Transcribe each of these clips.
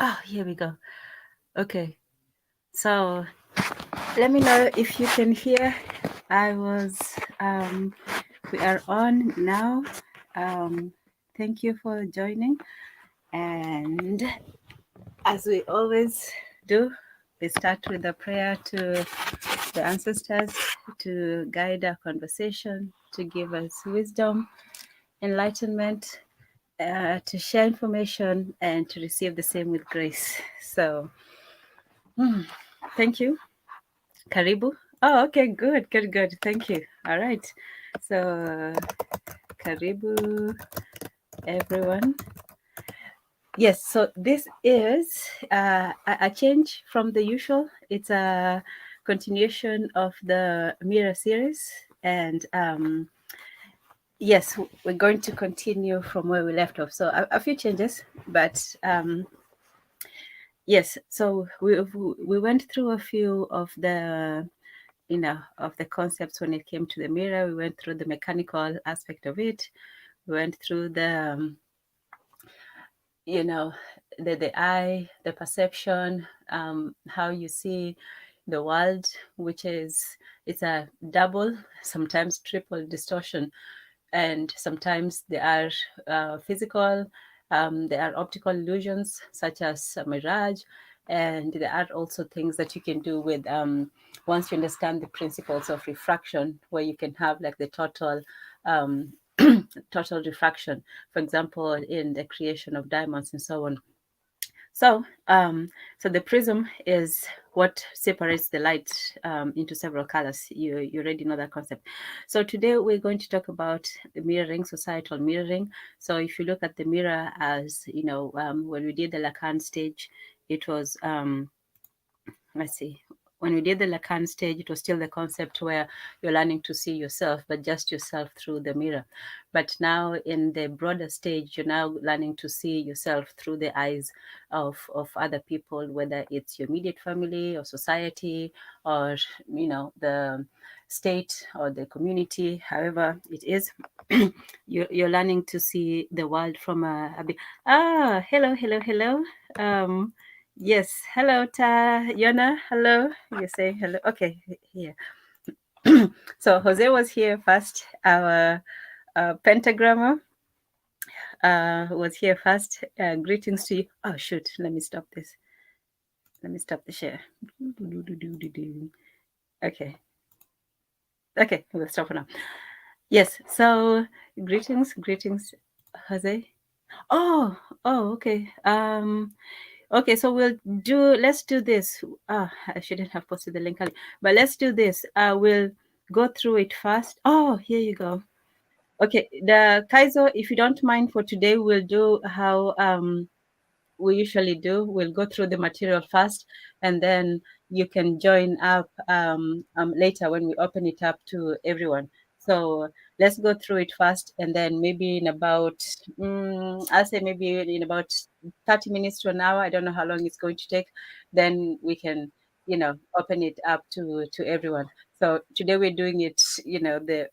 Oh, here we go. Okay. So let me know if you can hear. I was, we are on now. Thank you for joining. And as we always do, we start with a prayer to the ancestors to guide our conversation, to give us wisdom, enlightenment, to share information, and to receive the same with grace. So, thank you. Karibu. Oh, okay, good, good, good. Thank you. All right. So, karibu, everyone. Yes, so this is a change from the usual. It's a continuation of the Mirror series. And yes, we're going to continue from where we left off. So a few changes, but yes, so we went through a few of the of the concepts when it came to the mirror. We went through the mechanical aspect of it. We went through the you know the eye, the perception, how you see the world, which is it's a double, sometimes triple distortion, and sometimes they are physical, there are optical illusions such as a mirage, and there are also things that you can do with once you understand the principles of refraction, where you can have like the total um, total refraction, for example, in the creation of diamonds and so on. So, so the prism is what separates the light into several colors. You already know that concept. So today we're going to talk about the mirroring, societal mirroring. So if you look at the mirror as when we did the Lacan stage, it was let's see. When we did the Lacan stage, it was still the concept where you're learning to see yourself, but just yourself through the mirror. But now in the broader stage, you're now learning to see yourself through the eyes of other people, whether it's your immediate family or society or, the state or the community, however it is. You're learning to see the world from a bit. Hello, hello, hello. Yes. Hello, Ta Yona. Hello. You say hello. Okay. Here. So Jose was here first. Our pentagrammer was here first. Greetings to you. Oh shoot! Let me stop this. Let me stop the share. Okay. Okay. We'll stop for now. Yes. So greetings, Jose. Oh. Oh. Okay. Okay, so let's do this. I shouldn't have posted the link earlier, but let's do this. We'll go through it first. Oh, here you go. Okay, the Kaizo, if you don't mind for today, we'll do how we usually do. We'll go through the material first, and then you can join up later when we open it up to everyone. So let's go through it first, and then maybe in about, I'll say maybe in about 30 minutes to an hour. I don't know how long it's going to take. Then we can, open it up to everyone. So today we're doing it, the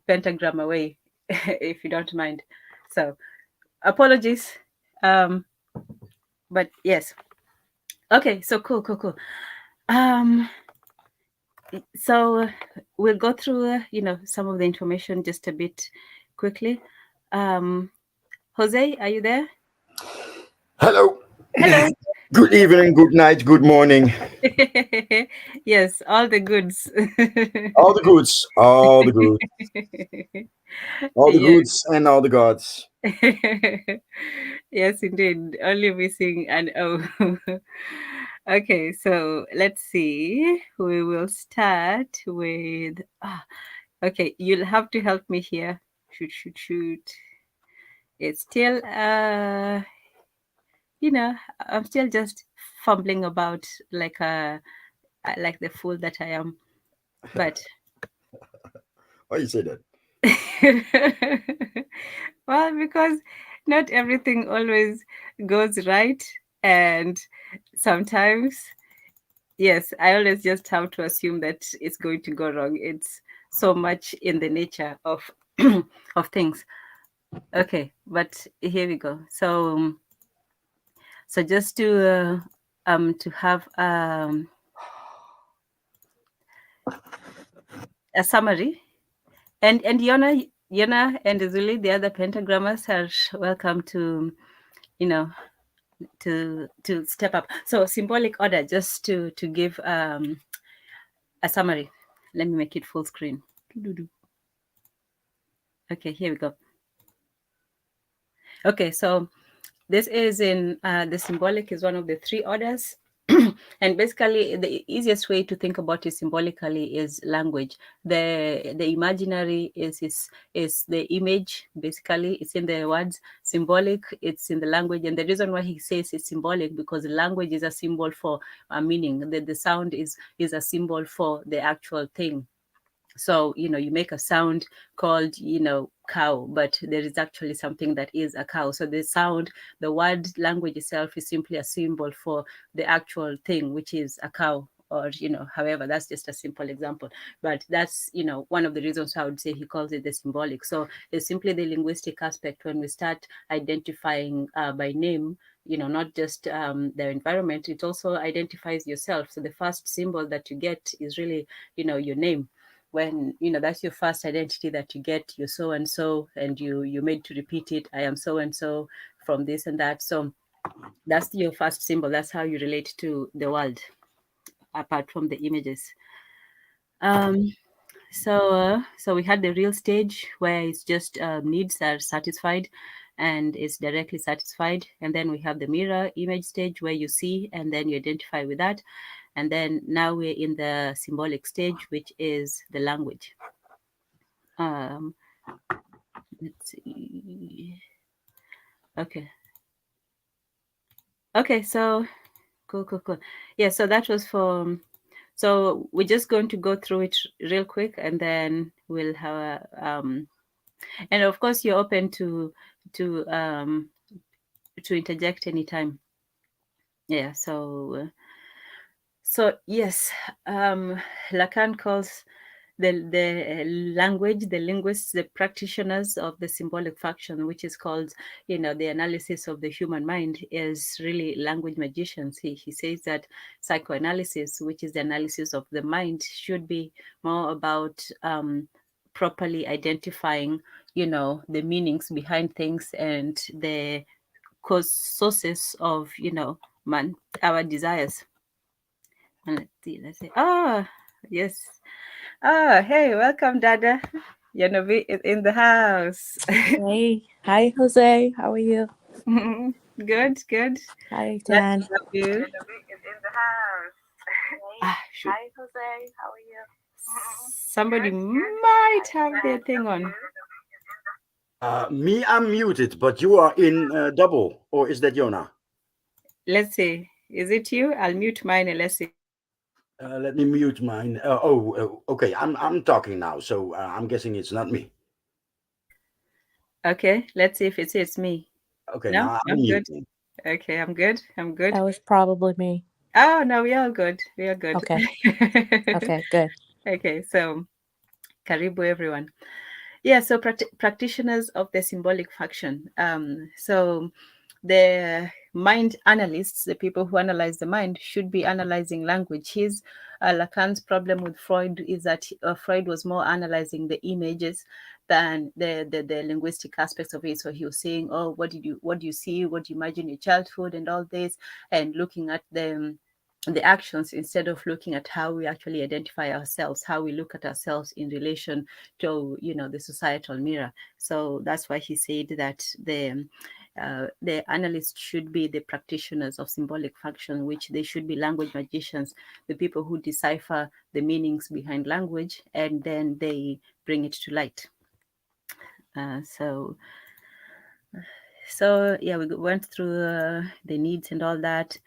pentagram way, if you don't mind. So apologies. Um, but yes. Okay, so cool. Um, so we'll go through, some of the information just a bit quickly. Jose, are you there? Hello. Hello. Good evening, good night, good morning. Yes, all the goods. All the goods, all the Yeah. goods, and all the gods. Yes, indeed. Only missing an O. Okay, so let's see. We will start with. Okay, you'll have to help me here. Shoot. It's still, I'm still just fumbling about like the fool that I am. But Why you say that? well, because not everything always goes right, and sometimes, yes, I always just have to assume that it's going to go wrong. It's so much in the nature of of things. Okay, but here we go. So So just to have a summary, and Yona and Zuli, the other pentagrammers, are welcome to, you know, to step up. So symbolic order, just to give a summary. Let me make it full screen. Okay, here we go. Okay, so this is in the symbolic is one of the three orders. And basically, the easiest way to think about it symbolically is language. The imaginary is the image. Basically, it's in the words. Symbolic, it's in the language. And the reason why he says it's symbolic, because language is a symbol for a meaning. The sound is a symbol for the actual thing. So you make a sound called cow, but there is actually something that is a cow. So the sound, the word language itself, is simply a symbol for the actual thing, which is a cow. Or however, that's just a simple example, but that's one of the reasons I would say he calls it the symbolic. So it's simply the linguistic aspect. When we start identifying by name, not just the environment, it also identifies yourself. So the first symbol that you get is really your name. When that's your first identity that you get, you're so and so, and you're made to repeat it. I am so and so from this and that. So that's your first symbol. That's how you relate to the world, apart from the images. So we had the real stage where it's just needs are satisfied and it's directly satisfied. And then we have the mirror image stage where you see and then you identify with that. And then now we're in the symbolic stage, which is the language. Let's see. Okay, so cool. Yeah, so that was for. So we're just going to go through it real quick, and then we'll have and of course you're open to um to interject anytime. Yeah, so yes, Lacan calls the language, the linguists, the practitioners of the symbolic function, which is called, the analysis of the human mind, is really language magicians. He says that psychoanalysis, which is the analysis of the mind, should be more about properly identifying, the meanings behind things and the cause sources of, man, our desires. And let's see. Oh, yes. Oh, hey, welcome, Dada. Yanovi is in the house. Hey, hi Jose. How are you? Good. Hi Glad Dan. to have you. Yanovi is in the house. Shoot. Hi, Jose. How are you? Somebody might have their thing on. Me, I'm muted, but you are in double, or is that Yona? Let's see. Is it you? I'll mute mine and let's see. Let me mute mine. Okay. I'm talking now, so I'm guessing it's not me. Okay, let's see if it's me. Okay, No, now I'm I'm good. muting. Okay, I'm good. That was probably me. Oh, no, we are good. We are good. Okay. Okay, good. Okay, so karibu everyone. Yeah, so practitioners of the symbolic function. So the mind analysts, the people who analyze the mind, should be analyzing language. His Lacan's problem with Freud is that Freud was more analyzing the images than the linguistic aspects of it. So he was saying, oh, what do you see? What do you imagine in your childhood and all this, and looking at the actions instead of looking at how we actually identify ourselves, how we look at ourselves in relation to the societal mirror. So that's why he said that the analysts should be the practitioners of symbolic function, which they should be language magicians, the people who decipher the meanings behind language and then they bring it to light. So yeah, we went through the needs and all that.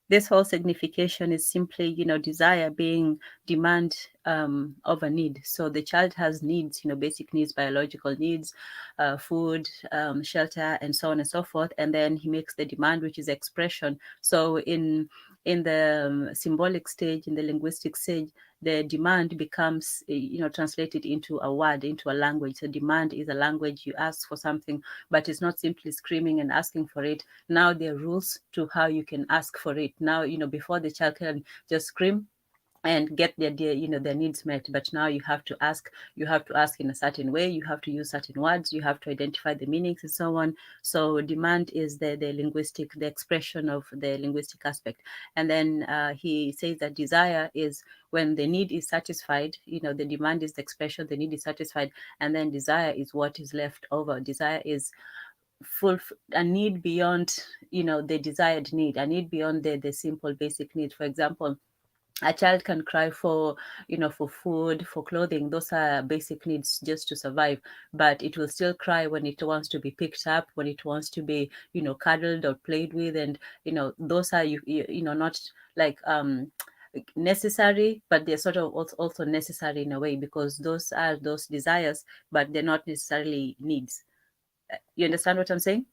This whole signification is simply, desire being demand over need. So the child has needs, basic needs, biological needs, food, shelter, and so on and so forth. And then he makes the demand, which is expression. So in the symbolic stage, in the linguistic stage, the demand becomes, translated into a word, into a language. So demand is a language. You ask for something, but it's not simply screaming and asking for it. Now there are rules to how you can ask for it. Now, before the child can just scream and get their needs met, but now you have to ask in a certain way, you have to use certain words, you have to identify the meanings and so on. So demand is the linguistic, the expression of the linguistic aspect. And then he says that desire is when the need is satisfied, the demand is the expression, the need is satisfied, and then desire is what is left over. Desire is a need beyond, the desired need, a need beyond the simple basic need. For example, a child can cry for, for food, for clothing. Those are basic needs just to survive, but it will still cry when it wants to be picked up, when it wants to be, cuddled or played with. And those are not like necessary, but they're sort of also necessary in a way, because those are those desires, but they're not necessarily needs. You understand what I'm saying?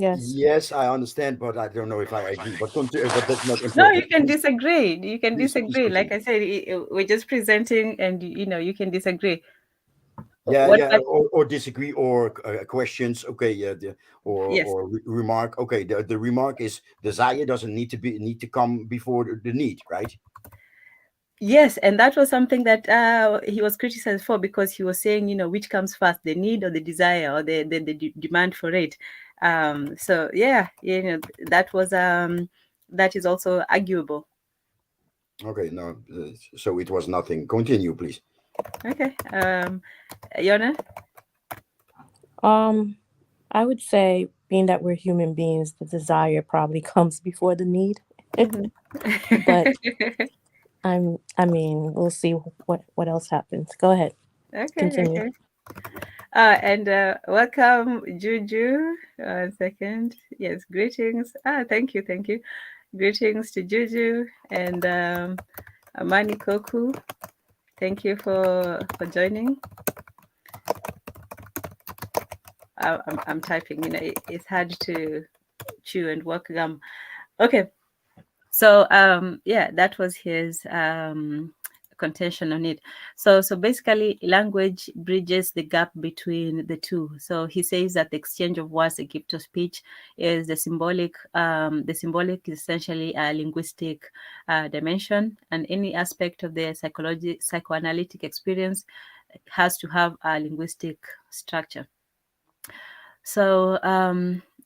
Yes. Yes, I understand, but I don't know if I agree. But but that's not No, you important. can disagree. You can Please disagree. Like continue. I said, we're just presenting, and you can disagree. Yeah, What? yeah, or disagree, or questions. Okay, yeah, Yes, remark. Okay, the remark is desire doesn't need to come before the need, right? yes, and that was something that he was criticized for, because he was saying, which comes first, the need or the desire, or the demand for it. So yeah, that is also arguable. Okay, no, so it was nothing. Continue, please. Okay, Yona. Um, I would say, being that we're human beings, the desire probably comes before the need. Mhm. But I mean, we'll see what else happens. Go ahead. Okay, Continue. okay. And welcome, Juju. One second. Yes, greetings. Thank you, thank you. Greetings to Juju and Amani Koku. Thank you for joining. I'm typing. It's hard to chew and work gum. Okay, so yeah, that was his contention on it. So basically, language bridges the gap between the two. So he says that the exchange of words, the gift of speech, is the symbolic. The symbolic is essentially a linguistic dimension, and any aspect of the psychoanalytic experience has to have a linguistic structure. So,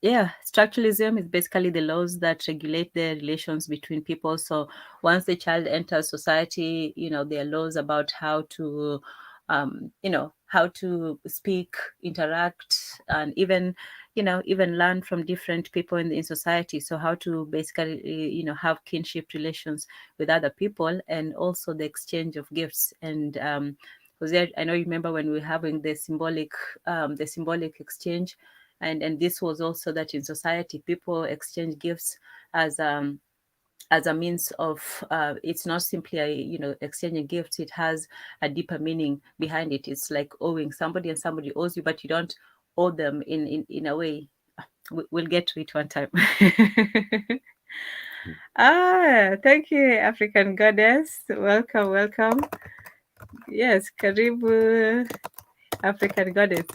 yeah, structuralism is basically the laws that regulate the relations between people. So, once the child enters society, there are laws about how to, how to speak, interact, and even learn from different people in society. So, how to basically, have kinship relations with other people, and also the exchange of gifts. And Jose, I know you remember when we were having the symbolic exchange, and this was also that in society people exchange gifts as a means of it's not simply exchanging gifts. It has a deeper meaning behind it. It's like owing somebody, and somebody owes you, but you don't owe them in a way. We'll get to it one time. Thank you, African goddess. Welcome, welcome. Yes, karibu, African goddess.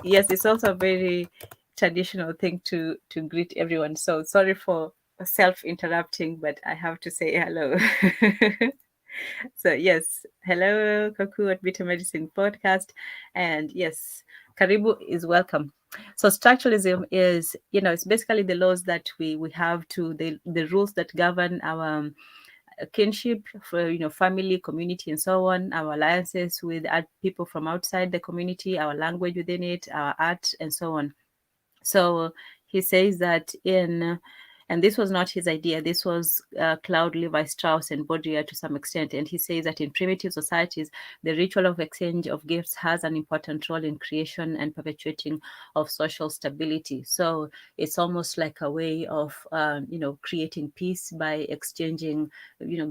Yes, it's also a very traditional thing to greet everyone. So sorry for self-interrupting, but I have to say hello. So yes, hello, Koku at Bitter Medicine Podcast, and yes, Karibu is welcome. So structuralism is, it's basically the laws that we have to the rules that govern our kinship, for family, community, and so on, our alliances with people from outside the community, our language within it, our art, and so on. So he says that and this was not his idea. This was Claude Levi-Strauss and Baudrillard to some extent. And he says that in primitive societies, the ritual of exchange of gifts has an important role in creation and perpetuating of social stability. So it's almost like a way of, creating peace by exchanging,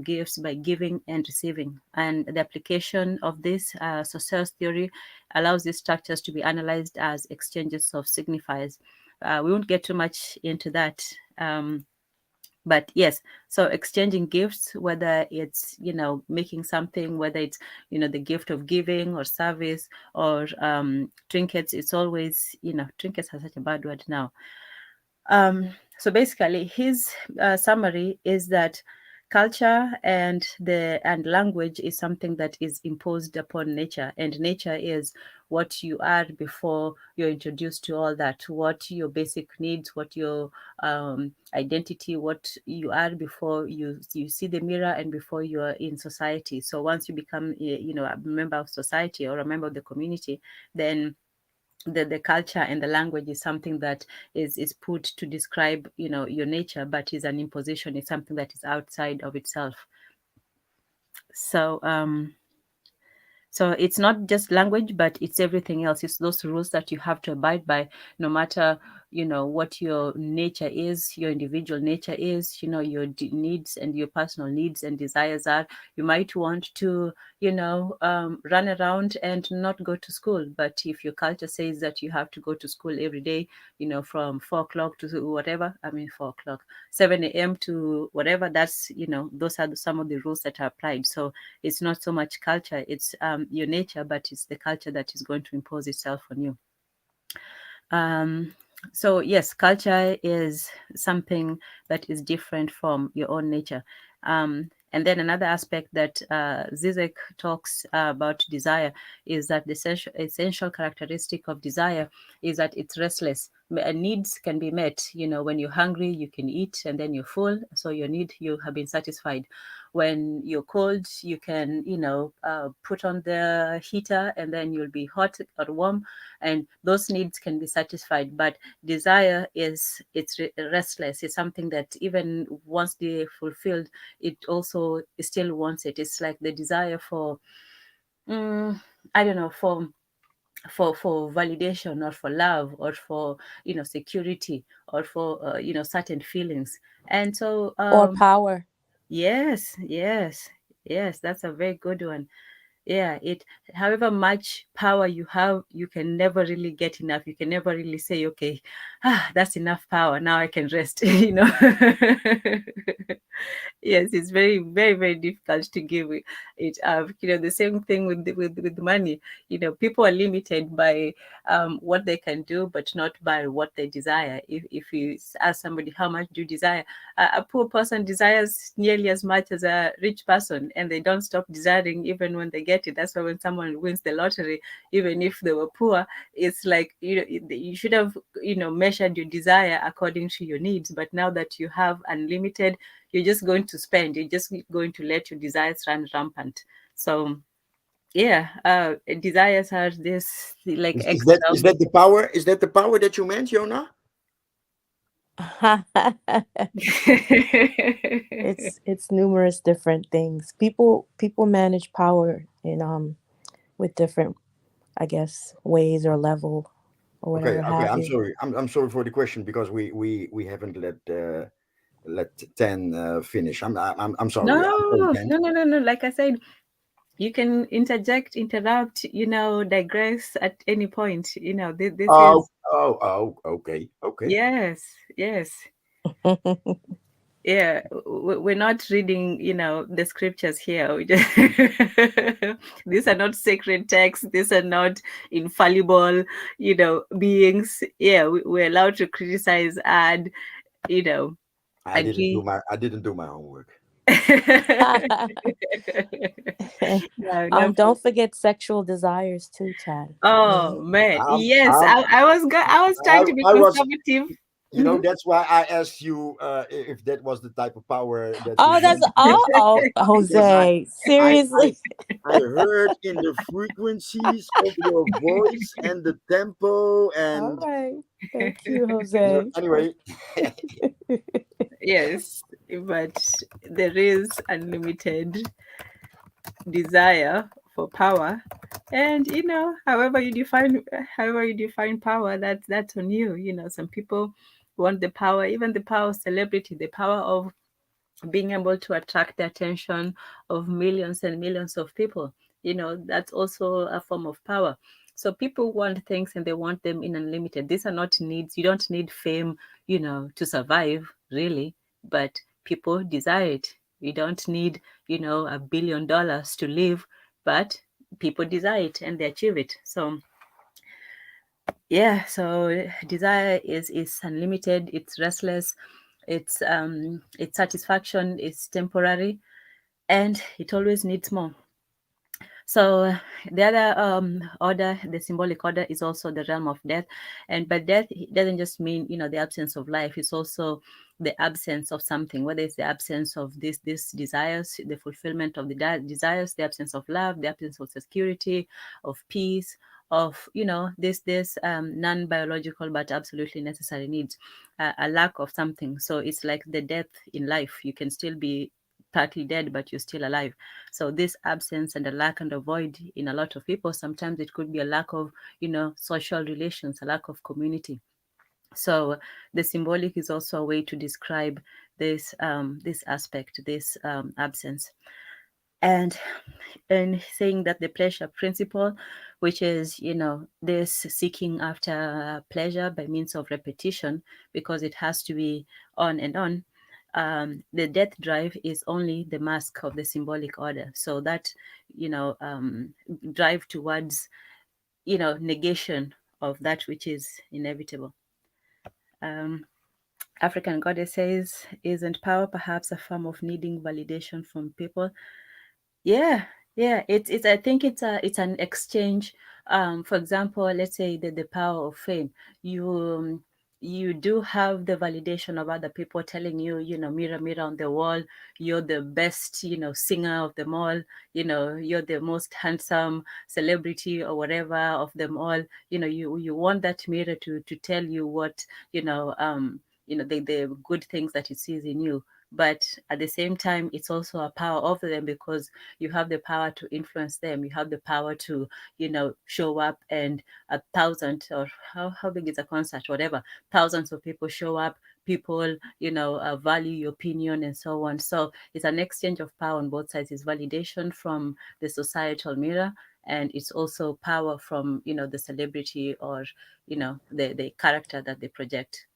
gifts, by giving and receiving. And the application of this Saussure's theory allows these structures to be analyzed as exchanges of signifiers. We won't get too much into that. But yes, so exchanging gifts, whether it's, making something, whether it's, the gift of giving or service or trinkets, it's always, trinkets are such a bad word now. So basically, his summary is that culture and language is something that is imposed upon nature, and nature is what you are before you're introduced to all that, what your basic needs, what your identity, what you are before you see the mirror and before you are in society. So once you become a member of society or a member of the community, then the culture and the language is something that is put to describe your nature, but is an imposition. It's something that is outside of itself. So it's not just language, but it's everything else. It's those rules that you have to abide by, no matter, what your nature is, your individual nature is, your needs and your personal needs and desires are. You might want to, run around and not go to school. But if your culture says that you have to go to school every day, from 4 o'clock to whatever, 4 o'clock, 7 a.m. to whatever, that's, those are some of the rules that are applied. So it's not so much culture, it's your nature, but it's the culture that is going to impose itself on you. So yes, culture is something that is different from your own nature. And then another aspect that Zizek talks about desire is that the essential characteristic of desire is that it's restless. Needs can be met. When you're hungry, you can eat, and then you're full. So you have been satisfied. When you're cold, you can, put on the heater, and then you'll be hot or warm, and those needs can be satisfied. But desire it's restless. It's something that even once they're fulfilled, it also still wants it. It's like the desire for I don't know, for validation, or for love, or for security, or for certain feelings. And so Or power. yes, that's a very good one. Yeah, it however much power you have, you can never really get enough. You can never really say, okay, that's enough power, now I can rest. Yes, it's very, very, very difficult to give it up. The same thing with money. People are limited by what they can do, but not by what they desire. If you ask somebody, how much do you desire, a poor person desires nearly as much as a rich person, and they don't stop desiring even when they get it. That's why when someone wins the lottery, even if they were poor, it's like you should have measured your desire according to your needs. But now that you have unlimited, you're just going to spend. You're just going to let your desires run rampant. So yeah, desires are this like Is that is economic. that the power? Is that the power that you meant, Jonah? It's numerous different things. People manage power in with different, I guess, ways or level or Okay, whatever okay. have I'm you. sorry. I'm sorry for the question because we haven't let Ten finish. I'm sorry. I'm sorry, No, Ten. no, no, no, no. Like I said, you can interject, interrupt, digress at any point. This Oh, is okay, okay. yes, yes. Yeah, we're not reading, the scriptures here. These are not sacred texts. These are not infallible, beings. Yeah, we're allowed to criticize, add, you know, agree. I didn't do my homework. No, no. Don't forget sexual desires too, Chad. Oh man, Um, yes. um, I was trying to be I was, conservative. that's why I asked you if that was the type of power that you Oh, that's meant because Jose. I, I, Seriously. I heard in the frequencies of your voice and the tempo All and right. Thank you, Jose. anyway. Yes, but there is unlimited desire for power, and however you define power, that's on you. Some people want the power, even the power of celebrity, the power of being able to attract the attention of millions and millions of people. That's also a form of power. So people want things, and they want them in unlimited. These are not needs. You don't need fame, to survive, really. But people desire it. You don't need, $1 billion to live, but people desire it and they achieve it. So yeah, so desire is unlimited, it's restless, it's satisfaction, it's temporary, and it always needs more. So the other order, the symbolic order, is also the realm of death. And by death, it doesn't just mean, the absence of life. It's also the absence of something, whether it's the absence of these desires, the fulfillment of the desires, the absence of love, the absence of security, of peace, of, this non-biological but absolutely necessary needs, a lack of something. So it's like the death in life. You can still be partly dead, but you're still alive. So this absence and a lack and a void in a lot of people, sometimes it could be a lack of, social relations, a lack of community. So the symbolic is also a way to describe this aspect, this absence. And saying that the pleasure principle, which is, this seeking after pleasure by means of repetition, because it has to be on and on. The death drive is only the mask of the symbolic order. So that, drive towards, negation of that which is inevitable. African Goddess says, isn't power perhaps a form of needing validation from people? Yeah, yeah. It's I think it's an exchange. For example, let's say the power of fame. You you do have the validation of other people telling you, mirror, mirror on the wall, you're the best, singer of them all, you're the most handsome celebrity or whatever of them all. You want that mirror to tell you what, the good things that it sees in you. But at the same time, it's also a power over them, because you have the power to influence them. You have the power to, show up, and 1,000, or how big is a concert, whatever, thousands of people show up, people, value your opinion and so on. So it's an exchange of power on both sides. It's validation from the societal mirror, and it's also power from, the celebrity, or, the character that they project.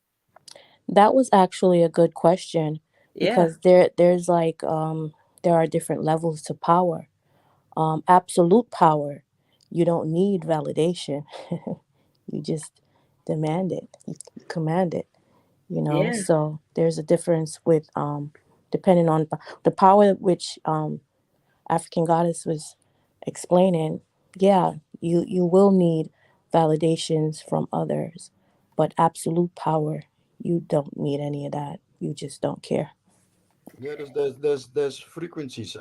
That was actually a good question, Yeah. because there's like there are different levels to power. Absolute power, you don't need validation. You just demand it, you command it, Yeah. so there's a difference with depending on the power which African Goddess was explaining. Yeah, you will need validations from others, but absolute power, you don't need any of that. You just don't care. Yeah, there's frequencies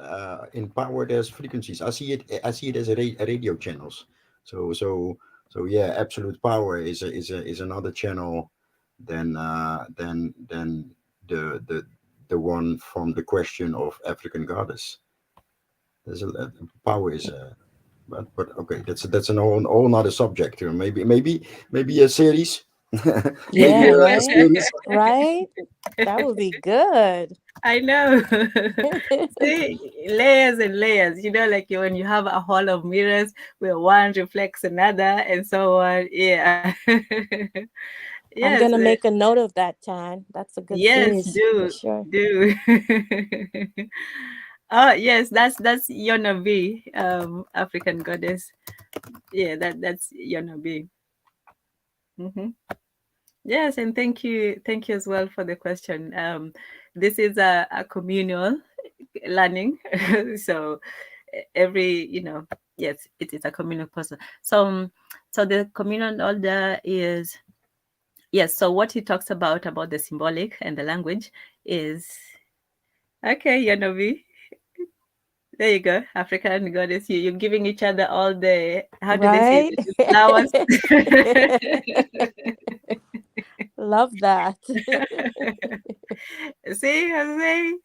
in power. There's frequencies. I see it as a radio channels. So yeah, absolute power is another channel than the one from the question of African Goddess. There's power is but okay, that's an whole another subject. Maybe a series, maybe Yeah, a right, series. right. That would be good. I know. See, layers and layers, like when you have a hall of mirrors where one reflects another and so on. Yeah. I'm Yes. gonna make a note of that, Tan. That's a good Yes, series for do. sure. Do. Oh, yes, that's Yona B, African Goddess. Yeah, that's Yona B. Hmm. Yes, and thank you as well for the question. This is a communal learning, so every, yes, it is a communal process. So the communal order is, yes. So what he talks about the symbolic and the language is, okay, Yanovi. There you go, African Goddess. You're giving each other all the, how do they say, Right? the flowers. Love that. See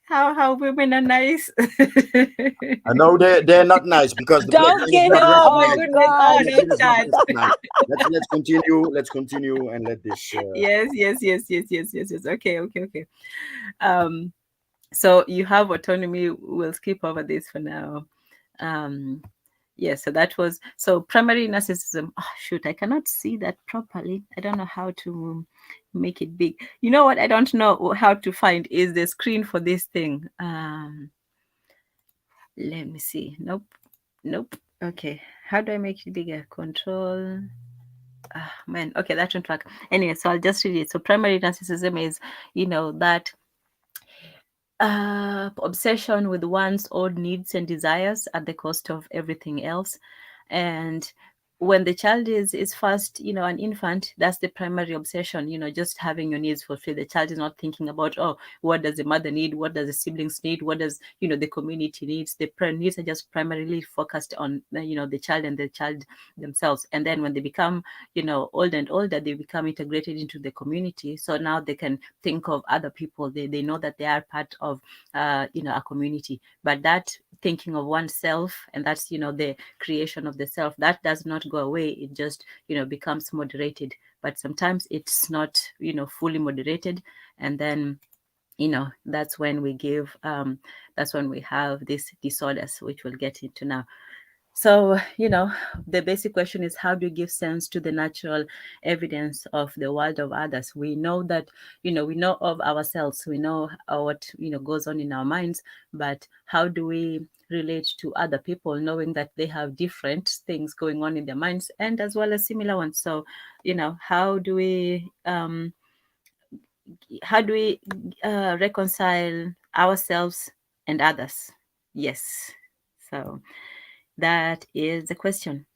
how women are nice. I know they're not nice because the Black Don't get him. Pentagrammers Oh are my Oh nice. goodness! But Oh, God. don't Lacan is not start. as nice. Let's continue. Let's continue and let this. Yes, yes, yes, yes, yes, yes, yes. Okay, okay, okay. Um, so you have autonomy. We'll skip over this for now. Um, Yes, so that was so primary narcissism. Oh, shoot, I cannot see that properly. I don't know how to make it big. You know what? I don't know how to find is the screen for this thing. Let me see. Nope, nope. Okay, how do I make it bigger? Control. Ah, man. Okay, that won't work. Anyway, so I'll just read it. So primary narcissism is, that obsession with one's own needs and desires at the cost of everything else. And when the child is first, an infant, that's the primary obsession, just having your needs fulfilled. The child is not thinking about, oh, what does the mother need, what does the siblings need, what does the community needs. The needs are just primarily focused on the child and the child themselves. And then when they become older and older, they become integrated into the community. So now they can think of other people. They know that they are part of a community. But that thinking of oneself, and that's the creation of the self, that does not go away. It just becomes moderated. But sometimes it's not fully moderated, and then that's when we give that's when we have these disorders, which we'll get into now. So, the basic question is, how do you give sense to the natural evidence of the world of others? We know that, we know of ourselves, we know what, goes on in our minds, but how do we relate to other people, knowing that they have different things going on in their minds and as well as similar ones? So, how do we reconcile ourselves and others? Yes. So, that is the question.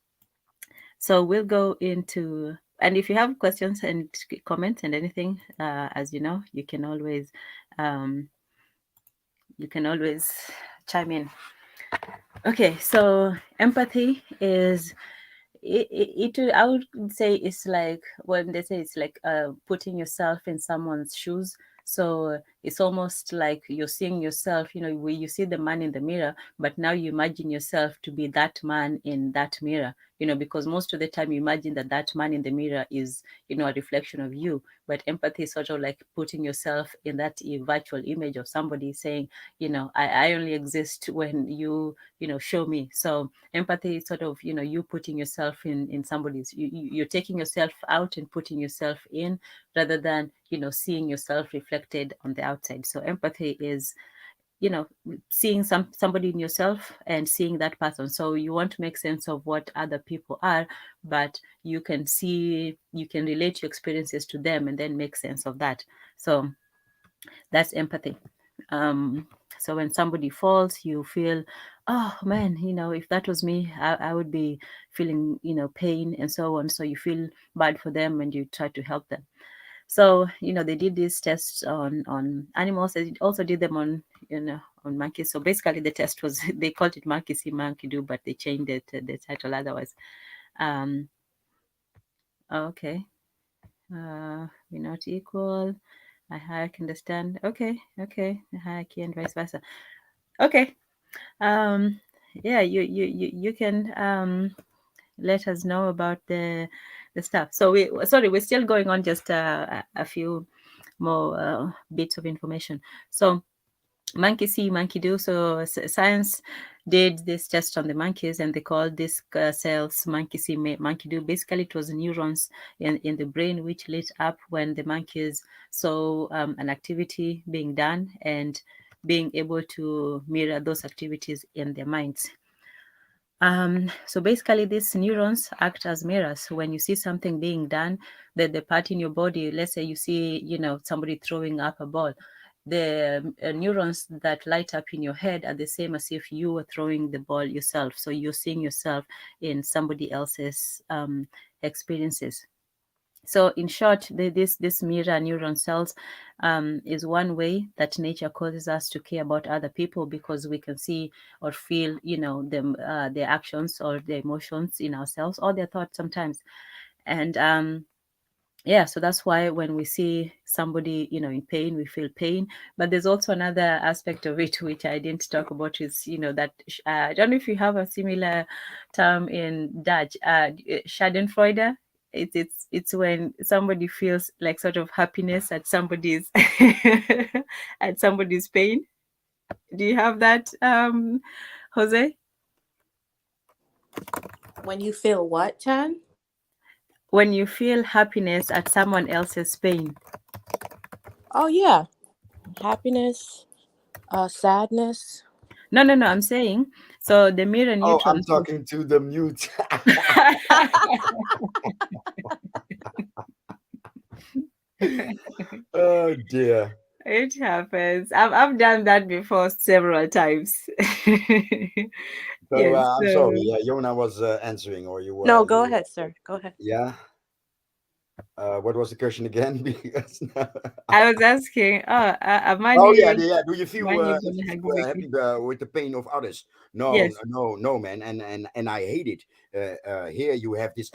So we'll go into, and if you have questions and comments and anything, as you know, um, you can always chime in. Okay, so empathy is I would say it's like when they say it's like putting yourself in someone's shoes. So it's almost like you're seeing yourself, where you see the man in the mirror, but now you imagine yourself to be that man in that mirror, because most of the time you imagine that that man in the mirror is, a reflection of you. But empathy is sort of like putting yourself in that virtual image of somebody, saying, I only exist when you show me. So empathy is sort of you putting yourself in somebody's, you're taking yourself out and putting yourself in, rather than seeing yourself reflected on the outside. So empathy is seeing somebody in yourself and seeing that person. So you want to make sense of what other people are, but you can relate your experiences to them and then make sense of that. So that's empathy. So when somebody falls, you feel, oh man, if that was me, I would be feeling pain and so on. So you feel bad for them and you try to help them. So they did these tests on animals. They also did them on on monkeys. So basically the test was, they called it monkey see monkey do, but they changed it, the title otherwise. Okay, we're not equal. I hierarchy understand. Okay, hierarchy and vice versa. Okay. Yeah, you can let us know about the stuff. So we're still going on, just a few more bits of information. So monkey see, monkey do. So science did this test on the monkeys, and they called these cells monkey see, monkey do. Basically, it was neurons in the brain which lit up when the monkeys saw an activity being done, and being able to mirror those activities in their minds. So basically, these neurons act as mirrors. So when you see something being done, the part in your body, let's say you see, somebody throwing up a ball, the neurons that light up in your head are the same as if you were throwing the ball yourself. So you're seeing yourself in somebody else's experiences. So in short, this mirror neuron cells is one way that nature causes us to care about other people, because we can see or feel, them, their actions or their emotions in ourselves, or their thoughts sometimes. And yeah, so that's why when we see somebody, in pain, we feel pain. But there's also another aspect of it which I didn't talk about, is that I don't know if you have a similar term in Dutch, Schadenfreude. It's when somebody feels like sort of happiness at somebody's at somebody's pain. Do you have that, Jose? When you feel what, Chan? When you feel happiness at someone else's pain. Oh yeah, happiness, sadness. No. I'm saying, so the mirror Oh, I'm neutrons. talking to the mute. Oh dear. It happens. I've done that before several times. So Yes. I'm sorry. Yeah, Yona was answering, or you No, were go you. ahead, sir. Go ahead. Yeah. What was the question again? Because I was asking, oh Amani, yeah, yeah. Do you feel Amani do gonna you hug feel Vicky. happy with the pain of others? No, Yes. no, man. And I hate it. Here you have this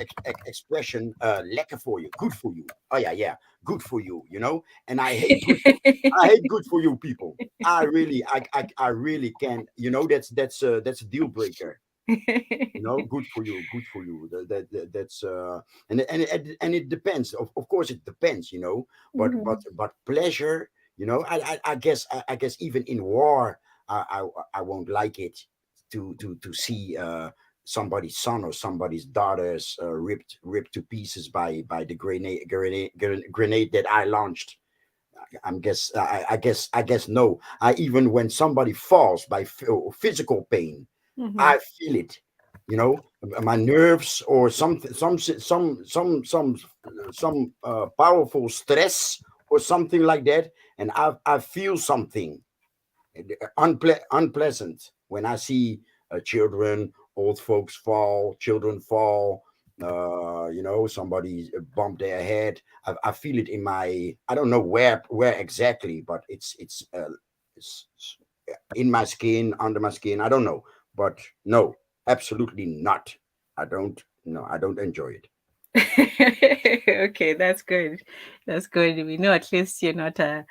expression, lekker for you, good for you. Oh yeah, yeah, good for you. You know, and I hate good. I hate good for you people. I really can. You know, that's a deal breaker. You know, good for you, good for you. That's and it depends. Of course it depends, you know, Mhm. but pleasure, you know, I guess even in war, I won't like it to see somebody's son or somebody's daughters ripped to pieces by the grenade that I launched. I guess no. I even when somebody falls by physical pain, Mhm. I feel it. You know, my nerves or some powerful stress or something like that, and I feel something unpleasant when I see children, old folks fall, children fall. You know, somebody bump their head. I feel it in my. I don't know where exactly, but it's in my skin, under my skin. I don't know, but no, absolutely not. I don't. No, I don't enjoy it. Okay, that's good. That's good. We know at least you're not a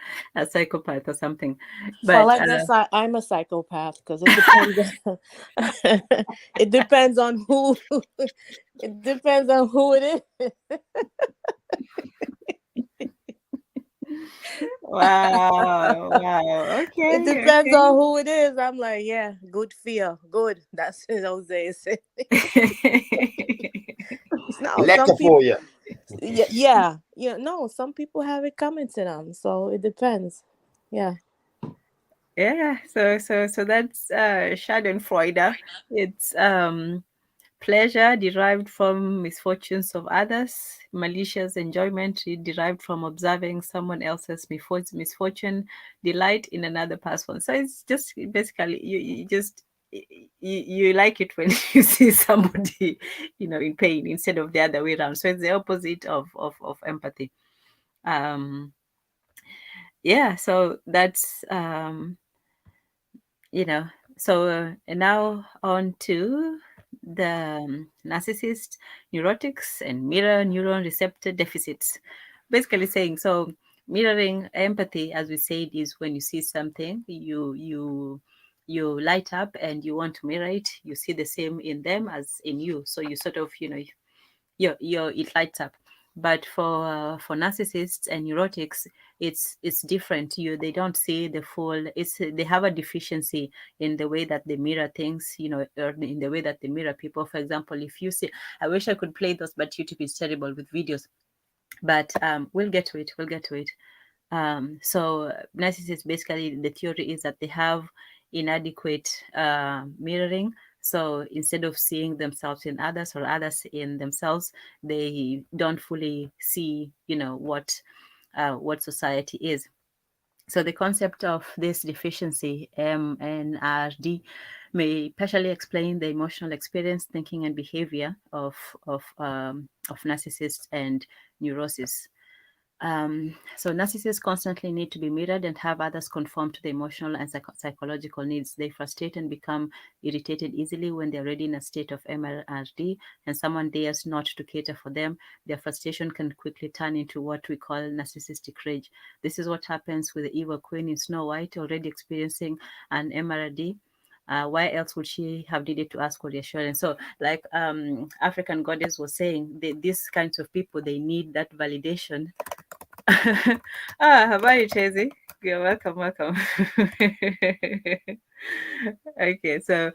psychopath or something. So But I guess I'm a psychopath because it depends. It depends on who. It depends on who it is. wow. It Okay, depends okay. on who it is. I'm like, yeah, good feel, good. That's what Jose said. No, some Lekker people. for you. Yeah, yeah, yeah. No, some people have it coming to them, so it depends. Yeah. Yeah, so that's Schadenfreude. It's pleasure derived from misfortunes of others, malicious enjoyment derived from observing someone else's misfortune, delight in another person. So it's just basically you just you like it when you see somebody, in pain instead of the other way around. So it's the opposite of empathy. Um, yeah, so that's you know and now on to the narcissist, neurotics, and mirror neuron receptor deficits. Basically saying, so mirroring empathy, as we said, is when you see something, you light up and you want to mirror it. You see the same in them as in you, so you sort of, your it lights up. But for narcissists and neurotics, it's different. They don't see the full. It's They have a deficiency in the way that they mirror things, or in the way that they mirror people. For example, if you see, I wish I could play those, but YouTube is terrible with videos. But we'll get to it. We'll get to it. So narcissists, basically, the theory is that they have inadequate mirroring. So instead of seeing themselves in others or others in themselves, they don't fully see, what society is. So the concept of this deficiency, MNRD, may partially explain the emotional experience, thinking, and behavior of narcissists and neurosis. So narcissists constantly need to be mirrored and have others conform to the emotional and psychological needs. They frustrate and become irritated easily when they're already in a state of MLRD and someone dares not to cater for them. Their frustration can quickly turn into what we call narcissistic rage. This is what happens with the evil queen in Snow White, already experiencing an MLRD. Why else would she have needed to ask for reassurance? So, like African goddess was saying, these kinds of people, they need that validation. Habari Chezi. You're welcome, welcome. Okay, so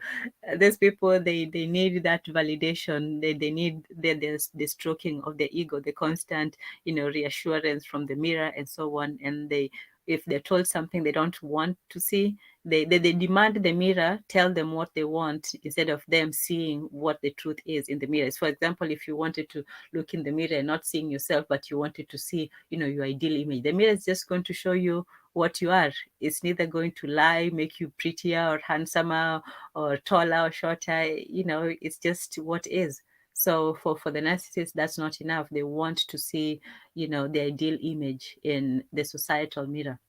these people, they need that validation. They need the stroking of the ego, the constant, reassurance from the mirror and so on. And they, if they're told something they don't want to see, they demand the mirror tell them what they want instead of them seeing what the truth is in the mirror. For example, if you wanted to look in the mirror and not seeing yourself, but you wanted to see, your ideal image, the mirror is just going to show you what you are. It's neither going to lie, make you prettier or handsomer or taller or shorter. It's just what is. So for the narcissist, that's not enough. They want to see, the ideal image in the societal mirror.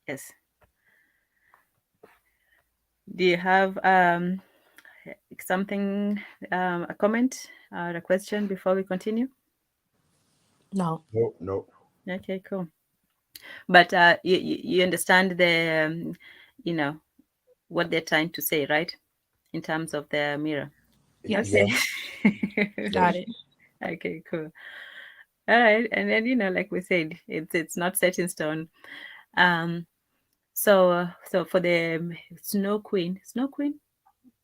Yes. Do you have something, a comment or a question before we continue? No. No, no. Okay, cool. But you understand the, you know, what they're trying to say, right? In terms of the mirror. Yes. Okay. Yeah, Got yes. it. Okay, cool. All right. And then, like we said, it's not set in stone. Um, so for the Snow Queen,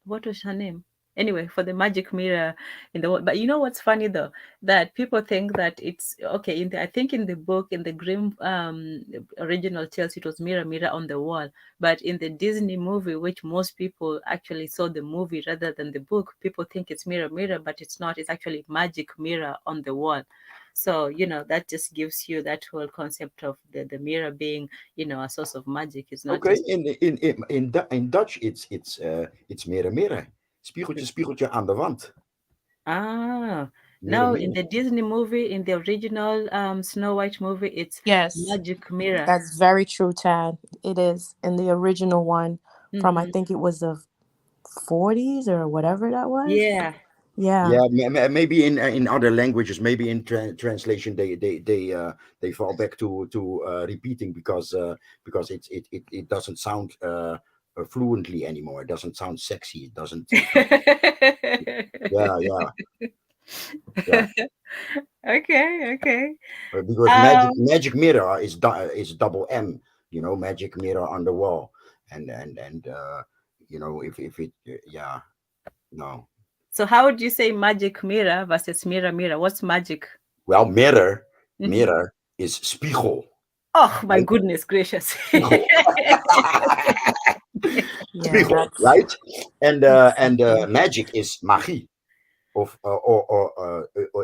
what was her name? Anyway, for the magic mirror in the world. But you know what's funny though? That people think that it's okay. I think in the book, in the Grimm original tales, it was mirror, mirror on the wall. But in the Disney movie, which most people actually saw the movie rather than the book, people think it's mirror, mirror, but it's not. It's actually magic mirror on the wall. So, that just gives you that whole concept of the mirror being, a source of magic. It's not Okay, just. in Dutch it's mirror mirror. Spiegeltje, spiegeltje aan de wand. Ah, Mirror now in mirror. the Disney movie, in the original Snow White movie, it's Yes. magic mirror. That's very true, Tad. It is. In the original one from, I Hmm. think it was the 40s or whatever that was. Yeah. Yeah. Yeah, maybe in other languages, maybe in translation they fall back to repeating because it doesn't sound fluently anymore. It doesn't sound sexy. It doesn't. Yeah, yeah, yeah. Okay, okay. Because Um, magic mirror is double M. Magic mirror on the wall, and if it yeah, no. so how would you say magic mirror versus mirror, mirror? What's magic? Well, mirror Hmm. mirror is spiegel, Oh my right? goodness gracious. Spiegel. Yeah, Spiegel, that's right? And something. magic is magie. Or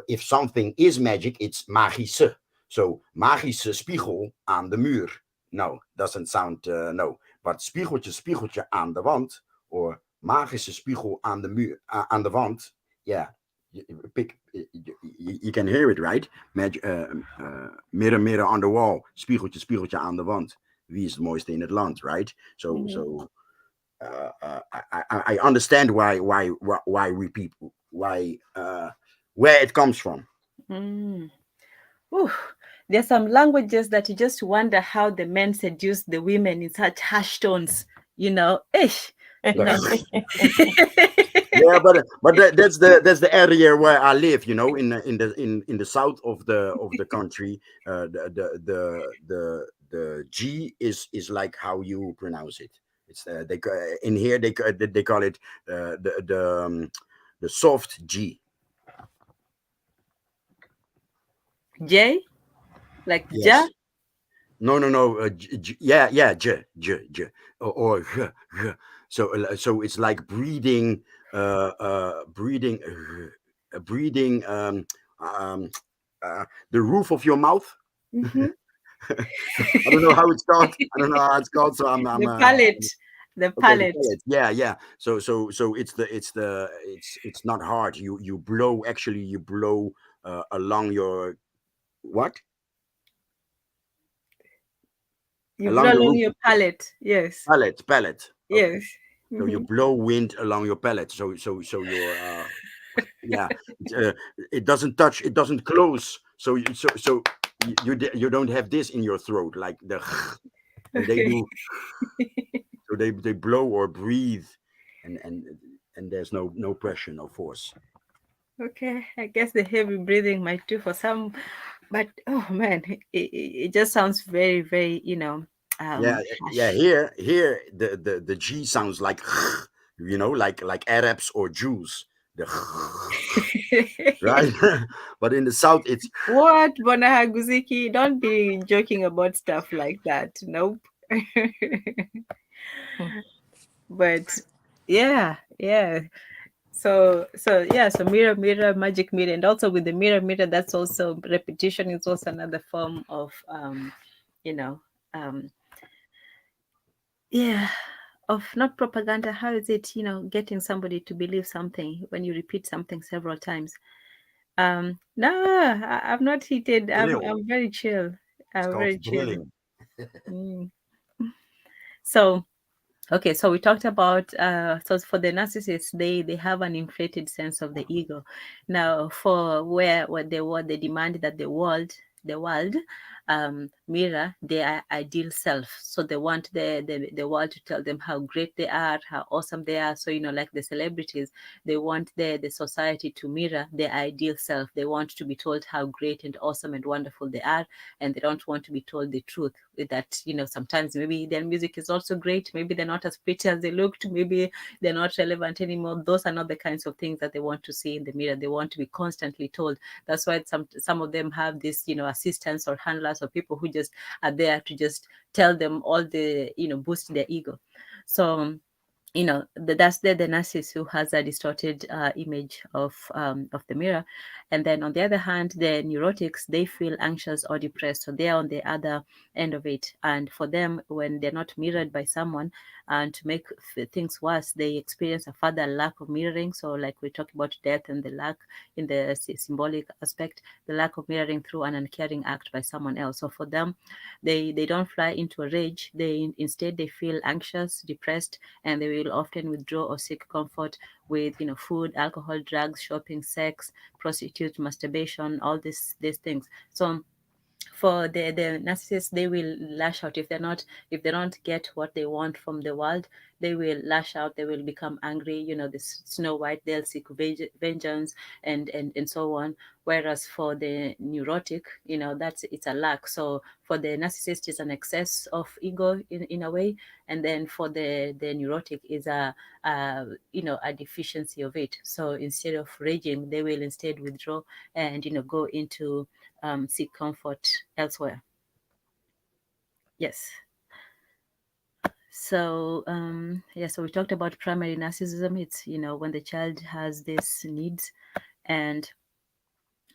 if something is magic, it's magische. So magische spiegel aan de muur. No, doesn't sound no. But spiegeltje, spiegeltje aan de wand, or magische spiegel aan de muur, aan de wand. Yeah, you can hear it, right? Mirror, mirror on the wall. Spiegeltje, spiegeltje aan de wand. Wie is het mooiste in het land, right? So, Mhm. so I understand why we people where it comes from. Mm. Whew. There's some languages that you just wonder how the men seduce the women in such harsh tones. Ish, you know. Yeah, but that's the area where I live. In the south of the country, the G is like how you pronounce it. It's in here they call it the soft G. J, like ja. Yes. No, no, no. Yeah, yeah. Or so it's like breathing, breathing. The roof of your mouth. Mhm. I don't know how it's called. I don't know how it's called. So I'm The palate, the okay. The palate. pellet. Yeah, yeah. So it's not hard. You blow actually. You blow along your what? You blow Along the along roof. your palate. Yes, Pallet. Okay. yes. So you Hmm. blow wind along your palate. So your yeah, it doesn't touch, it doesn't close. So you don't have this in your throat like the and they Okay, do. So they blow or breathe, and and and there's no pressure, no force. okay. I guess the heavy breathing might do for some, but oh man, it just sounds very, very, Yeah, yeah. Harsh. Here, the G sounds like, like Arabs or Jews. The right, but in the south, it's What, Bonahaguziki? Don't be joking about stuff like that. Nope. But yeah, yeah. So yeah, so mirror, mirror, magic mirror, and also with the mirror, mirror, that's also repetition is also another form of you know, um, yeah, of not propaganda. How is it, getting somebody to believe something when you repeat something several times? No, I'm not heated. thrill. I'm very chill. It's I'm called very chill. thrilling. Mm. So okay, so we talked about so for the narcissists, they have an inflated sense of the ego. Now, for where what they demand that the world mirror their ideal self. So they want the world to tell them how great they are, how awesome they are. So like the celebrities, they want the society to mirror their ideal self. They want to be told how great and awesome and wonderful they are, and they don't want to be told the truth that sometimes maybe their music is also great, maybe they're not as pretty as they looked, maybe they're not relevant anymore. Those are not the kinds of things that they want to see in the mirror. They want to be constantly told. That's why some of them have this assistants or handlers or people who just are there to just tell them all the boost their ego. So that's the narcissist who has a distorted image of the mirror. And then on the other hand, the neurotics, they feel anxious or depressed, so they're on the other end of it. And for them, when they're not mirrored by someone, and to make things worse, they experience a further lack of mirroring. So like we talked about death and the lack in the symbolic aspect, the lack of mirroring through an uncaring act by someone else. So for them, they don't fly into a rage. Instead they feel anxious, depressed, and they will often withdraw or seek comfort with food, alcohol, drugs, shopping, sex, prostitute, masturbation, all these things. So for the narcissists, they will lash out if they don't get what they want from the world. They will lash out, they will become angry, the Snow White, they'll seek vengeance, and so on. Whereas for the neurotic, that's it's a lack. So for the narcissist, it's an excess of ego in a way, and then for the neurotic is a deficiency of it. So instead of raging, they will instead withdraw and go into seek comfort elsewhere. Yes. So yeah, so we talked about primary narcissism. It's when the child has these needs, and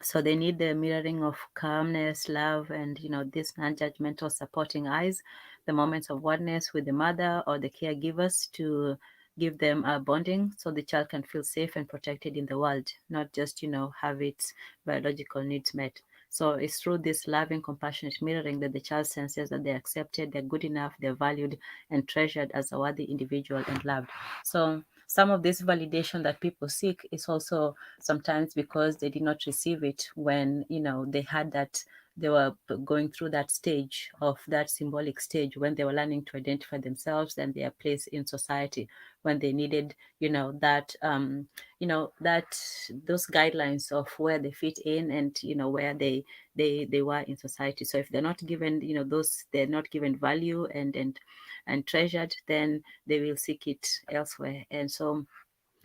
so they need the mirroring of calmness, love, and this non-judgmental supporting eyes, the moments of oneness with the mother or the caregivers to give them a bonding so the child can feel safe and protected in the world, not just have its biological needs met. So it's through this loving, compassionate mirroring that the child senses that they're accepted, they're good enough, they're valued and treasured as a worthy individual and loved. So some of this validation that people seek is also sometimes because they did not receive it when they had that, they were going through that stage of that symbolic stage when they were learning to identify themselves and their place in society, when they needed that those guidelines of where they fit in and where they were in society. So if they're not given those, they're not given value and treasured, then they will seek it elsewhere. And so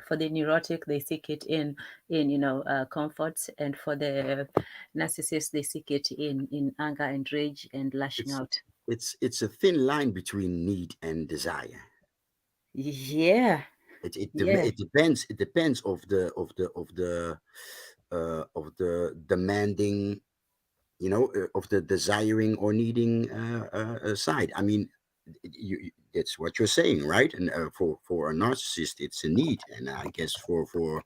for the neurotic, they seek it in comforts, and for the narcissist, they seek it in anger and rage and lashing It's out. it's a thin line between need and desire. Yeah, yeah, It depends. It depends of the demanding, of the desiring or needing side. I mean, that's what you're saying, right? And for a narcissist, it's a need, and I guess for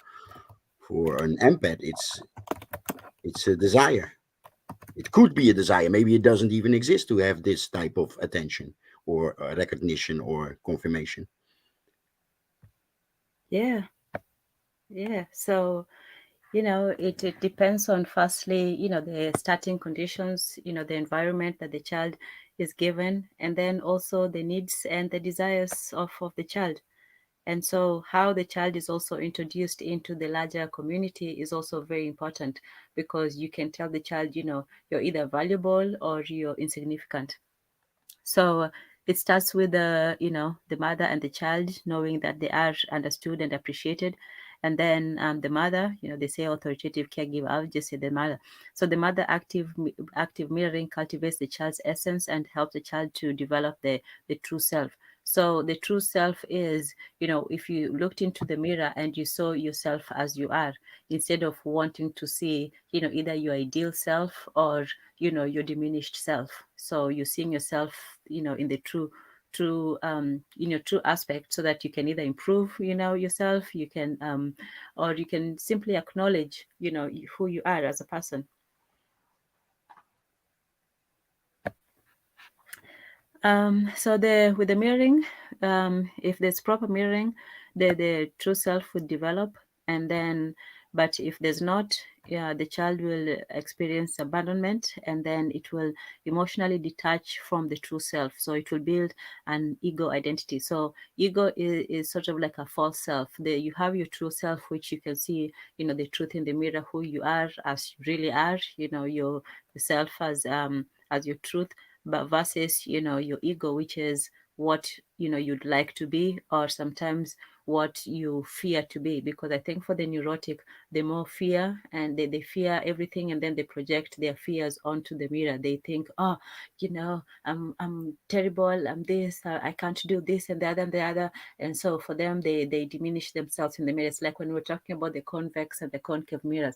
an empath, it's a desire. It could be a desire. Maybe it doesn't even exist to have this type of attention or recognition or confirmation. yeah, yeah. So it depends on, firstly, the starting conditions, the environment that the child is given, and then also the needs and the desires of the child. And so how the child is also introduced into the larger community is also very important, because you can tell the child, you're either valuable or you're insignificant. So it starts with the mother and the child knowing that they are understood and appreciated. And then the mother, they say authoritative caregiver. I would just say the mother. So the mother active mirroring cultivates the child's essence and helps the child to develop the true self. So the true self is, if you looked into the mirror and you saw yourself as you are, instead of wanting to see, either your ideal self or, your diminished self. So you're seeing yourself, in the true aspect, so that you can either improve, yourself, you can, or you can simply acknowledge, who you are as a person. So with the mirroring, if there's proper mirroring, the true self would develop, and then, but if there's not, yeah, the child will experience abandonment, and then it will emotionally detach from the true self. So it will build an ego identity. So ego is sort of like a false self. You have your true self, which you can see, the truth in the mirror, who you are as you really are, your self as your truth, but versus your ego, which is what you'd like to be, or sometimes what you fear to be. Because I think for the neurotic, the more fear, and they fear everything, and then they project their fears onto the mirror. They think, oh, I'm terrible, I'm this, I can't do this and the other and the other. And so for them, they diminish themselves in the mirror. It's like when we're talking about the convex and the concave mirrors.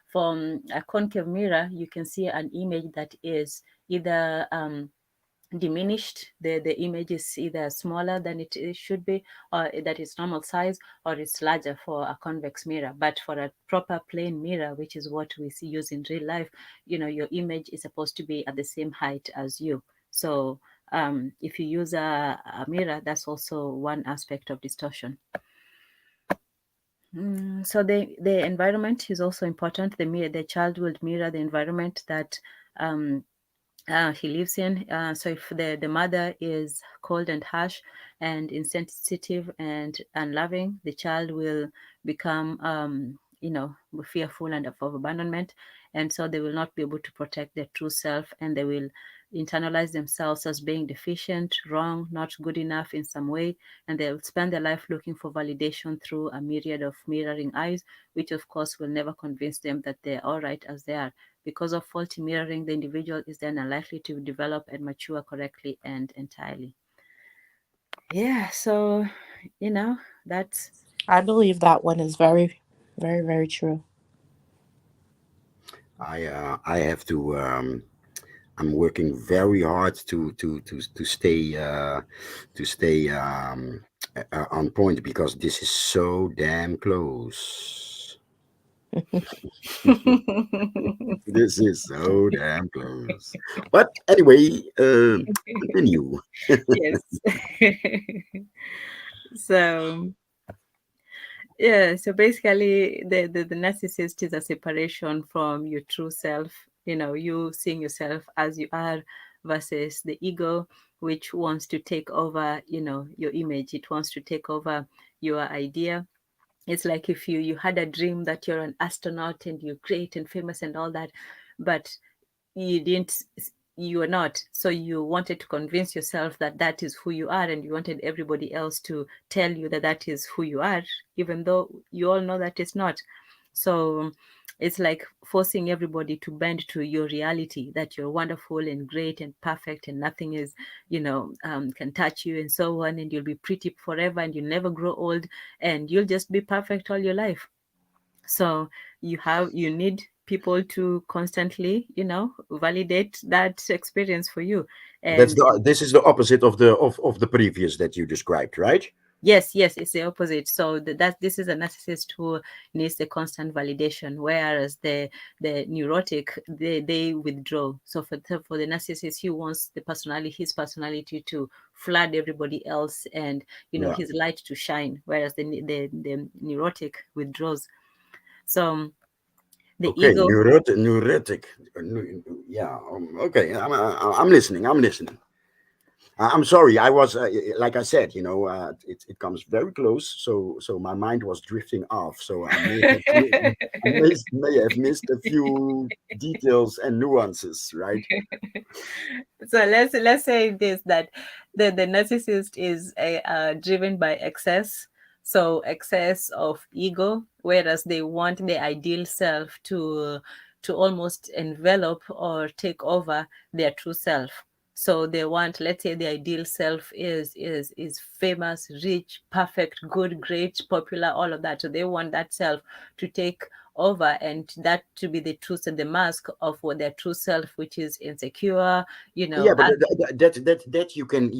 From a concave mirror, you can see an image that is either diminished. The image is either smaller than it should be, or that it's normal size, or it's larger for a convex mirror. But for a proper plane mirror, which is what we use in real life, your image is supposed to be at the same height as you. So if you use a mirror, that's also one aspect of distortion. So the environment is also important. The child will mirror the environment that he lives in. So if the mother is cold and harsh and insensitive and unloving, the child will become, fearful and of abandonment. And so they will not be able to protect their true self, and they will internalize themselves as being deficient, wrong, not good enough in some way. And they'll spend their life looking for validation through a myriad of mirroring eyes, which of course will never convince them that they're all right as they are. Because of faulty mirroring, the individual is then unlikely to develop and mature correctly and entirely. Yeah, so, that's. I believe that one is very, very, very true. I have to. I'm working very hard to stay on point because this is so damn close. This is so damn close. But anyway, continue. Yes. So, yeah, so basically, the narcissist is a separation from your true self, you seeing yourself as you are, versus the ego, which wants to take over, your image. It wants to take over your idea. It's like if you had a dream that you're an astronaut and you're great and famous and all that, but you didn't you are not. So you wanted to convince yourself that that is who you are, and you wanted everybody else to tell you that that is who you are, even though you all know that it's not. So it's like forcing everybody to bend to your reality, that you're wonderful and great and perfect, and nothing is, can touch you, and so on, and you'll be pretty forever, and you'll never grow old, and you'll just be perfect all your life. So you need people to constantly, validate that experience for you. That's And the this is the opposite of the previous that you described, right? yes, it's the opposite. So that this is a narcissist who needs the constant validation, whereas the neurotic, they withdraw. So for the narcissist, he wants his personality to flood everybody else, and Yeah. his light to shine, whereas the neurotic withdraws. So the Okay. ego. Neurotic. Yeah. Okay. I'm listening. I'm listening. I'm sorry. I was like I said, it comes very close. So my mind was drifting off. So I may have missed a few details and nuances, right? So let's say this, that the narcissist is driven by excess, so excess of ego, whereas they want the ideal self to almost envelop or take over their true self. So they want, let's say the ideal self is famous, rich, perfect, good, great, popular, all of that. So they want that self to take over, and that to be the truth and the mask of what their true self, which is insecure, Yeah, but ugly. that you can.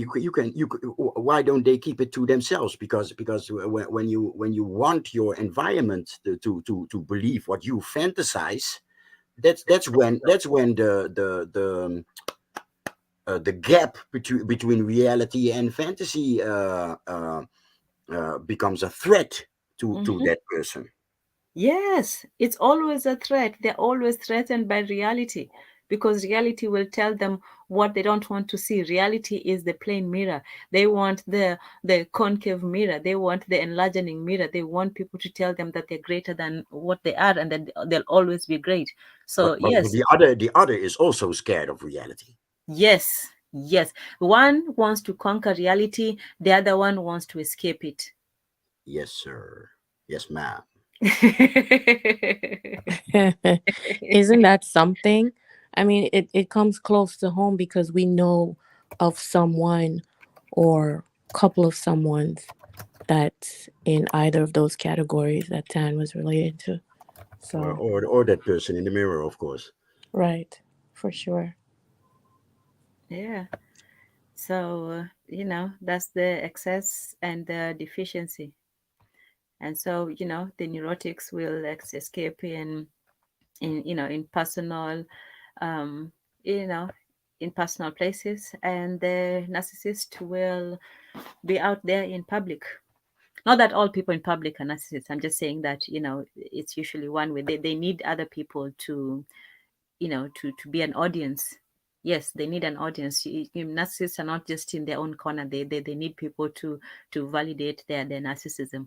Why don't they keep it to themselves? Because when you want your environment to believe what you fantasize, that's when the gap between reality and fantasy becomes a threat to Mhm. that person. Yes, it's always a threat. They're always threatened by reality, because reality will tell them what they don't want to see. Reality is the plain mirror. They want the concave mirror. They want the enlarging mirror. They want people to tell them that they're greater than what they are, and that they'll always be great. So But yes, the other is also scared of reality. yes, yes. One wants to conquer reality. The other one wants to escape it. Yes, sir. Yes, ma'am. Isn't that something? I mean, it comes close to home because we know of someone or couple of someones that's in either of those categories that Tan was related to. or So, or, or that person in the mirror, of course. right, for sure. Yeah. So, that's the excess and the deficiency. And so, the neurotics will escape in personal, um, you know, in personal places, and the narcissist will be out there in public. Not that all people in public are narcissists. I'm just saying that, it's usually one way. They need other people to be an audience. Yes, they need an audience. Narcissists are not just in their own corner. They need people to validate their narcissism,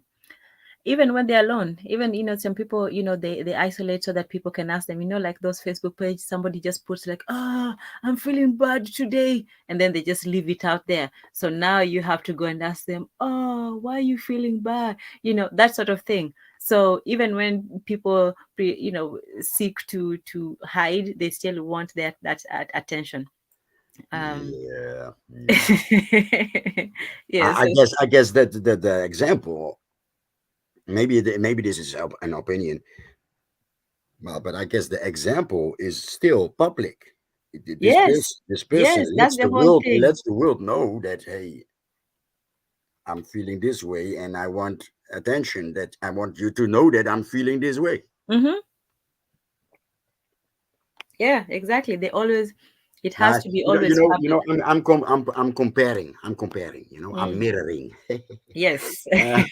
even when they're alone. Even, some people, they isolate so that people can ask them, like those Facebook pages, somebody just puts like, I'm feeling bad today, and then they just leave it out there. So now you have to go and ask them, why are you feeling bad, that sort of thing. So even when people seek to hide, they still want that attention. um Yeah, yeah. yes. I guess that the example, maybe this is an opinion, but I guess the example is still public. This Yes, person, this person yes, that's the whole thing. lets the world know that, hey, I'm feeling this way, and I want attention. That I want you to know that I'm feeling this way. Mm-hmm. Yeah, exactly. They always, it has Uh, to be you know, you always know, you public. know. I'm comparing. I'm comparing. I'm Mm. mirroring. Yes. Uh,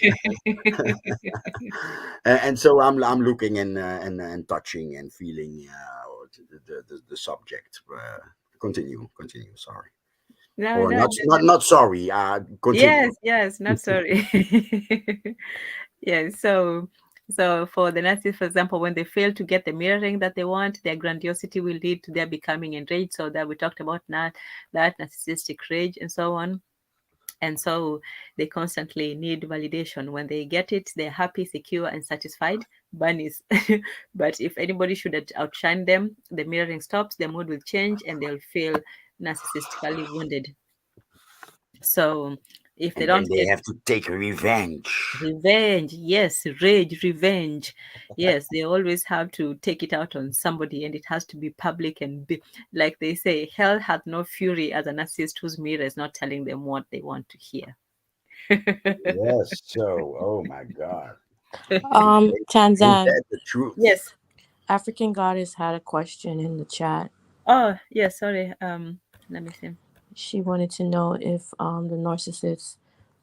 and so I'm looking and touching and feeling the subject. Continue. Sorry, No, or no, not sorry. Continue. yes, yes, not sorry. Yes, so for the Nazis, for example, when they fail to get the mirroring that they want, their grandiosity will lead to their becoming enraged. So that we talked about that narcissistic rage and so on. And so they constantly need validation. When they get it, they're happy, secure, and satisfied. Bunnies. But if anybody should outshine them, the mirroring stops, their mood will change, and they'll feel narcissistically wounded. So if they And then don't they get have to take revenge. revenge, yes, rage, revenge, yes, they always have to take it out on somebody, and it has to be public and be, like they say, hell hath no fury as a narcissist whose mirror is not telling them what they want to hear. Yes. So, oh my God, ain't Tanzan, that the truth? Yes. African Goddess had a question in the chat. Oh, yes. Sorry. Let me see. She wanted to know if the narcissists,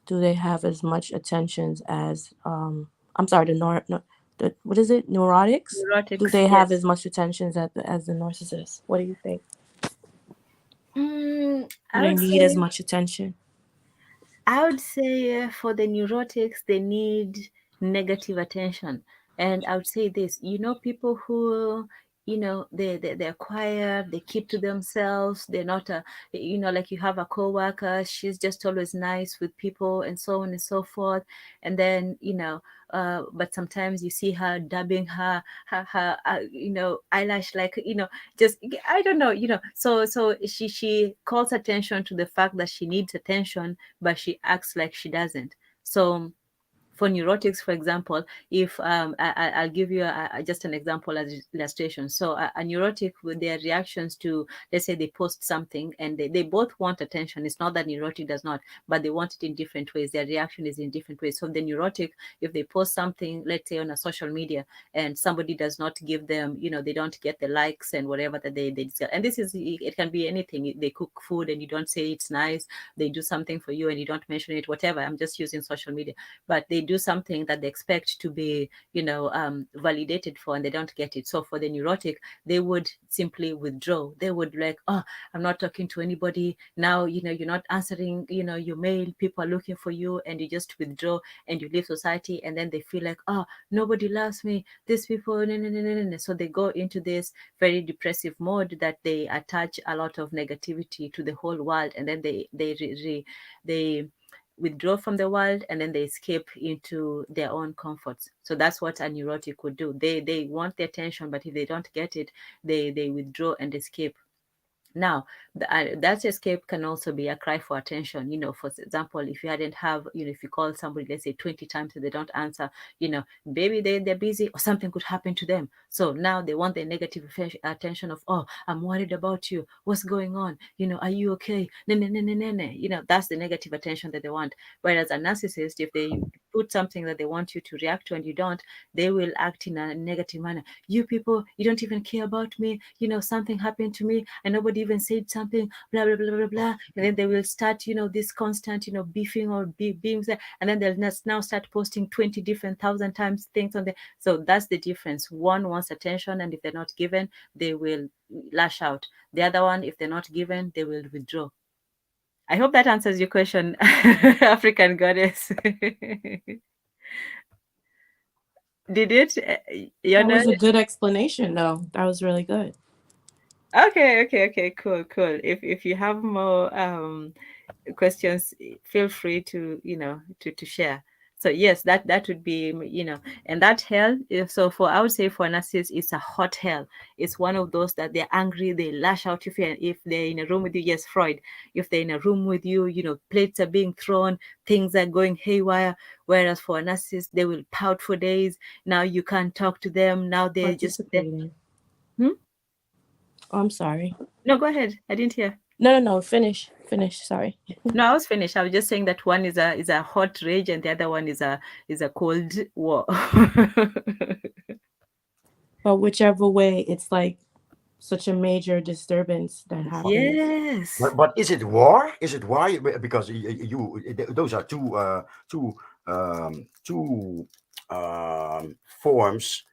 do they have as much attentions as I'm sorry, the what is it, neurotics? Do Neurotics. they have Yes. as much attentions as the narcissists? What do you think? I They would need as say much attention. for the neurotics, they need negative attention. And I would say this, people who, they're quiet, they keep to themselves, they're not like you have a coworker, she's just always nice with people and so on and so forth. And then, but sometimes you see her dabbing her eyelash, like, just, I don't know, so she calls attention to the fact that she needs attention, but she acts like she doesn't. So for neurotics, for example, if I'll give you just an example as illustration. So a neurotic, with their reactions to, let's say they post something and they both want attention. It's not that neurotic does not, but they want it in different ways. Their reaction is in different ways. So the neurotic, if they post something, let's say on a social media, and somebody does not give them, they don't get the likes and whatever that they desire. And this is, it can be anything. They cook food and you don't say it's nice. They do something for you and you don't mention it, whatever. I'm just using social media, but they do something that they expect to be, validated for, and they don't get it. So for the neurotic, they would simply withdraw. They would like, oh, I'm not talking to anybody now. You're not answering, your mail. People are looking for you, and you just withdraw and you leave society. And then they feel like, oh, nobody loves me. These people, no, no, no, no, no. So they go into this very depressive mode that they attach a lot of negativity to the whole world, and then they withdraw from the world, and then they escape into their own comforts. So that's what a neurotic would do. They want the attention, but if they don't get it, they withdraw and escape. Now, that escape can also be a cry for attention. For example, if you hadn't have, if you call somebody, let's say 20 times and they don't answer, maybe they're busy or something could happen to them. So now they want the negative attention of, oh, I'm worried about you. What's going on? Are you okay? No, no, no, no, no, no. That's the negative attention that they want. Whereas a narcissist, if they put something that they want you to react to and you don't, they will act in a negative manner. You people, you don't even care about me. Something happened to me and nobody even said something, blah, blah, blah, blah, blah. And then they will start, this constant, beefing or being there. And then they'll now start posting 20 different thousand times things on there. So that's the difference. One wants attention, and if they're not given, they will lash out. The other one, if they're not given, they will withdraw. I hope that answers your question, African goddess. Did it? That Yana? was a good explanation, though. That was really good. Okay, cool. If you have more questions, feel free to to share. So yes, that would be, and that hell. So for, I would say, for a narcissist, it's a hot hell. It's one of those that they're angry, they lash out. If they're in a room with you, yes, Freud. If they're in a room with you, plates are being thrown, things are going haywire. Whereas for a narcissist, they will pout for days. Now you can't talk to them. Now they're just there. Participating. Hmm? Oh, I'm sorry. No, go ahead. I didn't hear. No. Finish. Sorry. No, I was finished. I was just saying that one is a hot rage and the other one is a cold war. But whichever way, it's like such a major disturbance that happens. Yes. But is it war? Is it why? Because those are two forms.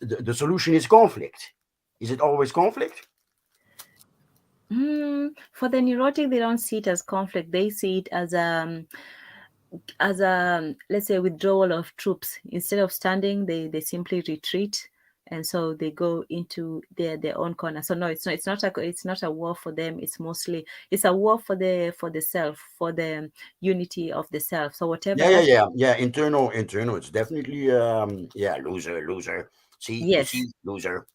The solution is conflict. Is it always conflict? For the neurotic, they don't see it as conflict. They see it as a, let's say, withdrawal of troops. Instead of standing, they simply retreat, and so they go into their own corner. So no, it's not a war for them. It's a war for the self, for the unity of the self. So whatever that. Yeah. Internal. It's definitely loser. See, you Yes. see, loser.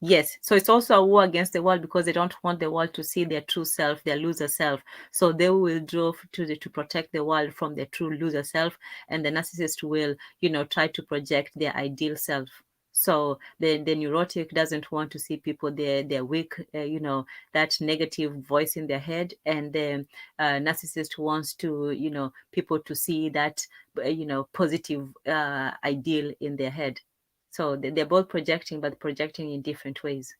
Yes, so it's also a war against the world because they don't want the world to see their true self, their loser self. So they will withdraw to protect the world from their true loser self, and the narcissist will, try to project their ideal self. So the neurotic doesn't want to see people they're weak, that negative voice in their head, and the narcissist wants to, people to see that, positive ideal in their head. So they're both projecting, but projecting in different ways.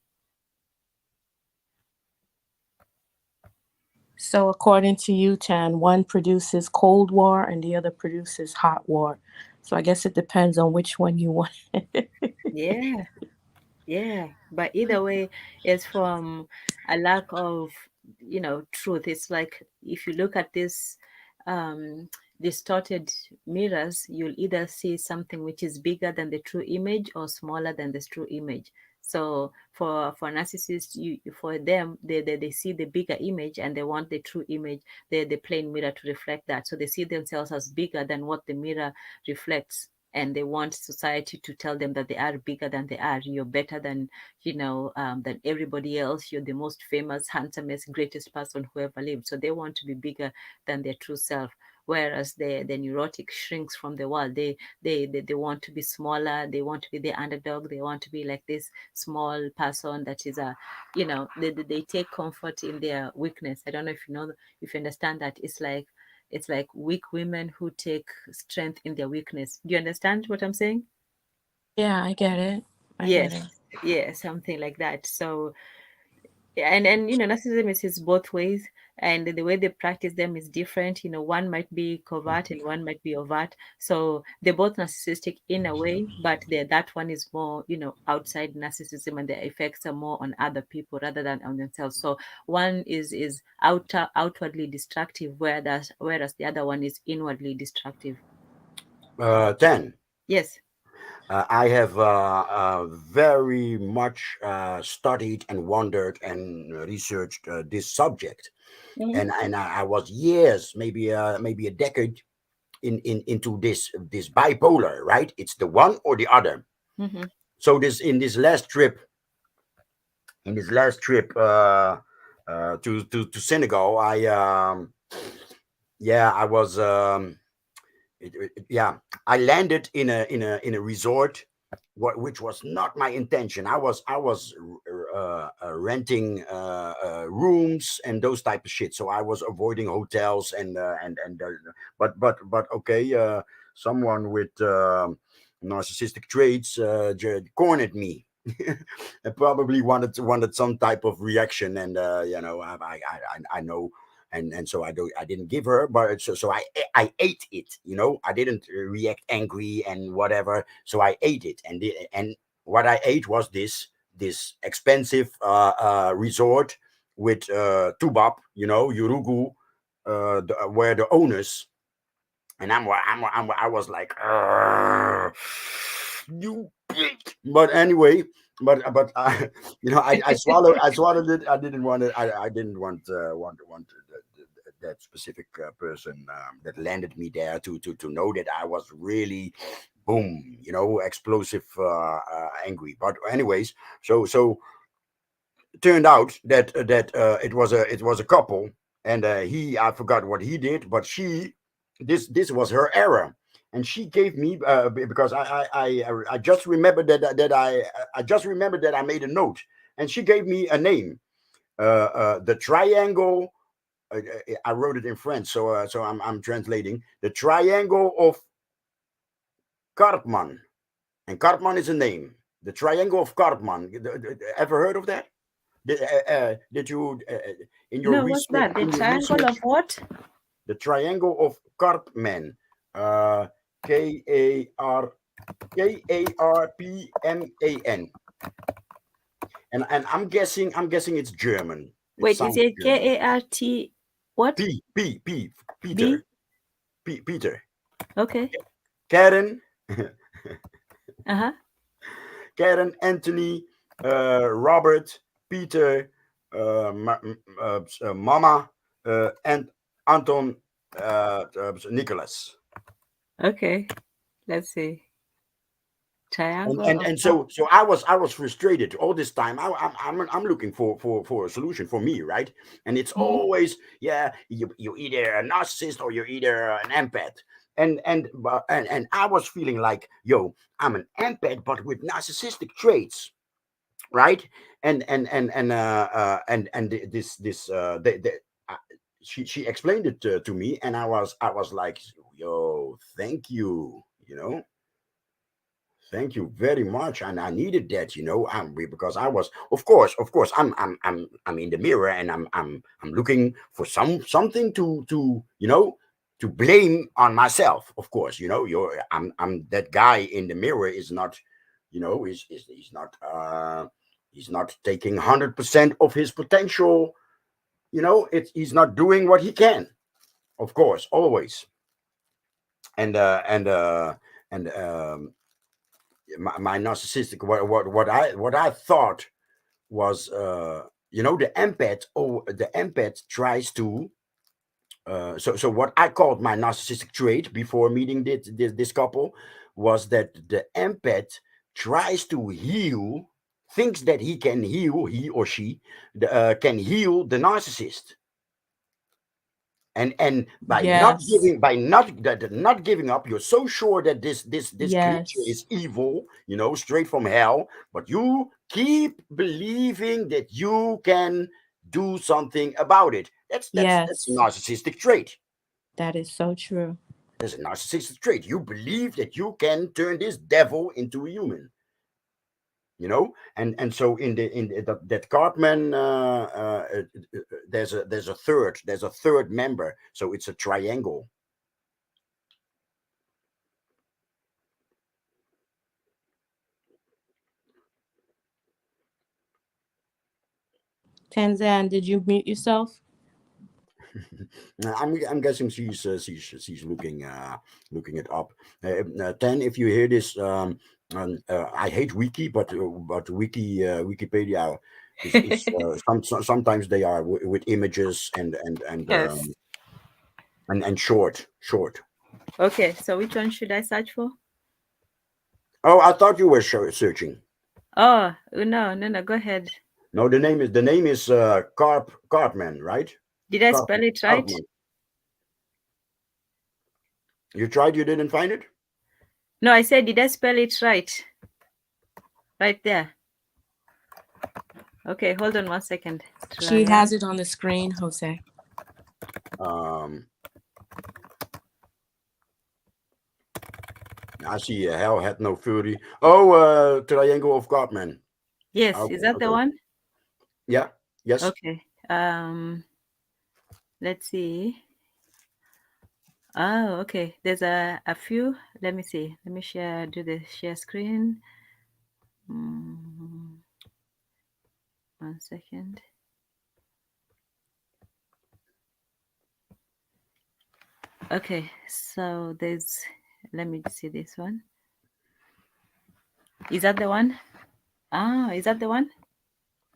So according to you, Tan, one produces cold war and the other produces hot war. So I guess it depends on which one you want. Yeah. Yeah, but either way, it's from a lack of, truth. It's like if you look at this um, distorted mirrors, you'll either see something which is bigger than the true image or smaller than the true image. So for narcissists, for them, they see the bigger image and they want the true image, the plain mirror to reflect that. So they see themselves as bigger than what the mirror reflects, and they want society to tell them that they are bigger than they are. You're better than, than everybody else. You're the most famous, handsomest, greatest person who ever lived. So they want to be bigger than their true self. Whereas the neurotic shrinks from the world. They want to be smaller. They want to be the underdog. They want to be like this small person that is they take comfort in their weakness. I don't know if if you understand that. It's like weak women who take strength in their weakness. Do you understand what I'm saying? Yeah, I get it. I get Yes, it. yes, something like that. So, and narcissism is both ways, and the way they practice them is different. One might be covert and one might be overt. So they're both narcissistic in a way, but that one is more, outside narcissism, and the effects are more on other people rather than on themselves. So one is outwardly destructive, whereas the other one is inwardly destructive. 10. Yes. I have very much studied and wondered and researched this subject, Mm-hmm. and I was years, maybe a decade into this bipolar. Right, it's the one or the other. Mm-hmm. So in this last trip to Senegal, I was yeah, I landed in a resort, which was not my intention. I was renting rooms and those type of shit. So I was avoiding hotels but okay, someone with narcissistic traits cornered me. And probably wanted some type of reaction, and I know, and so I didn't give her, but so I ate it. I didn't react angry and whatever. So I ate it, and what I ate was this expensive resort with tubab, yurugu, where the owners. And I was like, "Argh, you bitch." But anyway, but I swallowed it. I didn't want it. I didn't want that specific person that landed me there to know that I was really boom, explosive, angry. But anyways, so it turned out that it was a couple, and I forgot what he did, but this was her error, and she gave me because I just remembered I just remembered that I made a note, and she gave me a name, the triangle. I wrote it in French, so I'm translating the triangle of Karpman, and Karpman is a name. The triangle of Karpman. Ever heard of that? Did you in your No, what's research that? The triangle of what? the triangle of Karpman, uh, Karpman, and I'm guessing it's German. It Wait, is sounds it German. KART what? Peter, B? Peter, Okay. Karen, Uh-huh. Karen, Anthony, Robert, Peter, Mama, and Anton, Nicholas. Okay. Let's see. and Triangle and, of and so I was frustrated all this time. I'm looking for a solution for me, right? And it's Mhm. always, yeah, you either a narcissist or you're either an empath. And I was feeling like, yo, I'm an empath but with narcissistic traits, right? And uh, she explained it to me, and I was like, yo, thank you, thank you very much, and I needed that, because I was, of course, I'm in the mirror, and I'm looking for something to blame on myself. Of course, you're I'm that guy in the mirror is not, he's not taking 100% of his potential. He's not doing what he can, of course, always. And and my narcissistic, what I thought was, the empath tries to, so what I called my narcissistic trait before meeting this couple was that the empath tries to heal, thinks that he or she can heal the narcissist. And by not Yes. giving, not giving up, you're so sure that this creature Yes. is evil, straight from hell, but you keep believing that you can do something about it. That's a Yes. narcissistic trait. That is so true. That's a narcissistic trait. You believe that you can turn this devil into a human. And so that Cartman, there's a third member, so it's a triangle. Tanzan, did you mute yourself? I'm guessing she's looking it up. Ten, if you hear this, I hate wiki, but Wikipedia is sometimes they are with images Yes. and short. Okay, so which one should I search for? Oh, I thought you were searching. Oh, no, go ahead. No, the name is Cartman, right? Did I spell it right? Cartman. You tried, you didn't find it? No, I said, did I spell it right? Right there. Okay, hold on 1 second. She has it on the screen, Jose. I see hell had no fury. Oh, triangle of Cartman. Yes, Okay, is that the okay. one? Yeah. Yes. Okay. Let's see. Oh, okay. There's a few. Let me see. Let me do the share screen. 1 second. Okay, so let me see this one. Is that the one? Is that the one?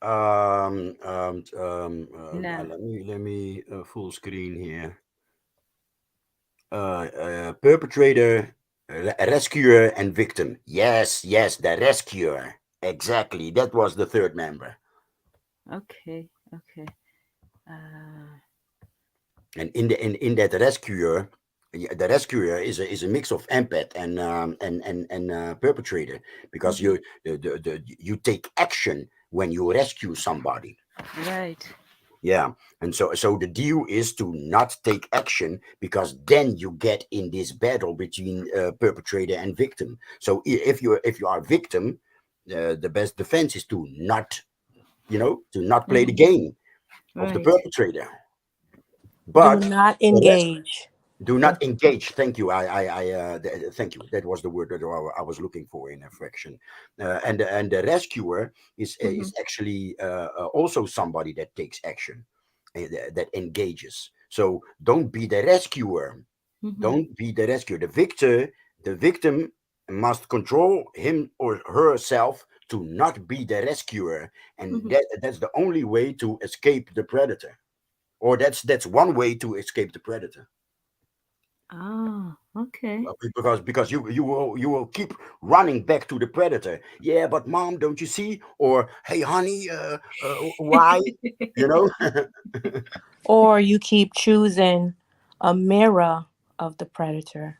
No. Let me full screen here. Perpetrator, rescuer, and victim. Yes, the rescuer. Exactly. That was the third member. Okay. And in that rescuer, the rescuer is a mix of empath and perpetrator, because you take action when you rescue somebody. Right. Yeah, and so the deal is to not take action, because then you get in this battle between perpetrator and victim. So if you are victim, the best defense is to not play the game of the Right. perpetrator. Do But not the rest, engage. do not engage. Thank you. Thank you. That was the word that I was looking for in a fraction. And the rescuer is actually also somebody that takes action, that engages. So don't be the rescuer. Don't be the rescuer. The victim must control him or herself to not be the rescuer, and that's the only way to escape the predator, or that's one way to escape the predator. Oh, okay. Because you will keep running back to the predator. Yeah, but mom, don't you see? Or hey, honey, why? You know. Or you keep choosing a mirror of the predator.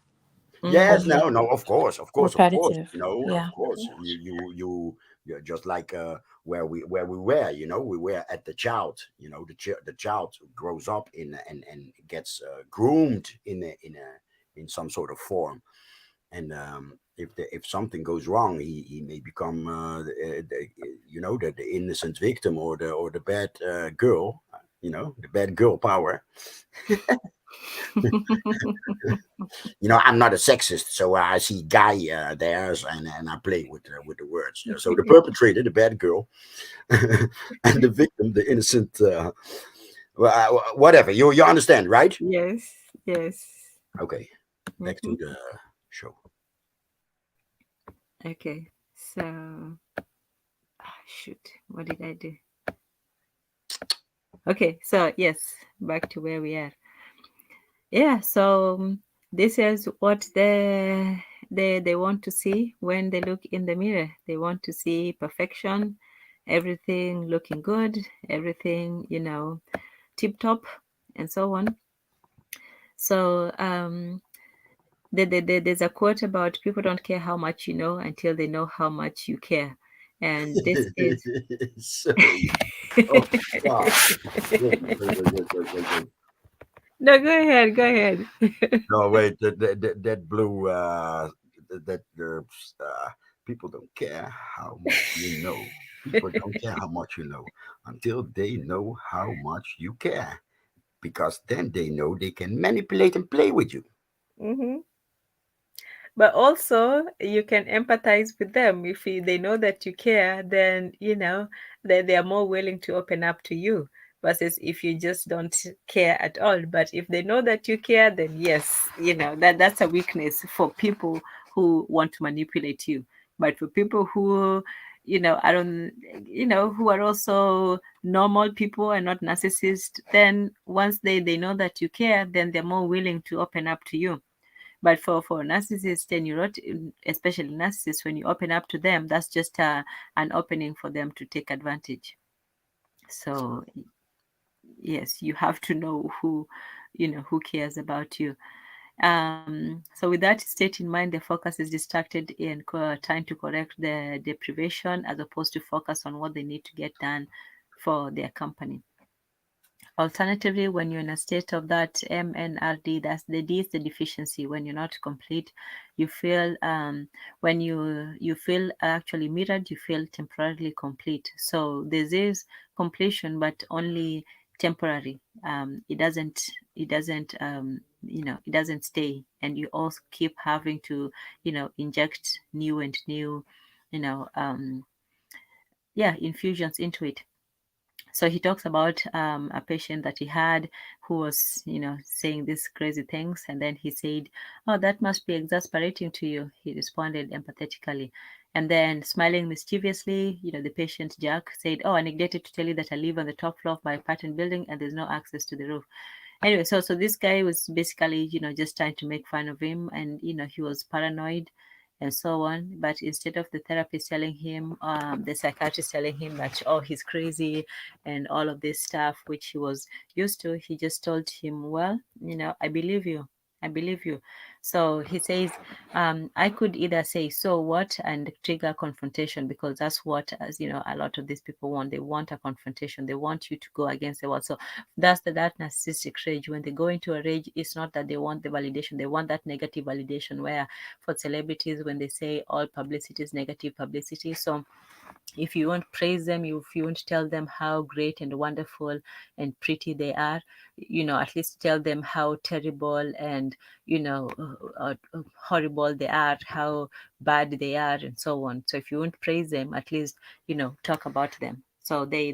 Yes, Mm. no, of course. Repetitive. Of Yeah. course. You're just like where we were. We were at the child. The child grows up and gets groomed in some sort of form. And if something goes wrong, he may become the innocent victim, or the bad girl, the bad girl power. I'm not a sexist, so I see guy there, and I play with the words. So the perpetrator, the bad girl, and the victim, the innocent, whatever. You understand, right? Yes, yes. Okay, back Hmm. to the show. Okay, so shoot, what did I do? Okay, so yes, back to where we are. Yeah, so this is what they want to see when they look in the mirror. They want to see perfection, everything looking good, everything, tip top, and so on. So there's a quote about people don't care how much you know until they know how much you care, and this is. So, oh God, wait. No, go ahead, go ahead. No, wait, that blue, that people don't care how much you know. People don't care how much you know until they know how much you care, because then they know they can manipulate and play with you. Hmm. But also, you can empathize with them. If they know that you care, then they are more willing to open up to you. Versus if you just don't care at all. But if they know that you care, then yes, that's a weakness for people who want to manipulate you. But for people who, I don't, who are also normal people and not narcissists, then once they know that you care, then they're more willing to open up to you. But for narcissists and neurotic, especially narcissists, when you open up to them, that's just an opening for them to take advantage. So yes, you have to know who cares about you. So with that state in mind, the focus is distracted in trying to correct the deprivation as opposed to focus on what they need to get done for their company. Alternatively, when you're in a state of that MNRD, that's the D is the deficiency. When you're not complete, you feel when you feel actually mirrored, you feel temporarily complete. So this is completion, but only temporary. It doesn't stay, and you also keep having to inject new and new, you know um, infusions into it. So he talks about a patient that he had who was, saying these crazy things. And then he said, "Oh, that must be exasperating to you." He responded empathetically. And then, smiling mischievously, the patient Jack said, "Oh, I neglected to tell you that I live on the top floor of my apartment building and there's no access to the roof." Anyway, so this guy was basically, just trying to make fun of him, and he was paranoid and so on. But instead of the therapist telling him, the psychiatrist telling him that, oh, he's crazy and all of this stuff, which he was used to, he just told him, well, I believe you. I believe you. So he says, I could either say, so what, and trigger confrontation, because that's what, as a lot of these people want. They want a confrontation. They want you to go against the world. So that's that narcissistic rage. When they go into a rage, it's not that they want the validation. They want that negative validation, where for celebrities, when they say all publicity is negative publicity. So if you won't praise them, if you won't tell them how great and wonderful and pretty they are, at least tell them how terrible and horrible they are, how bad they are, and so on. So if you won't praise them, at least talk about them. So they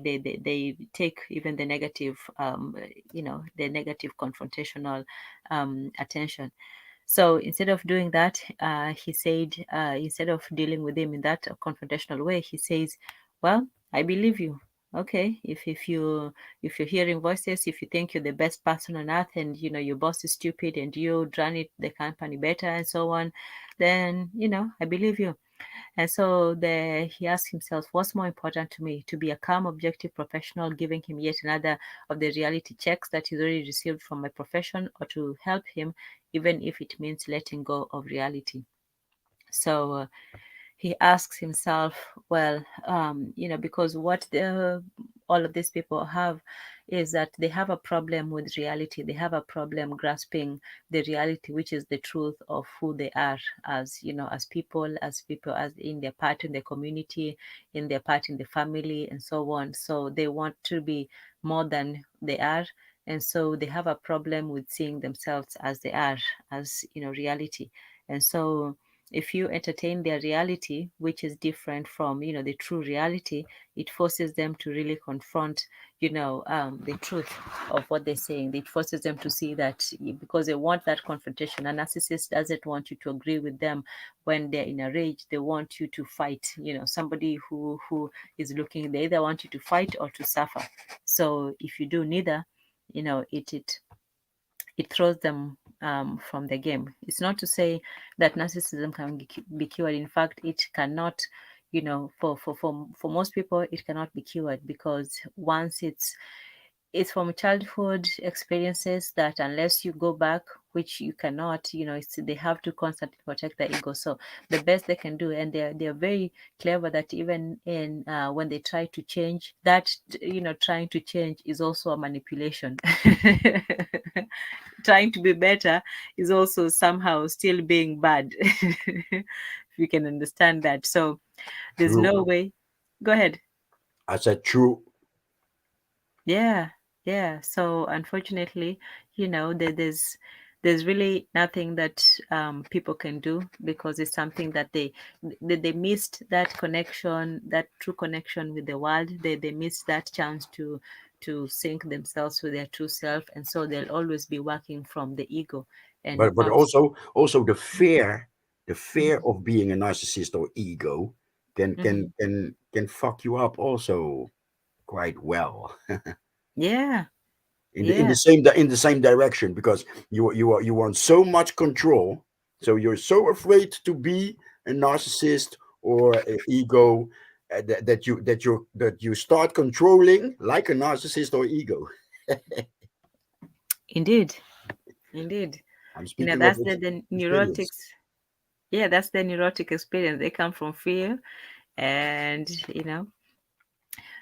take even the negative confrontational attention. So instead of doing that, he said, instead of dealing with him in that confrontational way, he says, "Well, I believe you. Okay, if you're hearing voices, if you think you're the best person on earth, and your boss is stupid, and you run the company better, and so on, then I believe you." And so he asked himself, what's more important to me? To be a calm, objective professional, giving him yet another of the reality checks that he's already received from my profession, or to help him, even if it means letting go of reality? So he asks himself, well, because what all of these people have is that they have a problem with reality. They have a problem grasping the reality, which is the truth of who they are as, as people, as in their part in the community, in their part in the family, and so on. So they want to be more than they are. and so they have a problem with seeing themselves as they are, as reality. And so if you entertain their reality, which is different from the true reality, it forces them to really confront the truth of what they're saying. It forces them to see that, because they want that confrontation. A narcissist doesn't want you to agree with them when they're in a rage. They want you to fight. Somebody who is looking, they either want you to fight or to suffer. So if you do neither, it throws them from the game. It's not to say that narcissism can be cured. In fact, it cannot. For most people, it cannot be cured, because once it's from childhood experiences that, unless you go back, which you cannot, they have to constantly protect their ego. So the best they can do, and they're very clever, that even in when they try to change, that trying to change is also a manipulation. Trying to be better is also somehow still being bad. If you can understand that. So there's True. no way. Go ahead. I said true. Yeah, yeah. So unfortunately, there's really nothing that people can do, because it's something that they missed that connection, that true connection with the world. They missed that chance to sync themselves with their true self, and so they'll always be working from the ego. And But once, also the fear of being a narcissist or ego can Mhm. fuck you up also quite well. Yeah, In the yeah, same direction, because you want so much control, so you're so afraid to be a narcissist or an ego, that you start controlling like a narcissist or ego. indeed, indeed. I'm speaking of That's the experience. neurotics. Yeah, that's the neurotic experience. They come from fear, and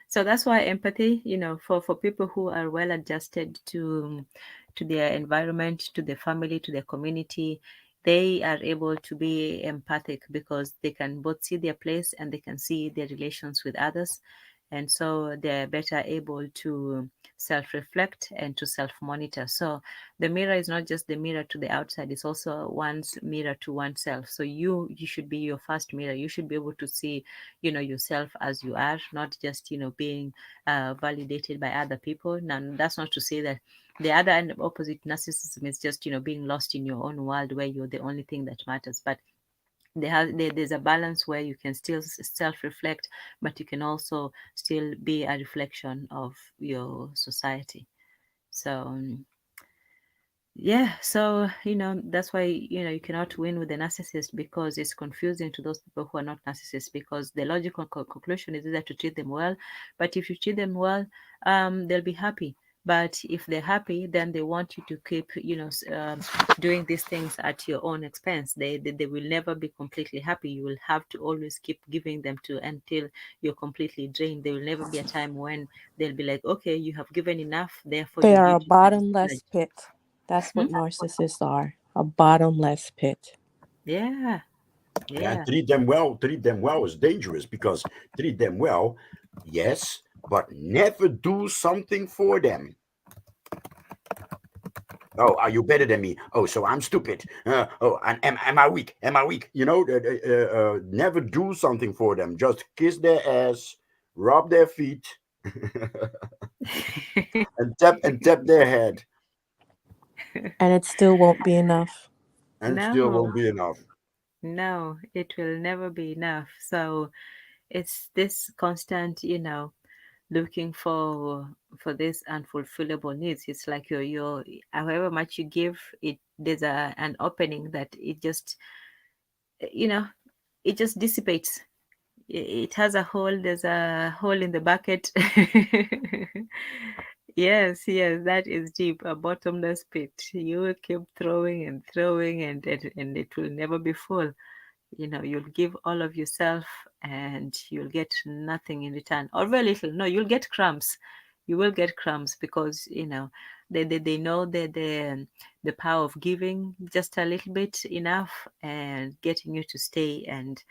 so that's why empathy, for people who are well adjusted to their environment, to their family, to their community, they are able to be empathic, because they can both see their place and they can see their relations with others. And so they're better able to self-reflect and to self-monitor. So the mirror is not just the mirror to the outside, it's also one's mirror to oneself. So you should be your first mirror. You should be able to see yourself as you are, not just being validated by other people. Now, that's not to say that the other and opposite narcissism is just being lost in your own world, where you're the only thing that matters. But there's a balance where you can still self-reflect, but you can also still be a reflection of your society. So yeah, so that's why you cannot win with the narcissist, because it's confusing to those people who are not narcissists, because the logical conclusion is either to treat them well, but if you treat them well, they'll be happy. But if they're happy, then they want you to keep doing these things at your own expense. They will never be completely happy. You will have to always keep giving them to until you're completely drained. There will never be a time when they'll be like, okay, you have given enough, therefore They you are need a to bottomless discharge. pit. That's Hmm? what narcissists are. A bottomless pit. Yeah, Yeah, and yeah. treat them well is dangerous, because treat them well, yes, but never do something for them. Oh, are you better than me? Oh, so I'm stupid. Oh, and am I weak? Am I weak? Never do something for them. Just kiss their ass, rub their feet, and tap their head, And it still won't be enough. and still No, won't be enough. no, it will never be enough. So it's this constant, looking for this unfulfillable needs. It's like you're however much you give, it there's an opening that it just you know it just dissipates. It has a hole. There's a hole in the bucket. Yes, yes, that is deep, a bottomless pit. You will keep throwing and throwing, and it will never be full. You'll give all of yourself, and you'll get nothing in return, or very little. No, you'll get crumbs. You will get crumbs, because they know the power of giving just a little bit enough, and getting you to stay. And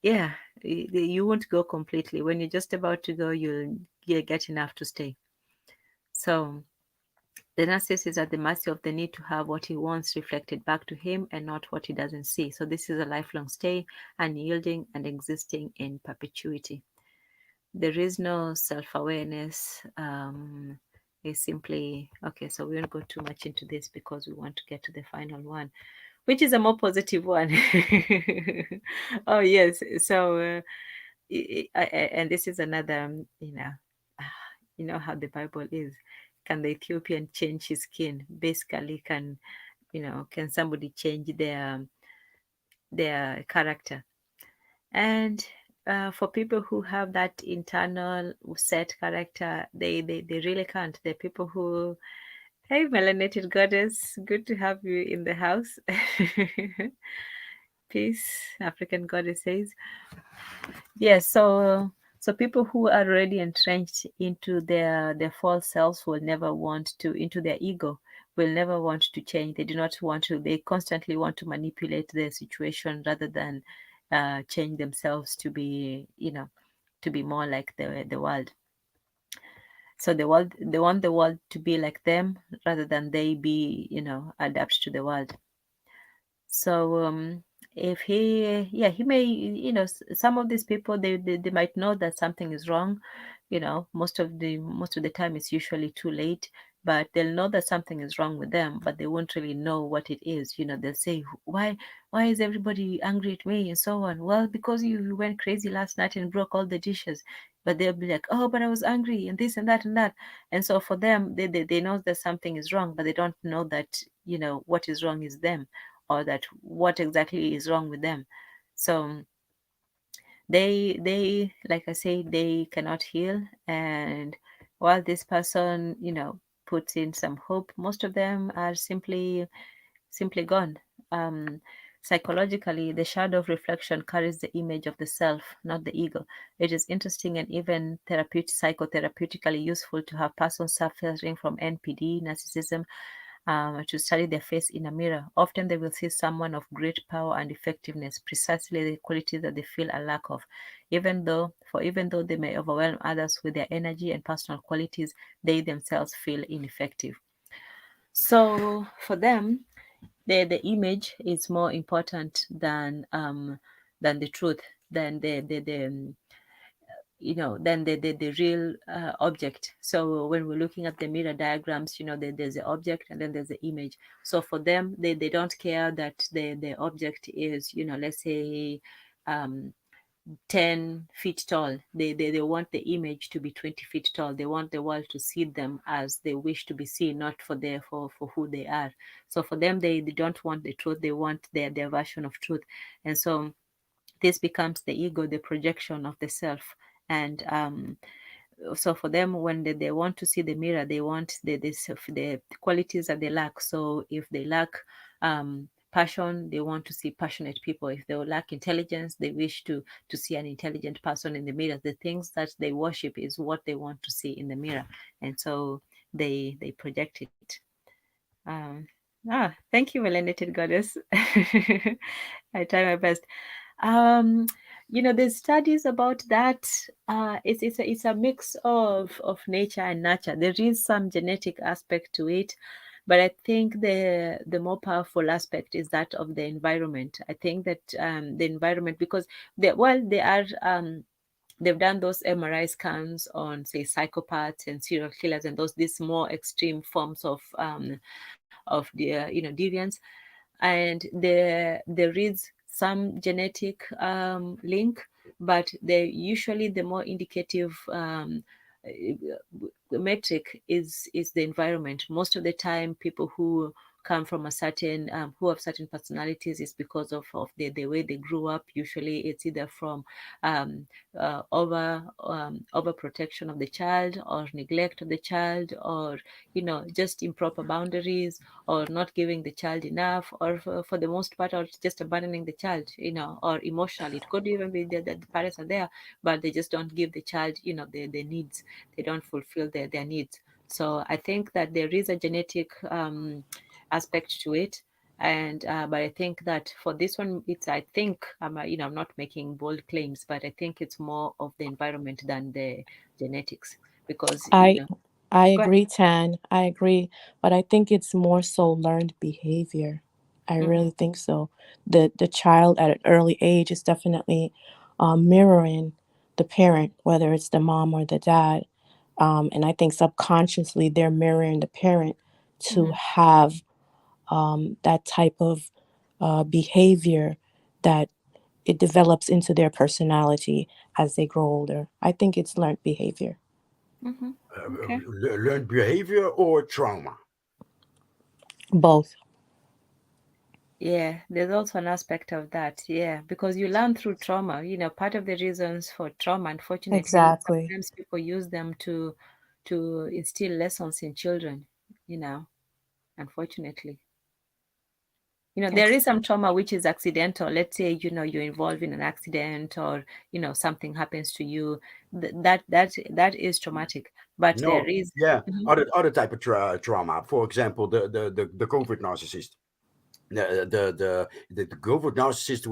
yeah, you won't go completely. When you're just about to go, you'll get enough to stay. So The narcissist is at the mercy of the need to have what he wants reflected back to him and not what he doesn't see. So this is a lifelong stay, unyielding and existing in perpetuity. There is no self-awareness. It's simply okay. So we won't go too much into this because we want to get to the final one, which is a more positive one. Oh yes. So and this is another, you know how the Bible is. Can the Ethiopian change his skin? Basically, can somebody change their character? And for people who have that internal set character, they really can't. They're people who, hey, melanated goddess, good to have you in the house. Peace, African goddess says. Yes, so people who are already entrenched into their false selves will never want to, into their ego, will never want to change. They do not want to. They constantly want to manipulate their situation rather than change themselves to be, to be more like the world. So they want the world to be like them rather than they be, adapt to the world. So if he may, some of these people, they might know that something is wrong. Most of the time it's usually too late, but they'll know that something is wrong with them, but they won't really know what it is. They'll say, why is everybody angry at me and so on? Well, because you went crazy last night and broke all the dishes. But they'll be like, oh, but I was angry and this and that and that. And so for them, they know that something is wrong, but they don't know that, what is wrong is them, or that what exactly is wrong with them. So they like I say, they cannot heal. And while this person, puts in some hope, most of them are simply gone. um Psychologically, the shadow of reflection carries the image of the self, not the ego. It is interesting and even psychotherapeutically useful to have persons suffering from NPD, narcissism, to study their face in a mirror. Often they will see someone of great power and effectiveness, precisely the qualities that they feel a lack of. Even though they may overwhelm others with their energy and personal qualities, they themselves feel ineffective. So for them, the image is more important than the truth, than the real object. So when we're looking at the mirror diagrams, there's the object and then there's the image. So for them, they don't care that the object is, let's say, um 10 feet tall. They want the image to be 20 feet tall. They want the world to see them as they wish to be seen, not for who they are. So for them, they don't want the truth. They want their version of truth. And so this becomes the ego, the projection of the self. And so for them, when they want to see the mirror, they want the qualities that they lack. So if they lack passion, they want to see passionate people. If they lack intelligence, they wish to see an intelligent person in the mirror. The things that they worship is what they want to see in the mirror, and so they project it. um Thank you, melanated goddess. I try my best. um there's studies about that. It's a mix of nature and nurture. There is some genetic aspect to it, but I think the more powerful aspect is that of the environment. I think that the environment, because they are they've done those MRI scans on, say, psychopaths and serial killers and these more extreme forms of the deviance. And there is some genetic link, but usually the more indicative metric is the environment. Most of the time, people who come from a certain who have certain personalities is because of the way they grew up. Usually it's either from um, over protection of the child, or neglect of the child, or just improper boundaries, or not giving the child enough, or for the most part, or just abandoning the child, or emotionally. It could even be that the parents are there, but they just don't give the child, the needs. They don't fulfill their needs. So I think that there is a genetic aspect to it. And but I think that for this one, I think I'm not making bold claims, but I think it's more of the environment than the genetics, because I I Go agree, Tan. I agree. But I think it's more so learned behavior. I ahead. really think so. The child at an early age is definitely mirroring the parent, whether it's the mom or the dad. And I think subconsciously they're mirroring the parent to Hmm. have that type of behavior that it develops into their personality as they grow older. I think it's learned behavior. Hmm. Okay. Learned behavior or trauma? Both. Yeah, there's also an aspect of that. Yeah, because you learn through trauma. Part of the reasons for trauma, unfortunately, Exactly. sometimes people use them to instill lessons in children, you know, unfortunately. There is some trauma which is accidental. Let's say, you're involved in an accident, or, something happens to you. That is traumatic. But there No, is. yeah, Mhm, other type of trauma. For example, the covert narcissist. The covert narcissist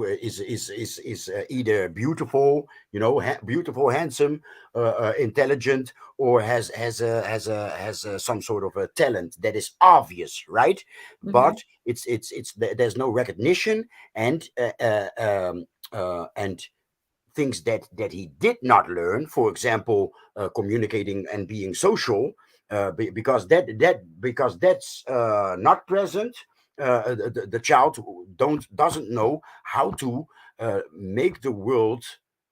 is either beautiful, beautiful, handsome, intelligent, or has some sort of a talent that is obvious, right? mhm, But there's no recognition, and and things that he did not learn, for example, communicating and being social, because that's not present. The child don't doesn't know how to make the world,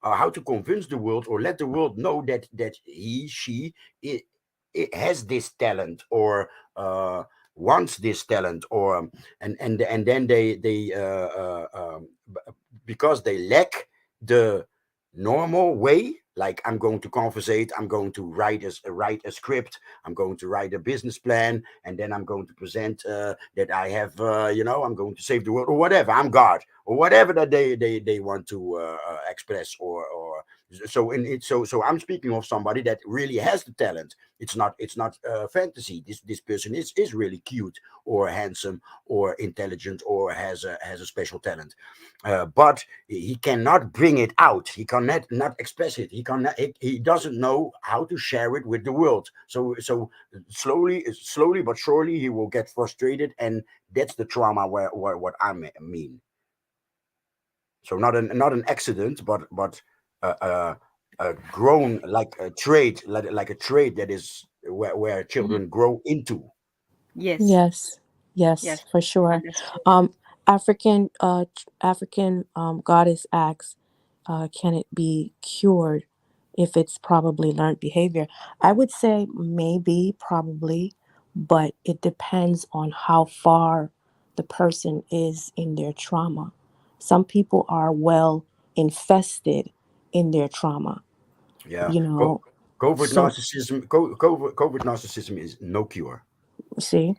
how to convince the world or let the world know that he she it, it has this talent, or wants this talent, or and then because they lack the normal way, like I'm going to conversate, I'm going to write a script, I'm going to write a business plan, and then I'm going to present that I have, I'm going to save the world, or whatever, I'm God, or whatever that they want to express, or so in it so I'm speaking of somebody that really has the talent. It's not fantasy. This person is really cute, or handsome, or intelligent, or has a special talent, but he cannot bring it out. He cannot not express it. He doesn't know how to share it with the world. So slowly but surely he will get frustrated, and that's the trauma where what I mean. So not an accident, but a grown, like a trait, like a trait that is where mhm. children grow into. Yes, Yes, yes, yes, for sure. understood. Um, African goddess asks, can it be cured if it's probably learned behavior? I would say maybe, probably, but it depends on how far the person is in their trauma. Some people are well infested in their trauma, Yeah, you know. covert So, narcissism. Covert narcissism is no cure. see,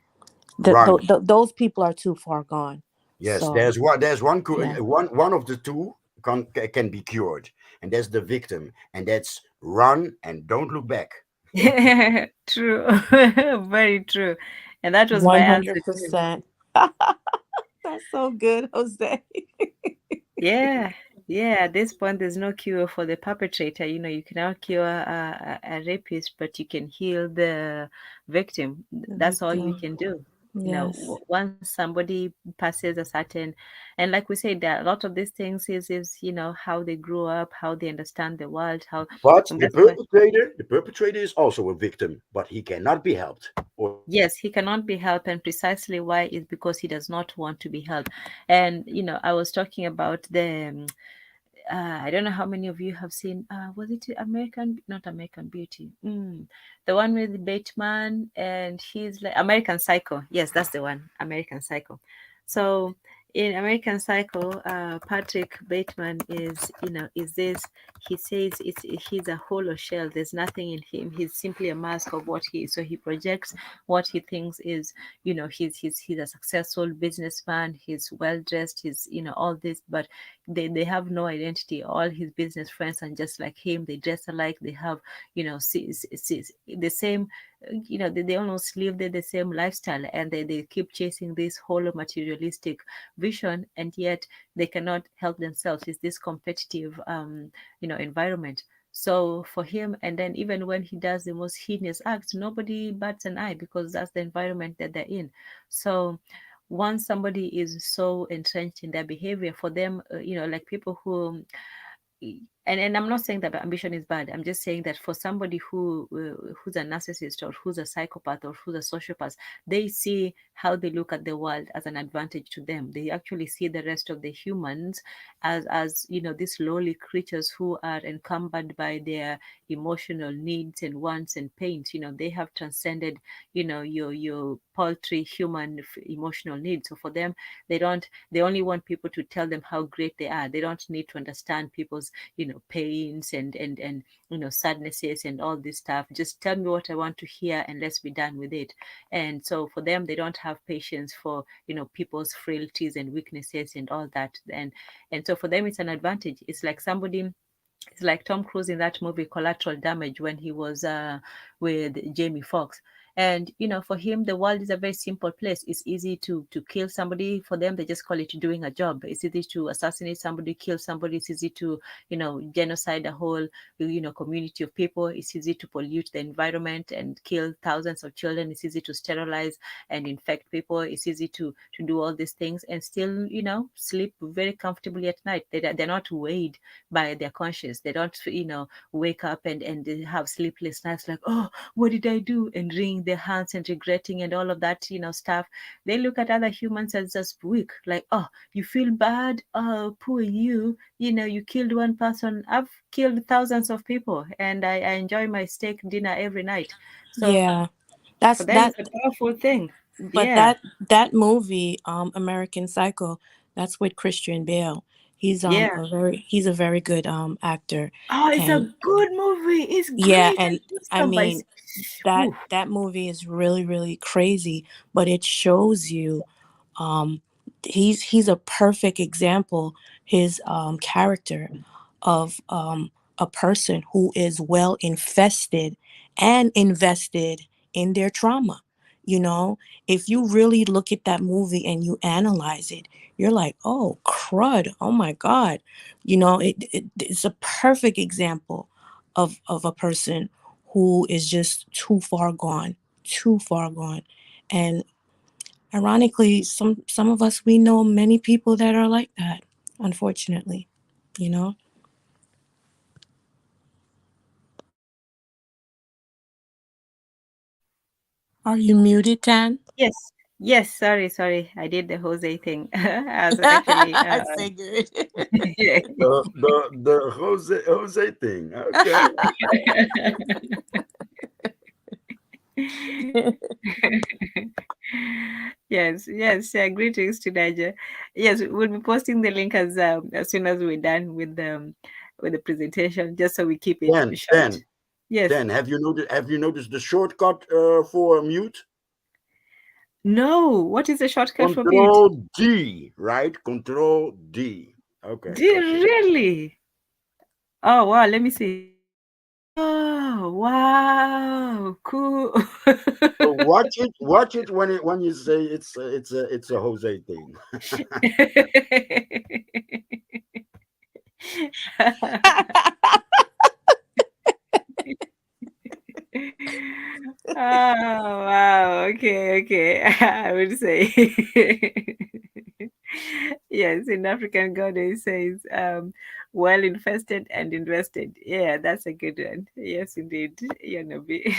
Run. those people are too far gone. Yes, So, yeah. one of the two can be cured, and that's the victim, and that's run and don't look back. True. Very true. And that was my answer too. 100%. That's so good, Jose. Yeah. Yeah. At this point, there's no cure for the perpetrator. You cannot cure a rapist, but you can heal the victim. The That's all you victim. can do. Yes. Once somebody passes a certain, and like we said, that a lot of these things is how they grew up, how they understand the world, how, But and the that's why. perpetrator is also a victim, but he cannot be helped. Or Yes, he cannot be helped, and precisely why is because he does not want to be helped. And I was talking about I don't know how many of you have seen. Was it American? Not American Beauty. The one with Bateman, and he's like American Psycho. Yes, that's the one. American Psycho. So in American Psycho, Patrick Bateman is this. He says he's a hollow shell. There's nothing in him. He's simply a mask of what he is. So he projects what he thinks is. He's a successful businessman. He's well dressed. He's all this, but they have no identity. All his business friends are just like him. They dress alike. They have the same. They almost live the same lifestyle, and they keep chasing this whole materialistic vision, and yet they cannot help themselves. It's this competitive environment. So for him, and then even when he does the most heinous acts, nobody bats an eye because that's the environment that they're in. So once somebody is so entrenched in their behavior, for them, like people who, and I'm not saying that ambition is bad. I'm just saying that for somebody who's a narcissist or who's a psychopath or who's a sociopath, they see how they look at the world as an advantage to them. They actually see the rest of the humans as these lowly creatures who are encumbered by their emotional needs and wants and pains. They have transcended your paltry human emotional needs. So for them, they only want people to tell them how great they are. They don't need to understand people's pains and sadnesses and all this stuff. Just tell me what I want to hear and let's be done with it. And so for them, they don't have patience for people's frailties and weaknesses and all that. And so for them, it's an advantage. It's like Tom Cruise in that movie Collateral Damage when he was with Jamie Foxx. And for him, the world is a very simple place. It's easy to kill somebody. For them, they just call it doing a job. It's easy to assassinate somebody, kill somebody. It's easy to genocide a whole community of people. It's easy to pollute the environment and kill thousands of children. It's easy to sterilize and infect people. It's easy to do all these things and still sleep very comfortably at night. They're not weighed by their conscience. They don't wake up and they have sleepless nights like, oh, what did I do, and wring their hands and regretting and all of that stuff. They look at other humans as just weak, like, oh, you feel bad, oh, poor you, you killed one person. I've killed thousands of people and I enjoy my steak dinner every night. So Yeah, for that's them that. it's a powerful thing. But Yeah. that movie, American Psycho, that's with Christian Bale. Yeah. He's a very good actor, Oh, it's a and good movie. It's yeah, great. I and just I love by. mean that movie is really really crazy, but it shows you um he's a perfect example, his character of a person who is well infested and invested in their trauma. You know, if you really look at that movie and you analyze it, you're like, oh crud, oh my god. You know, it's a perfect example of a person who is just too far gone, too far gone. And ironically, some of us, we know many people that are like that, unfortunately. You know. Are you muted, Tan? Yes. Yes. Sorry. I did the Jose thing. I was actually. I figured. Yeah. The Jose thing. Okay. Yes. Yeah, greetings to Niger. Yes, we'll be posting the link as soon as we're done with the presentation, just so we keep it Then, short. then, Yes. then, have you noticed the shortcut for mute? No. What is the shortcut for mute? Control D, right? Control D. Okay, Do you okay. really? Oh wow. Let me see. Oh wow. Cool. So watch it when you say it's a Jose thing. Oh wow. Okay. I would say yes. In African God, it says well infested and invested. Yeah, that's a good one. Yes, indeed. Be.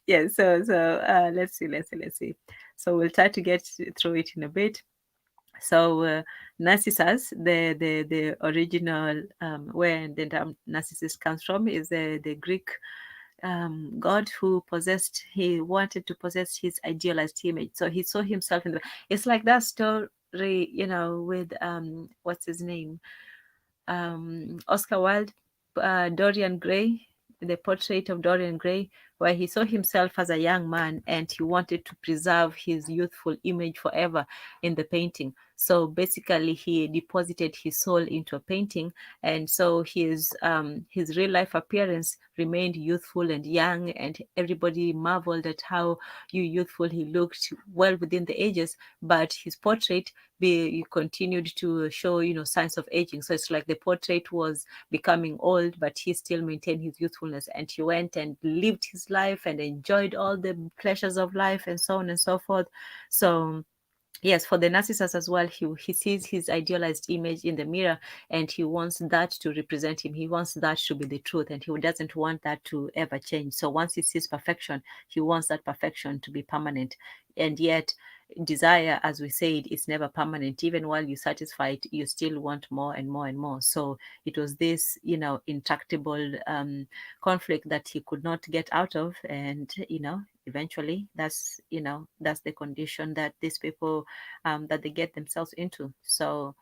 Yeah. So let's see. So we'll try to get through it in a bit. So Narcissus, the original where the term Narcissus comes from is the Greek god who possessed. He wanted to possess his idealized image, so he saw himself in the. It's like that story, with what's his name, Oscar Wilde, Dorian Gray, the portrait of Dorian Gray, where he saw himself as a young man and he wanted to preserve his youthful image forever in the painting. So basically, he deposited his soul into a painting, and so his real life appearance remained youthful and young, and everybody marveled at how youthful he looked, well within the ages. But his portrait continued to show, signs of aging. So it's like the portrait was becoming old, but he still maintained his youthfulness, and he went and lived his life and enjoyed all the pleasures of life and so on and so forth. So yes, for the narcissist as well, he sees his idealized image in the mirror, and he wants that to represent him. He wants that to be the truth, and he doesn't want that to ever change. So once he sees perfection, he wants that perfection to be permanent. And yet, desire, as we said, is never permanent. Even while you satisfy it, you still want more and more and more. So it was this, intractable conflict that he could not get out of, and eventually that's the condition that these people that they get themselves into. So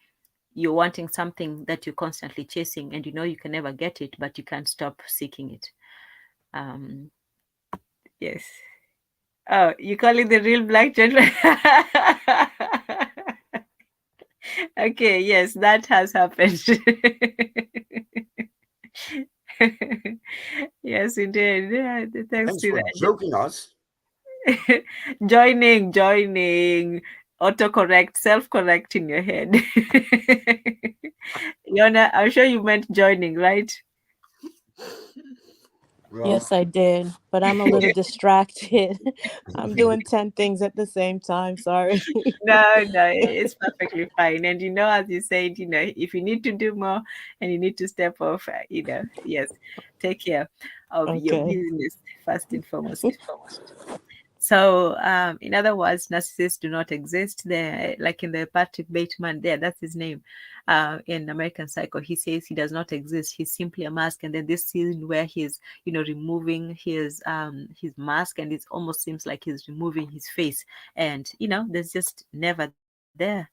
you're wanting something that you're constantly chasing, and you can never get it, but you can't stop seeking it. Yes. Oh, you call it the real black gentleman? Okay, yes, that has happened. Yes, it did. Yeah, thanks Thanks to for that. joking us. Joining, autocorrect, self-correct in your head. Yona, I'm sure you meant joining, right? Well, Yes, I did, but I'm a little distracted. I'm doing 10 things at the same time. Sorry. No, it's perfectly fine. And as you said, if you need to do more and you need to step off, yes, take care of your Okay. business first and foremost. So, in other words, narcissists do not exist. There, like in the Patrick Bateman, that's his name. In American Psycho, he says he does not exist. He's simply a mask. And then this scene where he's, removing his mask, and it almost seems like he's removing his face, and there's just never there.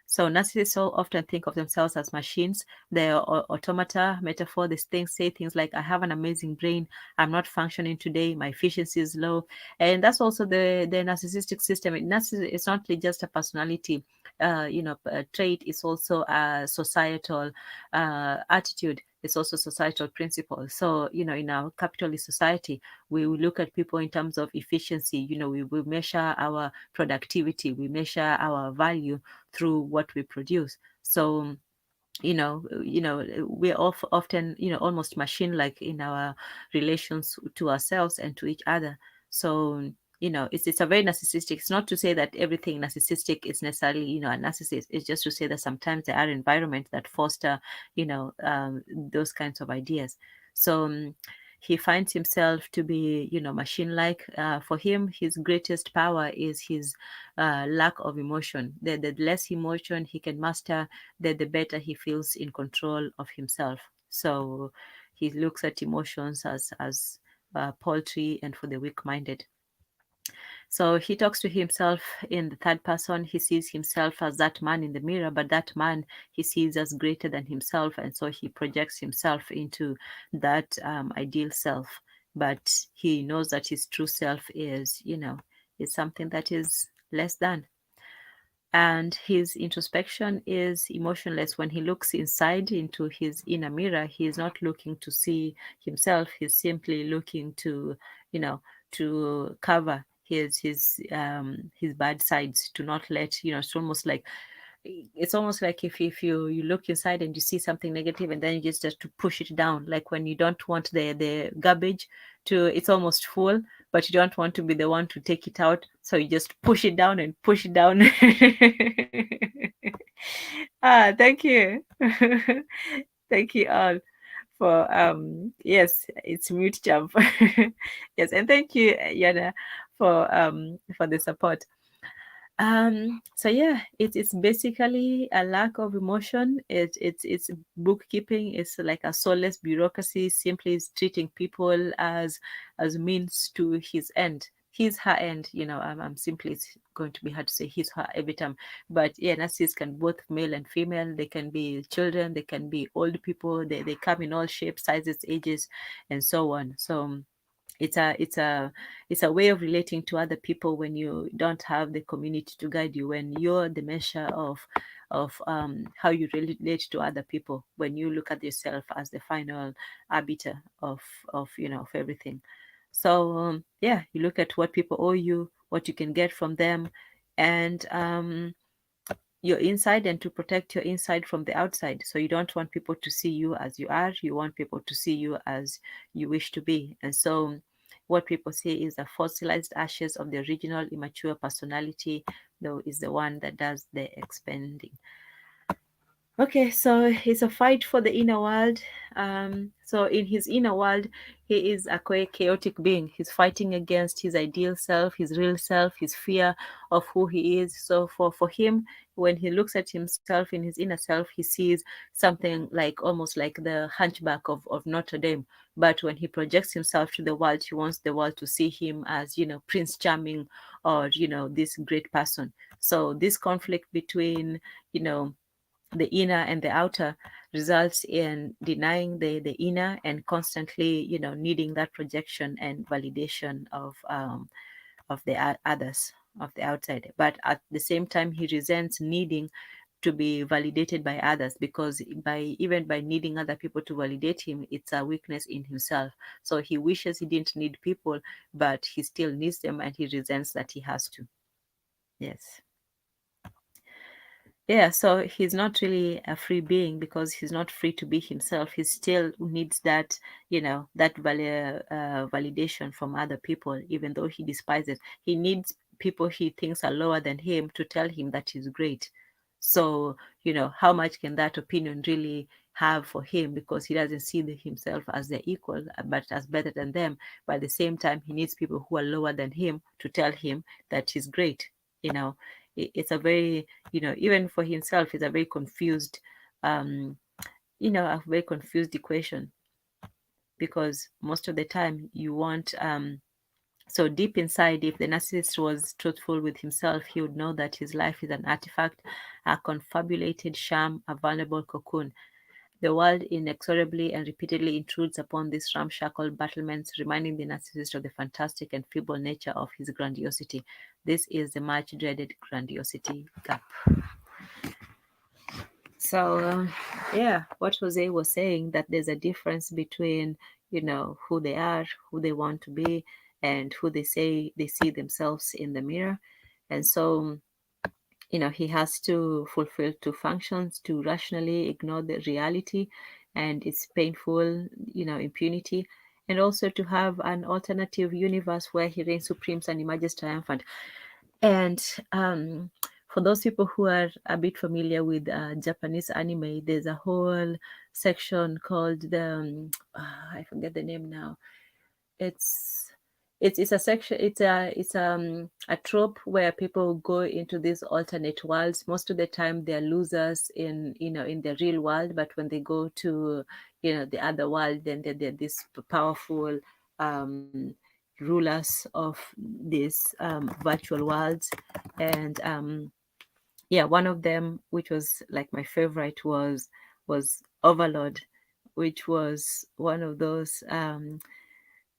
So narcissists so often think of themselves as machines. They're automata metaphor. These things say things like, I have an amazing brain, I'm not functioning today, my efficiency is low. And that's also the narcissistic system. It's not just a personality trait, it's also a societal attitude. It's also societal principle. So, in our capitalist society, we look at people in terms of efficiency. We measure our productivity, we measure our value through what we produce. So we're often almost machine like in our relations to ourselves and to each other. So it's a very narcissistic. It's not to say that everything narcissistic is necessarily a narcissist. It's just to say that sometimes there are environments that foster those kinds of ideas. So he finds himself to be machine like. For him, his greatest power is his lack of emotion. The less emotion he can master, the better he feels in control of himself. So he looks at emotions as paltry and for the weak-minded. So he talks to himself in the third person. He sees himself as that man in the mirror, but that man he sees as greater than himself, and so he projects himself into that ideal self. But he knows that his true self is something that is less than. And his introspection is emotionless. When he looks inside into his inner mirror, he is not looking to see himself. He's simply looking to cover his bad sides, to not let it's almost like if you look inside and you see something negative, and then you just to push it down, like when you don't want the garbage to, it's almost full, but you don't want to be the one to take it out, so you just push it down and push it down. Thank you. Thank you all for yes, it's mute jump. Yes, and thank you, Yana, for the support. So yeah, it's basically a lack of emotion. It's bookkeeping. It's like a soulless bureaucracy, simply is treating people as means to his end. His her end, I'm simply, it's going to be hard to say his her every time. But yeah, narcissists can both male and female, they can be children, they can be old people, they come in all shapes, sizes, ages, and so on. So it's a way of relating to other people when you don't have the community to guide you, when you're the measure of how you relate to other people, when you look at yourself as the final arbiter of everything. So yeah, you look at what people owe you, what you can get from them, and your inside, and to protect your inside from the outside. So you don't want people to see you as you are, you want people to see you as you wish to be. And so what people say is the fossilized ashes of the original immature personality, though, is the one that does the expanding. Okay, so it's a fight for the inner world. So in his inner world, he is a quite chaotic being. He's fighting against his ideal self, his real self, his fear of who he is. So for him, when he looks at himself in his inner self, he sees something like almost like the hunchback of Notre Dame. But when he projects himself to the world, he wants the world to see him as, Prince Charming, or, this great person. So this conflict between, the inner and the outer results in denying the inner, and constantly needing that projection and validation of the others, of the outside. But at the same time, he resents needing to be validated by others, because by needing other people to validate him, it's a weakness in himself. So he wishes he didn't need people, but he still needs them, and he resents that he has to. Yes. Yeah, so he's not really a free being, because he's not free to be himself. He still needs that, validation from other people, even though he despises. He needs people he thinks are lower than him to tell him that he's great. So, how much can that opinion really have for him? Because he doesn't see himself as their equal, but as better than them. But at the same time, he needs people who are lower than him to tell him that he's great. You know, it's a very, even for himself, it's a very confused, a very confused equation, because most of the time you want, so deep inside, if the narcissist was truthful with himself, he would know that his life is an artifact, a confabulated sham, a vulnerable cocoon. The world inexorably and repeatedly intrudes upon these ramshackle battlements, reminding the narcissist of the fantastic and feeble nature of his grandiosity. This is the much dreaded grandiosity gap. So, yeah, what Jose was saying, that there's a difference between, who they are, who they want to be, and who they say they see themselves in the mirror. And so, he has to fulfill two functions: to rationally ignore the reality and its painful, impunity, and also to have an alternative universe where he reigns supreme and emerges triumphant. And for those people who are a bit familiar with Japanese anime, there's a whole section called I forget the name now. It's it's a section. It's a trope where people go into these alternate worlds. Most of the time, they're losers in the real world, but when they go to the other world, then they're this powerful rulers of these virtual worlds. And yeah, one of them, which was like my favorite, was Overlord, which was one of those.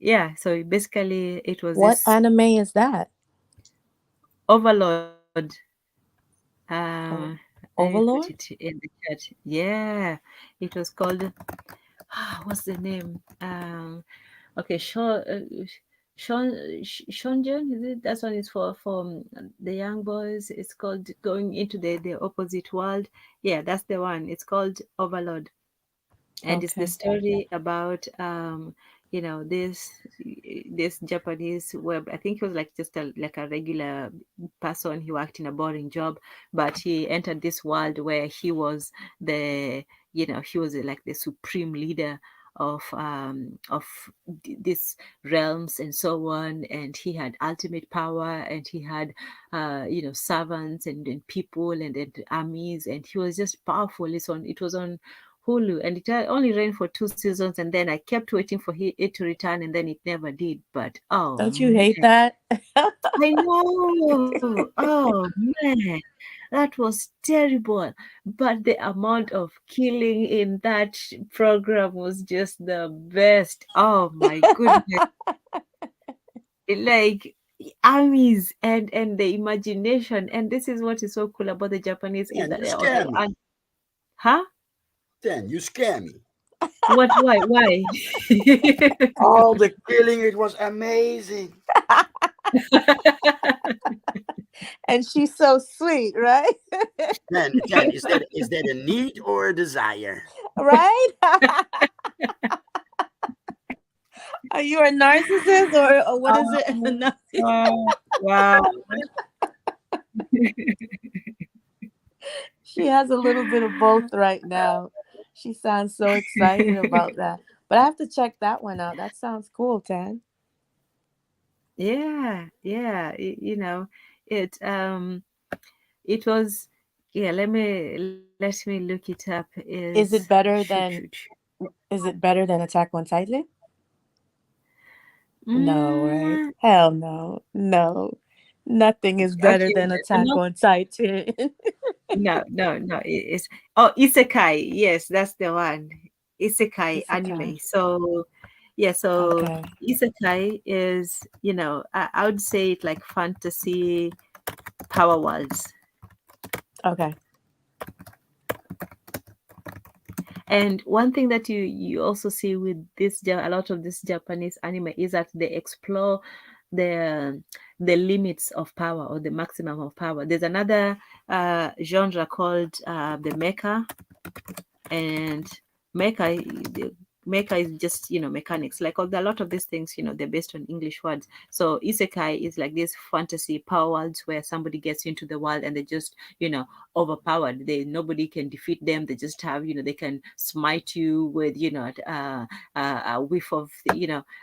Yeah, so basically it was What this anime is that? Overlord. Oh, Let me put it Overlord? in the chat. Yeah, it was called. What's the name? Okay, Shonjon, is it? That one is for the young boys. It's called Going into the Opposite World. Yeah, that's the one. It's called Overlord, and it's the Okay. story about this Japanese web. I think he was like just like a regular person. He worked in a boring job, but he entered this world where the he was like the supreme leader of these realms and so on, and he had ultimate power, and he had servants and people and armies, and he was just powerful. It was on Hulu, and it only ran for 2 seasons, and then I kept waiting for it to return, and then it never did. But oh Don't you hate man, that? I know. Oh man, That was terrible. But the amount of killing in that program was just the best. Oh my goodness. Like armies and the imagination. And this is what is so cool about the Japanese is Man, that you they are also scare me. huh? Then you scare me. What why? All the killing, it was amazing. And she's so sweet, right? Then is that a need or a desire? Right? Are you a narcissist or what is it? Oh, wow. She has a little bit of both right now. She sounds so excited about that. But I have to check that one out. That sounds cool, Tan. Yeah. It was, yeah, let me look it up. Is Is it better shoot than shoot shoot. Attack on Titan? No, right? Mm, Hell no. No. Nothing is better okay, than Attack no, on Titan. no. It's oh, Isekai. Yes, that's the one. Isekai Isekai. anime. So yeah, so Okay. Isekai is, I would say it like fantasy power worlds. Okay. And one thing that you also see with a lot of this Japanese anime is that they explore the the limits of power or the maximum of power. There's another genre called the mecha, and mecha the mecha is just mechanics. Like a lot of these things, they're based on English words. So isekai is like this fantasy power worlds where somebody gets into the world and they just overpowered. They Nobody can defeat them. They just have, they can smite you with a whiff of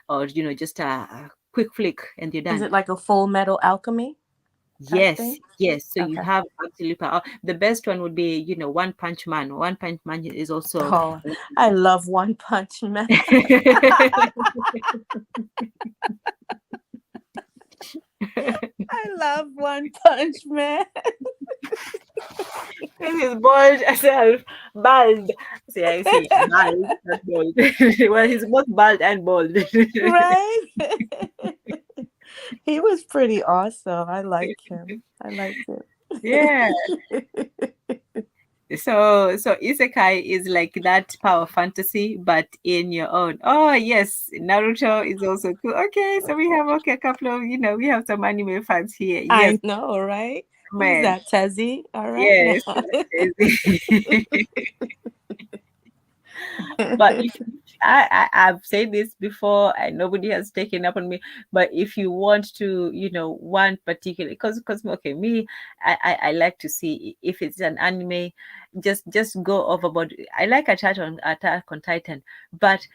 or just a quick flick and you're Is done. it like a Full Metal Alchemy type Yes, thing? yes. So you Okay. have absolute power. The best one would be, One Punch Man. One Punch Man is also. Oh, I love One Punch Man. I love One Punch Man. This is bald self, bald. See, I see bald, not bald. Well, he's both bald and bald. Right? He was pretty awesome. I like him. I liked Yeah. it. So isekai is like that power fantasy, but in your own. Oh yes, Naruto is also cool. Okay, so we have a couple of we have some anime fans here. Yes, I know, right? Who's man. that, Tezzy? All right now. Yes. But if I've said this before and nobody has taken up on me, but if you want to, one particular, because okay, me, I like to see if it's an anime, just go overboard. I like Attack on Titan, but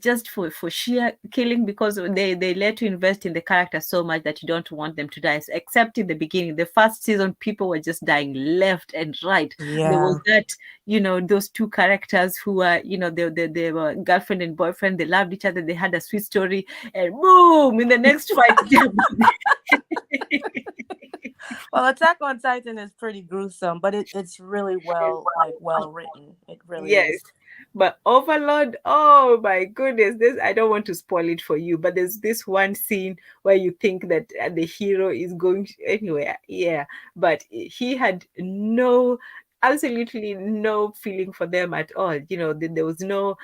just for sheer killing, because they let you invest in the character so much that you don't want them to die, except in the beginning. The first season, people were just dying left and right. There was Yeah. that, those two characters who were, they were girlfriend and boyfriend. They loved each other, they had a sweet story, and boom, in the next fight. Well, Attack on Titan is pretty gruesome, but it's really well written. It really Yes. is. But Overlord, oh my goodness, this I don't want to spoil it for you, but there's this one scene where you think that the hero is going anywhere. Yeah, but he had absolutely no feeling for them at all. There was no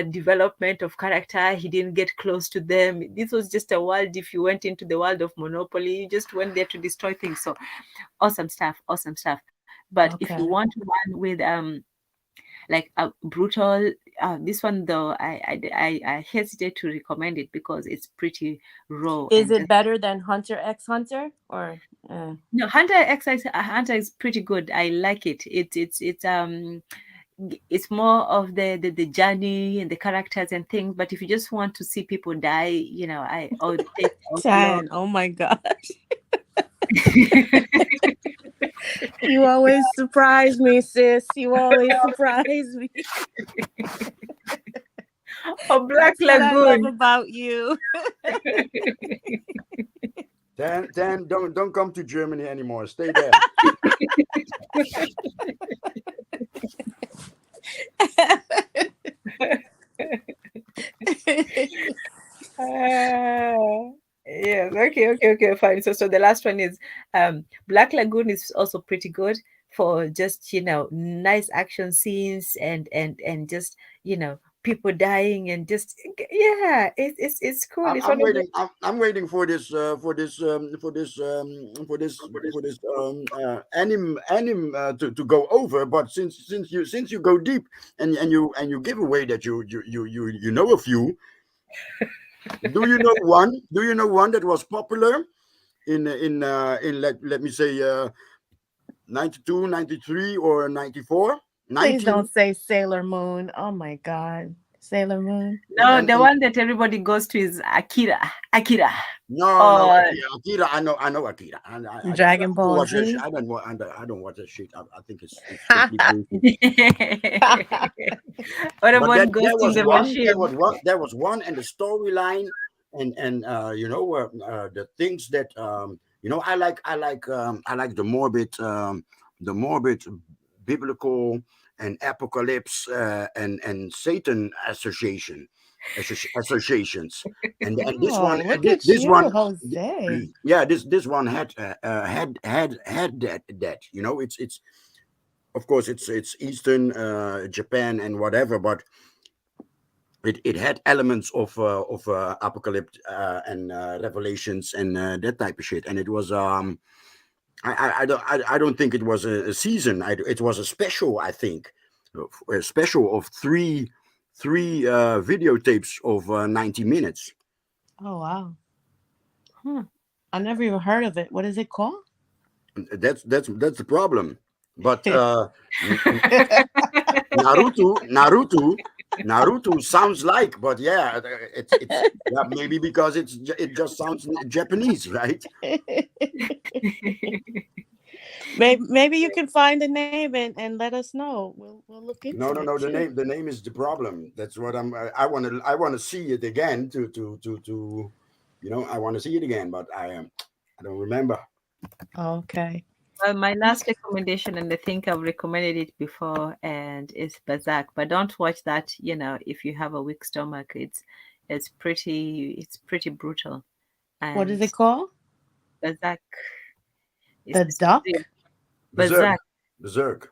development of character. He didn't get close to them. This was just a world. If you went into the world of Monopoly, you just went there to destroy things. So awesome stuff, awesome stuff. But if you Okay. want one with like a brutal, this one though, I hesitate to recommend it because it's pretty raw Is and it just better than Hunter x Hunter or no. Hunter is pretty good. I like it. It's more of the journey and the characters and things. But if you just want to see people die, I would take Overlord. Tan? Oh my gosh. You always surprise me, sis. You always surprise me. Or Black That's what I love Lagoon. about you. Then don't come to Germany anymore. Stay there. Yes. Okay. Fine. So the last one is Black Lagoon is also pretty good for just nice action scenes and just people dying and just yeah, it's cool. It's I'm one of the waiting. I'm waiting for this. Anim to go over. But since you go deep and you give away that you know a few. Do you know one? Do you know one that was popular in let me say 92, 93, or 94, Please 90? don't say Sailor Moon. Oh my God. Sailor Moon. no, the And one that everybody goes to is Akira. Akira. no, Or Akira. I know Akira, and I Dragon don't Ball watch that shit. Z. I don't watch that shit. I think it's complete bullshit. what But about then Ghost in the Machine? there was one, and the storyline, and the things that I like the morbid biblical and apocalypse and Satan associations, and this one Oh, look at this you, one Jose. yeah, this one had that, it's of course it's Eastern Japan and whatever, but it had elements of apocalypse and revelations and that type of shit, and it was I don't think it was a season. It was a special, I think, a special of three videotapes of 90 minutes. Oh wow. Huh. I never even heard of it. What is it called? That's the problem. But Naruto sounds like, but yeah, it's yeah, maybe because it just sounds Japanese, right? Maybe you can find the name and let us know. We'll look into it No. too. The name is the problem. That's what I want to see it again to I want to see it again, but I don't remember. Okay. Well, my last recommendation, and I think I've recommended it before, and is Berserk. But don't watch that. If you have a weak stomach, it's pretty brutal. What is And it called? Berserk is The yeah, Duck? Berserk, Berserk.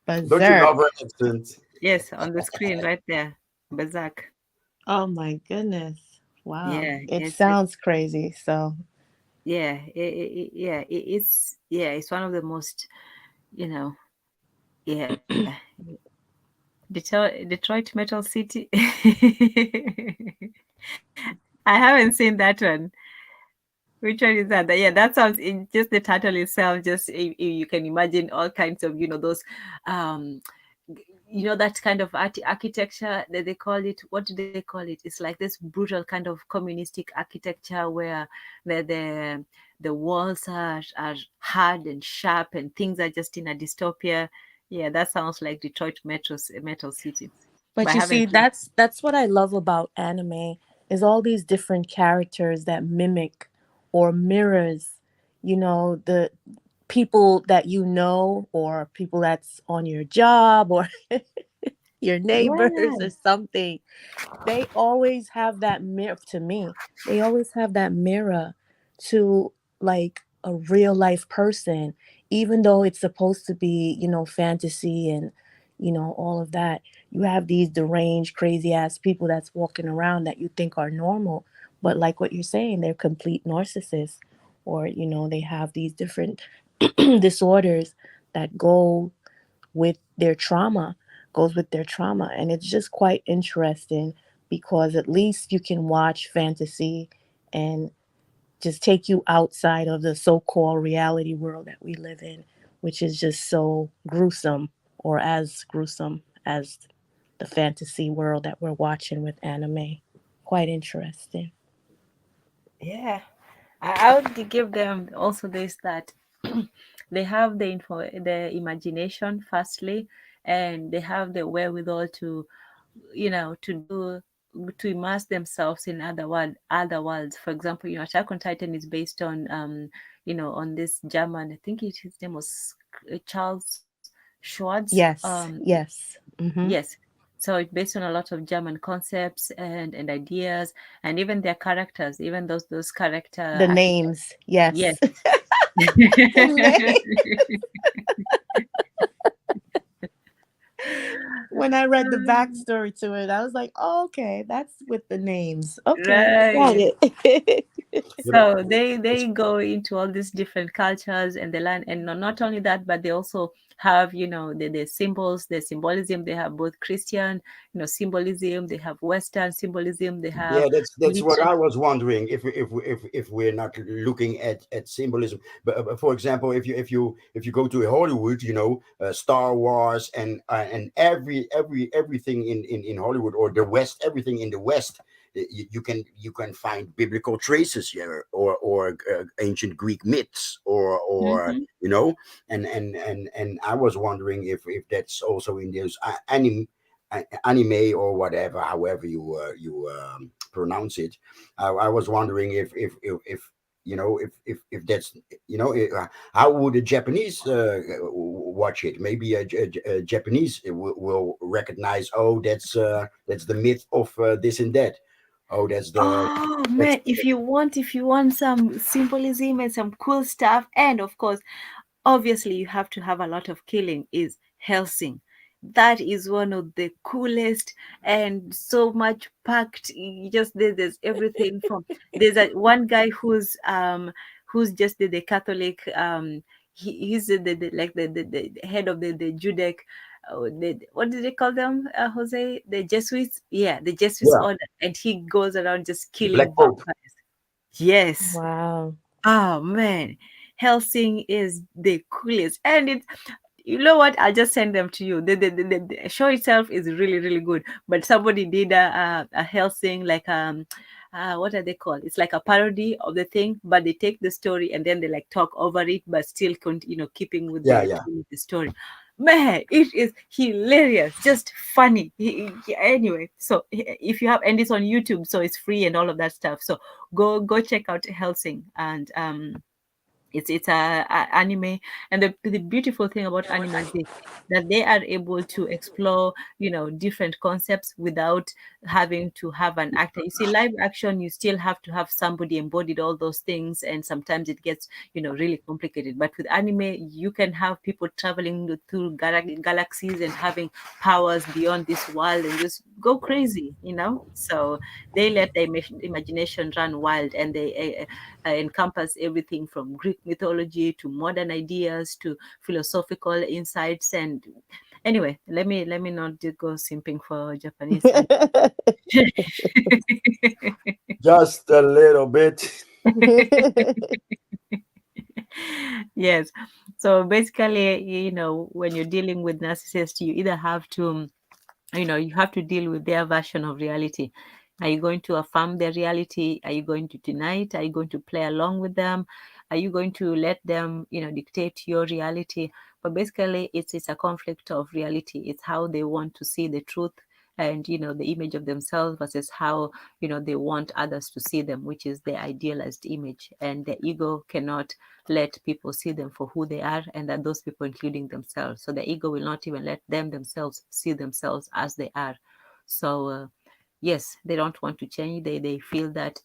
Berserk. Don't you love Berserk. her accent? Yes, on the screen right there. Berserk. Oh my goodness. Wow. Yeah, It it's sounds crazy. So, yeah, it's one of the most you know yeah Detroit Metal City. I haven't seen that one. Which one is that? Yeah, that sounds in just the title itself. Just you can imagine all kinds of those, um, that kind of architecture that they call it. What do they call it? It's like this brutal kind of communistic architecture where the walls are hard and sharp and things are just in a dystopia. Yeah, that sounds like Detroit Metal City. But but I you haven't see, seen. that's what I love about anime is all these different characters that mimic or mirrors, the people that or people that's on your job or your neighbors Yeah. or something. They always have that mirror to me. They always have that mirror to like a real life person, even though it's supposed to be, fantasy and, all of that. You have these deranged, crazy ass people that's walking around that you think are normal. But like what you're saying, they're complete narcissists or, they have these different disorders that with their trauma, goes with their trauma. And it's just quite interesting because at least you can watch fantasy and just take you outside of the so called reality world that we live in, which is just so gruesome or as gruesome as the fantasy world that we're watching with anime. Quite interesting. Yeah, I would give them also this that they have the imagination firstly, and they have the wherewithal to to do to immerse themselves in other worlds. For example, Attack on Titan is based on on this German, I think his name was Charles Schwartz. Yes, yes. Mm-hmm. Yes. So it's based on a lot of German concepts and ideas, and even their characters, even those character The names, yes. yes. The name. When I read the backstory to it, I was like, oh, okay, that's with the names. Okay, I got Right. it. You know, So they go into all these different cultures and they learn, and not only that, but they also have the symbols, the symbolism. They have both Christian symbolism, they have Western symbolism, they have Yeah, that's what literature. I was wondering. If we're not looking at symbolism, but for example, if you go to Hollywood, Star Wars and everything in Hollywood, or the West, everything in the West, you can find biblical traces here, or ancient Greek myths, or Hmm. and I was wondering if that's also in those anime, or whatever, however you pronounce it. I was wondering if if that's how would a Japanese watch it? Maybe a Japanese will recognize, oh, that's the myth of this and that. Oh, Oh that's man, if you want some symbolism and some cool stuff, and of course, obviously you have to have a lot of killing, is Helsing. That is one of the coolest, and so much packed. There's everything from, there's one guy who's just the Catholic, he's the like the head of the Judaic, what did they call them, Jose, the Jesuits, yeah, the Jesuits yeah, order, and he goes around just the Black killing Pope. vampires. Yes. Wow. Oh man, Helsing is the coolest, and it's, you know what? I'll just send them to you. The show itself is really really good, but somebody did a Helsing, like what are they called? It's like a parody of the thing, but they take the story and then they like talk over it, but still keeping with Yeah, the yeah. theme of the story. Man, it is hilarious, just funny. Anyway, so if you have, and it's on YouTube, so it's free and all of that stuff. So go check out Helsing, and it's a anime, and the beautiful thing about anime is this, that they are able to explore different concepts without having to have an actor. You see, live action, you still have to have somebody embodied all those things, and sometimes it gets really complicated. But with anime, you can have people traveling through galaxies and having powers beyond this world and just go crazy, so they let the imagination run wild, and they encompass everything from Greek mythology to modern ideas to philosophical insights. And anyway, let me not go simping for Japanese. Just a little bit. Yes. So basically, when you're dealing with narcissists, you either have to, you have to deal with their version of reality. Are you going to affirm their reality? Are you going to deny it? Are you going to play along with them? Are you going to let them dictate your reality? But basically, it's a conflict of reality. It's how they want to see the truth, and the image of themselves versus how they want others to see them, which is the idealized image. And the ego cannot let people see them for who they are, and that those people including themselves. So the ego will not even let them themselves see themselves as they are. So yes, they don't want to change. They feel that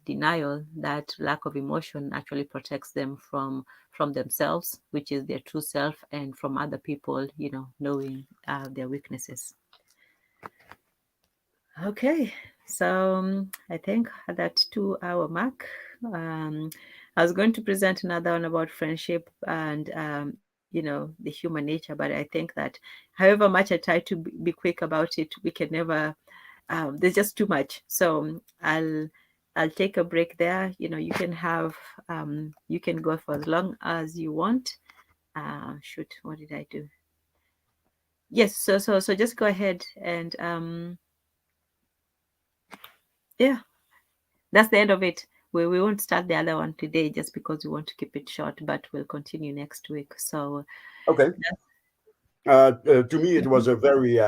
denial, that lack of emotion, actually protects them from themselves, which is their true self, and from other people knowing their weaknesses. Okay, so I think at that 2 hour mark, I was going to present another one about friendship and the human nature, but I think that however much I try to be quick about it, we can never. There's just too much. So I'll take a break there. You can have you can go for as long as you want. Shoot, what did I do? Yes, so just go ahead and yeah. That's the end of it. We won't start the other one today just because we want to keep it short, but we'll continue next week. So Okay. that's To me, it was a very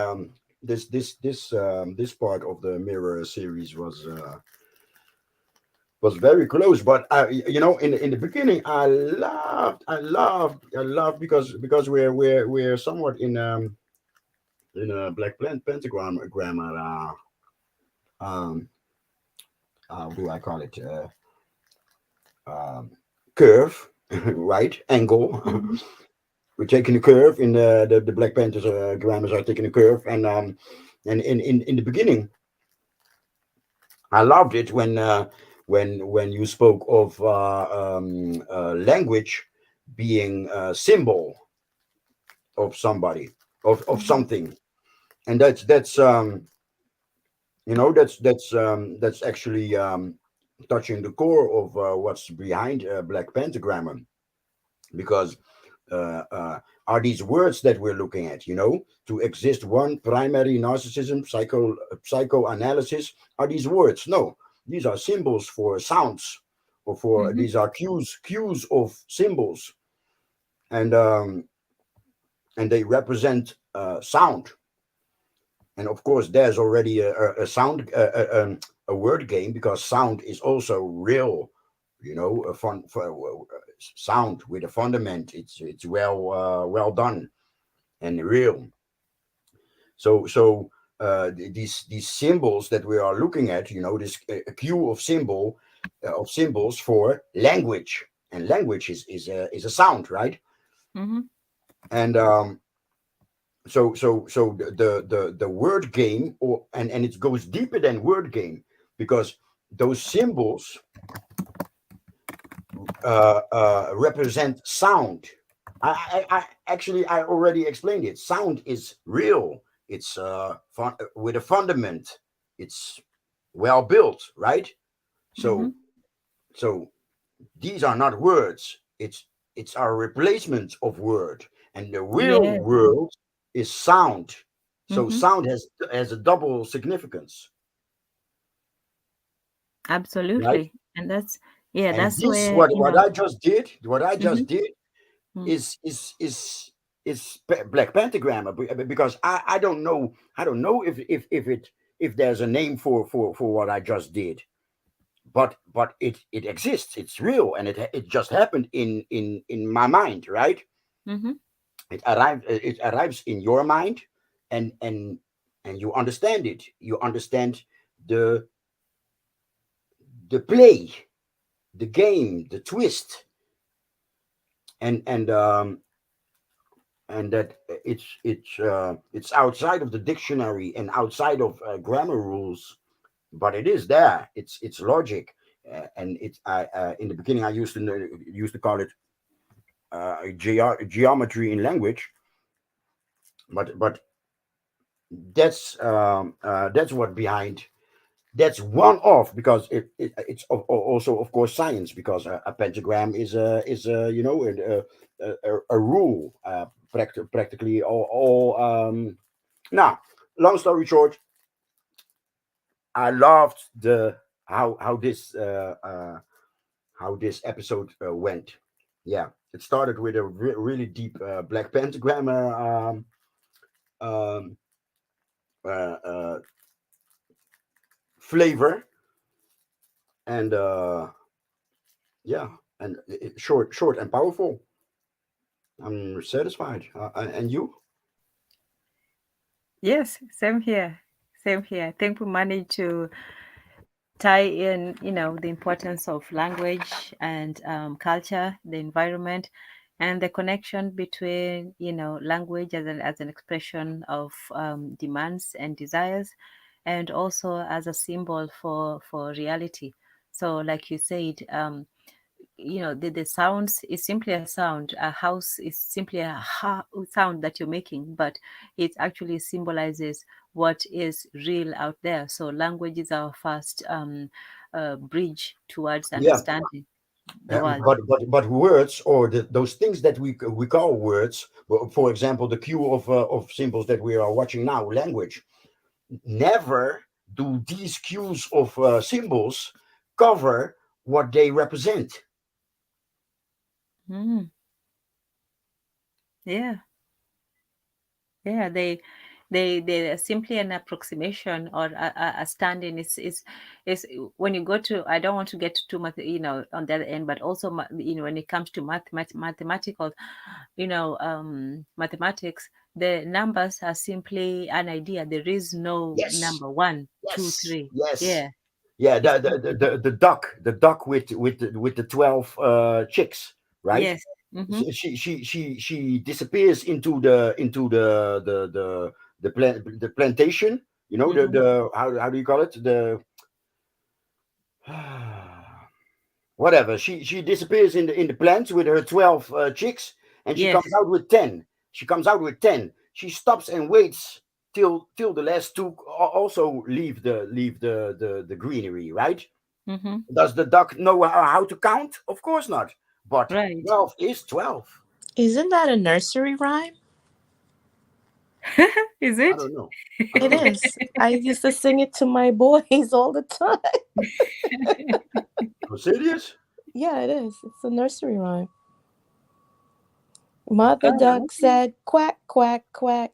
this part of the mirror series was very close. But in the beginning, I loved because we're somewhat in a pentagram grammar. Um, how do I call it? Um, Curve, right? Angle. Mm-hmm. We're taking a curve in the Black Panthers grammars are taking a curve, and in the beginning, I loved it when you spoke of language being a symbol of somebody of Mm-hmm. something, and that's actually touching the core of what's behind Black Pentagram, because are these words that we're looking at, to exist one primary narcissism psychoanalysis, are these words? No, these are symbols for sounds, or for Mm-hmm. these are cues of symbols, and and they represent sound. And of course there's already a sound a word game, because sound is also real, a fun for sound with a fundament. It's well done and real. So these symbols that we are looking at, this a queue of symbols for language, and language is a sound, right? Mm-hmm. And so the word game, and it goes deeper than word game, because those symbols represent sound. I actually, I already explained it. Sound is real. It's with a fundament. It's well built, right? Mm-hmm. So so these are not words. It's our replacement of word, and the real Yeah. world is sound. So Mm-hmm. sound has a double significance, right? Absolutely. And that's, yeah, And that's this, where, what I just did, mm-hmm. Mm. is Black Pentagram, because I don't know if there's a name for what I just did, but it exists. It's real, and it just happened in my mind, right? Mm-hmm. It arrives in your mind, and and you understand it. You understand the the play, the game, the twist, and and that it's outside of the dictionary and outside of grammar rules, but it is there. It's logic, and it's I in the beginning I used to call it geometry in language, but that's what behind. That's one off, because it's also of course science, because a pentagram is a rule, practically all now. Long story short, I loved the how this episode went. Yeah, it started with a really deep Black Pentagram um, uh, uh, flavor, and yeah, and short and powerful. I'm satisfied. And you? Yes, same here. Same here. I think we managed to tie in, the importance of language and culture, the environment, and the connection between, language as an expression of demands and desires, and also as a symbol for reality. So, like you said, the sounds is simply a sound. A house is simply a sound that you're making, but it actually symbolizes what is real out there. So language is our first bridge towards Yeah, understanding the world. but words, or those things that we call words, for example, the queue of symbols that we are watching now, language. Never do these cues of symbols cover what they represent. Mm, yeah, yeah. They are simply an approximation or a stand-in. Is when you go to, I don't want to get too much, on the other end, but also when it comes to mathematical, mathematics, the numbers are simply an idea. There is no Yes, number one, two, yes, three. yes. Yeah. Yeah, It's the duck with the 12 chicks, right? yes. Mm-hmm. She disappears into the plantation. Mm-hmm. How do you call it? The whatever. She disappears in the plant with her 12 chicks, and she Yes. comes out with 10. She comes out with 10. She stops and waits till the last two also leave the greenery, right? Mm-hmm. Does the duck know how to count? Of course not. But Right. 12 is 12. Isn't that a nursery rhyme? Is I it? don't know. I don't It know. is. I used to sing it to my boys all the time. Oh, serious? Yeah, it is. It's a nursery rhyme. Mother Oh, duck okay. said quack, quack, quack.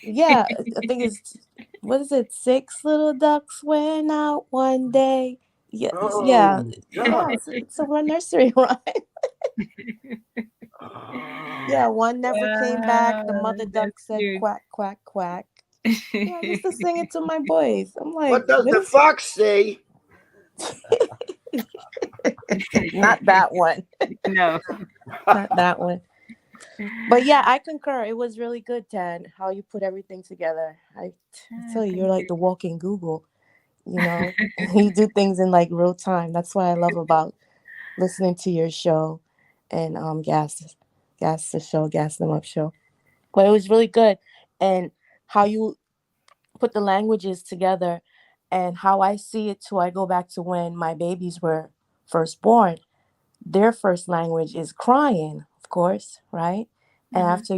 Yeah, I think it's, what is it? Six little ducks went out one day. Yeah, yeah, Oh, yeah. God. It's a nursery rhyme. Ah. Yeah, one never came back. The Wow, mother duck that's said cute. quack, quack, quack. Yeah, I used to sing it to my boys. I'm like, What does what the is fox say? not that one. No. Not that one. But yeah, I concur. It was really good, Tan, how you put everything together. I tell you, you're Thank like the walking Google, you know? You do things in like real time. That's what I love about listening to your show and gas the show, gas them up show. But it was really good. And how you put the languages together and how I see it too. I go back to when my babies were first born. Their first language is crying, of course, right? And you. after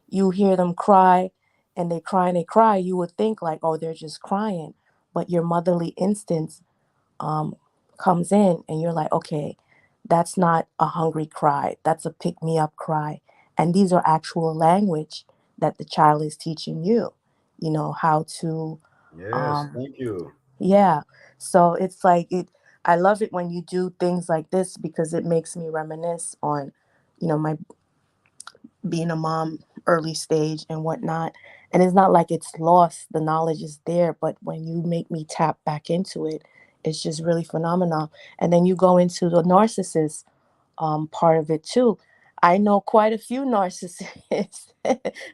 you hear them cry and they cry and they cry, you would think like, oh, they're just crying. But your motherly instincts um, comes in and you're like, okay, that's not a hungry cry. That's a pick me up cry. And these are actual language that the child is teaching you, how to, Yes, um, thank you. yeah. So it's like I love it when you do things like this because it makes me reminisce on, my being a mom early stage and whatnot. And it's not like it's lost. The knowledge is there, but when you make me tap back into it, it's just really phenomenal. And then you go into the narcissist part of it too. I know quite a few narcissists.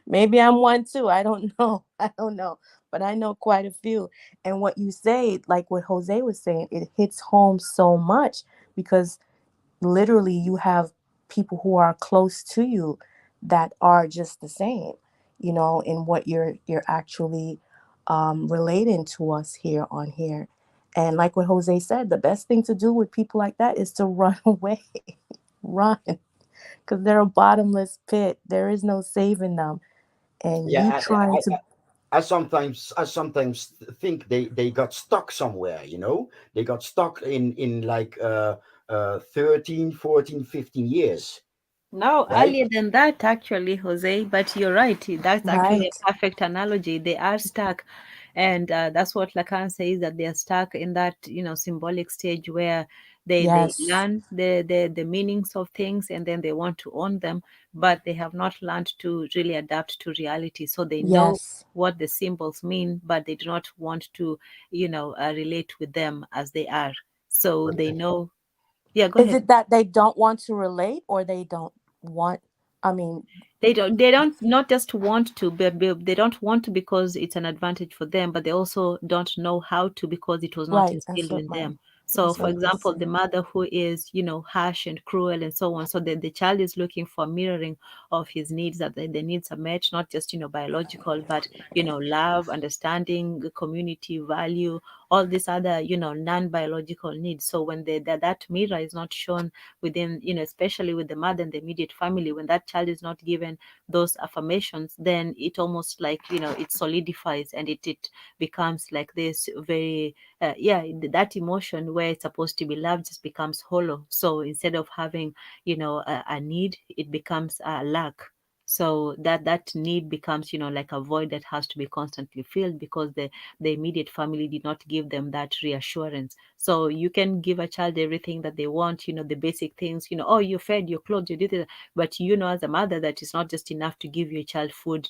Maybe I'm one too. I don't know. I don't know. But I know quite a few. And what you say, like what Jose was saying, it hits home so much because literally you have people who are close to you that are just the same, in what you're actually relating to us here on here. And like what Jose said, the best thing to do with people like that is to run away. Run, because they're a bottomless pit. There is no saving them. And Yeah, you I, trying I, to, I sometimes think they got stuck somewhere, they got stuck in like 13, 14, 15 years, No, right? earlier than that, actually, Jose, but you're right. That's actually right? a perfect analogy. They are stuck. And that's what Lacan says, that they are stuck in that, symbolic stage where they Yes, learn the meanings of things and then they want to own them, but they have not learned to really adapt to reality. So they know yes. what the symbols mean, but they do not want to, relate with them as they are. So But they know. Yeah, go Is ahead. it that they don't want to relate or they don't want, I mean, They don't not just want to, but they don't want to because it's an advantage for them, but they also don't know how to because it was not right, that's instilled what in my, them. So that's for what I was example, the saying. mother who is, harsh and cruel and so on, so the child is looking for mirroring of his needs, that the needs are met, not just, biological, but, love, understanding, community value, all these other, non-biological needs. So when that mirror is not shown within, especially with the mother and the immediate family, when that child is not given those affirmations, then it almost like, it solidifies and it becomes like this very that emotion where it's supposed to be love just becomes hollow. So instead of having, a need, it becomes a lack. So that need becomes, like a void that has to be constantly filled, because the immediate family did not give them that reassurance. So you can give a child everything that they want, the basic things, oh, you fed, you clothed, you did it, but as a mother, that is not just enough to give your child food,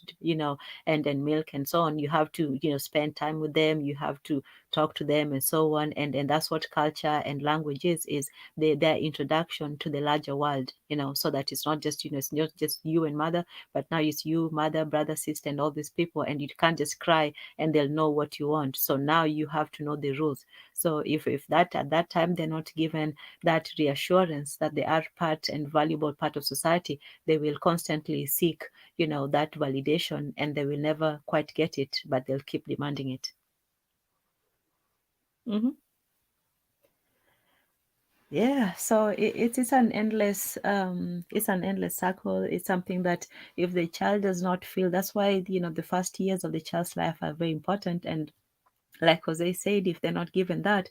and milk and so on. You have to, spend time with them, you have to talk to them and so on. And that's what culture and language is their introduction to the larger world, so that it's not just, it's not just you and mother, but now it's you, mother, brother, sister, and all these people, and you can't just cry and they'll know what you want. So now you have to know the rules. So if that at that time they're not given that reassurance that they are part and valuable part of society, they will constantly seek, that validation, and they will never quite get it, but they'll keep demanding it. Mm-hmm. Yeah, so it's an endless circle. It's something that if the child does not feel, that's why the first years of the child's life are very important. And like Jose said, if they're not given that,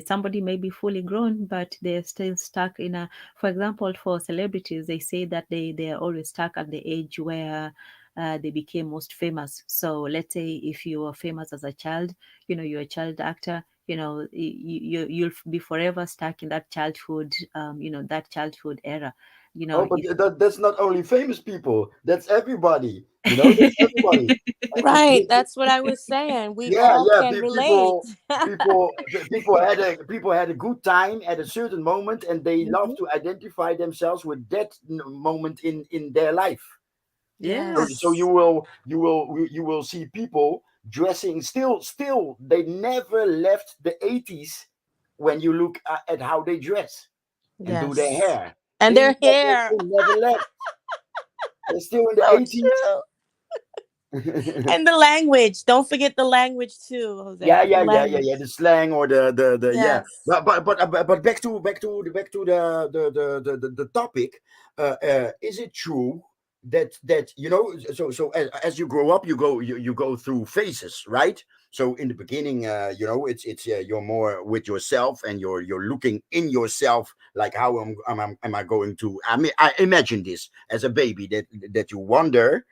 somebody may be fully grown, but they're still stuck in a. For example, for celebrities, they say that they are always stuck at the age where they became most famous. So let's say if you were famous as a child, you're a child actor. You'll be forever stuck in that childhood, that childhood era. You Oh, know, but it, that's not only famous people. That's everybody. That's everybody. Right. That's what I was saying. We Yeah, all yeah. can relate. People had a good time at a certain moment, and they love Mhm. to identify themselves with that moment in their life. So, yeah, so Yes. you will see people dressing still. They never left the 80s when you look at how they dress and do their Yes. hair. And They their never, hair. they never left. They're still in the So 80s. true. And the language. Don't forget the language too, Yeah, Jose. The yeah, yeah, yeah, language. yeah. The slang or the yeah. Yes. But back to the topic. Is it true that so as you grow up, you go through phases, right? So in the beginning, it's you're more with yourself, and you're looking in yourself, like how am I going to? I imagine this as a baby, that you wonder,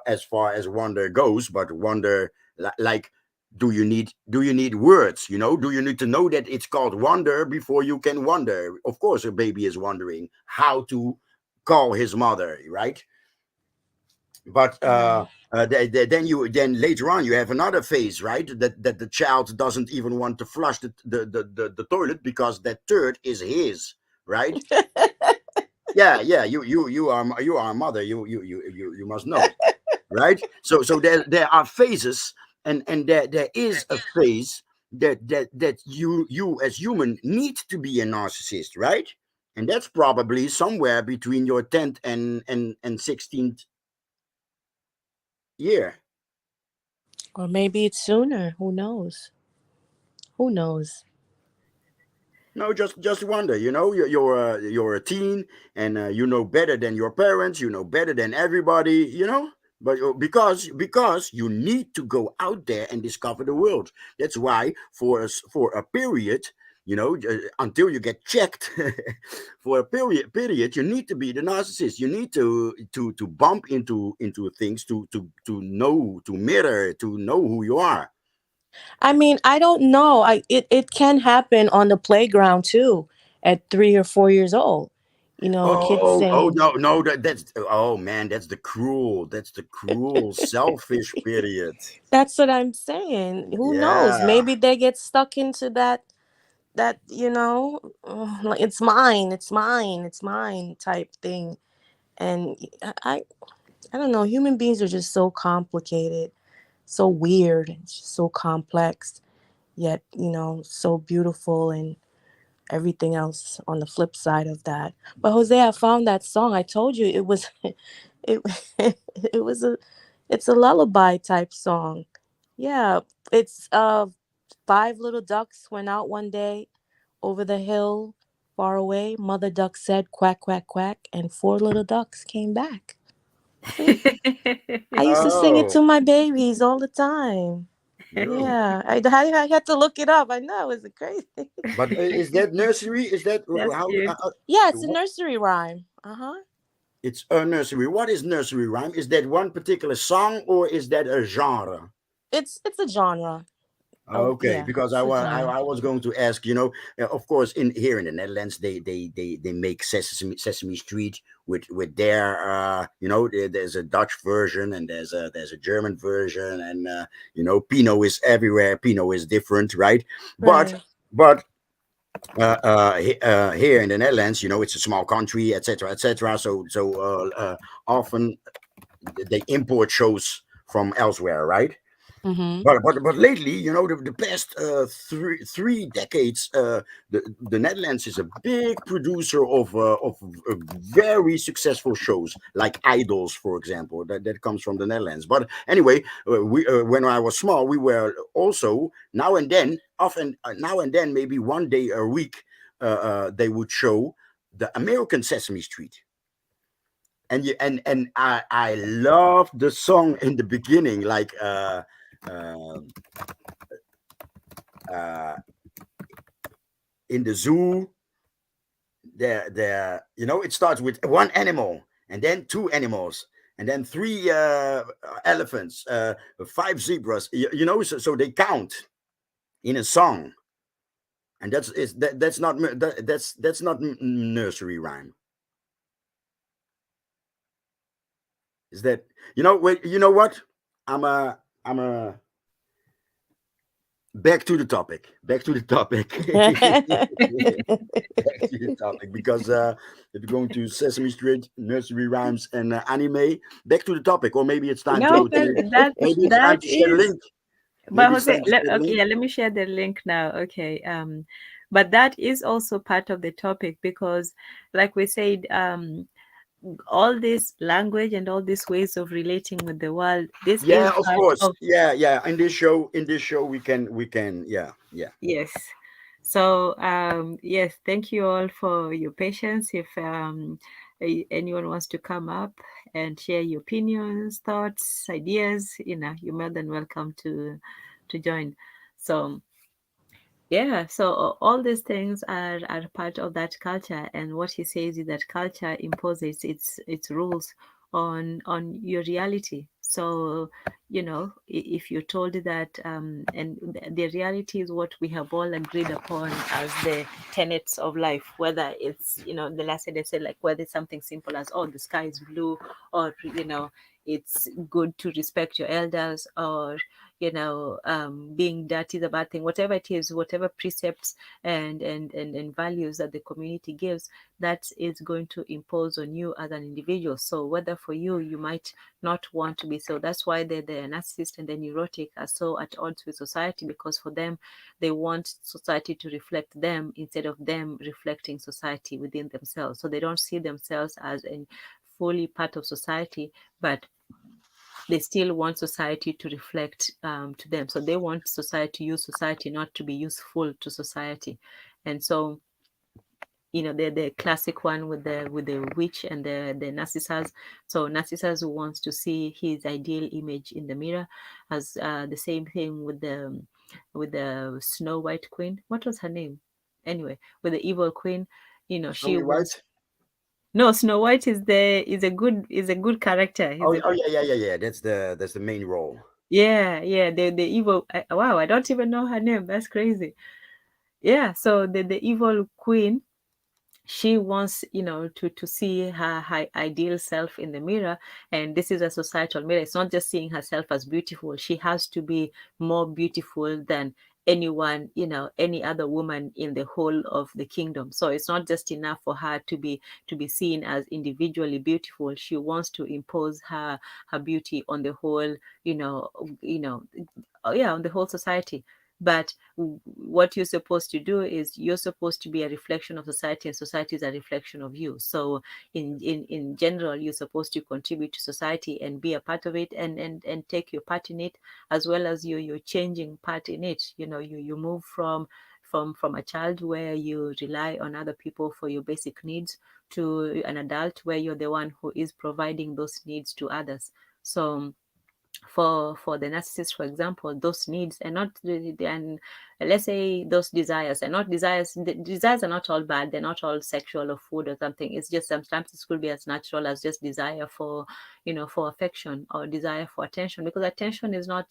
as far as wonder goes, but wonder, like, do you need words? Do you need to know that it's called wonder before you can wonder? Of course, a baby is wondering how to call his mother, right? But Right. then later on you have another phase, right? That the child doesn't even want to flush the toilet because that turd is his, right? Yeah, yeah. You are a mother. You must know, right? So there are phases, and there is a phase that you as human need to be a narcissist, right? And that's probably somewhere between your 10th and 16th year. Or maybe it's sooner. Who knows? Who knows? No, just wonder. You're a teen, and you know better than your parents. You know better than everybody. But because you need to go out there and discover the world. That's why for a period, until you get checked, for a period, you need to be the narcissist. You need to bump into things, to know, to mirror, to know who you are. I mean, I don't know. It can happen on the playground too at 3 or 4 years old. Kids Oh saying, no, no, that's, oh man, that's the cruel selfish period. that's what I'm saying. Who knows? Yeah. Maybe they get stuck into that like, it's mine, it's mine, it's mine type thing. And I don't know, human beings are just so complicated, so weird, and just so complex, yet, so beautiful, and everything else on the flip side of that. But Jose, I found that song. I told you it was it it was it's a lullaby type song. Yeah, it's five little ducks went out one day over the hill far away. Mother duck said quack quack quack, and four little ducks came back. See? I used to sing it Oh, to my babies all the time. no. Yeah, I had to look it up. I know, is it crazy? But is that nursery? Is that that's how? cute. Yeah, it's a nursery rhyme. Uh huh. It's a nursery. What is nursery rhyme? Is that one particular song or is that a genre? It's a genre. Oh Okay, yeah, because it's a genre. I was going to ask, of course, in here in the Netherlands, they make Sesame Street with their, there's a Dutch version and there's a German version, and Pinot is everywhere. Pinot is different, right? But Right. but here in the Netherlands, it's a small country, etc., etc. So often they import shows from elsewhere, right? Mm-hmm. But lately, the past three decades, the Netherlands is a big producer of very successful shows like Idols, for example. That comes from the Netherlands. But anyway, we when I was small, we were also now and then, often now and then, maybe one day a week, they would show the American Sesame Street. And I love the song in the beginning, like uh, uh, in the zoo. There, it starts with one animal, and then two animals, and then three elephants, five zebras. So they count in a song, and that's not that's not nursery rhyme. Is that Wait, you know what? I'm a back to the topic. Back to the topic. Back to the topic, because if you're going to Sesame Street, nursery rhymes, and anime, back to the topic. Or maybe it's time No, to, but to that maybe it's time that to share the is. link. But Maybe it's Jose, time to share the okay, link. yeah, let me share the link now. Okay, but that is also part of the topic because, like we said, all this language and all these ways of relating with the world, this Yeah, is of part course. of. Yeah. In this show, we can. Yeah. Yes. So, yes, thank you all for your patience. If anyone wants to come up and share your opinions, thoughts, ideas, you're more than welcome to join. So, yeah, so all these things are part of that culture, and what he says is that culture imposes its rules on your reality. So, if you're told that, and the reality is what we have all agreed upon as the tenets of life, whether it's, the last day they said, like, whether it's something simple as, oh, the sky is blue, or, it's good to respect your elders, or being dirty is a bad thing, whatever it is, whatever precepts and values that the community gives, that is going to impose on you as an individual. So whether for you, you might not want to be, so that's why the narcissist and the neurotic are so at odds with society, because for them, they want society to reflect them instead of them reflecting society within themselves. So they don't see themselves as a fully part of society, but they still want society to reflect to them. So they want society to use society, not to be useful to society. And so, the classic one with the witch and the Narcissus. So Narcissus wants to see his ideal image in the mirror, as the same thing with the Snow White Queen. What was her name? Anyway, with the evil queen, she Snowy wants. White. No, Snow White is a good character. He's Oh, a oh yeah. That's the main role. Yeah, the evil. Wow, I don't even know her name. That's crazy. Yeah, so the evil queen, she wants, to see her ideal self in the mirror, and this is a societal mirror. It's not just seeing herself as beautiful. She has to be more beautiful than anyone, any other woman in the whole of the kingdom. So it's not just enough for her to be seen as individually beautiful. She wants to impose her beauty on the whole, you know you know yeah, on the whole society. But what you're supposed to do is, you're supposed to be a reflection of society, and society is a reflection of you. So in general, you're supposed to contribute to society and be a part of it, and take your part in it, as well as your changing part in it. You move from a child where you rely on other people for your basic needs, to an adult where you're the one who is providing those needs to others. So for the narcissist, for example, those needs are not really, and let's say those desires are not desires, the desires are not all bad, they're not all sexual or food or something. It's just sometimes it could be as natural as just desire for, for affection or desire for attention, because attention is not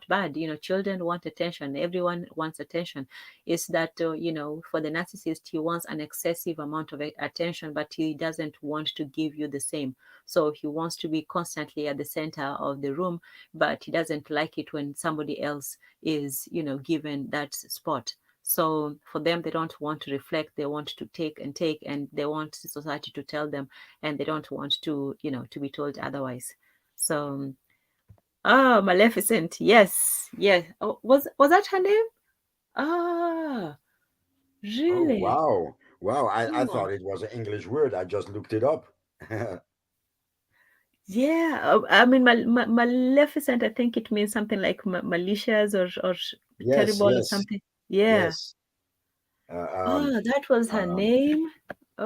bad. Children want attention, everyone wants attention. It's that for the narcissist, he wants an excessive amount of attention, but he doesn't want to give you the same. So he wants to be constantly at the center of the room, but he doesn't like it when somebody else is, given that spot. So for them, they don't want to reflect. They want to take and take, and they want society to tell them, and they don't want to, to be told otherwise. So, Maleficent. Yes, yes. Oh, was that her name? Ah, Oh, really? wow. Wow. I Oh, thought it was an English word. I just looked it up. yeah. I mean, Maleficent. I think it means something like malicious or Yes, terrible or yes, something. Yeah. yes. Uh, um, Oh, that was her um, name.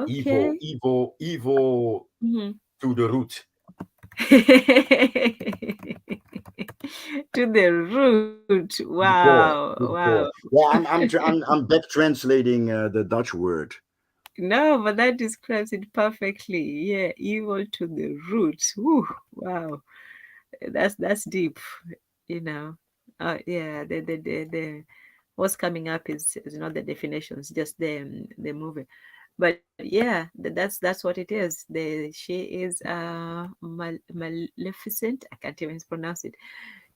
evil, Okay. evil, evil Mhm. to the root. To the root. To the Wow. core, to the Wow. core. Yeah, I'm back translating the Dutch word. No, but that describes it perfectly. Yeah, evil to the root. Woo, wow. That's deep, you know. Yeah, the what's coming up is not the definitions, just the movie. But yeah, that's what it is. She is maleficent. I can't even pronounce it.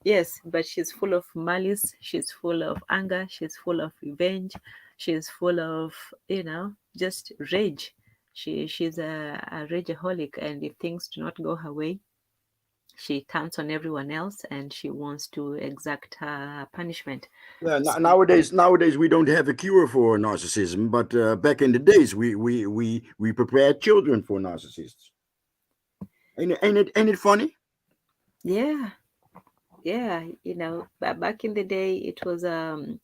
Yes, but she's full of malice, she's full of anger, she's full of revenge, she's full of, just rage. She's a rageaholic, and if things do not go her way, she counts on everyone else and she wants to exact her punishment. Yeah, So nowadays we don't have a cure for narcissism, but back in the days we prepared children for narcissists. Ain't it funny? yeah, yeah, but back in the day it was and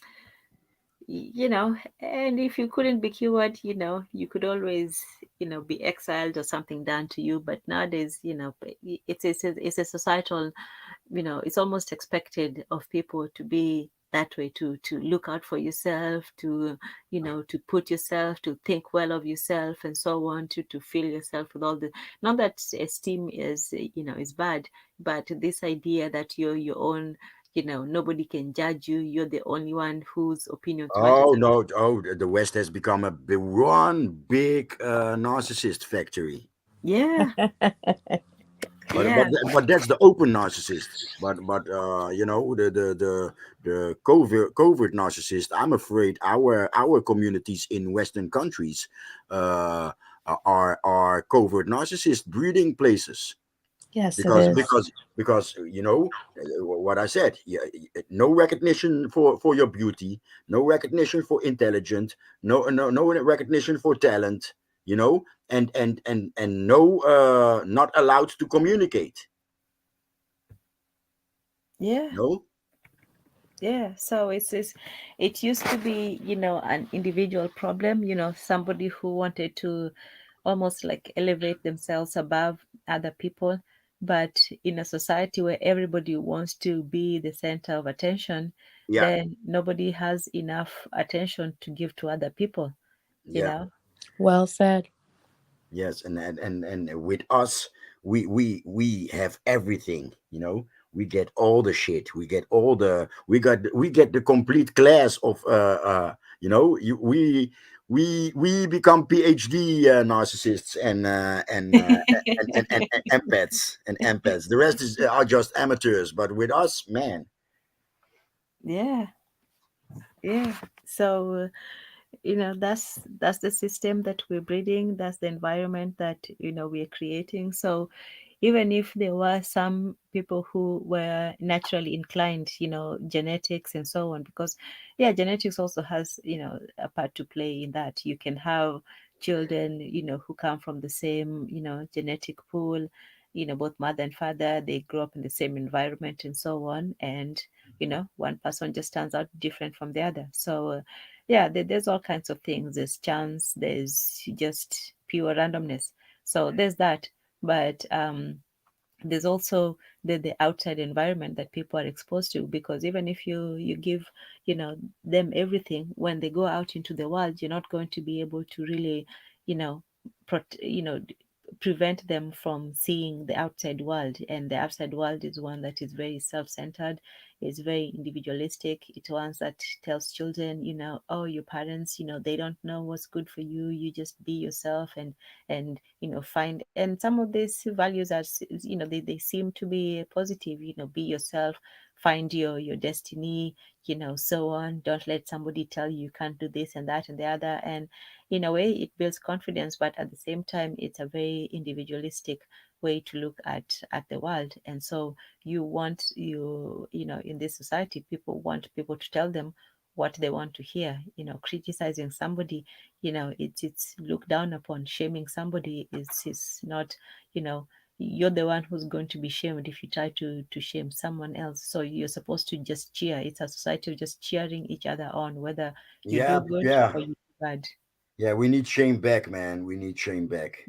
if you couldn't be cured, you could always, be exiled or something done to you. But nowadays, it's a societal, it's almost expected of people to be that way, to look out for yourself, to put yourself, to think well of yourself and so on, to fill yourself with all the, not that esteem is, is bad, but this idea that you're your own, nobody can judge you, you're the only one whose opinions matters. Oh no! Oh, the West has become one big narcissist factory. Yeah, But yeah, that's the open narcissist. But the covert narcissist. I'm afraid our communities in Western countries uh, are covert narcissist breeding places. Yes, it because is. because because what I said. Yeah, no recognition for your beauty, no recognition for intelligence, no recognition for talent. And no, not allowed to communicate. yeah. No. Yeah, so it used to be, an individual problem, somebody who wanted to almost like elevate themselves above other people. But in a society where everybody wants to be the center of attention, Yeah, then nobody has enough attention to give to other people, you yeah. know? Well said. Yes, and with us, we have everything. We get all the shit. We get the complete class of we become PhD narcissists and empaths and empaths. The rest are just amateurs. But with us, man, Yeah, yeah. So that's the system that we're breeding, that's the environment that we're creating. So even if there were some people who were naturally inclined, genetics and so on, because yeah, genetics also has a part to play in that. You can have children who come from the same genetic pool, both mother and father, they grow up in the same environment and so on, and one person just turns out different from the other. So yeah, there's all kinds of things. There's chance, there's just pure randomness. So there's that. But there's also the outside environment that people are exposed to, because even if you give them everything, when they go out into the world, you're not going to be able to really you know prevent them from seeing the outside world. And the outside world is one that is very self-centered, is very individualistic. It's one that tells children, oh, your parents, they don't know what's good for you, you just be yourself, and find. And some of these values are, they seem to be positive, be yourself, find your destiny, so on. Don't let somebody tell you you can't do this and that and the other. And in a way it builds confidence, but at the same time it's a very individualistic way to look at the world. And so in this society, people want people to tell them what they want to hear. Criticizing somebody, it's looked down upon. Shaming somebody is not, you're the one who's going to be shamed if you try to shame someone else. So you're supposed to just cheer. It's a society of just cheering each other on, whether you Yeah, do good yeah, or you do bad. yeah. We need shame back, man. We need shame back.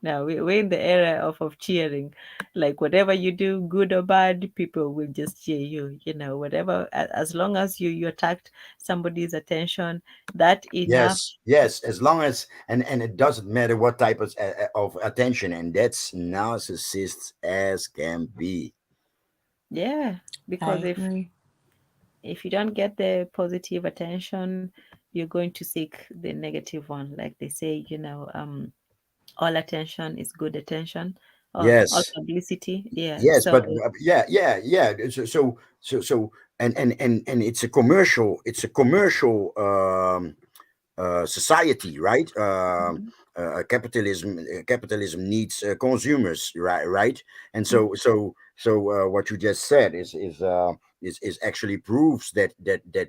Now we're in the era of cheering. Like whatever you do, good or bad, people will just cheer you. Whatever, as long as you attract somebody's attention, that enough. Yes, yes. As long as and it doesn't matter what type of attention, and that's narcissists as can be. Yeah, because I if agree. if you don't get the positive attention, you're going to seek the negative one. Like they say, all attention is good attention, or all Yes, publicity. Yeah. yes, So but yeah, yeah, yeah. And it's a commercial. It's a commercial society, right? mhm, Capitalism needs consumers, right? Right. And mhm. what you just said is actually proves that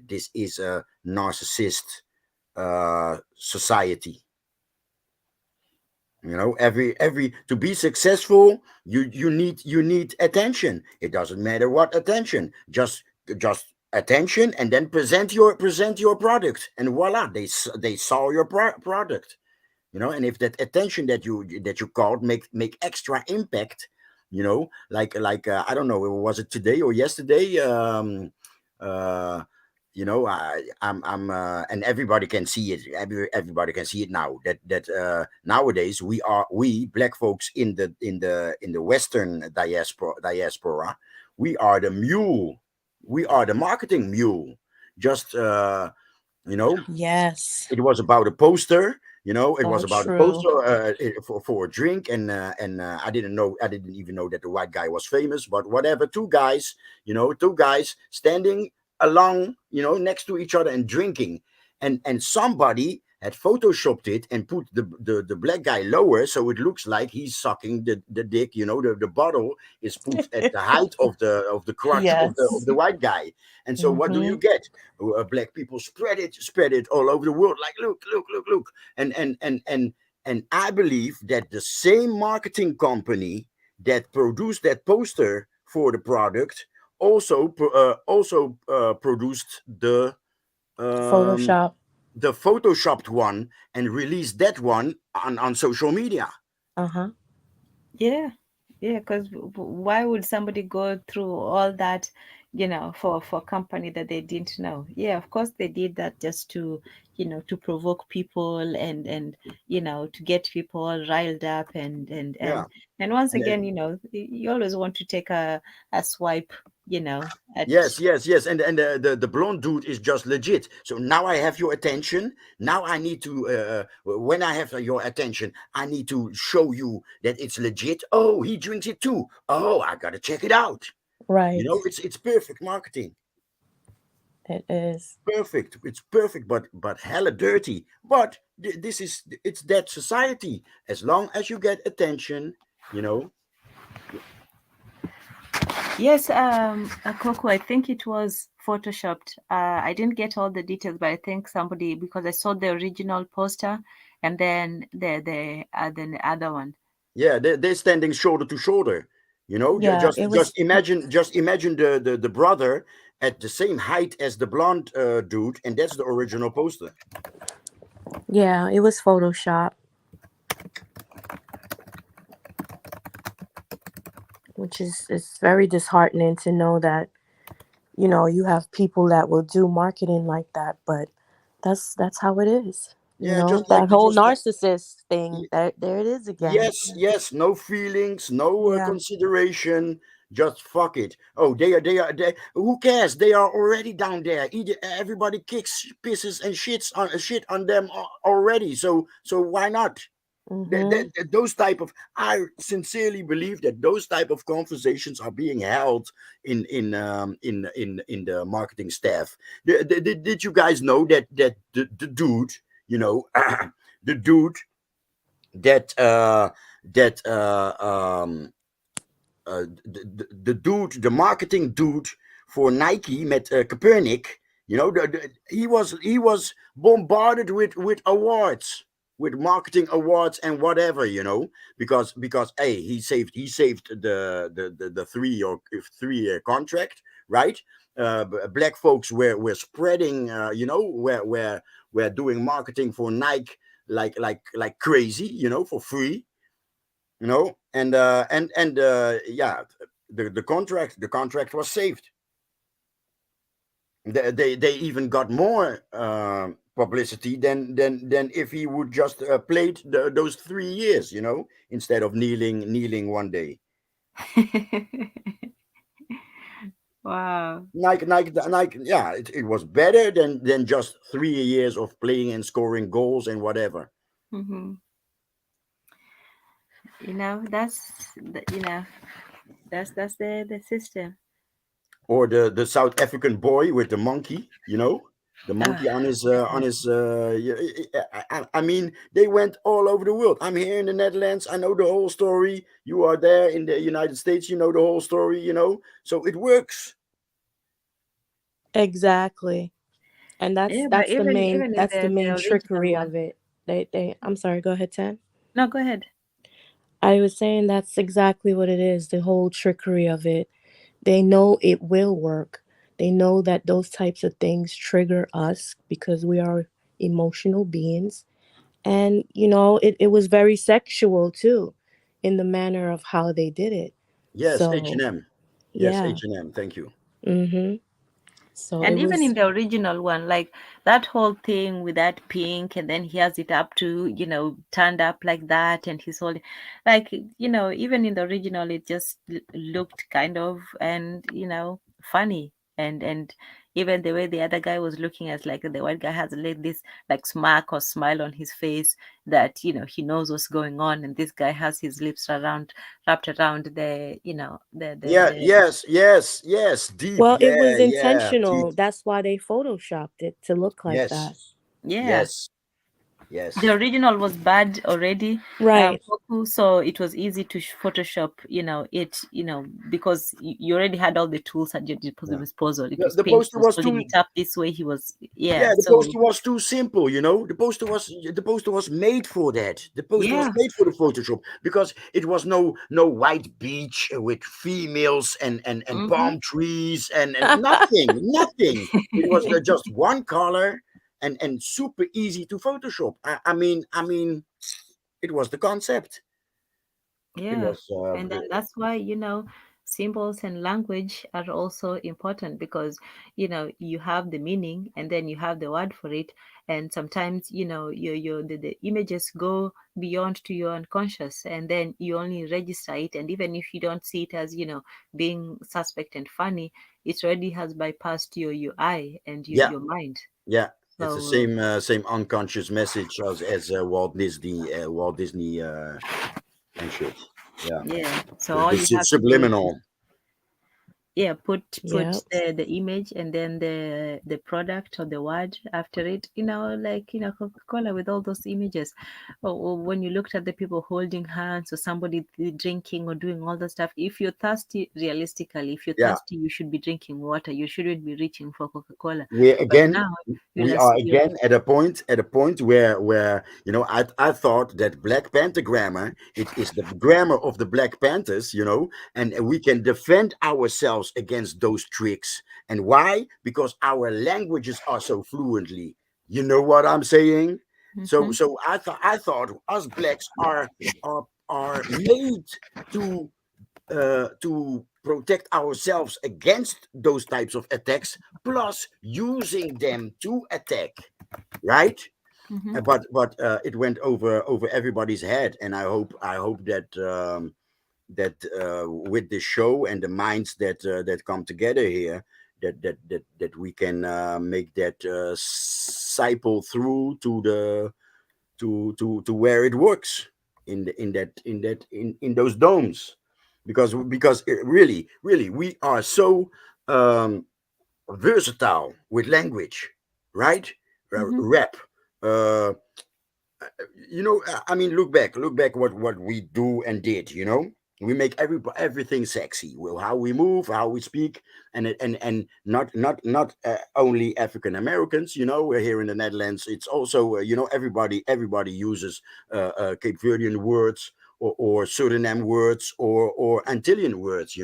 this is a narcissist society. Every to be successful, you need attention. It doesn't matter what attention, just attention, and then present your product, and voila, they saw your product. And if that attention that you called make extra impact, like I don't know, was it today or yesterday? Uh and everybody can see it. Everybody can see it now, that nowadays we black folks in the Western diaspora, we are the mule, we are the marketing mule. Just you know Yes. it was about a poster. It was So about a true. poster for a drink, and I didn't even know that the white guy was famous, but whatever. Two guys standing along, next to each other and drinking, and somebody had photoshopped it and put the black guy lower, so it looks like he's sucking the dick. The bottle is put at the height of the crotch of the Yes. white guy. And so what do you Mm-hmm. get? Black people spread it all over the world, like, look. And I believe that the same marketing company that produced that poster for the product also produced um Photoshop. the photoshopped one and released that one on social media. Uh-huh. Yeah, yeah, because why would somebody go through all that, for a company that they didn't know? Yeah, of course they did that just to provoke people, and to get people all riled up, Yeah. and once And again, you always want to take a swipe, at. yes, yes, yes. And the blonde dude is just legit. So now I have your attention. Now I need to, when I have your attention, I need to show you that it's legit. Oh, he drinks it too. Oh, I gotta check it out. Right. It's perfect marketing. It is. Perfect. It's perfect, but hella dirty. But it's that society. As long as you get attention, you know. Yes, Coco, I think it was photoshopped. I didn't get all the details, but I think somebody, because I saw the original poster and then the other one. Yeah, they're standing shoulder to shoulder. Yeah, Just it just was. imagine just imagine the brother at the same height as the blonde dude, and that's the original poster. Yeah, it was Photoshop. which is it's very disheartening to know that you have people that will do marketing like that, but that's how it is. Yeah, That whole narcissist thing. There it is again. yes, yes, no feelings, no Yeah. consideration. Just fuck it. Oh, they. Who cares? They are already down there. Everybody kicks, pisses, and shit on them already. So why not? Mhm. Those type of, I sincerely believe that those type of conversations are being held in the marketing staff. Did you guys know that the dude, you know, the dude that that the dude, the marketing dude for Nike, met Copernic. He was bombarded with awards, with marketing awards and whatever, because hey, he saved the 3 year contract, right? Black folks were spreading, were doing marketing for Nike like crazy, for free, and yeah, the contract was saved. They even got more publicity than if he would just played those 3 years, instead of kneeling one day. Wow. Nike, yeah, it was better than just 3 years of playing and scoring goals and whatever. Hmm. That's the system. Or the South African boy with the monkey, the Ah, monkey on his yeah. I mean, they went all over the world. I'm here in the Netherlands. I know the whole story. You are there in the United States. You know the whole story. So it works. Exactly. And that's Yeah, but that's the even main even in that's the the main original trickery one. of it. They I'm sorry, go ahead, Tan. No, go ahead. I was saying that's exactly what it is, the whole trickery of it. They know it will work. They know that those types of things trigger us because we are emotional beings. And, it was very sexual too, in the manner of how they did it. Yes, So, H&M. Yes, yeah. H&M. Thank you. Mm-hmm. So it And even in was the original one, like that whole thing with that pink, and then he has it up to, turned up like that, and he's holding, like, even in the original, it just looked kind of, and, funny. And even the way the other guy was looking, as like the white guy has like this like smirk or smile on his face, that, he knows what's going on, and this guy has his lips wrapped around the, Yeah, the yes, yes, yes. Deep. well, it Yeah, was yeah. Deep. intentional. That's why they photoshopped it to look like Yes, that. yeah. yes, The yes. original was bad already, Right. Poku, so it was easy to Photoshop, it, because you already had all the tools at your Yeah. disposal. It was The paint, he poster was was holding too. it up this way. He was, yeah. Yeah, the So poster was too simple, the poster was made for that. The poster was yeah, made for the Photoshop, because it was no white beach with females and hmm palm trees and nothing. It was just one color and super easy to Photoshop. I mean, it was the concept. It yeah. was And then that's why, symbols and language are also important, because, you have the meaning, and then you have the word for it. And sometimes, the images go beyond to your unconscious, and then you only register it. And even if you don't see it as, being suspect and funny, it already has bypassed your eye and yeah, your mind. yeah. It's the So same unconscious message as Walt Disney and shit. Yeah. yeah, so The, all the you have to do is, subliminal. yeah, put Yep. the image, and then the product or the word after it, like, Coca-Cola with all those images. Or when you looked at the people holding hands, or somebody drinking or doing all the stuff, if you're thirsty, realistically, if you're Yeah. thirsty, you should be drinking water. You shouldn't be reaching for Coca-Cola. we But again now we you'll are you again at a point where I thought that Black Pentagrammar, it is the grammar of the Black Panthers, and we can defend ourselves against those tricks. And why? Because our languages are so fluently. You know what I'm saying? So Mhm. so I thought us blacks are made to to protect ourselves against those types of attacks, plus using them to attack, right? Mm-hmm. But it went over everybody's head, and I hope that with the show and the minds that come together here, that we can make that cycle through to the to where it works in those domes, because really we are so um, versatile with language, right? Mm-hmm. Rap. Uh, I mean, look back what we do and did. We make everything sexy. Well, how we move, how we speak, and not only African Americans. We're here in the Netherlands. It's also everybody uses Cape Verdean words, or Suriname words, or Antillean words.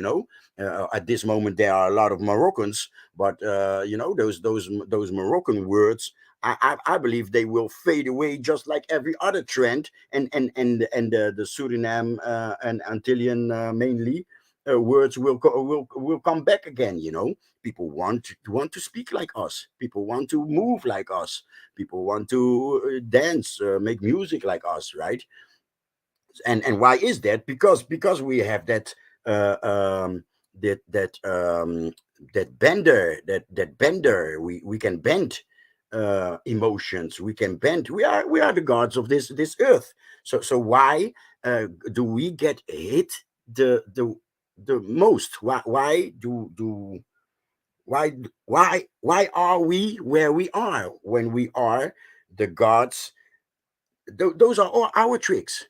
At this moment there are a lot of Moroccans, but those Moroccan words, I believe they will fade away just like every other trend, and the Suriname and Antillean mainly words will come back again. People want to speak like us. People want to move like us. People want to dance, make music like us, right? And why is that? Because we have uh, um, that that bender. We can bend emotions. We can bend. We are the gods of this earth. So why do we get hit the most? Why are we where we are when we are the gods? Those are all our tricks.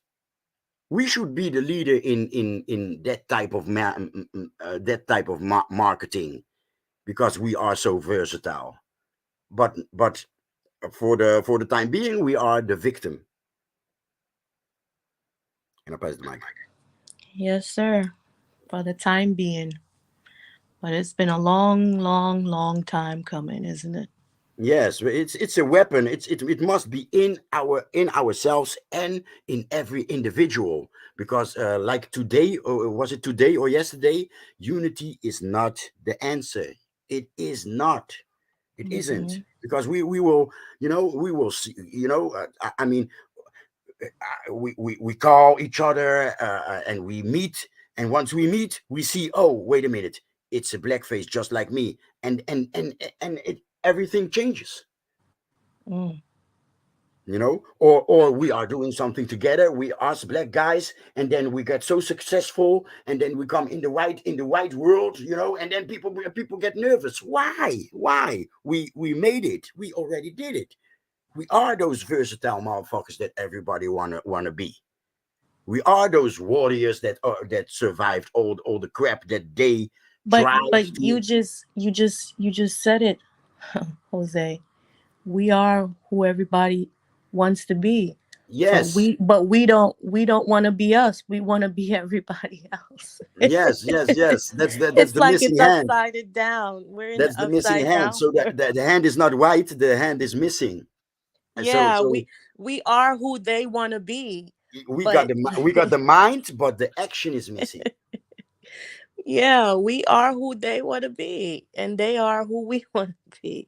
We should be the leader in that type of marketing, because we are so versatile. But for the time being, we are the victim. And I pass the mic. Yes, sir. For the time being. But it's been a long, long, long time coming, isn't it? Yes, it's a weapon. It must be in ourselves and in every individual, because like today, or was it today or yesterday? Unity is not the answer. It is not. It isn't, Mm-hmm. because we will see. I mean, we call each other, and we meet, and once we meet, we see. Oh, wait a minute, it's a blackface just like me, and everything changes. Mm. Or we are doing something together, we us black guys, and then we get so successful, and then we come in the white world, and then people get nervous. Why? We made it. We already did it. We are those versatile motherfuckers that everybody wanna be. We are those warriors that survived all the crap that they But tried but you to. just you just you just said it, Jose. We are who everybody wants to be. So Yes, we don't want to be us. We want to be everybody else. yes, yes, yes. That's It's the like it's missing hand. upside down. We're in That's the the missing upside hand. down So world. the hand is not white, the hand is missing. And so Yeah, so we are who they want to be. we got But the mind, but the action is missing. yeah, we are who they want to be, and they are who we want to be.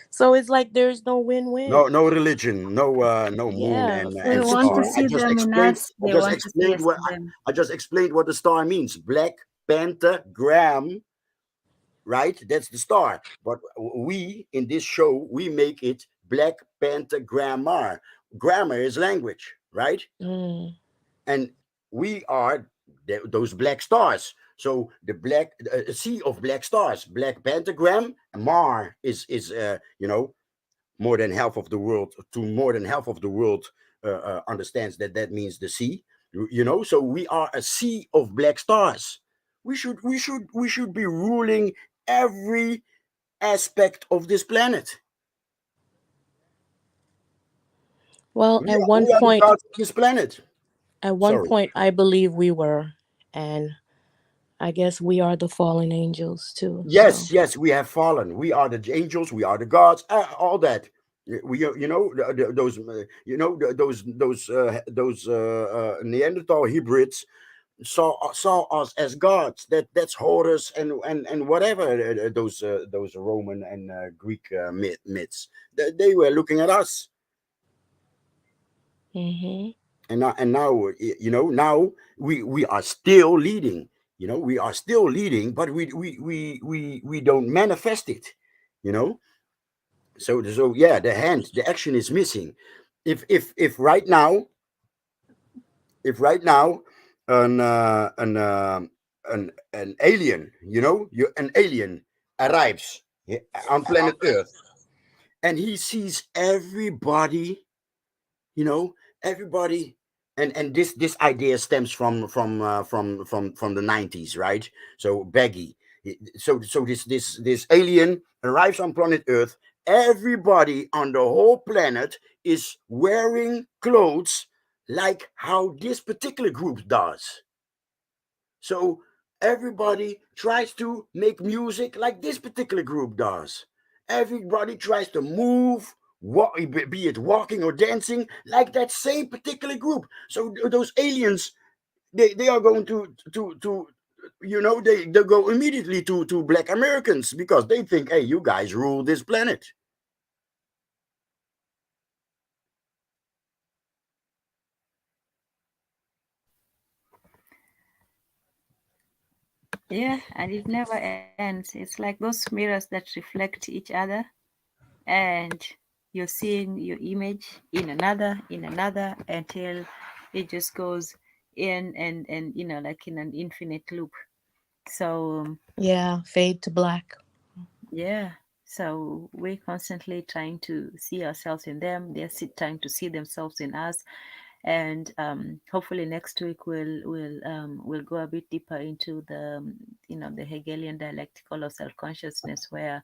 So it's like there's no No, win-win. no religion, no moon Yeah, and We and it's want to star. true. see them in us. I They just want to see explained us what in them. I just explained what the star means. Black pentagram, right? That's the star. But we in this show we make it black pentagrammar. Grammar is language, right? Mm, And we are those black stars. So the black sea of black stars, black pentagram. Mar is more than half of the world. To more than half of the world understands that means the sea. So we are a sea of black stars. We should be ruling every aspect of this planet. well, We at are, one we are the point, gods of this planet. at one Sorry. point, I believe we were, and I guess we are the fallen angels too. So Yes, yes, we have fallen. We are the angels. We are the gods. All that. Those Neanderthal hybrids. saw us as gods, that's Horus and whatever, those Roman and Greek myths. They were looking at us. Mm-hmm. And now now we are still leading. We are still leading, but we don't manifest it. you know so yeah, the action is missing. If right now, an an alien, an alien arrives, yeah, on planet Earth, and he sees everybody, you know everybody. And this idea stems from the 90s, right? So Baggy. So this alien arrives on planet Earth. Everybody on the whole planet is wearing clothes like how this particular group does. So everybody tries to make music like this particular group does. Everybody tries to move, be it walking or dancing, like that same particular group. So those aliens, they are going to they go immediately to Black Americans, because they think, hey, you guys rule this planet. Yeah, and it never ends. It's like those mirrors that reflect each other, and you're seeing your image in another, until it just goes in and like in an infinite loop. So Yeah, fade to black. yeah, so we're constantly trying to see ourselves in them. They're trying to see themselves in us, and hopefully next week we'll go a bit deeper into the Hegelian dialectical of self-consciousness, where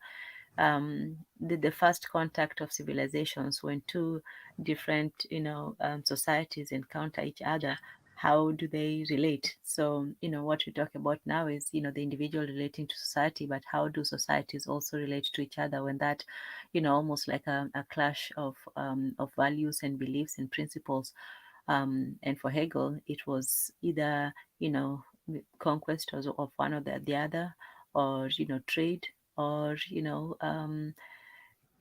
the first contact of civilizations, when two different societies encounter each other, how do they relate? So what we talk about now is the individual relating to society, but how do societies also relate to each other, when that almost like a clash of values and beliefs and principles. And for Hegel, it was either conquest of one or the other, or trade, or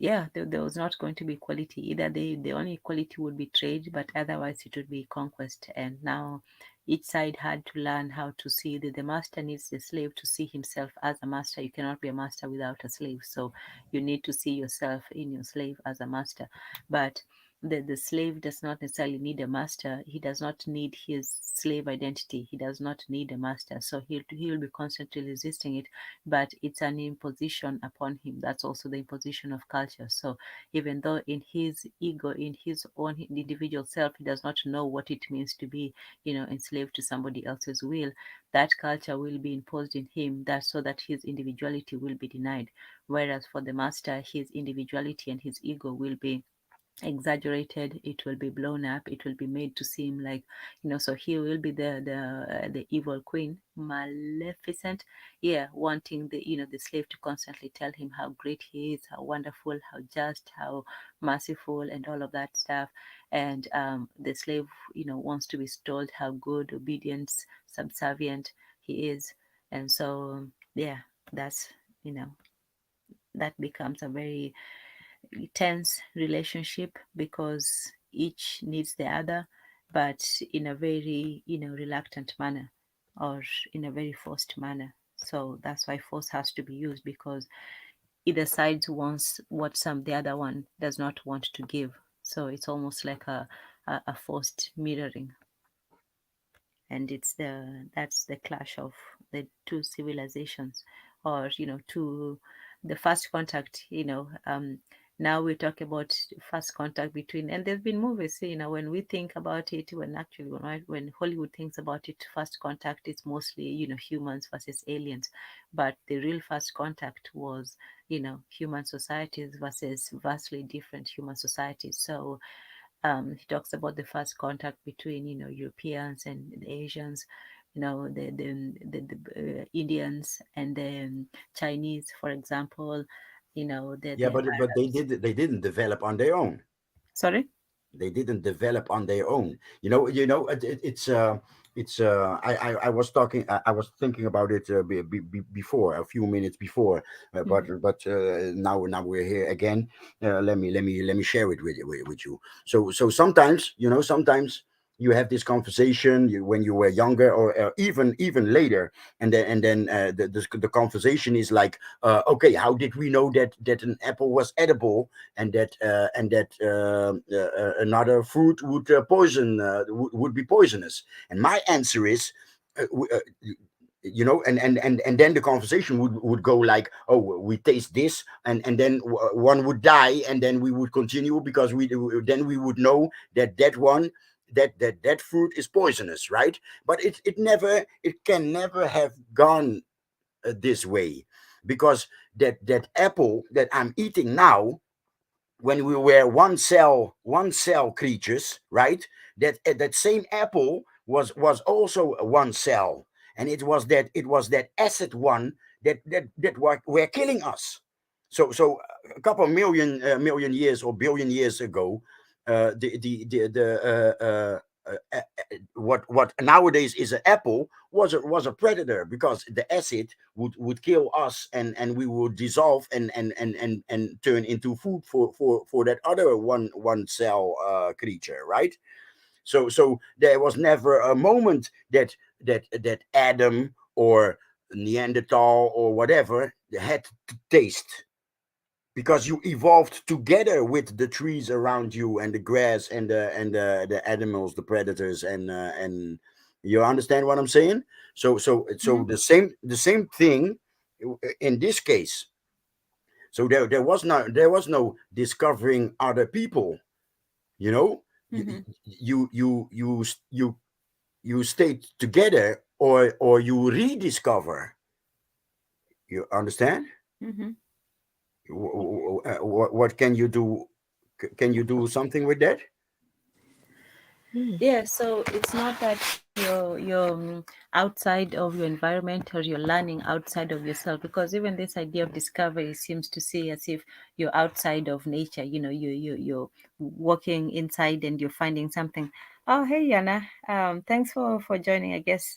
yeah, there was not going to be equality. Either the only equality would be trade, but otherwise it would be conquest. And now each side had to learn how to see that the master needs the slave to see himself as a master. You cannot be a master without a slave. So you need to see yourself in your slave as a master. But the slave does not necessarily need a master. He does not need his slave identity. He does not need a master. So he'll be constantly resisting it, but it's an imposition upon him. That's also the imposition of culture. So even though in his ego, in his own individual self, he does not know what it means to be, enslaved to somebody else's will, that culture will be imposed in him, that so that his individuality will be denied. Whereas for the master, his individuality and his ego will be exaggerated, it will be blown up, it will be made to seem like so he will be the evil queen, Maleficent, yeah, wanting the slave to constantly tell him how great he is, how wonderful, how just, how merciful, and all of that stuff. And the slave wants to be told how good, obedient, subservient he is. And so yeah, that's that becomes a very tense relationship, because each needs the other, but in a very reluctant manner, or in a very forced manner. So that's why force has to be used, because either side wants what the other one does not want to give. So it's almost like a forced mirroring. And that's the clash of the two civilizations, or two the first contact. Now we talk about first contact between, and there's been movies, when we think about it, when actually when Hollywood thinks about it, first contact is mostly humans versus aliens, but the real first contact was human societies versus vastly different human societies. So he talks about the first contact between Europeans and the Asians, the Indians and the Chinese, for example. Yeah, The but they didn't develop on their own. Sorry. They didn't develop on their own. It's it's I was talking I was thinking about it before, a few minutes before, Mm-hmm. but now we're here again. Let me share it with you. So sometimes, sometimes you have this conversation, when you were younger, or even later, and then the conversation is like, okay, how did we know that an apple was edible, and that another fruit would be poisonous? And my answer is, uh, w- uh, and then the conversation would go like, oh, we taste this, and then one would die, and then we would continue, because then we would know that fruit is poisonous, right? But it can never have gone this way, because that apple that I'm eating now, when we were one cell creatures, right? That same apple was also a one cell, and it was that acid one that were killing us. So a couple million years or billion years ago, what nowadays is an apple was a predator, because the acid would kill us, and we would dissolve, and turn into food for that other one cell creature, right? So there was never a moment that Adam or Neanderthal or whatever had to taste, because you evolved together with the trees around you, and the grass, and the animals, the predators, and you understand what I'm saying? So the same thing in this case. So there was no discovering other people, you know. you Mm-hmm. you you stayed together, or you rediscover. You understand? Mm-hmm. What can you do? Can you do something with that? Hmm. Yeah, so it's not that you're outside of your environment, or you're learning outside of yourself, because even this idea of discovery seems to see as if you're outside of nature. You're walking inside and you're finding something. Oh, hey, Yana. Thanks for joining. I guess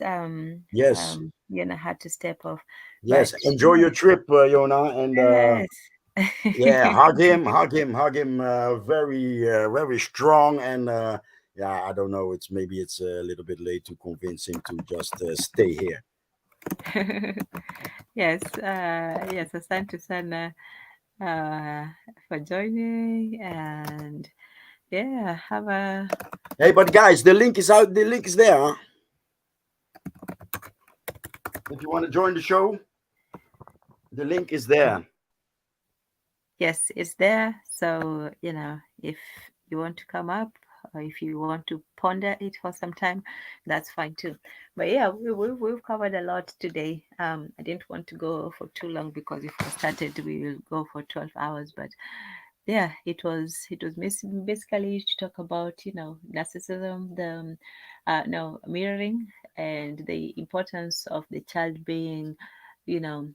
Yes, Yana had to step off, but yes. Enjoy your trip, Yona, and yes. yeah, hug him, very strong, and yeah, I don't know. Maybe it's a little bit late to convince him to just stay here. Yes, yes, Asante sana uh, for joining, and yeah, have a Hey, but guys, the link is out. The link is there. Huh? If you want to join the show, the link is there. yes, it's there. So, if you want to come up, or if you want to ponder it for some time, that's fine too. But yeah, we've covered a lot today. I didn't want to go for too long, because if we started, we will go for 12 hours. But yeah, it was basically to talk about narcissism, the no mirroring, and the importance of the child being you know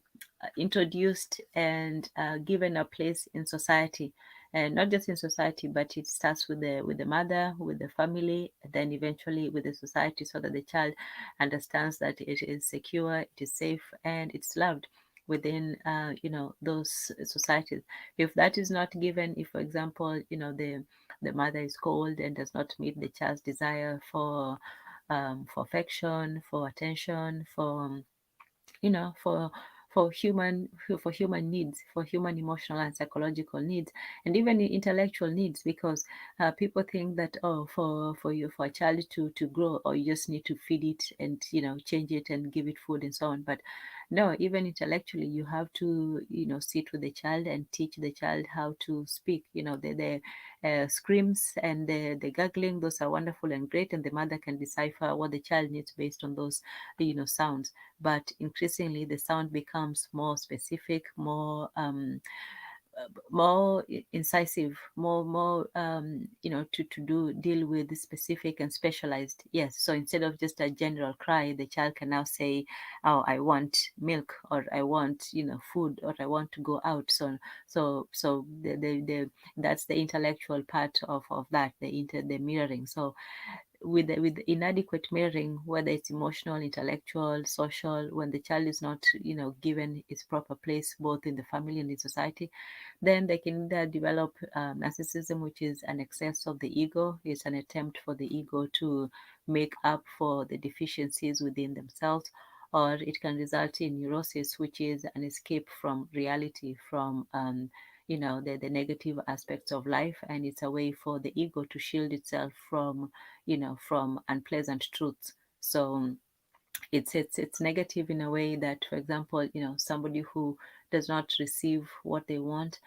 introduced and given a place in society, and not just in society, but it starts with the mother, with the family, and then eventually with the society, so that the child understands that it is secure, it is safe, and it's loved within those societies. If that is not given, if for example the mother is cold and does not meet the child's desire for affection, for attention, you know for for human needs, for human emotional and psychological needs, and even intellectual needs, because people think that, oh, for a child to grow, or you just need to feed it and change it and give it food and so on. But no, even intellectually, you have to sit with the child and teach the child how to speak. The screams and the gargling, those are wonderful and great, and the mother can decipher what the child needs based on those sounds. But increasingly the sound becomes more specific, more incisive, more to deal with the specific and specialized. Yes, so instead of just a general cry, the child can now say, oh, I want milk, or I want food, or I want to go out. So the that's the intellectual part of that, the mirroring. So with inadequate mirroring, whether it's emotional, intellectual, social, when the child is not, given its proper place both in the family and in society, then they can either develop narcissism, which is an excess of the ego. It's an attempt for the ego to make up for the deficiencies within themselves, or it can result in neurosis, which is an escape from reality, from the negative aspects of life, and it's a way for the ego to shield itself from from unpleasant truths. So it's negative in a way that, for example, somebody who does not receive what they want,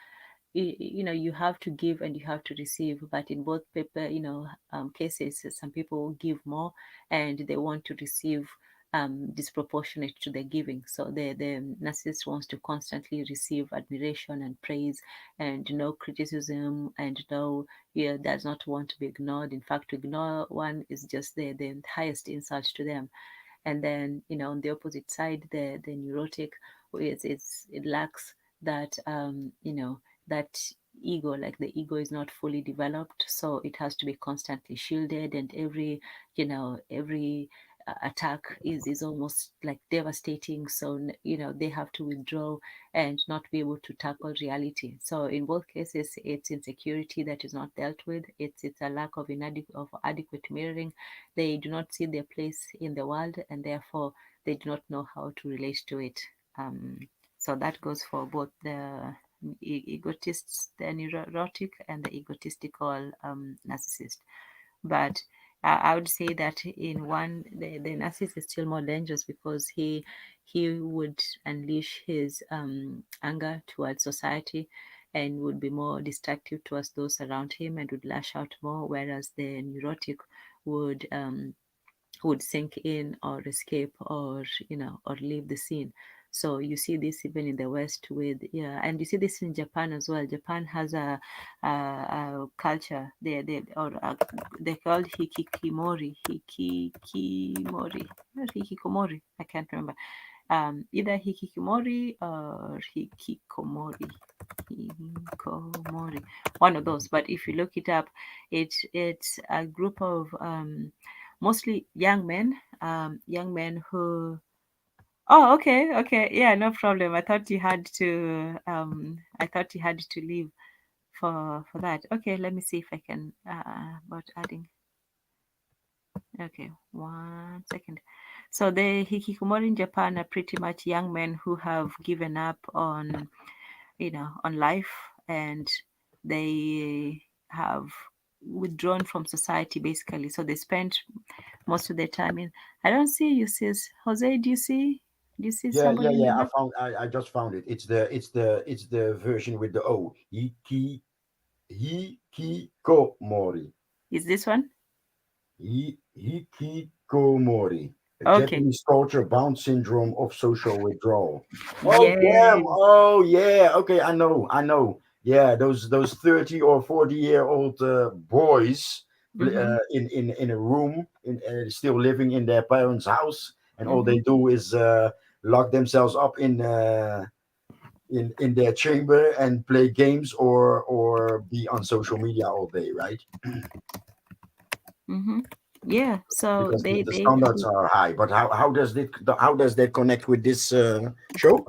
you have to give and you have to receive, but in both paper cases, some people give more and they want to receive disproportionate to the giving. So the narcissist wants to constantly receive admiration and praise, and no criticism, and no, does not want to be ignored. In fact, to ignore one is just the highest insult to them. And then, on the opposite side, the neurotic, it lacks that that ego. Like, the ego is not fully developed, so it has to be constantly shielded, and every attack is almost like devastating. So they have to withdraw and not be able to tackle reality. So in both cases, it's insecurity that is not dealt with. It's a lack of adequate mirroring. They do not see their place in the world, and therefore they do not know how to relate to it. So that goes for both the egotists, the neurotic, and the egotistical narcissist. But I would say that in one, the narcissist is still more dangerous, because he would unleash his anger towards society, and would be more destructive towards those around him, and would lash out more, whereas the neurotic would sink in or escape, or or leave the scene. So you see this even in the West with, and you see this in Japan as well. Japan has a culture, they called hikikomori, I can't remember, either hikikomori or hikikomori, one of those. But if you look it up, it's a group of mostly young men who. Oh, okay, okay, yeah, no problem. I thought you had to. Leave for that. Okay, let me see if I can. About adding. Okay, 1 second. So the hikikomori in Japan are pretty much young men who have given up on, on life, and they have withdrawn from society basically. So they spend most of their time in. I don't see you, sis. Jose, do you see? Do you see Yeah, yeah, somebody in the yeah. I back? found. I just found it. It's the version with the O. Hikikomori. Is this one? Hikikomori. A Okay. Japanese torture bound syndrome of social withdrawal. Oh damn! Yes. Oh yeah. Okay, I know. I know. Yeah, those 30 or 40-year-old boys Mm-hmm. in a room, still living in their parents' house, and all Mm-hmm. they do is lock themselves up in their chamber and play games or be on social media all day, right? Mm-hmm. Yeah. So Because the standards are high. But how does that connect with this show?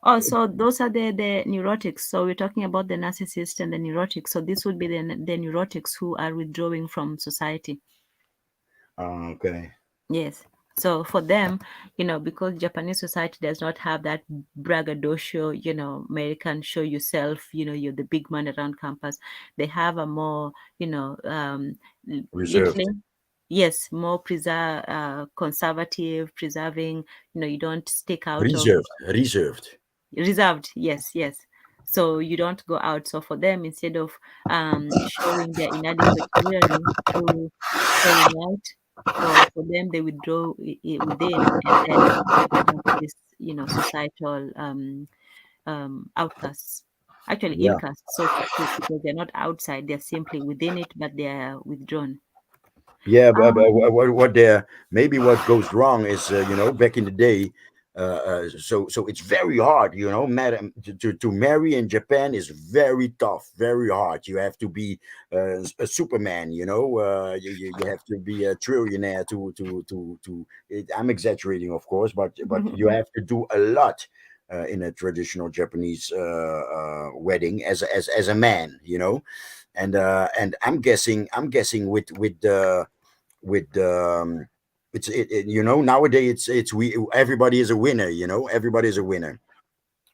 oh, so those are the neurotics. So we're talking about the narcissist and the neurotics. So this would be the neurotics who are withdrawing from society. Okay. Yes. So for them, because Japanese society does not have that braggadocio, American show yourself, you're the big man around campus. They have a more, Reserved. yes, more conservative, preserving, you don't stick out of Reserved. reserved. Yes, yes. So you don't go out. So for them, instead of showing their inadequate mirroring through showing out, for them they withdraw within, and then they become this societal outcasts. Actually, Yeah. incasts, so to speak, because they're not outside; they're simply within it, but they are withdrawn. Yeah, but Um, what there maybe what goes wrong is back in the day, So it's very hard, you know. Madam, to marry in Japan is very tough, very hard. You have to be a Superman, you know. You have to be a trillionaire I'm exaggerating, of course, but you have to do a lot in a traditional Japanese wedding as a man, you know. And I'm guessing with you know, nowadays it's we everybody is a winner, you know, everybody is a winner,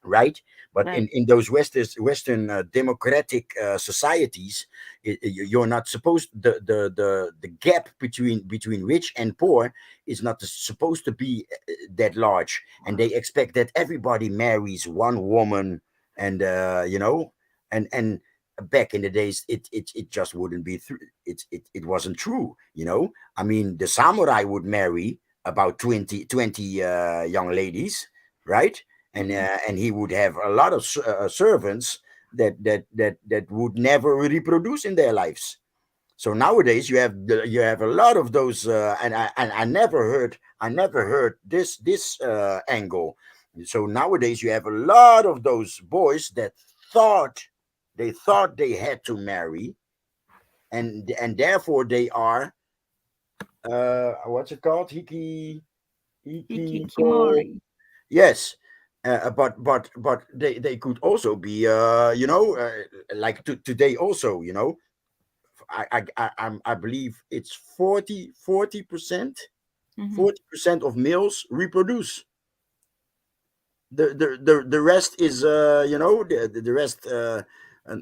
right? But Right. in those Western democratic societies, you're not supposed the gap between rich and poor is not supposed to be that large, and they expect that everybody marries one woman, and you know, and back in the days it just wouldn't be it wasn't true, you know. I mean, the samurai would marry about 20 young ladies, right? And he would have a lot of servants that would never reproduce in their lives. So nowadays you have a lot of those, and I never heard this angle. So nowadays you have a lot of those boys that thought thought they had to marry, and therefore they are what's it called, hiki ko. Hikikimori. Yes, but they could also be you know, like today also, you know. I believe it's 40% Mm-hmm. 40% of males reproduce. The rest is you know, the rest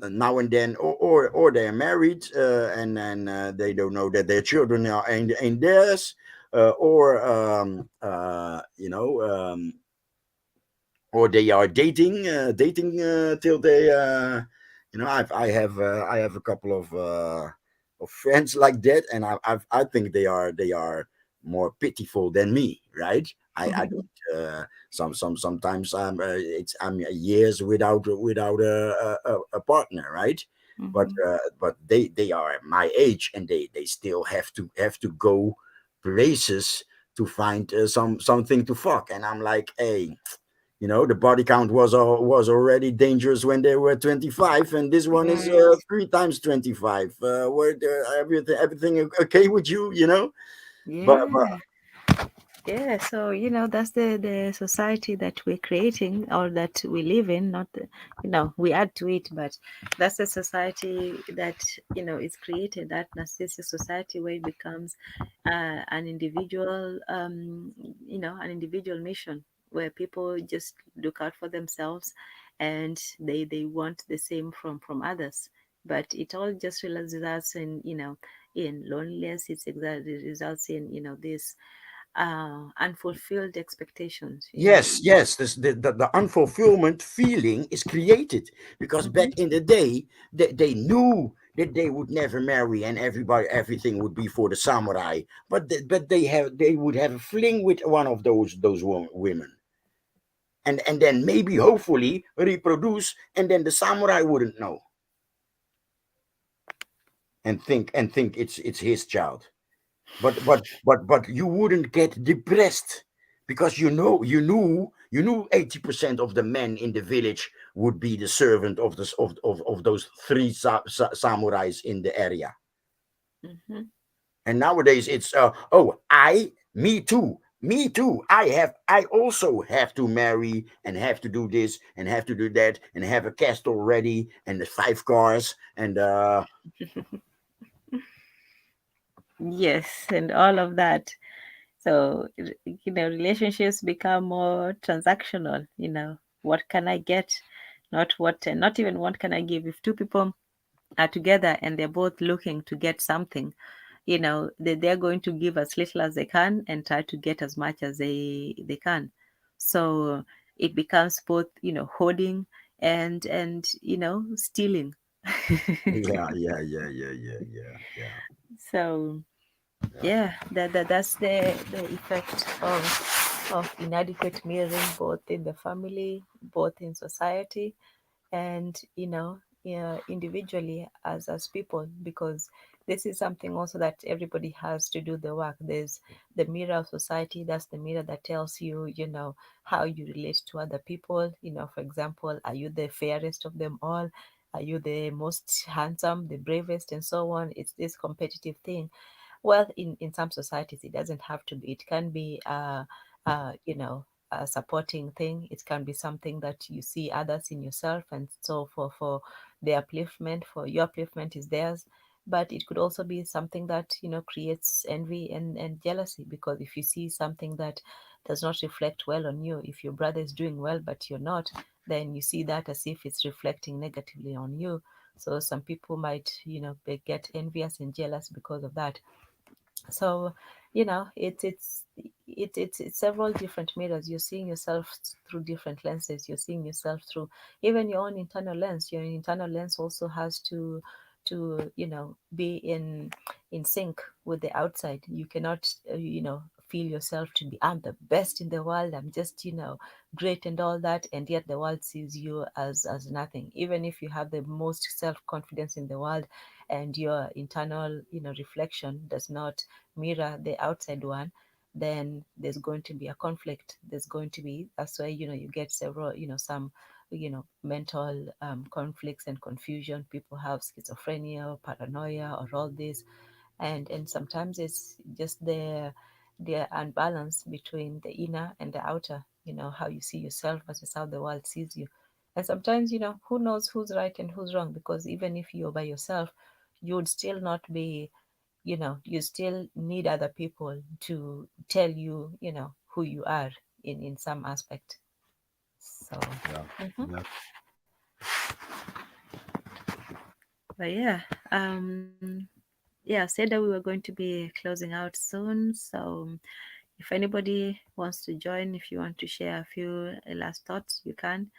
now and then, or they're married, and they don't know that their children ain't theirs, or you know, or they are dating till they you know, I have a couple of friends like that, and I think they are more pitiful than me, right? I don't sometimes I'm years without a partner, right? Mm-hmm. But they are my age, and they still have to go places to find something to fuck, and I'm like, hey, you know, the body count was already dangerous when they were 25, and this one is Right. 3 times 25. Where everything okay with you? You know, but Yeah. Yeah, so that's the society that we're creating or that we live in. Not we add to it, but that's the society that is created. That narcissistic society where it becomes an individual, an individual mission where people just look out for themselves, and they want the same from others. But it all just results in in loneliness. It results in this unfulfilled expectations. yes, the unfulfillment feeling is created because Mm-hmm. back in the day they knew that they would never marry, and everything would be for the samurai, but they would have a fling with one of those women, and then maybe hopefully reproduce, and then the samurai wouldn't know, and think it's his child. But you wouldn't get depressed because you knew 80% of the men in the village would be the servant of those three samurais in the area. Mm-hmm. And nowadays it's oh, me too, I also have to marry and have to do this and have to do that and have a castle ready and the 5 cars and Yes, and all of that. So, relationships become more transactional. What can I get? Not what, and not even what can I give. If two people are together and they're both looking to get something, they're going to give as little as they can and try to get as much as they can. So it becomes both, hoarding and stealing. yeah, yeah, yeah, yeah, yeah, yeah, yeah, So yeah. yeah, that's the effect of inadequate mirroring, both in the family, both in society, and individually as people, because this is something also that everybody has to do the work. There's the mirror of society. That's the mirror that tells you, how you relate to other people. For example, are you the fairest of them all? Are you the most handsome, the bravest, and so on? It's this competitive thing. Well, in some societies, it doesn't have to be. It can be, a supporting thing. It can be something that you see others in yourself, and so for their upliftment, for your upliftment is theirs. But it could also be something that creates envy and jealousy, because if you see something that does not reflect well on you, if your brother is doing well but you're not, then you see that as if it's reflecting negatively on you. So some people might get envious and jealous because of that. So it's several different mirrors. You're seeing yourself through different lenses. You're seeing yourself through even your own internal lens. Your internal lens also has to be in sync with the outside. You cannot feel yourself to be, I'm the best in the world, I'm just great and all that, and yet the world sees you as nothing. Even if you have the most self-confidence in the world, and your internal reflection does not mirror the outside one, then there's going to be a conflict. There's going to be, that's why you get several some mental conflicts and confusion. People have schizophrenia or paranoia or all this, and sometimes it's just the unbalance between the inner and the outer, how you see yourself versus how the world sees you. And sometimes who knows who's right and who's wrong, because even if you're by yourself, you would still not be, you still need other people to tell you, who you are in some aspect. So Yeah. mhm. Yeah. But yeah, yeah, said that we were going to be closing out soon. So if anybody wants to join, if you want to share a few last thoughts, you can.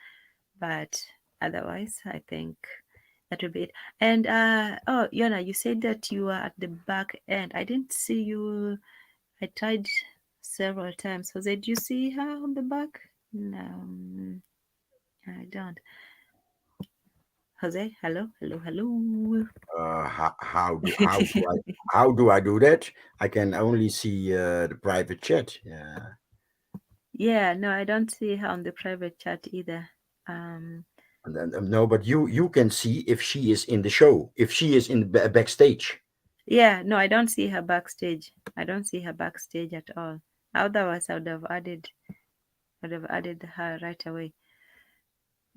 But otherwise, I think that will be it. And oh, Yona, you said that you were at the back end. I didn't see you. I tried several times. Jose, did you see her on the back? No, I don't. Jose, hello, hello, hello. How do I do that? I can only see the private chat. Yeah. Yeah, no, I don't see her on the private chat either. Um, And then, no, but you can see if she is in the show, if she is in the backstage. yeah, no, I don't see her backstage. I don't see her backstage at all. Otherwise, I would have added her right away.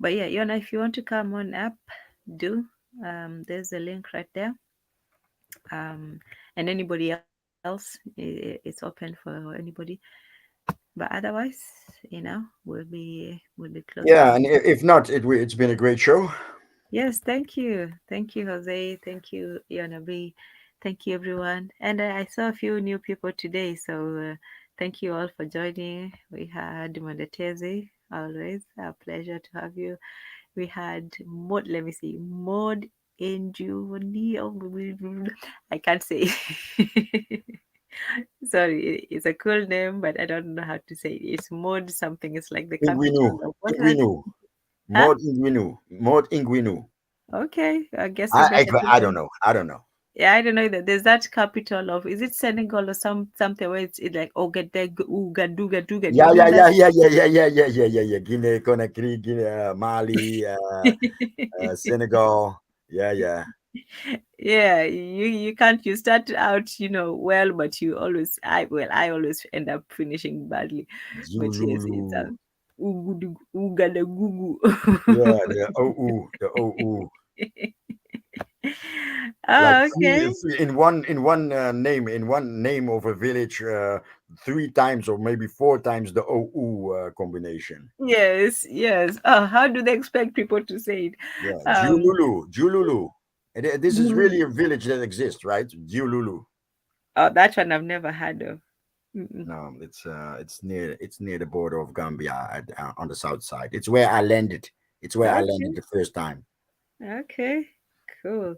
But yeah, Yona, if you want to come on up, do. There's a link right there. And anybody else, it's open for anybody. But otherwise, we'll be closing out. Yeah, and if not, it's been a great show. Yes, thank you, Jose. Thank you, Yona B. Thank you, everyone. And I saw a few new people today, so thank you all for joining. We had Mondetezi, always a pleasure to have you. We had Maud, let me see, Maud Injuni. I can't say. Sorry, it's a cool name, but I don't know how to say it. It's Maud something. It's like the Inguinu, capital of what was it? Inguinu, Huh? Mod Inguinu. Okay, I guess we better do I don't that. know. I don't know. Yeah, I don't know that. There's that capital of, is it Senegal or something where it's like Ouagadougou. Do you Yeah, know yeah, that? yeah, yeah, yeah, yeah, yeah, yeah, yeah, yeah, yeah. Guinea, Conakry, Guinea, Mali, Senegal. Yeah, yeah. Yeah, you can't. You start out, well, but you always, I always end up finishing badly. But yes, it's Zululu. a Ouagadougou. Yeah, the OU. Like Oh, okay. in one name, in one name of a village, three times or maybe four times the OU combination. Yes, yes. Oh, how do they expect people to say it? Yeah, Um, Jululu, Jululu. And this is really Gulu. a village that exists, right? Jululu. Oh, that one I've never heard of. Mm-mm. No, it's near the border of Gambia on the south side. It's where I landed. It's where I Okay, landed the first time. okay, cool.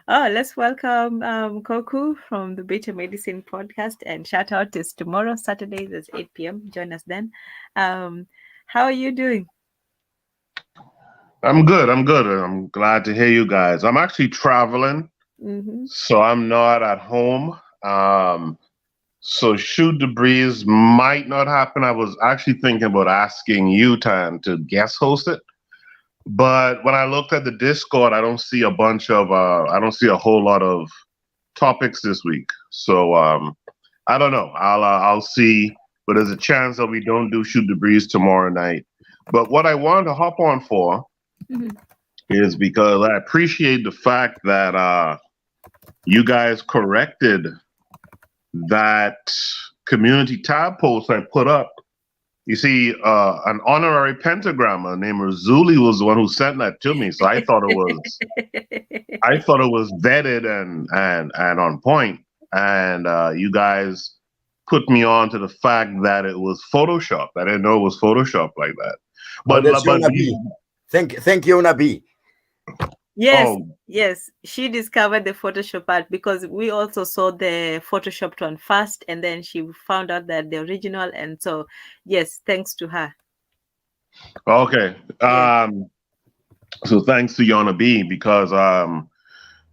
Oh, let's welcome Koku from the Beta Medicine podcast, and shout out is tomorrow, Saturdays at 8 p.m. Join us then. How are you doing? I'm good. I'm good. I'm glad to hear you guys. I'm actually traveling, Mm-hmm. so I'm not at home. So shoot the breeze might not happen. I was actually thinking about asking you, Tan, to guest host it. But when I looked at the Discord, I don't see a bunch of I don't see a whole lot of topics this week. So I don't know. I'll see. But there's a chance that we don't do shoot the breeze tomorrow night. But what I wanted to hop on for Mm-hmm. is because I appreciate the fact that you guys corrected that community tab post I put up. You see, an honorary pentagrammer named Razuli was the one who sent that to me. So I thought it was vetted and on point. And you guys put me on to the fact that it was photoshopped. I didn't know it was photoshopped like that. Oh, But that's but Yona B. Thank Yona B. Yes, oh, yes, she discovered the Photoshop part because we also saw the Photoshopped one first, and then she found out that the original, and so yes, thanks to her. okay. Yeah. So thanks to Yona B because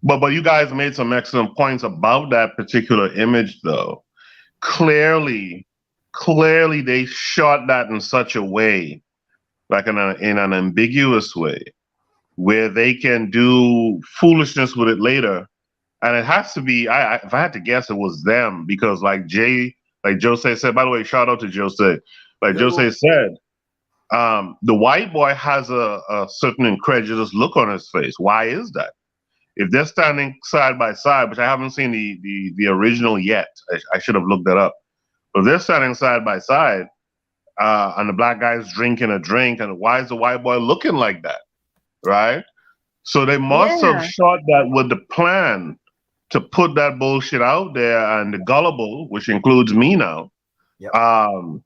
but you guys made some excellent points about that particular image though. Clearly, clearly they shot that in such a way, like in an ambiguous way, where they can do foolishness with it later. And it has to be, if I had to guess, it was them because like Jose said, by the way, shout out to Jose. Like Yo, Jose said, the white boy has a certain incredulous look on his face. Why is that? If they're standing side by side, which I haven't seen the original yet, I should have looked that up. But if they're standing side by side, and the black guy's drinking a drink, and why is the white boy looking like that, right? So they must have Yeah. shot that with the plan to put that bullshit out there, and the gullible, which includes me now, yep. ran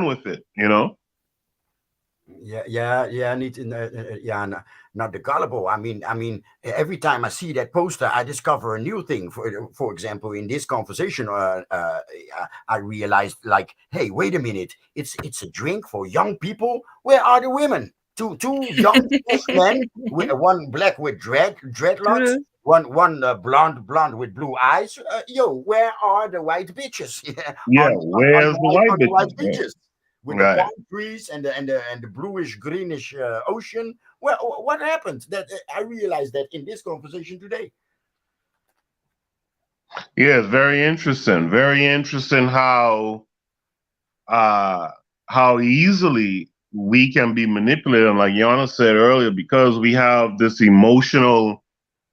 with it, Yeah. Need yeah, not the gullible. I mean, every time I see that poster, I discover a new thing. For example, in this conversation, I realized, like, hey, wait a minute, it's a drink for young people. Where are the women? Two young fresh men, with one black with dreadlocks, True. one blonde with blue eyes. Yo, where are the white bitches? Yeah, On where's the white the white bitches? beaches with the Right. palm trees and the bluish greenish ocean. Well, what happened? That I realized that in this conversation today. Yeah, it's very interesting. Very interesting uh how easily we can be manipulated. And like Yana said earlier, because we have this emotional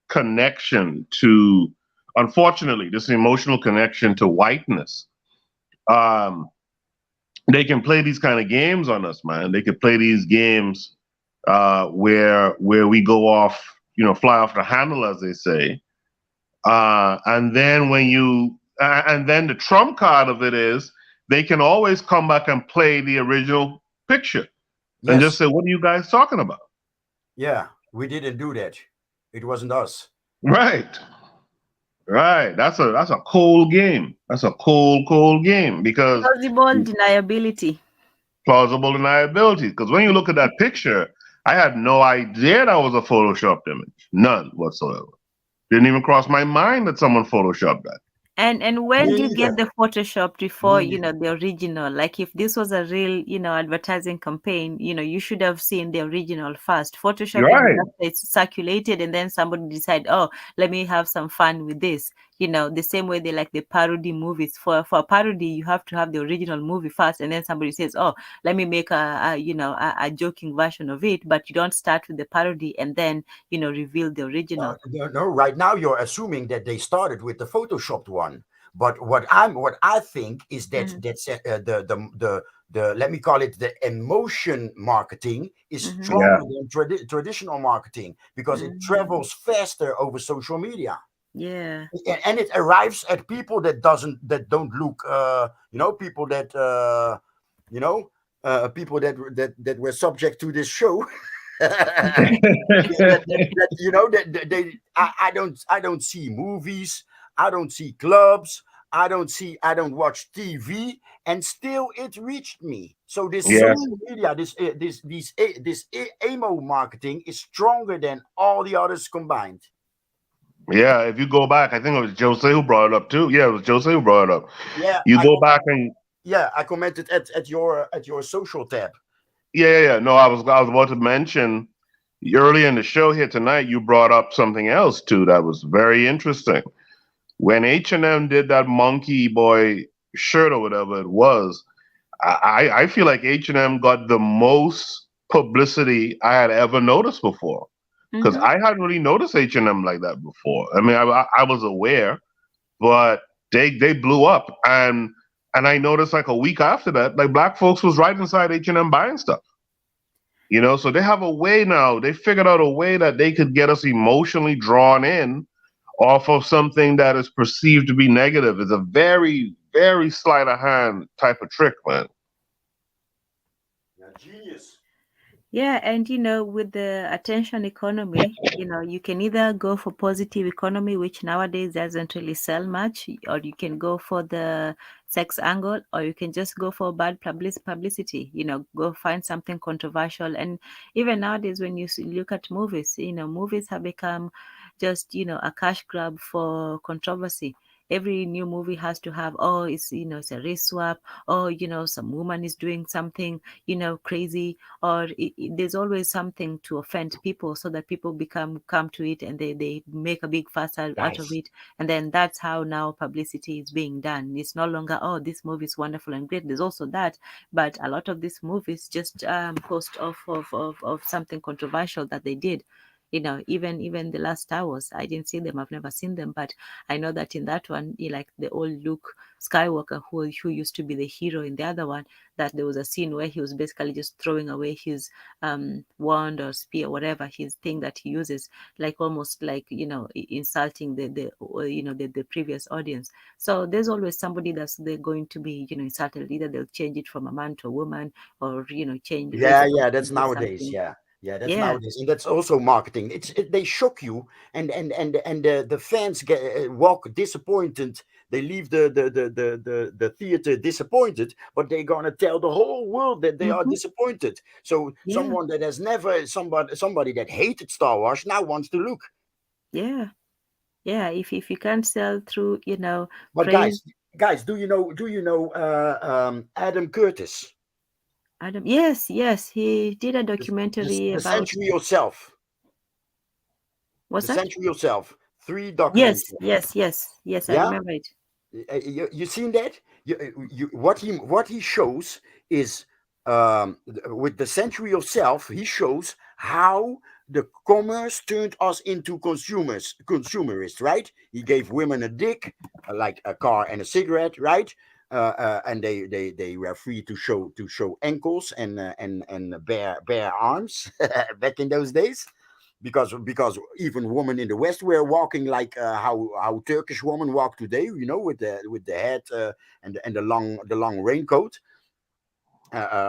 connection to, unfortunately, this emotional connection to whiteness. Um, they can play these kind of games on us, man. They can play these games where we go off, fly off the handle, as they say. And then and then the trump card of it is they can always come back and play the original picture and just Yes, say, "What are you guys talking about?" yeah, we didn't do that. It wasn't us. Right, right. That's a cold game. That's a cold game because Plausible deniability. plausible deniability. Because when you look at that picture, I had no idea that was a photoshopped image, none whatsoever. Didn't even cross my mind that someone photoshopped that. And where Me do you get neither. the Photoshop before, Me neither. the original? Like if this was a real, advertising campaign, you should have seen the original first. Photoshop is Right. just it's circulated and then somebody decide, oh, let me have some fun with this. The same way they like the parody movies. For a parody, you have to have the original movie first, and then somebody says, oh, let me make a joking version of it, but you don't start with the parody and then, reveal the original. No, right now you're assuming that they started with the photoshopped one. But what I think is that Mm-hmm. the let me call it the emotion marketing is Mm-hmm. Yeah. stronger than traditional marketing because it Mm-hmm. travels faster over social media. Yeah. And it arrives at people that don't look people that people that were subject to this show. That they I don't see movies, I don't see clubs, I don't watch TV, and still it reached me. So this Yes. social media, this emo marketing is stronger than all the others combined. Yeah. If you go back, I think it was Jose who brought it up too. Yeah, it was Jose who brought it up. Yeah, You go back and I commented at your social tab. yeah. No, I was about to mention early in the show here tonight. You brought up something else too that was very interesting. When H&M did that monkey boy shirt or whatever it was, I feel like H&M got the most publicity I had ever noticed before, because Mm-hmm. I hadn't really noticed H&M like that before. I mean, I was aware, but they blew up, and I noticed like a week after that, like black folks was right inside H&M buying stuff. So they have a way now. They figured out a way that they could get us emotionally drawn in off of something that is perceived to be negative. It's a very, very sleight of hand type of trick, man. Yeah, genius. Yeah, and with the attention economy, you can either go for positive economy, which nowadays doesn't really sell much, or you can go for the sex angle, or you can just go for bad publicity, go find something controversial. And even nowadays, when you look at movies, movies have become just, a cash grab for controversy. Every new movie has to have, oh, it's a race swap, or, some woman is doing something, crazy, or there's always something to offend people so that people come to it, and they make a big fuss out of Guys, it. And then that's how now publicity is being done. It's no longer, oh, this movie is wonderful and great. There's also that, but a lot of these movies just post off of something controversial that they did. Even the last Star Wars, I didn't see them. I've never seen them, but I know that in that one, like the old Luke Skywalker, who used to be the hero in the other one, that there was a scene where he was basically just throwing away his wand or spear, whatever his thing that he uses, like almost like insulting the previous audience. So there's always somebody that's they're going to be insulted. Either they'll change it from a man to a woman, or change raise yeah, a yeah, question, that's do nowadays. something. Yeah, that's Yeah. nowadays, and that's also marketing. They shock you, and the fans get walk disappointed. They leave the theater disappointed, but they're gonna tell the whole world that they are Hmm. disappointed. So Yeah. someone that has never somebody that hated Star Wars now wants to look. Yeah. Yeah. If you can't sell through But praise. guys, do you know Adam Curtis, Adam, yes, yes, he did a documentary the about. Century Yourself, What's the that? Century Yourself, three Yes, documentary. yes, yes, yes, I Yeah, remember it. you seen that? What he shows is with the Century of Self, he shows how the commerce turned us into consumerists, right? He gave women a dick, like a car and a cigarette, right? And they were free to show ankles and bare arms back in those days, because even women in the West were walking like how Turkish women walk today, with the head and the long raincoat.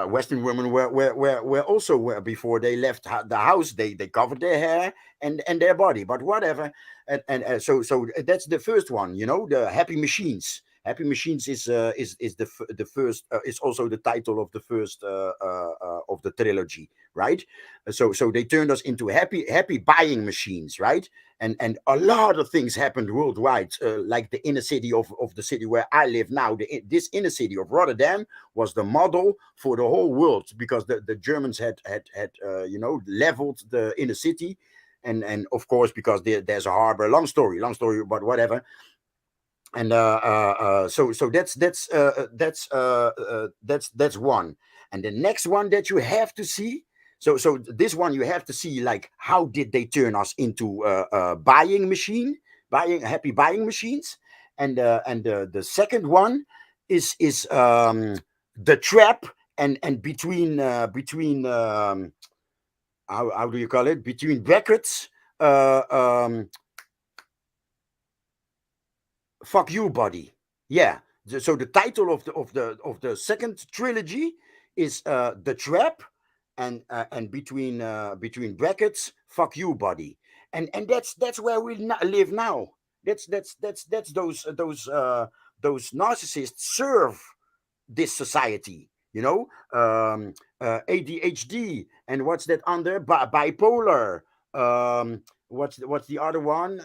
Western women were also before they left the house, they covered their hair and their body, but whatever. And so that's the first one, the Happy Machines. Happy Machines is the first, is also the title of the first of the trilogy, right? So they turned us into happy buying machines, right? And a lot of things happened worldwide, like the inner city of the city where I live now. This inner city of Rotterdam was the model for the whole world, because the Germans had leveled the inner city, and of course because there's a harbor. Long story, but whatever. And so that's one. And the next one that you have to see. So this one you have to see, like, how did they turn us into buying happy buying machines. And the second one is the trap, and between how do you call it, between brackets, uh, um, fuck you buddy. Yeah. So the title of the second trilogy is the trap, and between brackets, fuck you buddy. And that's where we live now. That's narcissists serve this society, ADHD, and what's that under bipolar, what's the other one,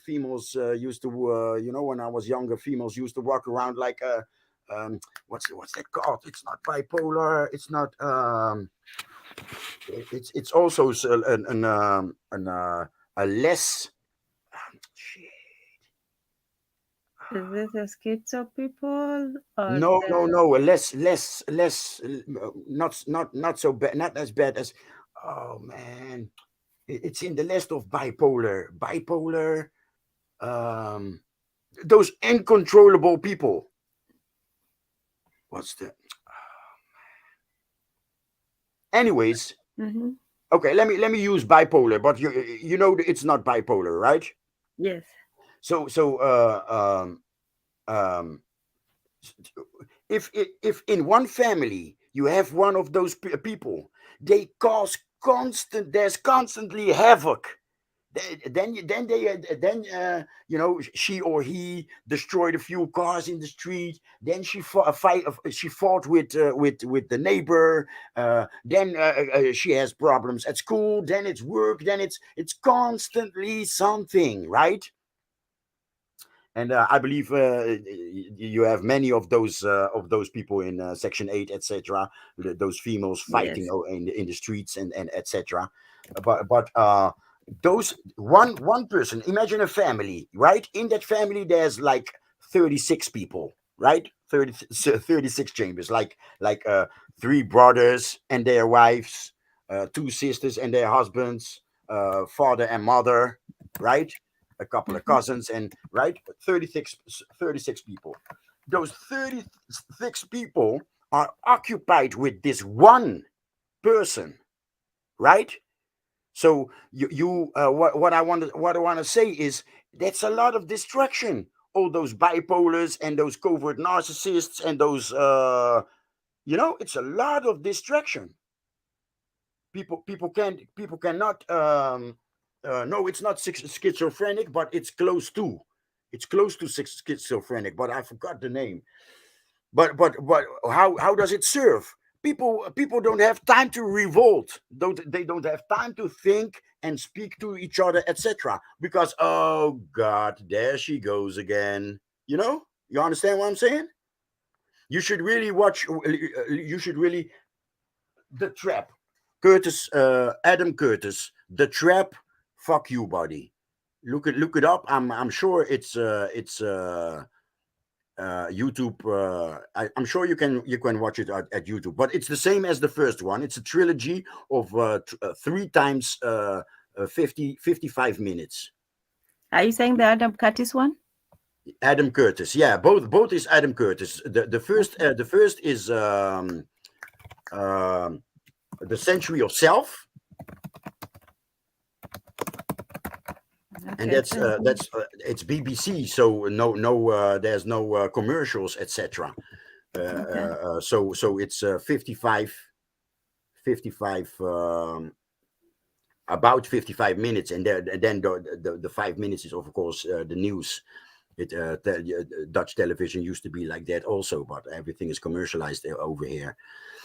females used to, when I was younger, females used to walk around like a, what's that called? It's not bipolar, it's not, it's also a less, shit. Is this a schizo people or No, the... no, no. Less. Not so bad. Not as bad as. Oh man, it's in the list of bipolar. Bipolar. Um, those uncontrollable people. What's the? Anyways, Mhm. okay. Let me use bipolar, but it's not bipolar, right? Yes. So if in one family you have one of those people, they cause there's constantly havoc. She or he destroyed a few cars in the street. Then she fought with the neighbor. Then she has problems at school. Then it's work. Then it's constantly something, right? And I believe you have many of those people in Section 8, etc. Those females fighting Yes. in the streets and etc. But those one person. Imagine a family, right? In that family, there's like 36 people, right? 36 chambers, like 3 brothers and their wives, 2 sisters and their husbands, father and mother, right? A couple of Mhm. cousins, and right, 36 people. Those 36 people are occupied with this one person, right? So what I want to say is that's a lot of distraction. All those bipolars and those covert narcissists and those it's a lot of distraction. People cannot no, it's not schizophrenic, but it's close to schizophrenic, but I forgot the name. But how does it serve people? Don't have time to revolt. Don't have time to think and speak to each other, etc. Because, oh god, there she goes again. You understand what I'm saying? You should really watch. You should really The Trap. Adam Curtis, The Trap. Fuck you, buddy. Look it up. I'm sure it's YouTube. I'm sure you can watch it at YouTube. But it's the same as the first one. It's a trilogy of 3 times 55 minutes. Are you saying the Adam Curtis one? Adam Curtis, yeah, both is Adam Curtis. The first is the Century of Self, and Okay. that's it's BBC, so there's no commercials, etc. Okay. So it's 55 about 55 minutes, and then the 5 minutes is of course the news. Dutch television used to be like that also, but everything is commercialized over here.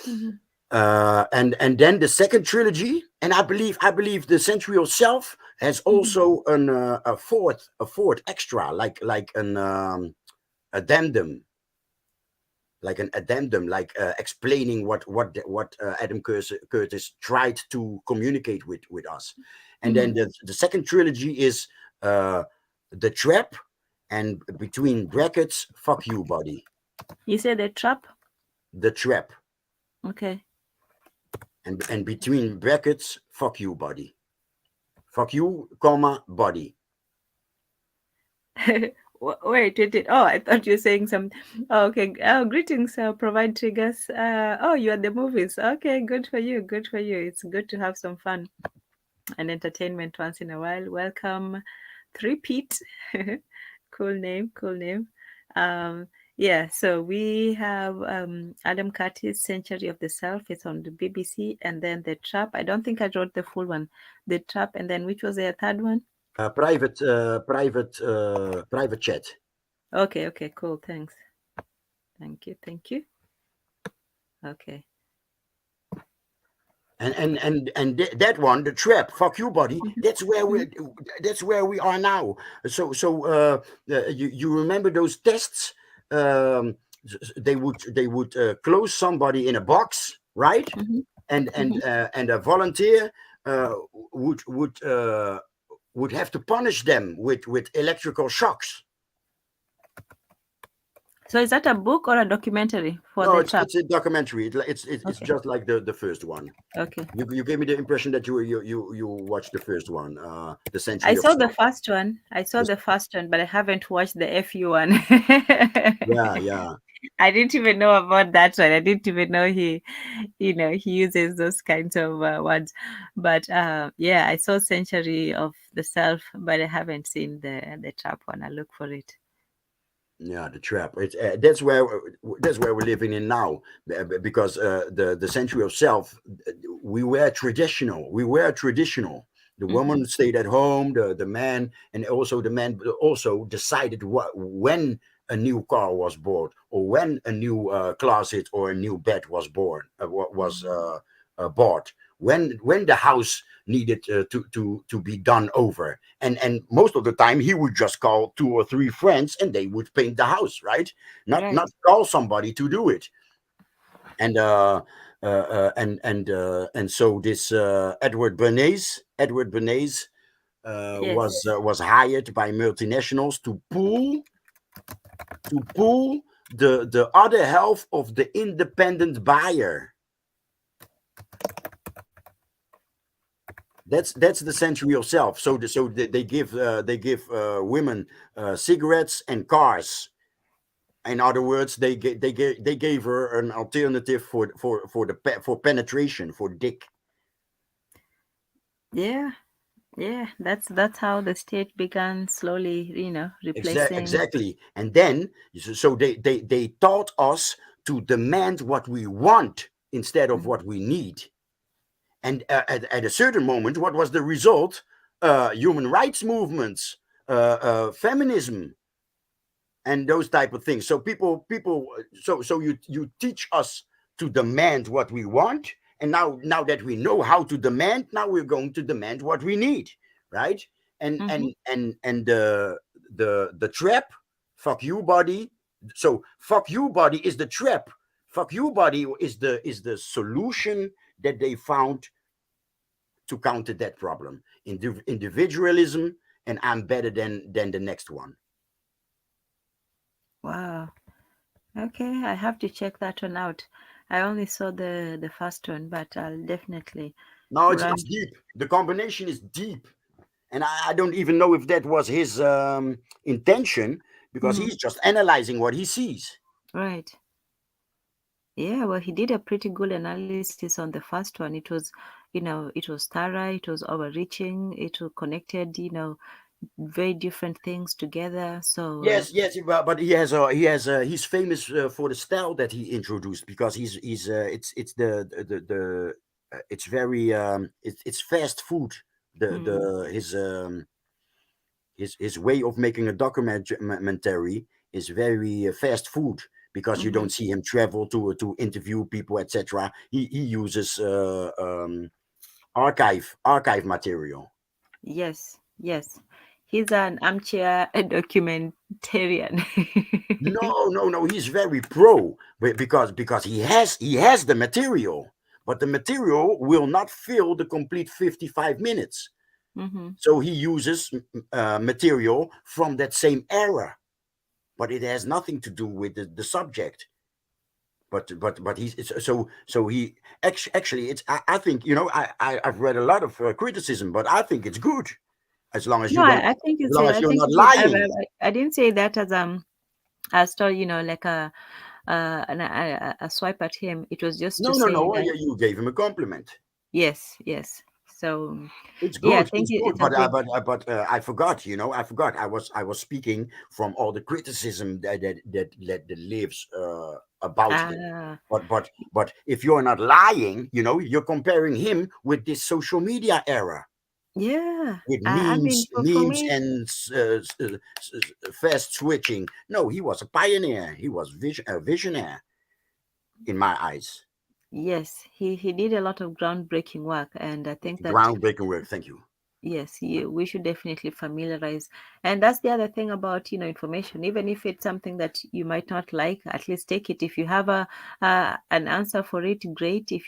Mhm. And then the second trilogy, and I believe the Century of Self has also a fourth extra, like an addendum, like explaining what Adam Curtis tried to communicate with us. And then the second trilogy is The Trap, and between brackets, fuck you, buddy. You said the trap? The Trap, Okay. and between brackets, fuck you, buddy. Fuck you, comma, body. Wait. Oh, I thought you were saying some. Oh, okay. Oh, greetings. Provide triggers. Oh, you are the movies. Okay, good for you. Good for you. It's good to have some fun and entertainment once in a while. Welcome, Threepeat. Cool name. Cool name. Um, yeah. So we have Adam Curtis' Century of the Self. It's on the BBC, and then The Trap. I don't think I wrote the full one. The Trap, and then which was the third one? Private chat. Okay, okay, cool. Thanks. Thank you. Thank you. Okay. That one, the trap, fuck you buddy, Mhm, mhm. that's where we are now. You remember those tests? They would close somebody in a box, right? Mhm, And a volunteer uh, would would uh, would have to punish them with electrical shocks. So is that a book or a documentary for No, the it's trap? it's a documentary. It's Okay. just like the first one. Okay. You gave me the impression that you watched the first one, the I Century of saw the Self. first one. I saw This- the first one, but I haven't watched the FU one. Yeah, yeah, I didn't even know about that one. I didn't even know he uses those kinds of words. But yeah, I saw Century of the Self, but I haven't seen the trap one. I'll look for it. yeah. The trap. It's that's where we're living in now, because the Century of Self, we were traditional. We were traditional. The Hmm. woman stayed at home. The man, and also the man also decided when a new car was bought, or when a new closet or a new bed was born was bought, when the house needed to be done over, and most of the time he would just call two or three friends and they would paint the house, right? Not Right. call somebody to do it. And so this Edward Bernays Yes. was hired by multinationals to pull the other half of the independent buyer. That's the Century of Self. They give women cigarettes and cars. In other words, they gave her an alternative for penetration, for dick. Yeah. Yeah. That's how the state began slowly, replacing. Exactly. And then they taught us to demand what we want instead of Mhm. what we need. And at a certain moment, what was the result? Human rights movements, feminism, and those type of things. So you teach us to demand what we want, and now that we know how to demand, now we're going to demand what we need, right? And Mhm. and and and the trap, fuck you body. So fuck you body is the trap. Fuck you body is the solution that they found to counter that problem. Individualism, and I'm better than the next one. Wow. Okay, I have to check that one out. I only saw the first one, but I'll definitely No, it's run. deep. The combination is deep, and I don't even know if that was his intention, because Hmm. he's just analyzing what he sees. Right. Yeah, well, he did a pretty good analysis on the first one. It was thorough, it was overreaching, it was connected, very different things together. So, Yes, yes, but he's famous for the style that he introduced, because he's it's it's very it's fast food. mm, His way of making a documentary is very fast food, because you hmm, don't see him travel to interview people, etc. He uses archive material. yes, yes. He's an armchair documentarian. No, he's very pro, because he has the material, but the material will not fill the complete 55 minutes. Hmm. So he uses material from that same era, but it has nothing to do with the subject. But he's so he actually it's I think, I've read a lot of criticism, but I think it's good, as long as No, you don't, I think as it's long a, as I you're think not it's a, lying. I didn't say that as story, like a swipe at him. It was just to No, say that you gave him a compliment. yes, yes. So It's yeah, I good. think It's good. it's a But good. I forgot. I forgot. I was speaking from all the criticism that lives about him. Ah, But if you're not lying, you're comparing him with this social media era. Yeah. with I mean, for memes me, and fast switching. No, he was a pioneer. He was a visionary in my eyes. yes, he did a lot of groundbreaking work, and I think that Groundbreaking work. Thank you. yes, we should definitely familiarize. And that's the other thing about, information. Even if it's something that you might not like, at least take it. If you have an answer for it, great. If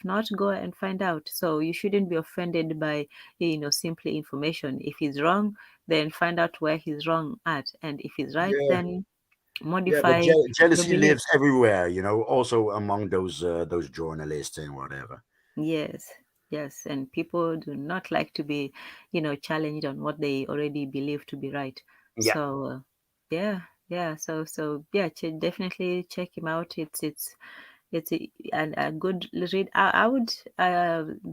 not, go and find out. So you shouldn't be offended by, simply information. If he's wrong, then find out where he's wrong at. And if he's right, Yeah, then yeah, but modify your jealousy lives beliefs. everywhere. Also among those journalists and whatever. Yes, yes, and people do not like to be, challenged on what they already believe to be right. Yeah, So, yeah, yeah. So yeah, definitely check him out. It's a good read. I would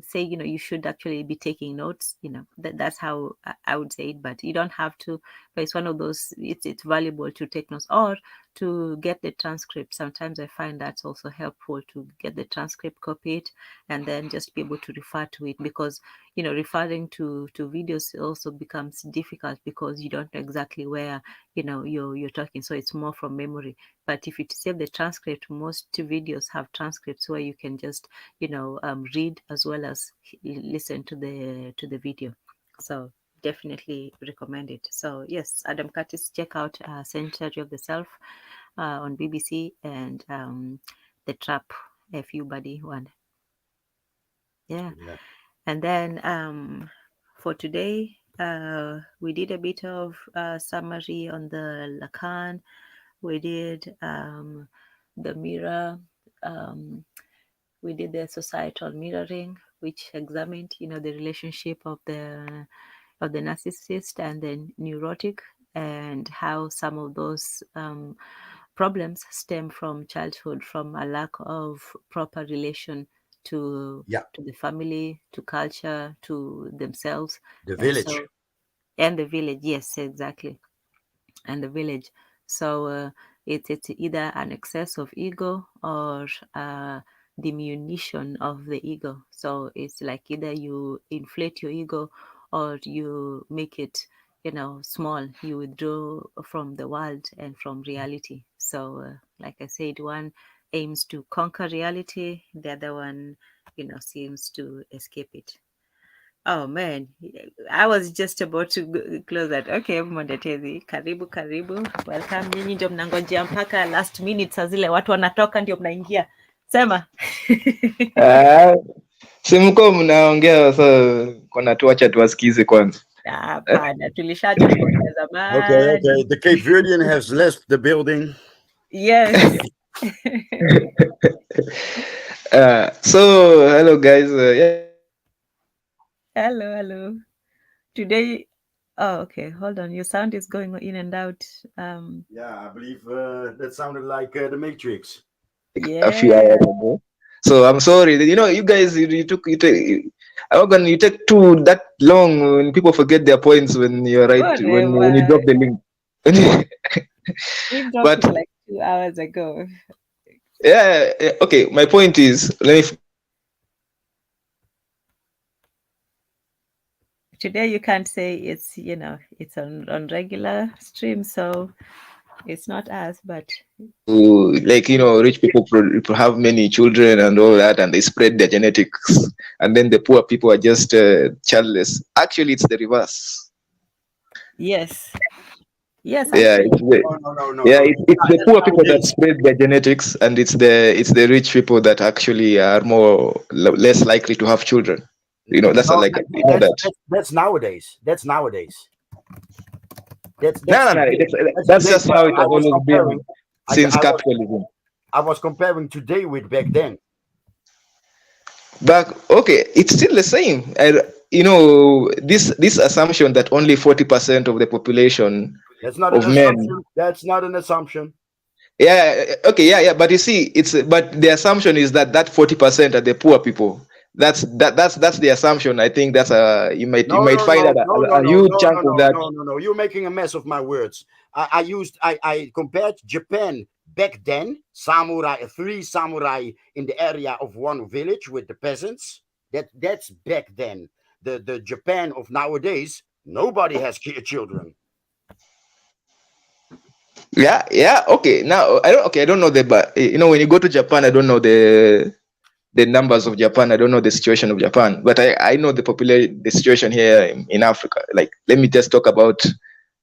say, you should actually be taking notes. That's how I would say it, but you don't have to. But it's one of those. It's valuable to take notes or to get the transcript. Sometimes I find that's also helpful to get the transcript, copy it, and then just be able to refer to it, because referring to videos also becomes difficult because you don't know exactly where you're talking. So it's more from memory. But if you save the transcript, most videos have transcripts where you can just read as well as listen to the video. So definitely recommend it. So yes, Adam Curtis, check out Century of the Self on BBC, and The Trap, a few buddy one. Yeah. yeah. And then for today, we did a bit of summary on the Lacan. We did the mirror. We did the societal mirroring, which examined, the relationship of the narcissist and the neurotic, and how some of those problems stem from childhood, from a lack of proper relation to Yeah, the family, to culture, to themselves, the and village. so and the village. Yes, exactly, and the village. So it's either an excess of ego or diminution of the ego. So it's like either you inflate your ego or you make it, small. You withdraw from the world and from reality. So, like I said, one aims to conquer reality, the other one, seems to escape it. Oh man, I was just about to close that. Okay, Mondetezi, karibu karibu, welcome. Nyinyi ndio mnangojea mpaka last minute, saa zile watu wanatoka ndio mnaingia. Sema. Ah, si mko mnaongea sasa, kuna tuacha tuwasikize kwanza. Hapana, tulishacha kuongea Okay, zamani. okay. The Cape Verdean has left the building. Yes. So hello guys, yeah. Hello. Today, oh, okay, hold on. Your sound is going in and out. Yeah, I believe that sounded like the Matrix. A few Yeah. hours ago. So I'm sorry. You guys, you take too that long when people forget their points when you're right when you Whatever. drop the link. We dropped But it like 2 hours ago. yeah, okay. My point is, Today you can't say it's it's on regular stream, so it's not us, but like rich people have many children and all that, and they spread their genetics, and then the poor people are just childless. Actually, it's the reverse. yes, Yeah, actually, yeah, No. it's the That's poor people that nowadays. spread their genetics, and it's the rich people that actually are less likely to have children. That's No, like that. that's nowadays. That's nowadays. No, That's no, no. today. That's That's today. just But how it I has was always comparing. been since I was capitalism. I was comparing today with back then. But okay, it's still the same. This assumption that only 40% of the population That's not an of men. assumption. That's not an assumption. Yeah, okay, yeah. But you see, but the assumption is that 40% are the poor people. That's the assumption. I think that's you might find that a huge chunk of that. No. You're making a mess of my words. I compared Japan back then, three samurai in the area of one village with the peasants. That's back then. the Japan of nowadays, nobody has children. Yeah. Okay. Now I don't know but when you go to Japan, I don't know the numbers of Japan. I don't know the situation of Japan, but I know the situation here in Africa. Like, let me just talk about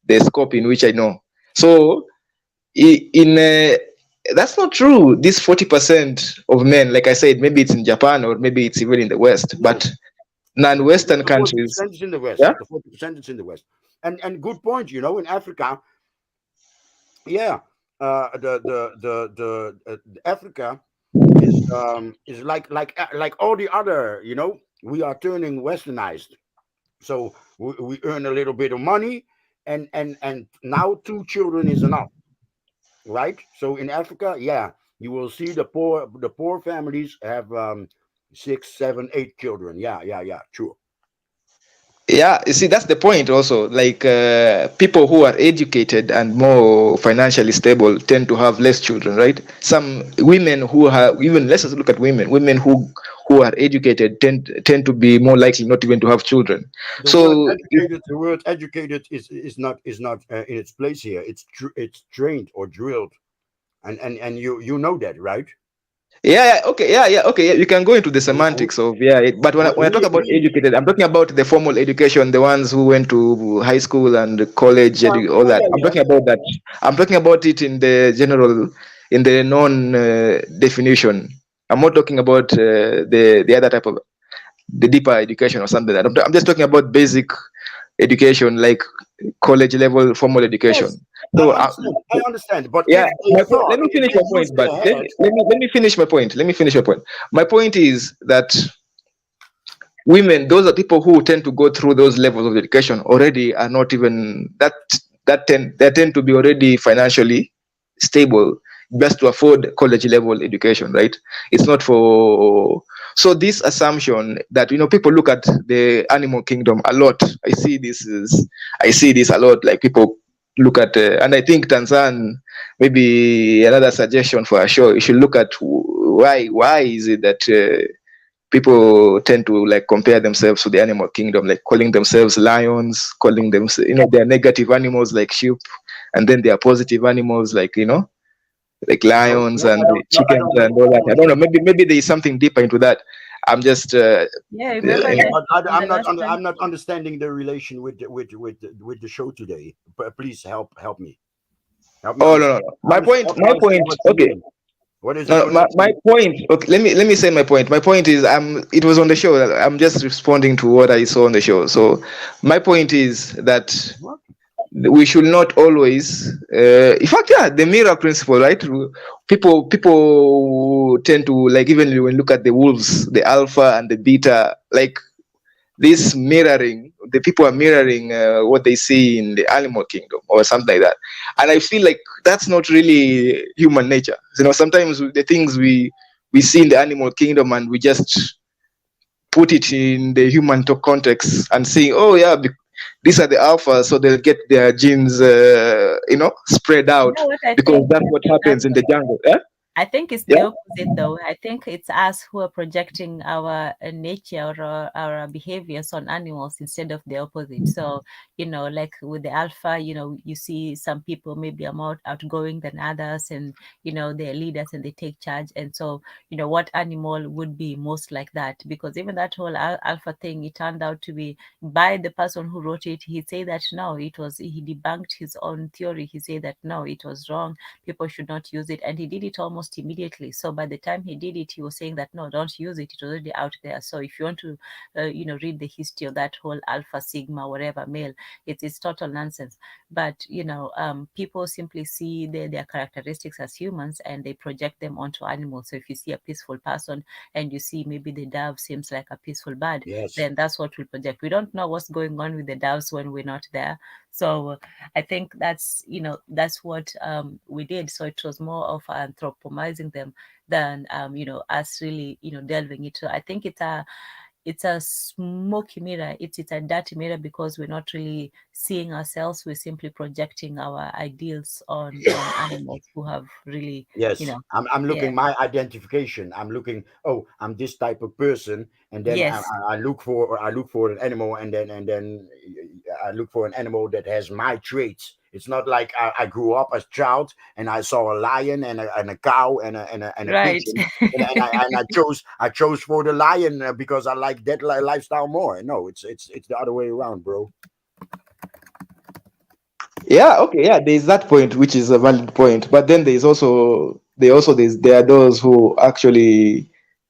the scope in which I know. So in that's not true. This 40% of men, like I said, maybe it's in Japan or maybe it's even in the West, but non-Western The countries. 40% is in the West. Yeah. The 40% is in the West. And good point. In Africa, yeah, the Africa is like all the other. We are turning westernized. So we earn a little bit of money, and now 2 children is enough, right? So in Africa, yeah, you will see the poor families have 6, 7, 8 children. Yeah, true. Yeah, you see, that's the point also. Like, people who are educated and more financially stable tend to have less children, right? Some women who have, even let's just look at women who are educated tend to be more likely not even to have children. So The word educated is not in its place here. It's trained or drilled, and you know that, right? Okay, okay, yeah. You can go into the semantics of but when I talk about educated, I'm talking about the formal education, the ones who went to high school and college, all that. I'm talking about that. I'm talking about it in the general, in the non definition. I'm not talking about the other type of the deeper education or something. I'm just talking about basic education, like college level formal education. Yes, So I understand. But yeah, if they thought, let me if finish they my point. use But their let head, me, let me finish my point. Let me finish my point. My point is that women, those are people who tend to go through those levels of education already, are not even they tend to be already financially stable, best to afford college level education, right? It's not for. So this assumption that people look at the animal kingdom a lot. I see this a lot. Like, people look at, and I think Tanzan, maybe another suggestion for a show. You should look at why is it that people tend to like compare themselves to the animal kingdom, like calling themselves lions, calling them, they're negative animals like sheep, and then they are positive animals like like lions and I chickens don't know. and all that. I don't know. Maybe there is something deeper into that. I'm just Yeah, remember Yeah, that but in the last time. I'm not understanding the relation with the show today. But please help me. Help me oh no, no, understand. no. My point. What you Okay. mean. What is it? No, my point. Okay, let me say my point. My point is, it was on the show. I'm just responding to what I saw on the show. So, my point is that What? we should not always in fact, yeah, the mirror principle, right? People tend to, like, even when you look at the wolves, the alpha and the beta, like, this mirroring, the people are mirroring what they see in the animal kingdom or something like that. And I feel like that's not really human nature. Sometimes the things we see in the animal kingdom, and we just put it in the human context and saying, oh yeah, these are the alphas, so they'll get their genes spread You out know what I because think that's what is that happens in the jungle. Yeah. I think it's the Yeah. opposite, though. I think it's us who are projecting our nature or our behaviors on animals instead of the opposite. So, like with the alpha, you see some people maybe are more outgoing than others, and, they're leaders and they take charge. And so, what animal would be most like that? Because even that whole alpha thing, it turned out to be by the person who wrote it. He said that no, he debunked his own theory. He said that no, it was wrong, people should not use it, and he did it almost immediately. So by the time he did it, he was saying that no, don't use it, it was already out there. So if you want to read the history of that whole alpha, sigma, whatever male, it's total nonsense. But people simply see their characteristics as humans and they project them onto animals. So if you see a peaceful person and you see maybe the dove seems like a peaceful bird, Yes. then that's what we project. We don't know what's going on with the doves when we're not there. So I think that's what we did. So it was more of anthropomizing them than us really delving into. I think it's it's a smoky mirror. It's a dirty mirror because we're not really seeing ourselves. We're simply projecting our ideals on animals who have really, Yes, I'm yeah, looking my identification. I'm looking. Oh, I'm this type of person, and then yes, I look for an animal, and then I look for an animal that has my traits. It's not like I grew up as a child and I saw a lion and a cow and a right. pigeon, and I chose for the lion because I like that lifestyle more. No, it's the other way around, bro. Yeah, okay, yeah, there's that point which is a valid point, but then there are those who actually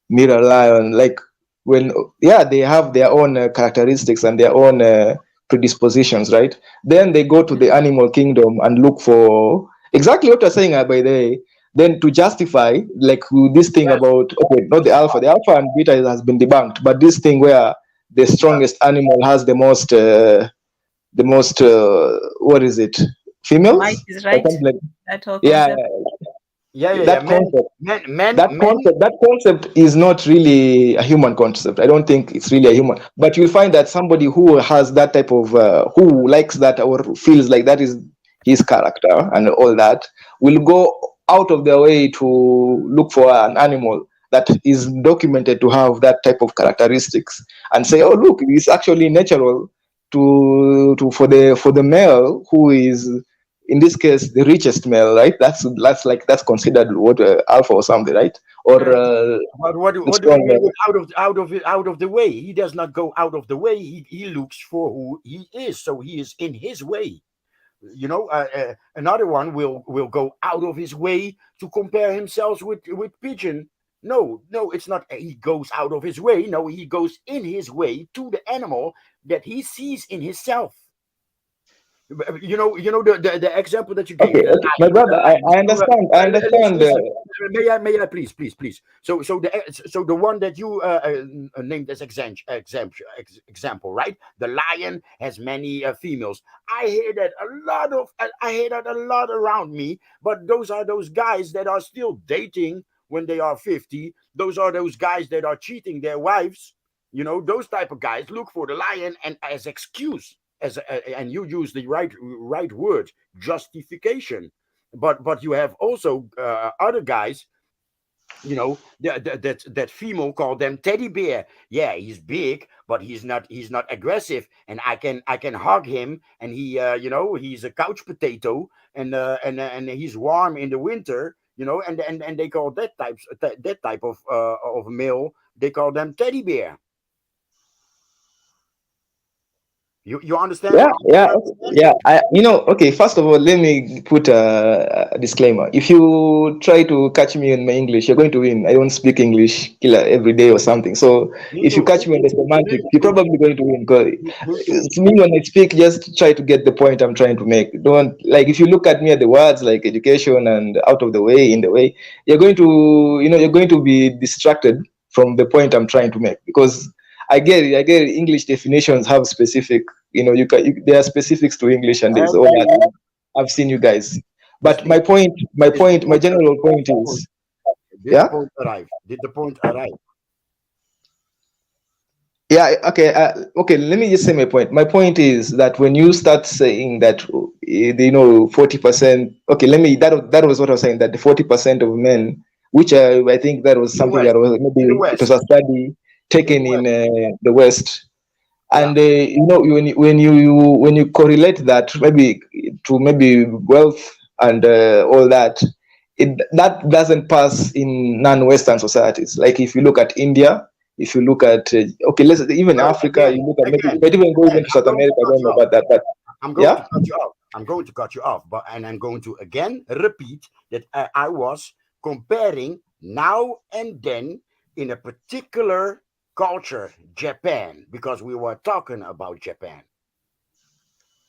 mirror lion, like when, yeah, they have their own characteristics and their own predispositions, right? Then they go to the animal kingdom and look for exactly what you're saying, by the way. Then to justify, like this thing Yes, about, okay, not the alpha and beta has been debunked, but this thing where the yeah, strongest animal has the most what is it, Might females is or right. something like, That whole yeah, concept. yeah. that concept Men. that concept is not really a human concept. I don't think it's really a human, but you'll find that somebody who has that type of who likes that or feels like that is his character and all that will go out of their way to look for an animal that is documented to have that type of characteristics and say, oh, look, it's actually natural to for the male who is, in this case, the richest male, right? That's considered what, alpha or something, right? Or But the what do you strong mean male. with out of the way? He does not go out of the way. He looks for who he is, so he is in his way. Another one will go out of his way to compare himself with pigeon. No, it's not. He goes out of his way. No, he goes in his way to the animal that he sees in himself. The example that you gave, Okay, okay, my brother, the lion. I understand. I understand. Listen. May I please. So the one that you named as example, right? The lion has many females. I hear that a lot around me. But those are those guys that are still dating when they are 50. Those are those guys that are cheating their wives. Those type of guys look for the lion and as excuse, and you use the right word, justification. But you have also other guys, that female call them teddy bear. Yeah, he's big, but he's not aggressive, and I can hug him, and he's a couch potato, and he's warm in the winter, and they call that type of male, they call them teddy bear. You understand Yeah, what yeah, I'm okay, saying? yeah. Okay. First of all, let me put a disclaimer. If you try to catch me in my English, you're going to win. I don't speak English killer every day or something. So Me if you too. catch me on the semantic, you're Me probably too. going to win. Because Me too. it's me when I speak, just try to get the point I'm trying to make. Don't, like, if you look at me at the words like education and out of the way, in the way, you're going to be distracted from the point I'm trying to make, because I get it. I get it. English definitions have specific, there are specifics to English, and there's all Exactly. that. I've seen you guys, Is but is is the my point general point is, did the yeah, point arrive? Did the point arrive? yeah, okay, okay. Let me just say my point. My point is that when you start saying that, 40%. Okay, that was what I was saying. That the 40% of men, which I think that was In the something West. that was In the maybe it was West. a study In the taken in West. the West. Yeah. And when you correlate that maybe to maybe wealth and all that, that doesn't pass in non-Western societies. Like if you look at India, if you look at okay, let's even Well, Africa, you look at, maybe you again, might even go even to I'm South going to America. I cut don't you know off. about that, but I'm going to yeah, cut you off. I'm going to cut you off, but and I'm going to again repeat that I was comparing now and then in a particular culture, Japan, because we were talking about Japan.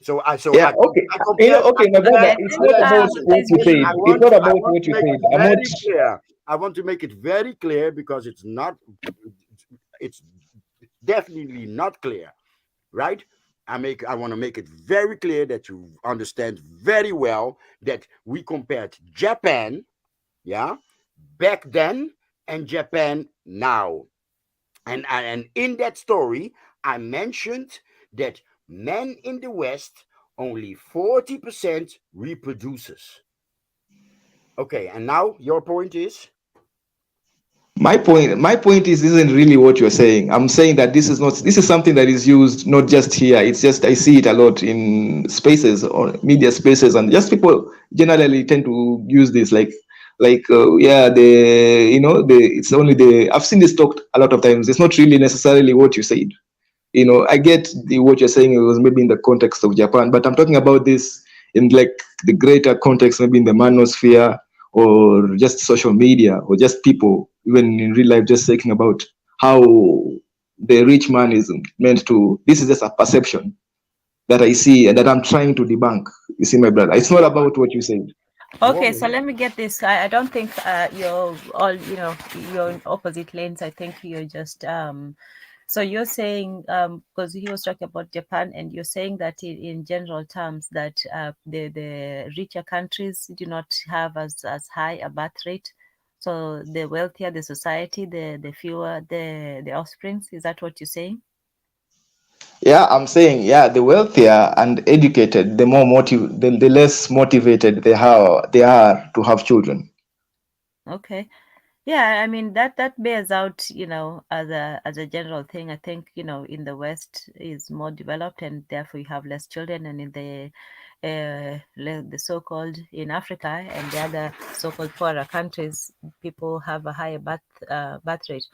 So I so yeah, I com- okay. I compared I Okay, my brother, I compared. it's think not about what as you Listen, said. we It's not I about want what to you make said. it I'm not. very clear. I want to make it very clear because it's definitely not clear, right? I want to make it very clear that you understand very well that we compared Japan, yeah, back then and Japan now. And in that story, I mentioned that men in the West only 40% reproduces. Okay, and now your point is? My point isn't really what you're saying. I'm saying that this is something that is used not just here. It's just I see it a lot in spaces or media spaces, and just people generally tend to use this yeah, it's only the I've seen this talked a lot of times. It's not really necessarily what you said. I get what you're saying. It was maybe in the context of Japan, but I'm talking about this in like the greater context, maybe in the manosphere or just social media or just people, even in real life, just thinking about how the rich man is meant to. This is just a perception that I see and that I'm trying to debunk. You see, my brother, it's not about what you said. Okay, so Woman. let me get this. I don't think you're all, you're in opposite lanes. I think you're just so you're saying because he was talking about Japan, and you're saying that in general terms that the richer countries do not have as high a birth rate. So the wealthier the society, the fewer the offsprings. Is that what you're saying? Yeah, I'm saying, yeah, the wealthier and educated, the less motivated they are to have children. Okay. Yeah, I mean that bears out, as a general thing. I think, in the West is more developed, and therefore you have less children, and in the so-called in Africa and the other so-called poorer countries, people have a higher birth rate.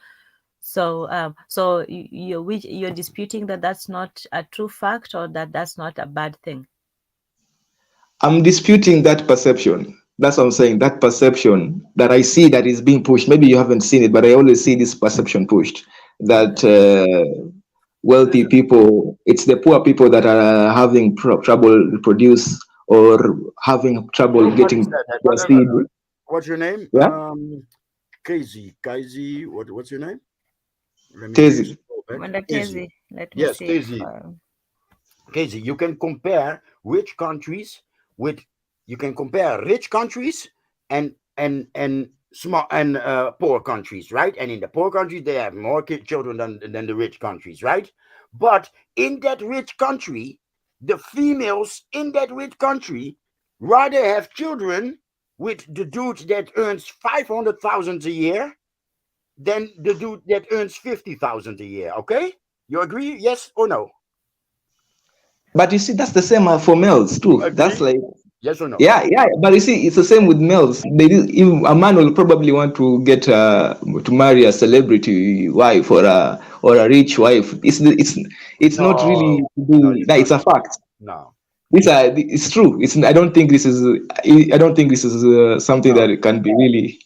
So so you're disputing that that's not a true fact, or that that's not a bad thing? I'm disputing that perception. That's what I'm saying. That perception that I see that is being pushed. Maybe you haven't seen it, but I always see this perception pushed that wealthy Listen, people, it's the poor people that are having trouble reproduce or having trouble nobody getting said that. their seed. What's your name? Yeah, Casey. What's your name? Let me Tezi. scroll back. Casey. Mandakezi, let me Yes, see if Casey. Casey, you can compare rich countries with you can compare rich countries and small and poor countries, right? And in the poor countries, they have more children than the rich countries, right? But in that rich country, the females in that rich country rather have children with the dude that earns 500,000 a year than the dude that earns 50,000 a year. Okay, you agree? Yes or no? But you see, that's the same for males You too. That's agree? like, Yes or no? yeah, yeah. But you see, it's the same with males. Even a man will probably want to get to marry a celebrity wife or a rich wife. It's not really No, to no, do. it's That not it's a true. fact. No, It's true. It's. I don't think this is. I don't think this is something that no, it can be really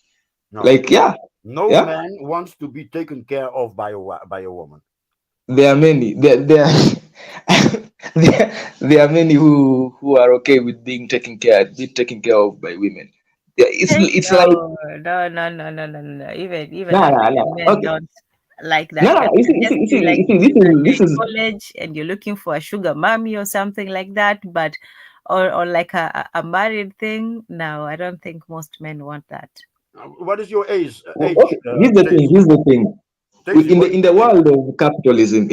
no. like. Yeah, No yeah. man wants to be taken care of by by a woman. There are many. There there are many who are okay with being taken care of by women. Yeah, it's like No, no, no, no, no, no, no. Even no, no, African no. men Okay, don't like no, that. no, no. It can just be like You see, if you're this in is college and you're looking for a sugar mommy or something like that, but or like a married thing. No, I don't think most men want that. What is your age? okay. Here's the thing. Daisy? Here's the thing. Daisy, In what the is in the your age? world of capitalism,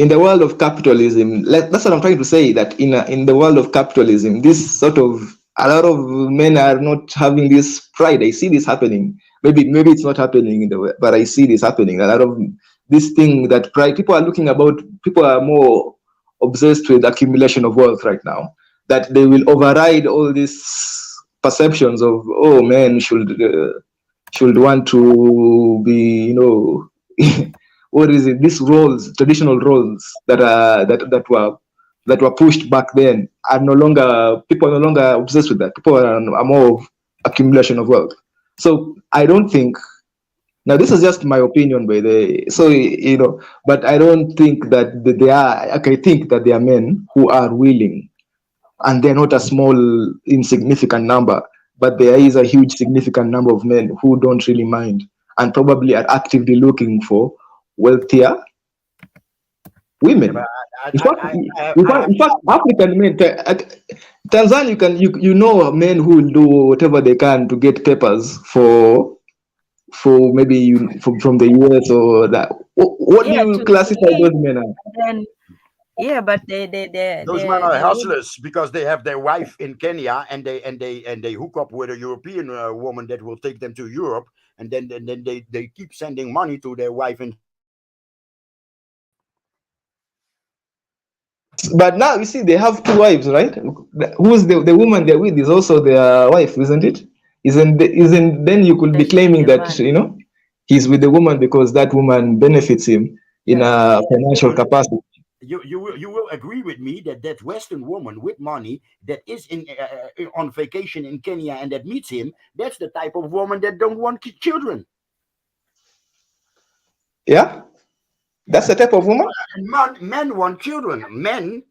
that's what I'm trying to say. That in the world of capitalism, this sort of a lot of men are not having this pride. I see this happening. Maybe it's not happening in the way, but I see this happening. A lot of this thing that pride. People are more obsessed with accumulation of wealth right now. That they will override all these perceptions of, oh, men should want to be, what is it? These roles, traditional roles that were pushed back then are no longer. People are no longer obsessed with that. People are more of accumulation of wealth. So I don't think. Now this is just my opinion, by the so but I don't think that they are. Okay, I think that there are men who are willing, and they're not a small insignificant number, but there is a huge significant number of men who don't really mind and probably are actively looking for wealthier Yeah, but women. In fact, I have African men, Tanzania, you know men who will do whatever they can to get papers for for maybe from the US or that. What do Yeah, you to classify leave, those men as? and then yeah, but Those men are they would. hustlers because they have their wife in Kenya, and they hook up with a European woman that will take them to Europe, and then they keep sending money to their wife in. But now you see they have two wives, right? Who's the woman they're with is also their wife, isn't it? Isn't then you could be She is claiming the that one. he's with the woman because that woman benefits him in Yeah. a financial Listen, capacity. you will agree with me that that Western woman with money that is in on vacation in Kenya and that meets him, that's the type of woman that don't want children. Yeah, that's Yeah, the type of woman. and men want children. Men,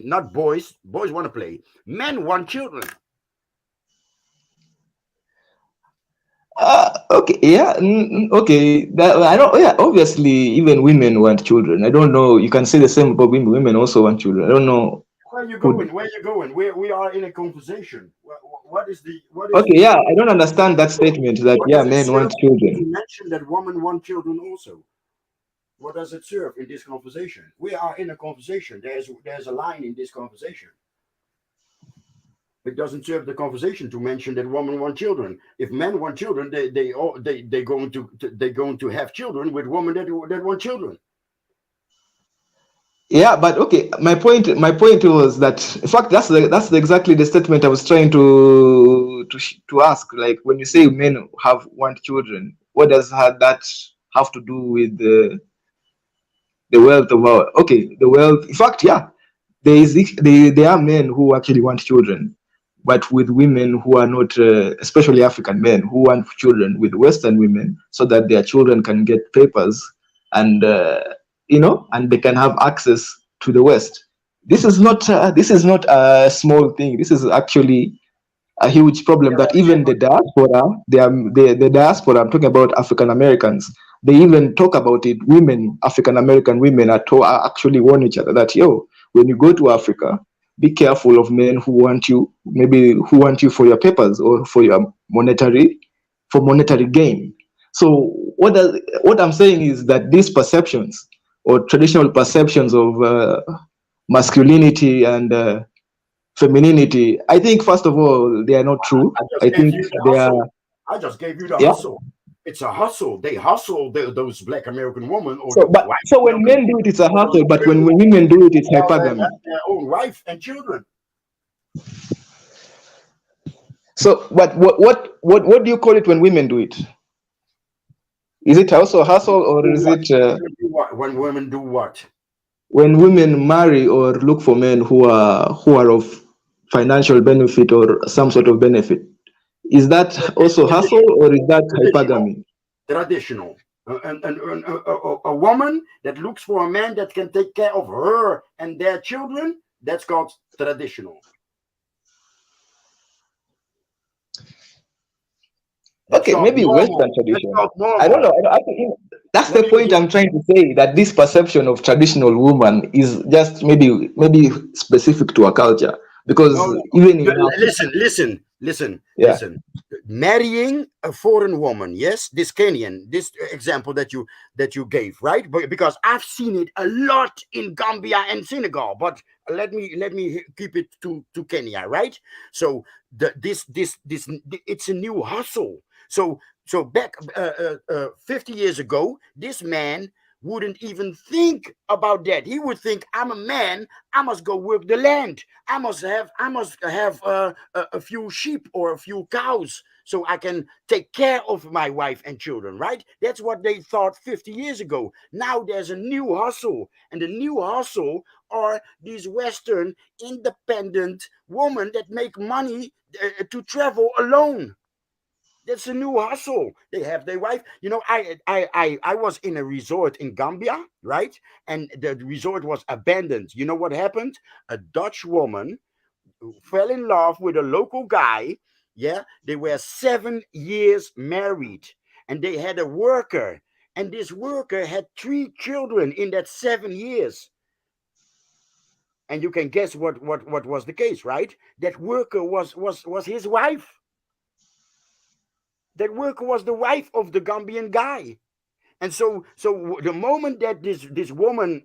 not boys. Boys want to play. Men want children. Okay, yeah, okay. That I don't. Yeah, obviously, even women want children. I don't know. You can say the same about women. Women also want children. I don't know Where you who. going? Where you going? We are in a conversation. Okay, yeah, I don't understand that statement that What yeah, does it men serve want to children. mention that women want children also? What does it serve in this conversation? We are in a conversation. There's a line in this conversation. It doesn't serve the conversation to mention that women want children. If men want children, they going to have children with women that want children. Yeah, but okay. My point was that in fact that's exactly the statement I was trying to ask. Like when you say men have want children, what does that have to do with the wealth of our? Okay, the wealth. In fact, yeah, there are men who actually want children, but with women who are not, especially African men who want children with Western women, so that their children can get papers and and they can have access to the West. This is not a small thing. This is actually a huge problem that even the diaspora, the diaspora, I'm talking about African Americans, they even talk about it. Women, African American women are actually warn each other that, yo, when you go to Africa, be careful of men who want you, maybe who want you for your papers or for your monetary gain. So what I'm saying is that these perceptions or traditional perceptions of masculinity and femininity, I think first of all they are not true. I just I gave think you the they are. hustle. I just gave you the Yeah. hustle. It's a hustle. They hustle those Black American women or So the but white so when American men do it, women it's a or those hustle. But when women women do it, it's while they hypergamy. have their own wife and children. So but what do you call it when women do it? Is it also a hustle or Do is what? it Women do what? When women do what? when women marry or look for men who are of financial benefit or some sort of benefit? Is that also hustle Traditional. or is that Traditional. hypergamy? Traditional. A woman that looks for a man that can take care of her and their children, that's called traditional. That's Okay, called maybe Western normal. That's tradition. called I don't know. normal. I think that's Let the me point I'm trying to say. That this perception of traditional woman is just maybe specific to a culture because no, no. even in Africa, Listen. yeah. Marrying a foreign woman, yes, this Kenyan, this example that you gave, right? Because I've seen it a lot in Gambia and Senegal, but let me keep it to Kenya, right? So this it's a new hustle. So back 50 years ago, this man wouldn't even think about that. He would think, I'm a man, I must go work the land. I must have a few sheep or a few cows so I can take care of my wife and children, right? That's what they thought 50 years ago. Now there's a new hustle, and the new hustle are these Western independent women that make money to travel alone. That's a new hustle. They have their wife. I was in a resort in Gambia, right? And the resort was abandoned. You know what happened? A Dutch woman fell in love with a local guy. Yeah, they were 7 years married, and they had a worker, and this worker had 3 children in that 7 years. And you can guess what was the case, right? That worker was his wife. That worker was the wife of the Gambian guy. And so the moment that this woman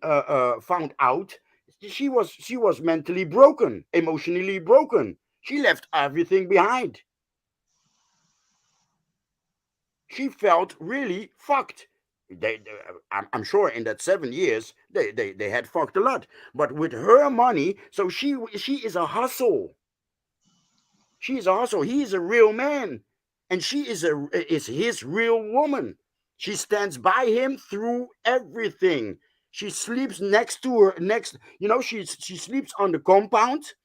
found out, she was mentally broken, emotionally broken. She left everything behind. She felt really fucked. I'm sure in that 7 years they had fucked a lot, but with her money, so she is a hustle. She is a hustle. He is a real man, and she is his real woman. She stands by him through everything. She sleeps next to her. She sleeps on the compound.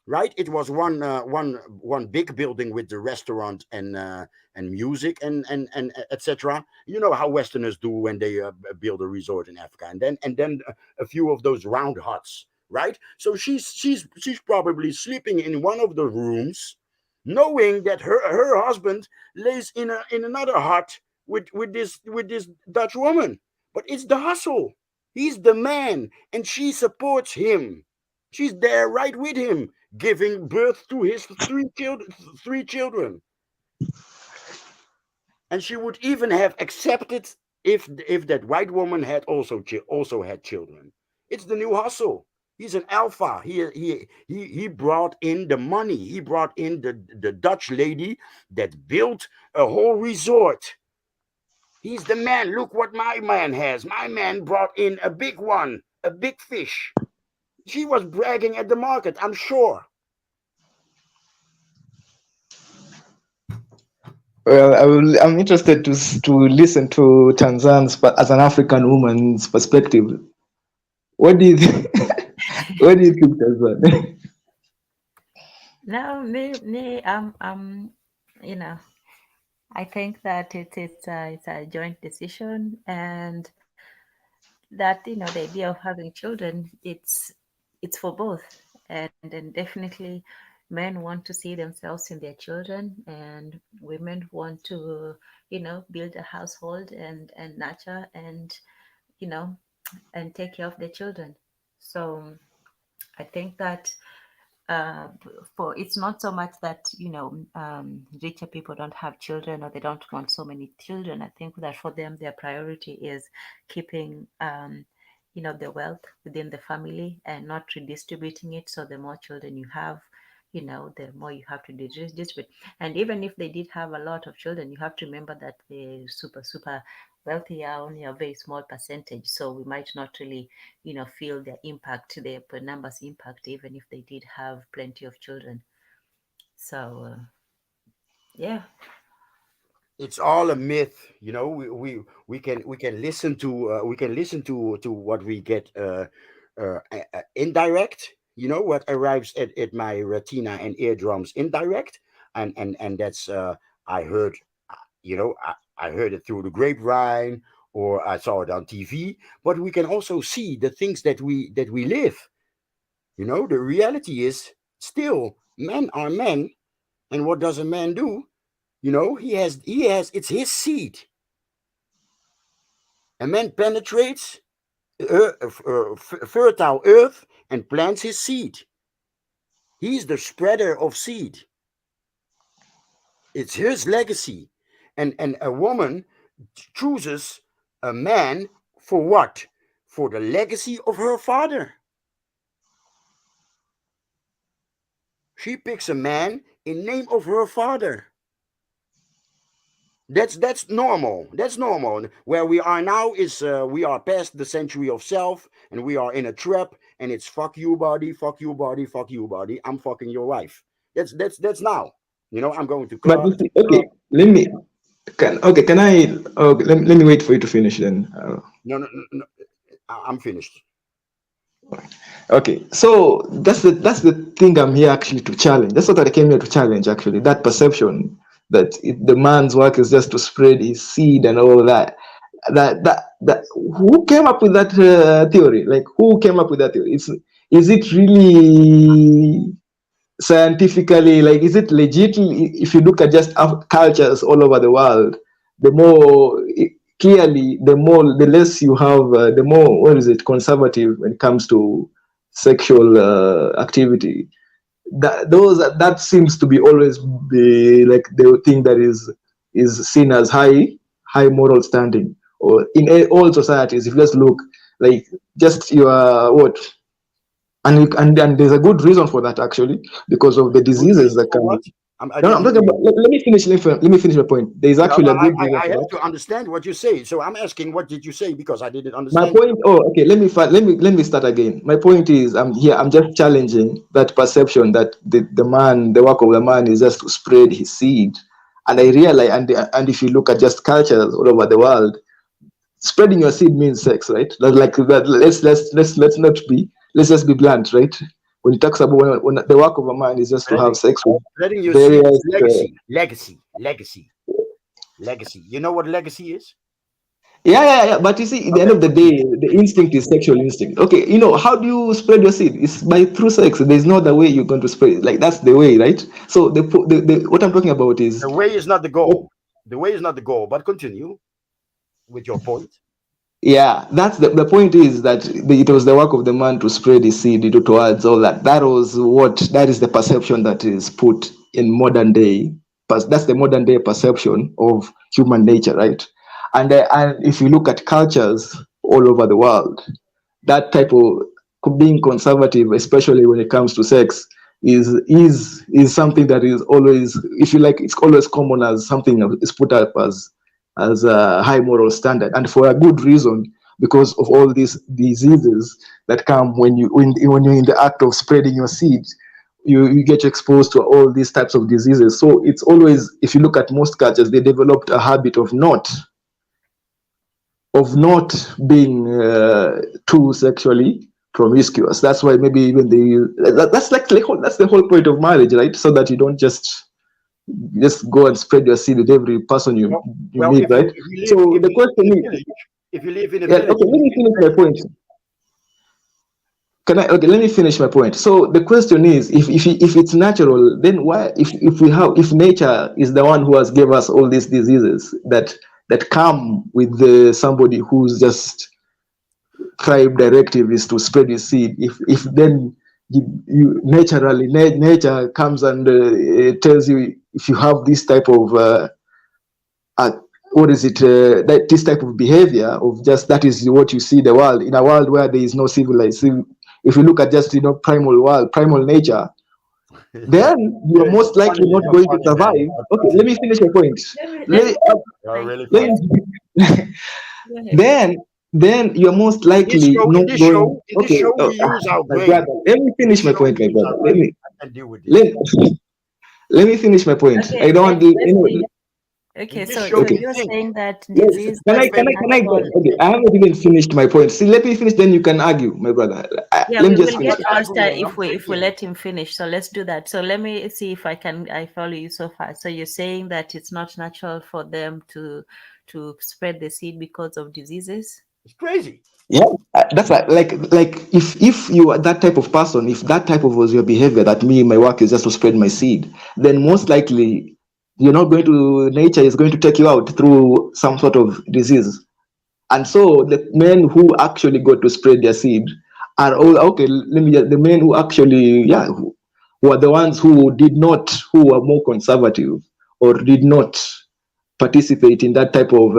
Right, it was one big building with the restaurant and music and etc. You know how Westerners do when they build a resort in Africa, and then a few of those round huts, right? So she's probably sleeping in one of the rooms, knowing that her husband lays in another hut with this Dutch woman. But it's the hustle. He's the man, and she supports him. She's there right with him, giving birth to his three children. And she would even have accepted if that white woman had also had children. It's the new hustle. He's an alpha. He brought in the money. He brought in the Dutch lady that built a whole resort. He's the man. Look what my man has. My man brought in a big one, a big fish. She was bragging at the market, I'm sure. Well, I'm interested to listen to Tanzan's, but as an African woman's perspective. What do you think? What do you think, Tanzan? No, me, you know, I think that it's a joint decision, and that the idea of having children, it's for both, and then definitely men want to see themselves in their children, and women want to build a household and nurture and you know and take care of their children. So I think that uh, for it's not so much that richer people don't have children or they don't want so many children. I think that for them their priority is keeping the wealth within the family and not redistributing it. So the more children you have, the more you have to distribute. And even if they did have a lot of children, you have to remember that the super wealthy are only a very small percentage. So we might not really feel their impact, their numbers impact, even if they did have plenty of children. So yeah. It's all a myth. We can listen to what we get indirect. What arrives at my retina and eardrums indirect, and that's I heard. I heard it through the grapevine, or I saw it on TV. But we can also see the things that we live. The reality is still men are men, and what does a man do? He has it's his seed. A man penetrates fertile earth and plants his seed. He's the spreader of seed. It's his legacy. And a woman chooses a man for what? For the legacy of her father. She picks a man in name of her father. That's normal. That's normal. Where we are now is we are past the century of self, and we are in a trap. And it's fuck you, body, fuck you, body, fuck you, body. I'm fucking your wife. That's now. I'm going to But club. you see, okay, can I? Let me wait for you to finish then. No, no, no, no. I'm finished. Okay, so that's the thing I'm here actually to challenge. That's what I came here to challenge. Actually, that perception that the man's work is just to spread his seed and all that. That who came up with that theory? Like, who came up with that theory? Is it really scientifically, like, is it legit? If you look at just cultures all over the world, the more clearly, the less you have, the more, what is it, conservative when it comes to sexual activity. That seems to be always be like the thing that is is seen as high moral standing, or in all societies. If you just look, like, just your what, and there's a good reason for that, actually, because of the Good diseases reason that for come. what? I No, no, I'm didn't talking hear about. you. Let me finish. Let me finish my point. There's Yeah, actually but a good reason I for have that. to understand what you say. So I'm asking, what did you say? Because I didn't My understand. point. Oh, okay. Let me start again. My point is, I'm here. I'm just challenging that perception that the work of the man is just to spread his seed. And I realize, and if you look at just cultures all over the world, spreading your seed means sex, right? Like that. Let's not be. Let's just be blunt, right? When it talks about when the work of a man is just to have Spreading, sex with spreading your seed various. is legacy. You know what legacy is? Yeah. But you see, at the end Okay, of the day, continue. the instinct is sexual instinct. Okay, how do you spread your seed? It's by through sex. There's no other way you're going to spread it. Like, that's the way, right? So what I'm talking about is, The way is not the goal. The way is not the goal. But continue with your point. yeah, that's the point is that it was the work of the man to spread his seed towards all that. That is the perception that is put in modern day. But that's the modern day perception of human nature, right? And if you look at cultures all over the world, that type of being conservative, especially when it comes to sex, is something that is always, if you like, it's always common as something that is put up as a high moral standard, and for a good reason, because of all these diseases that come when you're in the act of spreading your seed. You get exposed to all these types of diseases. So it's always, if you look at most cultures, they developed a habit of not being too sexually promiscuous. That's why maybe even that's the whole point of marriage, right? So that you don't just go and spread your seed with every person you Well, you meet, right? So the question is, if you live in a yeah, village, okay, let me finish my point. Okay, let me finish my point. So the question is, if it's natural, then why, if nature is the one who has gave us all these diseases that come with somebody who's just tribe directive is to spread his seed. If then you naturally nature comes and tells you, if you have this type of uh, what is it, that this type of behavior of just, that is what you see the world, in a world where there is no civilized. If you look at just primal nature, then you are most likely not you're going to funny, man. survive. Okay, let me finish my point. Let me You're thank really Let funny. me- go ahead. then you're most likely In not this going. show, in this Okay, show, we use our my brain. brother, let me In this finish my show, we point, my use brother. our Let brain. me I can deal with this. let, let me finish my point. Okay, I don't want let's see. In Okay, this so show, so we okay. you're think. saying that Yes. disease Can I is can I can I go? natural. Okay, I haven't even finished my point. See, let me finish. Then you can argue, my brother. Yeah, Let me we just will I'm finish get not it. faster arguing. I'm if we thinking. let him finish. So let's do that. So let me see if I follow you so far. So you're saying that it's not natural for them to spread the seed because of diseases? It's crazy. Yeah, that's like if you are that type of person, if that type of was your behavior, that me, my work is just to spread my seed, then most likely you're not going to, nature is going to take you out through some sort of disease. And so the men who actually got to spread their seed are all okay. The men who actually, yeah, who are the ones who were more conservative or did not participate in that type of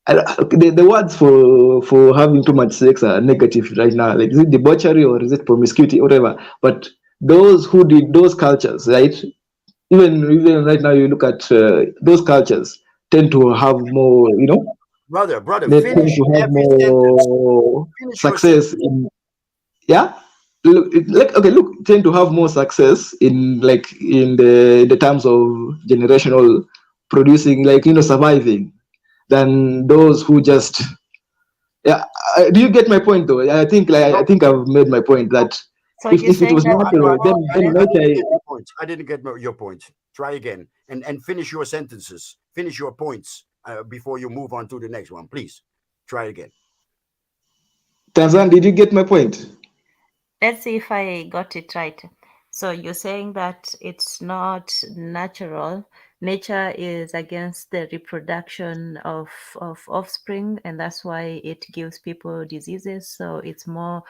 the words for having too much sex are negative right now. Like, is it debauchery or is it promiscuity, whatever? But those who did those cultures, right? Even right now, you look at those cultures tend to have more, Brother, they tend finish to have every sentence. more Finish your success sentence. in, yeah. Look, tend to have more success in, like, in the terms of generational producing, like, surviving, than those who just, yeah. Do you get my point though? I No, think I've made my point that So if, you're if it saying was that natural, then I didn't nature. get your point. I didn't get your point. Try again and finish your sentences. Finish your points before you move on to the next one. Please try again. Tanzan, did you get my point? let's see if I got it right. So you're saying that it's not natural. Nature is against the reproduction of offspring, and that's why it gives people diseases. So it's more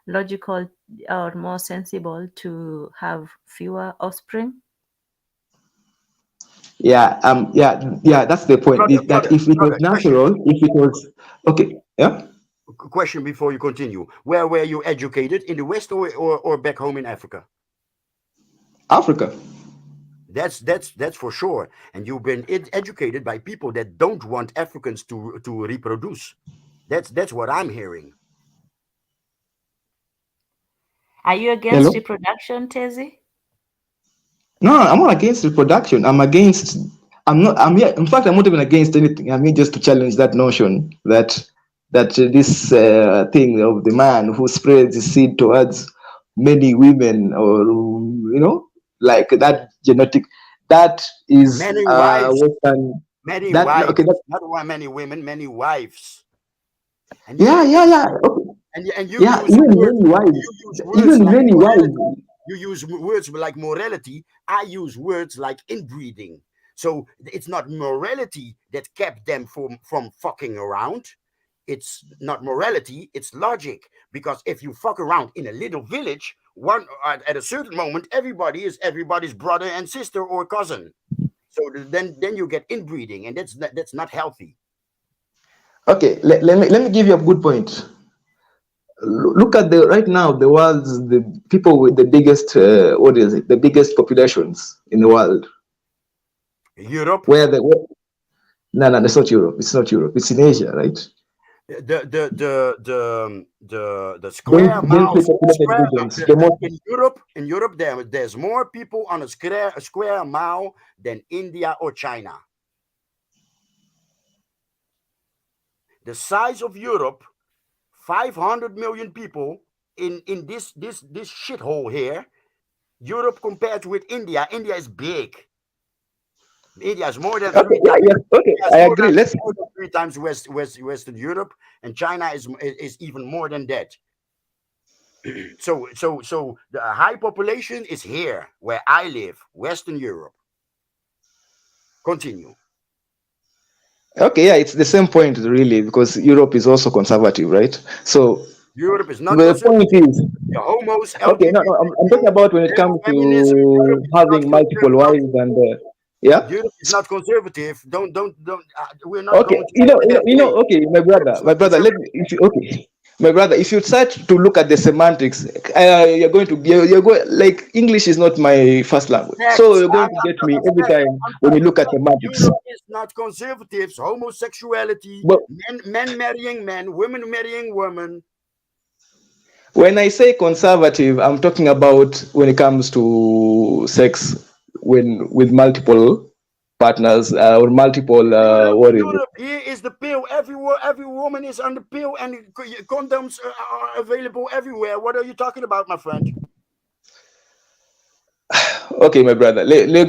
logical or more sensible to have fewer offspring. Yeah, that's the point. Brother, Is that brother, if it was brother, question, natural, if it was okay, yeah, question before you continue. Where were you educated? In the West or back home in Africa? Africa. That's for sure. And you've been educated by people that don't want Africans to reproduce. That's what I'm hearing. Are you against Hello. reproduction, Tezi? No, I'm not against reproduction. I'm against. I'm not. I'm here. In fact, I'm not even against anything. I'm here just to challenge that notion that this thing of the man who spreads his seed towards many women, or like that genetic. That is Many wives, Western. many That wives, okay. That, not one many women, many wives. And yeah. Okay. and you Yeah, use even words, many wives. you use words Even like many morality. wives. You use words like morality. I use words like inbreeding. So it's not morality that kept them from fucking around. It's not morality, it's logic. Because if you fuck around in a little village, one at a certain moment, everybody is everybody's brother and sister or cousin. So then you get inbreeding, and that's not healthy. Okay, let me give you a good point. Look at the right now the world's the people with the biggest what is it, the biggest populations in the world. Europe, Where the no, it's not Europe. It's not Europe. It's in Asia, right? the square Densely miles populated regions. The most. in Europe there's more people on a square mile than India or China. The size of Europe, 500 million people in this shithole here. Europe compared with India, India is big. India is more than Okay, three yeah, times. yeah. Okay, I agree. Let's. More than three times Western Europe, and China is even more than that. So the high population is here where I live, Western Europe. Continue. Okay, yeah, it's the same point really, because Europe is also conservative, right? So Europe is not the point conservative. is, The homos, okay, no, I'm talking LGBTQ, about when it comes feminism. Europe to is not having multiple conservative. wives and yeah. Europe is not conservative. Don't. We're not Okay, going to go that way. okay, Europe is my not brother, conservative. okay, my brother, if you start to look at the semantics, you're going like English is not my first language, so Facts. you're going to I'm get me talking every facts. time I'm when you talking look at facts. semantics. Europe is not conservatives. Homosexuality, But men marrying men, women marrying women. when I say conservative, I'm talking about when it comes to sex, when with multiple partners or multiple what is it? Europe, here is the pill. Every woman is on the pill, and condoms are available everywhere. What are you talking about, my friend? Okay, my brother. Let me.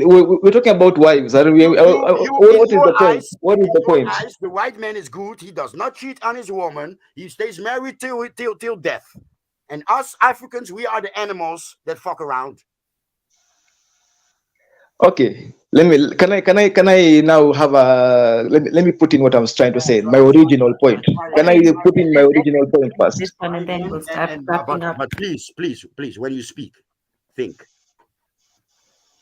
We're talking about wives. Are we, In what is your the point? eyes, What is in the your point? eyes, the white man is good. He does not cheat on his woman. He stays married till death. And us Africans, we are the animals that fuck around. Okay. Can I now have a let me put in what I was trying to say. My original point. Can I put in my original point This first? one, and then we'll start wrapping up. But please, when you speak, think.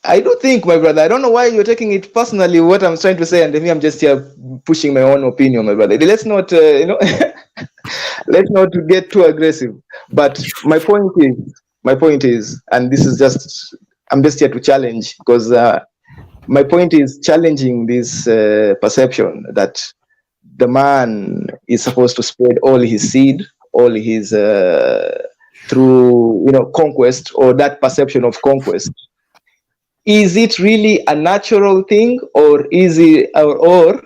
I do think, my brother. I don't know why you're taking it personally. What I'm trying to say, and me, I'm just here pushing my own opinion, my brother. Let's not, let's not get too aggressive. But my point is, and this is just, I'm just here to challenge because my point is challenging this perception that the man is supposed to spread all his seed, all his through conquest, or that perception of conquest. Is it really a natural thing, or is it or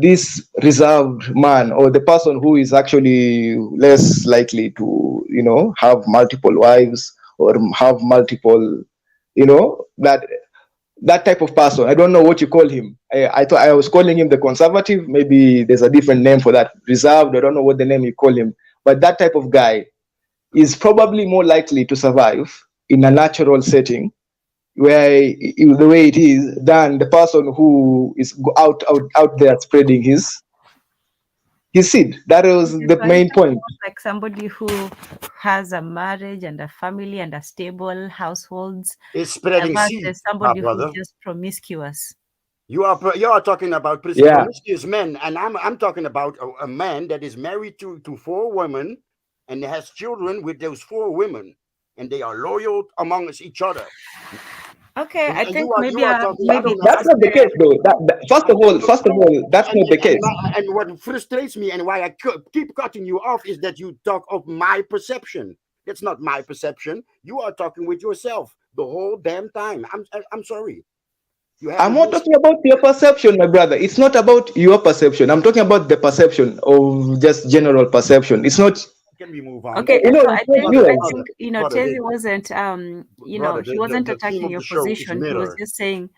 this reserved man, or the person who is actually less likely to have multiple wives or have multiple that type of person? I don't know what you call him. I thought I was calling him the conservative. Maybe there's a different name for that. Reserved. I don't know what the name you call him. But that type of guy is probably more likely to survive in a natural setting where the way it is than the person who is out there spreading his seed. That was the So you main point. like somebody who has a marriage and a family and a stable households It's spreading seed, versus my somebody who's brother. just promiscuous. You are talking about Yeah. promiscuous men, and I'm talking about a man that is married to 4 women and has children with those 4 women, and they are loyal amongst each other. Okay, I And think you are talking maybe this That's is not the where case, though. First of all, that's not the case. and what frustrates me and why I keep cutting you off is that you talk of my perception. That's not my perception. You are talking with yourself the whole damn time. I'm sorry. You I'm haven't not listened. talking about your perception, my brother. It's not about your perception. I'm talking about the perception of just general perception. It's not, Can we move on? okay. you know, So it's not Brother, I yours. brother, think brother, Tezi wasn't brother, he wasn't the theme attacking of your the show is position. He was mirror. just saying,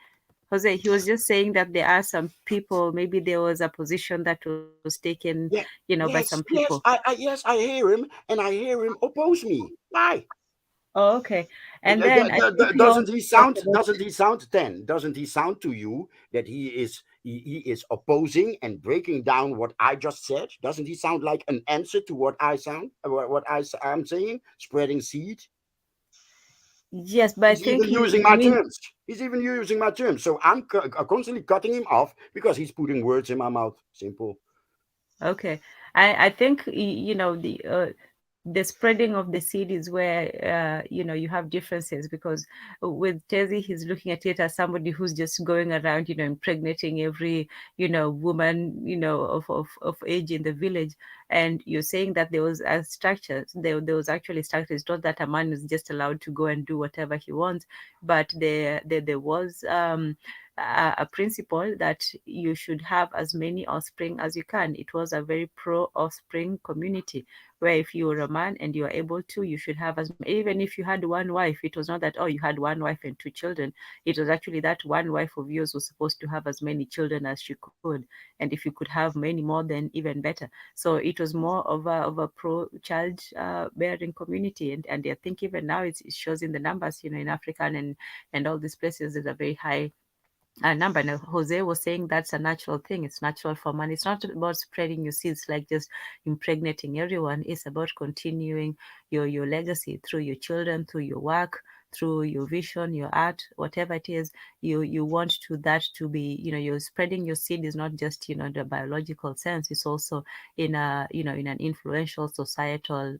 Jose, he was just saying that there are some people, maybe there was a position that was taken, Yeah, by some people. yes, I hear him, and I hear him oppose me. Why? Oh, okay. And then I think he also Doesn't he talked sound? about, Doesn't he sound to you that he is opposing and breaking down what I just said? Doesn't he sound like an answer to what I sound? I'm saying? Spreading seed. yes, but I He's think even he using my means, terms. He's even using my terms. So I'm constantly cutting him off because he's putting words in my mouth. Simple. okay. I think the spreading of the seed is where you have differences, because with Tezi, he's looking at it as somebody who's just going around, impregnating every woman of age in the village. And you're saying that there was a structure. There was actually structure. It's not that a man is just allowed to go and do whatever he wants, but there was a principle that you should have as many offspring as you can. It was a very pro offspring community, where if you were a man and you are able to, you should have even if you had one wife. It was not that, oh, you had one wife and 2 children. It was actually that one wife of yours was supposed to have as many children as she could, and if you could have many more, then even better. So it was more of a pro child bearing community, and I think even now it shows in the numbers. In Africa and all these places, there's a very high number. Now, Jose was saying that's a natural thing. It's natural for man. It's not about spreading your seeds, like just impregnating everyone. It's about continuing your legacy through your children, through your work, through your vision, your art, whatever it is you want that to be. You're spreading your seed is not just in the biological sense. It's also in in an influential societal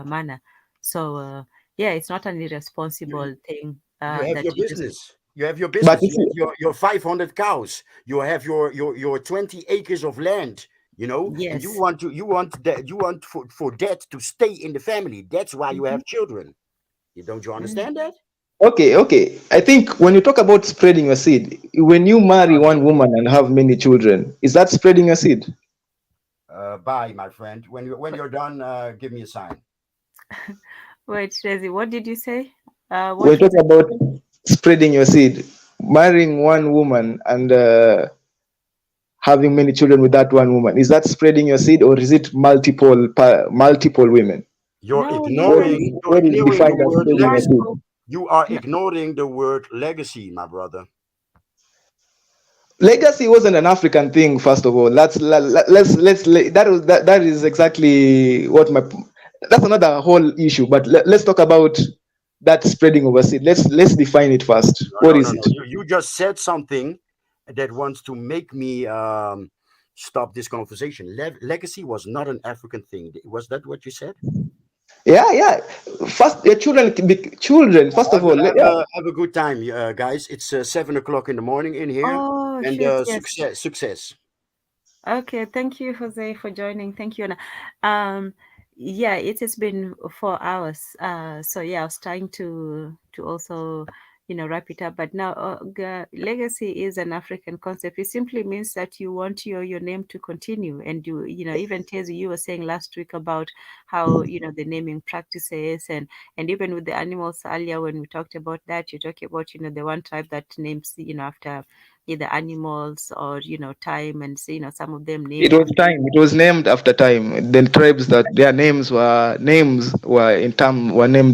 manner. So yeah, it's not an irresponsible thing You have that your you just. business. You have your But business. if You you, have your 500 cows. You have your 20 acres of land. And Yes. you want for that to stay in the family. That's why you Mhm. have children. Don't you understand that? okay. I think when you talk about spreading your seed, when you marry one woman and have many children, is that spreading your seed? Bye, my friend. When you're done, give me a sign. Wait, Tracy, what did you say? We're What was talking it? about spreading your seed, marrying one woman and having many children with that one woman. Is that spreading your seed, or is it multiple women? You're No, ignoring you're Where is ignoring the defined as word spreading your legacy. seed? no, You are no. ignoring the word legacy, my brother. Legacy wasn't an African thing, first of all. That is exactly what my, that's another whole issue. But let's talk about that spreading of a seed. Let's define it first. What is No. it? You just said something that wants to make me stop this conversation. Legacy was not an African thing. Was that what you said? Yeah. First, your children can be children. First of all, yeah. Have a good time, guys. It's 7 o'clock in the morning in here, Oh, and shoot, yes. success. Okay, thank you, Jose, for joining. Thank you, Anna. Yeah, it has been 4 hours. So yeah, I was trying to also, wrap it up. But now, legacy is an African concept. It simply means that you want your name to continue, and even Tezu, you were saying last week about how the naming practices, and even with the animals earlier when we talked about that, you talk about the one tribe that names after either animals or time, and some of them It name was after. time. It was named after time. Then tribes that their names were named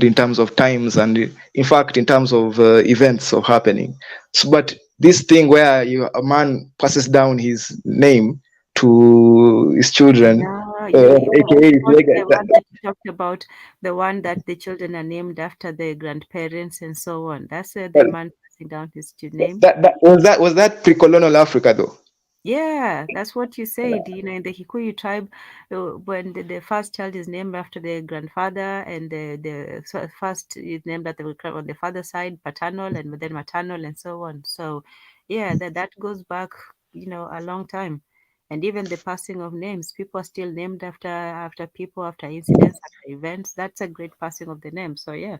in terms of times, and in fact in terms of events of happening. So, but this thing where a man passes down his name to his children, No, AKA is What's legacy. the one that you talked about? The one that the children are named after their grandparents and so on. That's the man passing down his name. Was that pre-colonial Africa though? Yeah, that's what you said. In the Kikuyu tribe, when the first child is named after their grandfather, and the first is named after on the father side, paternal, and then maternal, and so on. So, yeah, that goes back, a long time. And even the passing of names, people are still named after people, after incidents, after events. That's a great passing of the name. So, yeah,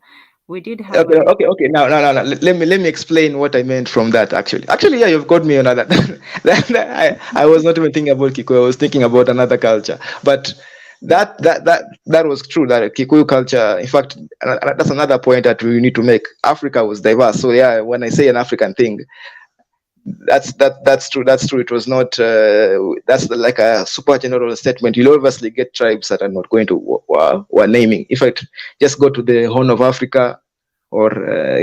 we did have Okay, a bit. okay, okay. Now, no, no, no. Let me explain what I meant from that. Actually, yeah, you've got me on that. I was not even thinking about Kikuyu. I was thinking about another culture. But that was true. That Kikuyu culture. In fact, that's another point that we need to make. Africa was diverse. So yeah, when I say an African thing, that's true. That's true. It was not. That's like a super general statement. You'll obviously get tribes that are not going to were naming. In fact, just go to the Horn of Africa or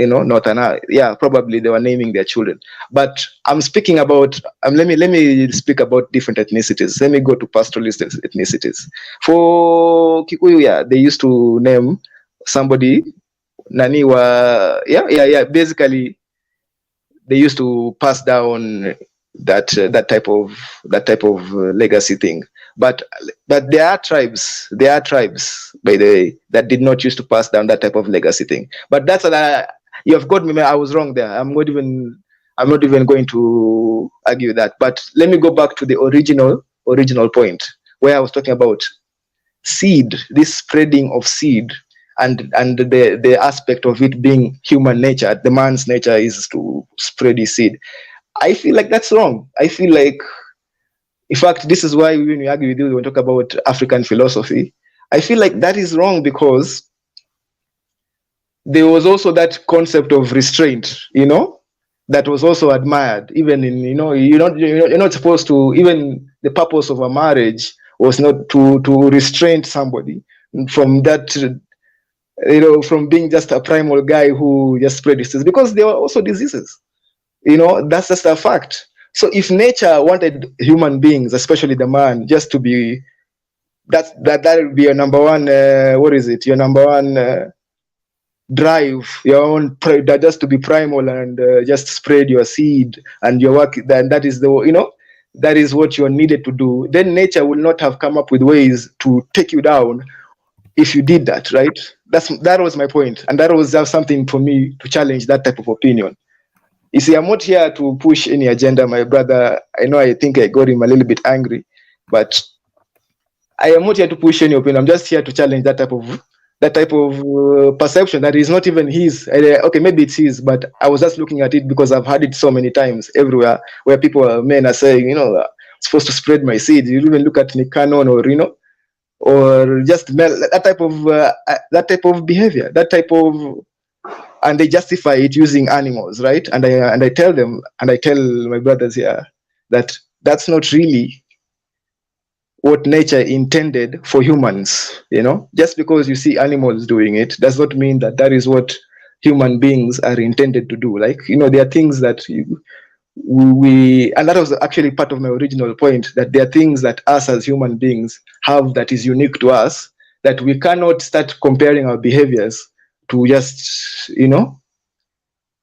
Northern. Yeah, probably they were naming their children. But I'm speaking about. Let me speak about different ethnicities. Let me go to pastoralist ethnicities. For Kikuyu, yeah, they used to name somebody Nani wa yeah. Basically, they used to pass down that type of legacy thing. But there are tribes by the way that did not used to pass down that type of legacy thing. But that's you have got me. I was wrong there. I'm not even going to argue that. But let me go back to the original point where I was talking about seed, this spreading of seed, and the aspect of it being human nature. The man's nature is to spread his seed. I feel like that's wrong. I feel like, in fact, this is why when we argue with you, when we talk about African philosophy, I feel like that is wrong because there was also that concept of restraint, that was also admired. Even in, you're not supposed to, even the purpose of a marriage was not to restrain somebody from that, from being just a primal guy who just spread diseases, because there were also diseases. That's just a fact. So if nature wanted human beings, especially the man, just to be that would be your number one. What is it? Your number one drive, your own just to be primal and just spread your seed and your work. Then that is that is what you're needed to do. Then nature will not have come up with ways to take you down if you did that, right? That was my point, and that was just something for me to challenge that type of opinion. You see, I'm not here to push any agenda, my brother. I know I think I got him a little bit angry, but I am not here to push any opinion. I'm just here to challenge that type of perception that is not even his. Okay, maybe it's his, but I was just looking at it because I've heard it so many times everywhere where men are saying, supposed to spread my seed. You even look at Nick Cannon or just that type of behavior, and they justify it using animals, right? And I tell them, and I tell my brothers here that that's not really what nature intended for humans. Just because you see animals doing it does not mean that that is what human beings are intended to do. Like, there are things that we and that was actually part of my original point, that there are things that us as human beings have that is unique to us, that we cannot start comparing our behaviors to just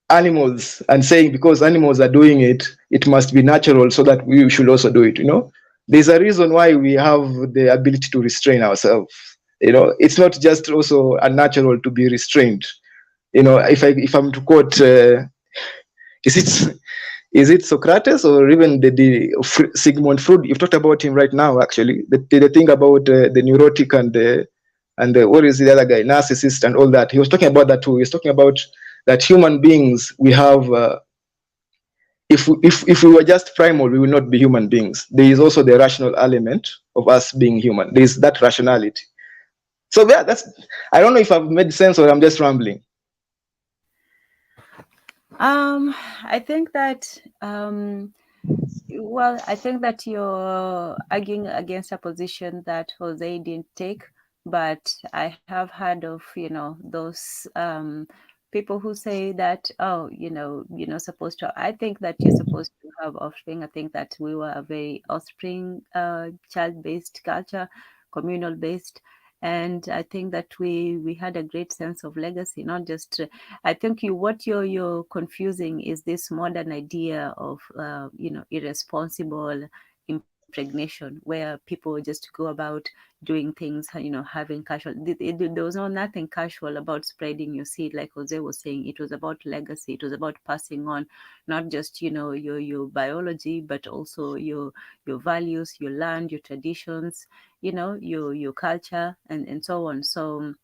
animals and saying because animals are doing it, it must be natural, so that we should also do it. There's a reason why we have the ability to restrain ourselves. It's not just also unnatural to be restrained. If I'm to quote, is it Socrates or even the Sigmund Freud? You've talked about him right now. Actually, the thing about the neurotic and what is the other guy, narcissist and all that. He was talking about that too. He was talking about that human beings, we have. If we were just primal, we will not be human beings. There is also the rational element of us being human. There is that rationality. So yeah, I don't know if I've made sense or I'm just rambling. I think that well, I think that you're arguing against a position that Jose didn't take, but I have heard of, those people who say that, oh, you're not supposed to. I think that you're supposed to have offspring. I think that we were a very offspring child-based culture, communal based. And I think that we had a great sense of legacy, not just. I think what you're confusing is this modern idea of irresponsible impregnation, where people just go about doing things, having casual. There was nothing casual about spreading your seed, like Jose was saying. It was about legacy. It was about passing on, not just your biology, but also your values, your land, your traditions, your culture, and so on. So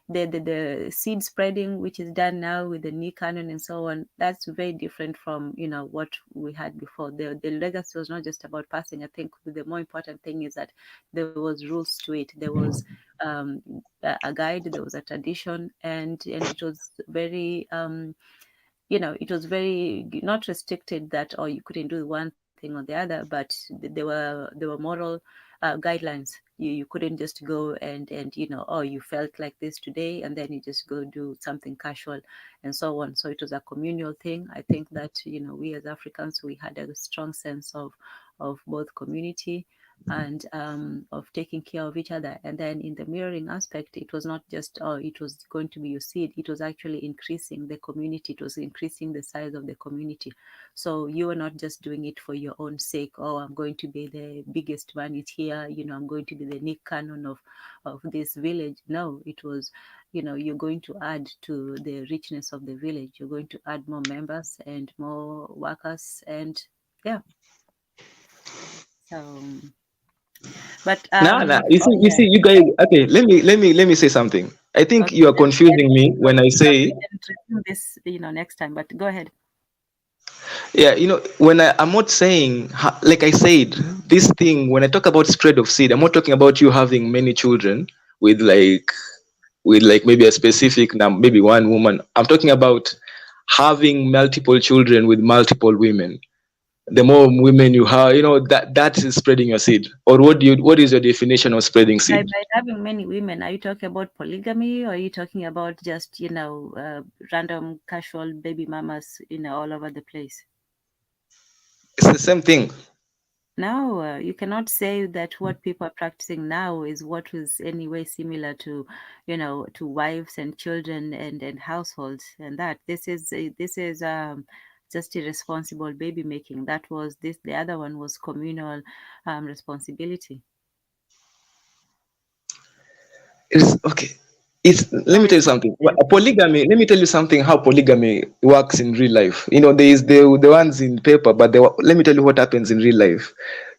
the seed spreading, which is done now with the new canon and so on, that's very different from what we had before. The legacy was not just about passing. I think the more important thing is that there was rules to it. There was a guide, there was a tradition, and it was very it was very not restricted that you couldn't do one thing or the other, but there were moral guidelines. You couldn't just go and you felt like this today and then you just go do something casual and so on. So it was a communal thing. I think that we as Africans, we had a strong sense of both community and of taking care of each other. And then in the mirroring aspect, it was not just it was going to be your seed. It was actually increasing the community. It was increasing the size of the community. So you were not just doing it for your own sake. I'm going to be the biggest one it here, I'm going to be the Nick Cannon of this village. No, it was you're going to add to the richness of the village. You're going to add more members and more workers, and yeah. So but you see, you guys. Okay, let me say something. I think okay, you are confusing me when I say, this next time. But go ahead. yeah, when I'm not saying, like I said, this thing, when I talk about spread of seed, I'm not talking about you having many children with like maybe a specific number, maybe one woman. I'm talking about having multiple children with multiple women. The more women you have, that is spreading your seed. Or what is your definition of spreading seed? By having many women, are you talking about polygamy, or are you talking about just random casual baby mamas all over the place? It's the same thing. No, you cannot say that what people are practicing now is what was anyway similar to to wives and children and households, and that this is just irresponsible baby making. That was this. The other one was communal responsibility. It's okay. Let me tell you something. Polygamy. Let me tell you something. How polygamy works in real life. There is the ones in paper, but let me tell you what happens in real life.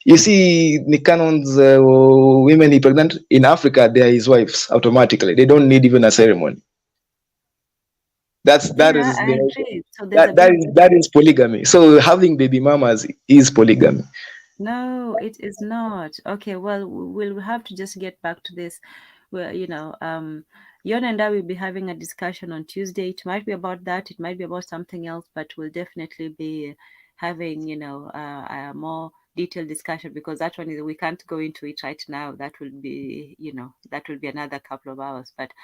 You see, Nikanon's women he pregnant in Africa, they are his wives automatically. They don't need even a ceremony. That is I agree. So that is polygamy. So having baby mamas is polygamy. No, it is not. Okay, well, we'll have to just get back to this. Well, Yon and I will be having a discussion on Tuesday. It might be about that. It might be about something else, but we'll definitely be having, a more detailed discussion, because that one is, we can't go into it right now. That will be, that will be another couple of hours. But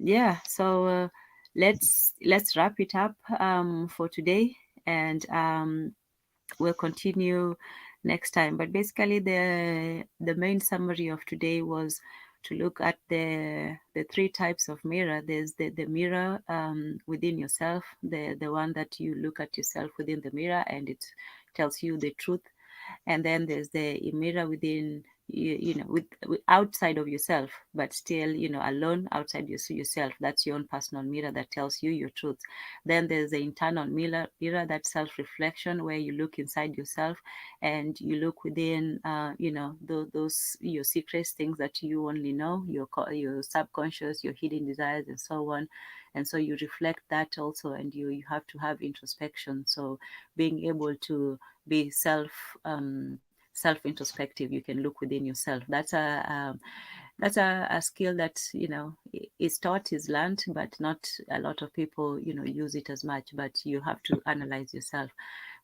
yeah, so let's wrap it up for today, and we'll continue next time. But basically, the main summary of today was to look at the three types of mirror. There's the mirror within yourself, the one that you look at yourself within the mirror and it tells you the truth. And then there's the mirror within with outside of yourself, but still alone outside yourself. That's your own personal mirror that tells you your truth. Then there's the internal mirror, that's self-reflection, where you look inside yourself and you look within those your secrets, things that you only know, your subconscious, your hidden desires, and so on. And so you reflect that also, and you have to have introspection. So being able to be self-introspective, you can look within yourself. That's a skill that is taught, is learned, but not a lot of people use it as much. But you have to analyze yourself.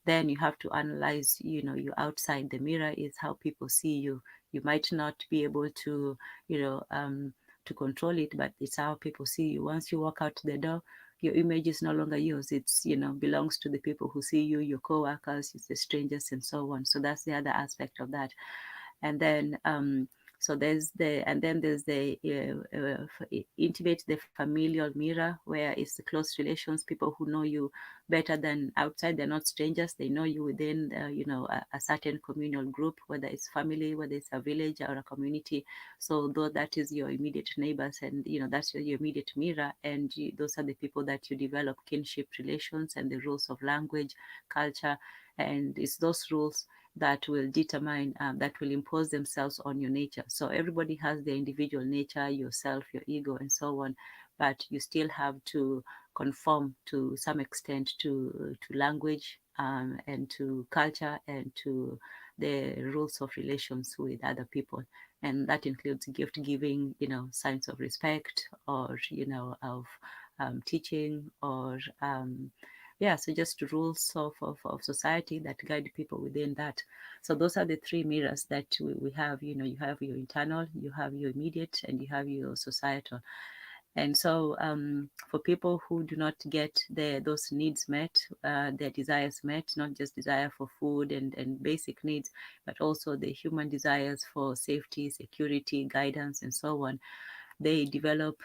Then you have to analyze your outside. The mirror is how people see you. You might not be able to to control it, but it's how people see you. Once you walk out the door, your image is no longer yours. It's, belongs to the people who see you, your co-workers, the strangers, and so on. So that's the other aspect of that. And then so there's the intimate, the familial mirror, where it's the close relations, people who know you better than outside. They're not strangers. They know you within, a certain communal group, whether it's family, whether it's a village or a community. So though that is your immediate neighbors, and that's your immediate mirror, and those are the people that you develop kinship relations, and the rules of language, culture, and it's those rules that will determine, that will impose themselves on your nature. So everybody has their individual nature, yourself, your ego, and so on, but you still have to conform to some extent to language, and to culture, and to the rules of relations with other people. And that includes gift giving, signs of respect, or, of teaching, or so just rules of society that guide people within that. So those are the three mirrors that we have. You have your internal, you have your immediate, and you have your societal. And so for people who do not get those needs met, their desires met, not just desire for food and basic needs, but also the human desires for safety, security, guidance, and so on, they develop,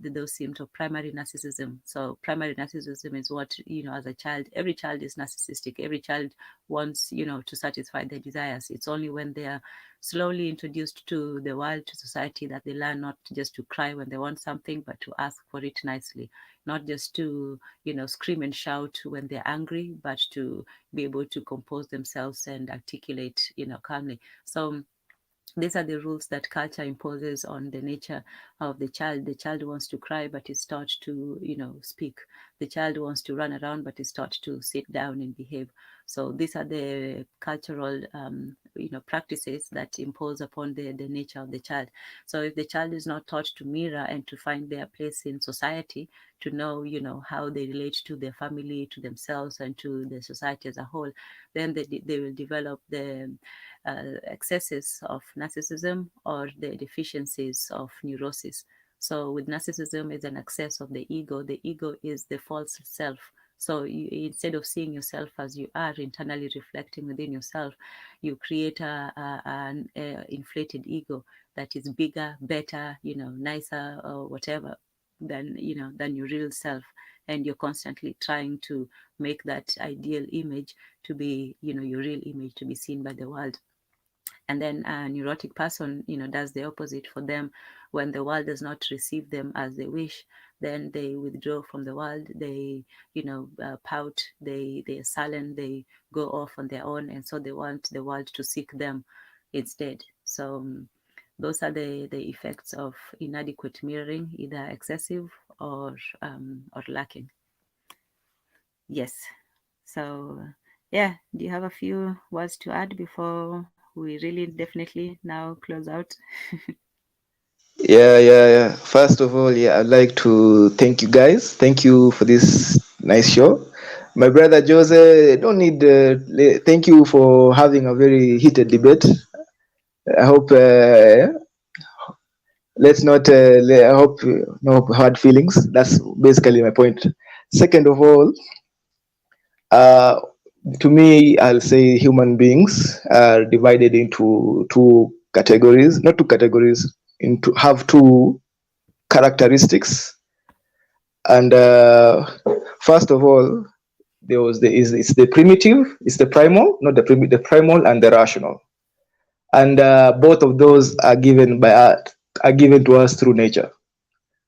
those symptoms of primary narcissism. So primary narcissism is what, as a child, every child is narcissistic. Every child wants, to satisfy their desires. It's only when they are slowly introduced to the world, to society, that they learn not just to cry when they want something, but to ask for it nicely. Not just to, scream and shout when they're angry, but to be able to compose themselves and articulate, calmly. So these are the rules that culture imposes on the nature of the child. The child wants to cry, but is taught to, speak. The child wants to run around, but is taught to sit down and behave. So these are the cultural, practices that impose upon the nature of the child. So if the child is not taught to mirror and to find their place in society, to know, how they relate to their family, to themselves, and to the society as a whole, then they will develop the excesses of narcissism, or the deficiencies of neurosis. So with narcissism, it's an excess of the ego. The ego is the false self. So instead of seeing yourself as you are, internally reflecting within yourself, you create an inflated ego that is bigger, better, nicer, or whatever than your real self. And you're constantly trying to make that ideal image to be, your real image, to be seen by the world. And then a neurotic person, does the opposite. For them, when the world does not receive them as they wish, then they withdraw from the world. They, pout. They're sullen. They go off on their own, and so they want the world to seek them instead. So those are the effects of inadequate mirroring, either excessive or lacking. Yes. So yeah, do you have a few words to add before we really definitely now close out? Yeah. First of all, I'd like to thank you guys. Thank you for this nice show. My brother Jose, don't need. Thank you for having a very heated debate. I hope let's not. I hope no hard feelings. That's basically my point. Second of all, to me, I'll say human beings are divided into two categories. Not two categories. Have two characteristics. And first of all, it's the primitive, it's the primal, not the primal and the rational. And both of those are given to us through nature,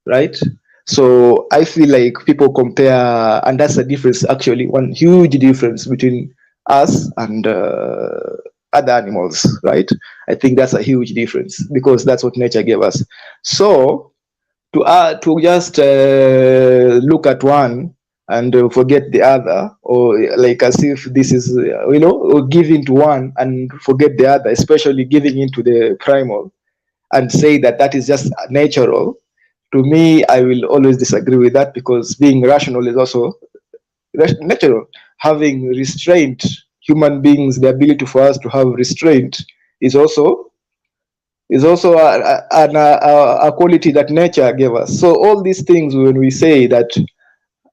right? So I feel like people compare, and that's the difference, actually, one huge difference between us and other animals, right? I think that's a huge difference, because that's what nature gave us. So to just look at one and forget the other, or like as if this is, or give into one and forget the other, especially giving into the primal, and say that is just natural. To me, I will always disagree with that, because being rational is also natural. Having restraint, human beings, the ability for us to have restraint is also a quality that nature gave us. So all these things, when we say that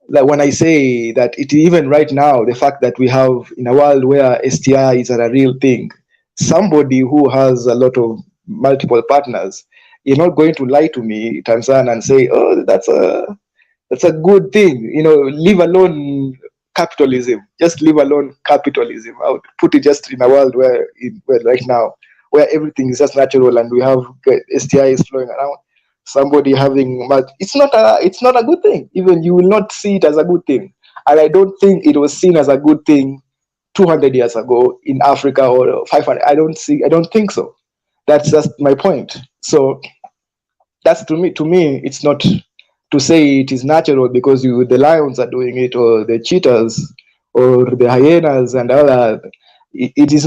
that when I say that it even right now, the fact that we have in a world where STIs are a real thing, somebody who has a lot of multiple partners, you're not going to lie to me, Tanzan, and say, oh, that's a good thing. Leave alone capitalism. Just leave alone capitalism. I would put it just in a world where right now, where everything is just natural and we have STIs flowing around. Somebody having it's not a good thing. Even you will not see it as a good thing. And I don't think it was seen as a good thing 200 years ago in Africa or 500. I don't think so. That's just my point. So that's to me it's not to say it is natural because the lions are doing it or the cheetahs or the hyenas and all that. It is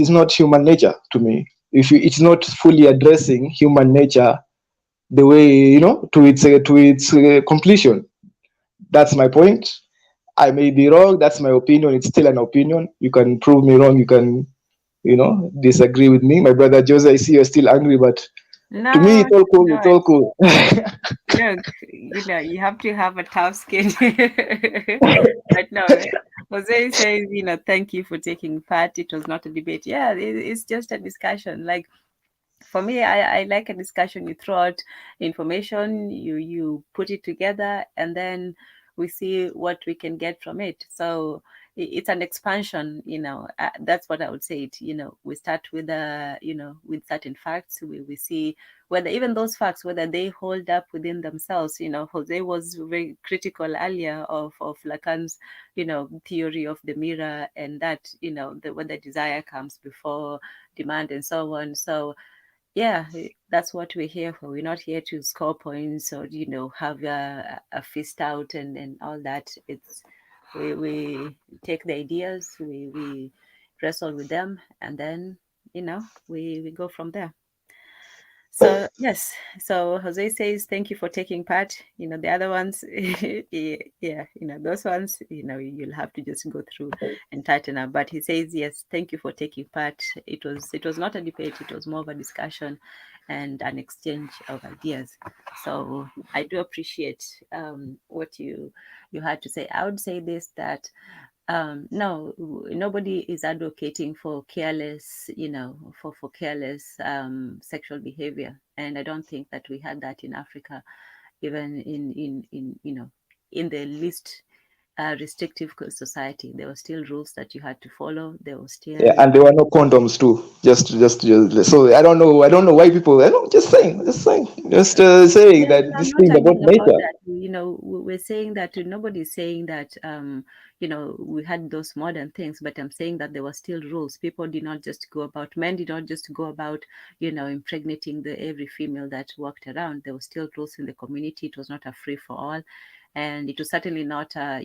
not human nature to me. It's not fully addressing human nature the way to its completion. That's my point. I may be wrong. That's my opinion. It's still an opinion. You can prove me wrong. You can disagree with me. My brother Jose, I see you're still angry, but to me, No, it's all cool. no. It's all cool. Look, you have to have a tough skin. But no, Jose says, thank you for taking part. It was not a debate. Yeah, it's just a discussion. Like, for me, I like a discussion. You throw out information, you put it together, and then we see what we can get from it. So it's an expansion. That's what I would say. We start with with certain facts. We see whether even those facts, whether they hold up within themselves. Jose was very critical earlier of Lacan's theory of the mirror, and that whether desire comes before demand and so on. So yeah, that's what we're here for. We're not here to score points or have a fist out and all that. It's we take the ideas, we wrestle with them, and then we go from there. So yes, so Jose says thank you for taking part. The other ones, yeah, those ones, you'll have to just go through and tighten up. But he says yes, thank you for taking part. It was not a debate; it was more of a discussion and an exchange of ideas. So I do appreciate what you had to say. I would say this, that no, nobody is advocating for careless, for careless sexual behavior, and I don't think that we had that in Africa, even in the least restrictive society. There were still rules that you had to follow. There was Yeah, still and there were no condoms too. Just so I don't know why people. I don't just saying Yes, that I'm this not thing about arguing about nature. that. We're saying that nobody's saying that we had those modern things, but I'm saying that there were still rules. People did not just go about, men did not just go about, impregnating every female that walked around. There were still rules in the community. It was not a free for all, and it was certainly not a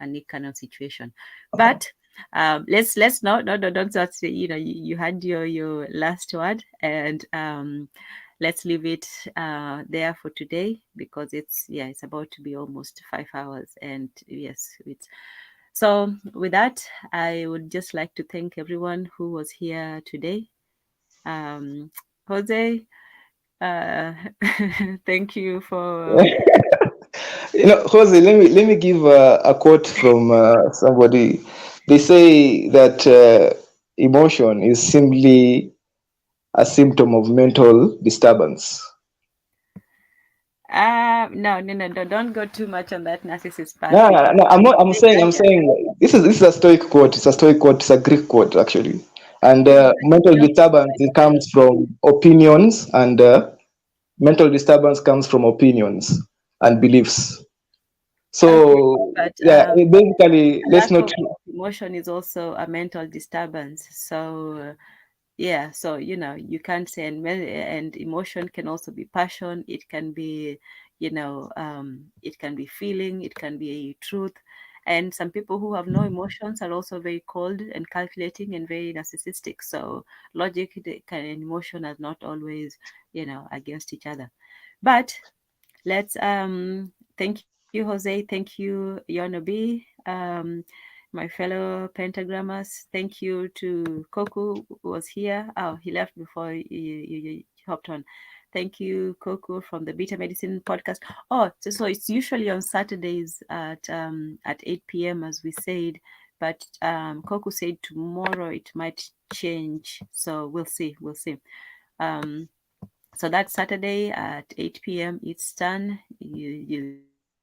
Nick Cannon situation. But let's not no, don't start. You had your last word, and let's leave it there for today, because it's about to be almost 5 hours, and yes, so with that, I would just like to thank everyone who was here today. Jose, thank you for Jose, let me give a quote from somebody. They say that emotion is simply a symptom of mental disturbance. no, don't go too much on that narcissist part, No, no, because no. I'm not. they I'm earlier. saying this is a Stoic quote. It's a Stoic quote. It's a Greek quote actually. And Yeah, but mental don't disturbance, it comes from opinions, and mental disturbance comes from opinions and beliefs. okay, So but yeah, basically, let's lack not. of emotion is also a mental disturbance. So yeah, so you can't say, and emotion can also be passion. It can be it can be feeling, it can be truth. And some people who have no emotions are also very cold and calculating and very narcissistic. So logic and emotion are not always against each other. But let's thank you, Jose, thank you, Yonobi, my fellow pentagrammers. Thank you to Koku, who was here. Oh, he left before you hopped on. Thank you, Coco, from the Beta Medicine podcast. Oh, so it's usually on Saturdays at 8 p.m. as we said, but Coco said tomorrow it might change. So we'll see. We'll see. So that's Saturday at 8 p.m. Eastern. You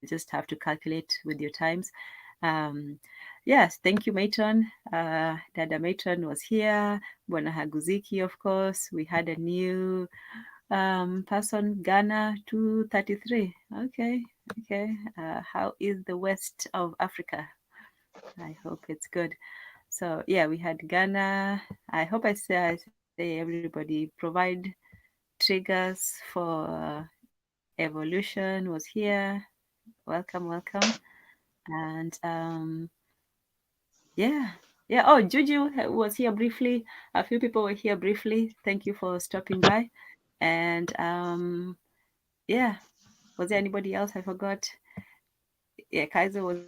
just have to calculate with your times. Yes, thank you, Mayton. Dada Mayton was here. Bwana Haguziki, of course. We had a new person, Ghana 233. Okay. How is the west of Africa? I hope it's good. So yeah, we had Ghana. I hope I say everybody provide triggers for evolution was here. Welcome. And yeah. Oh, Juju was here briefly. A few people were here briefly. Thank you for stopping by. And yeah, was there anybody else I forgot? Yeah, Kaiser was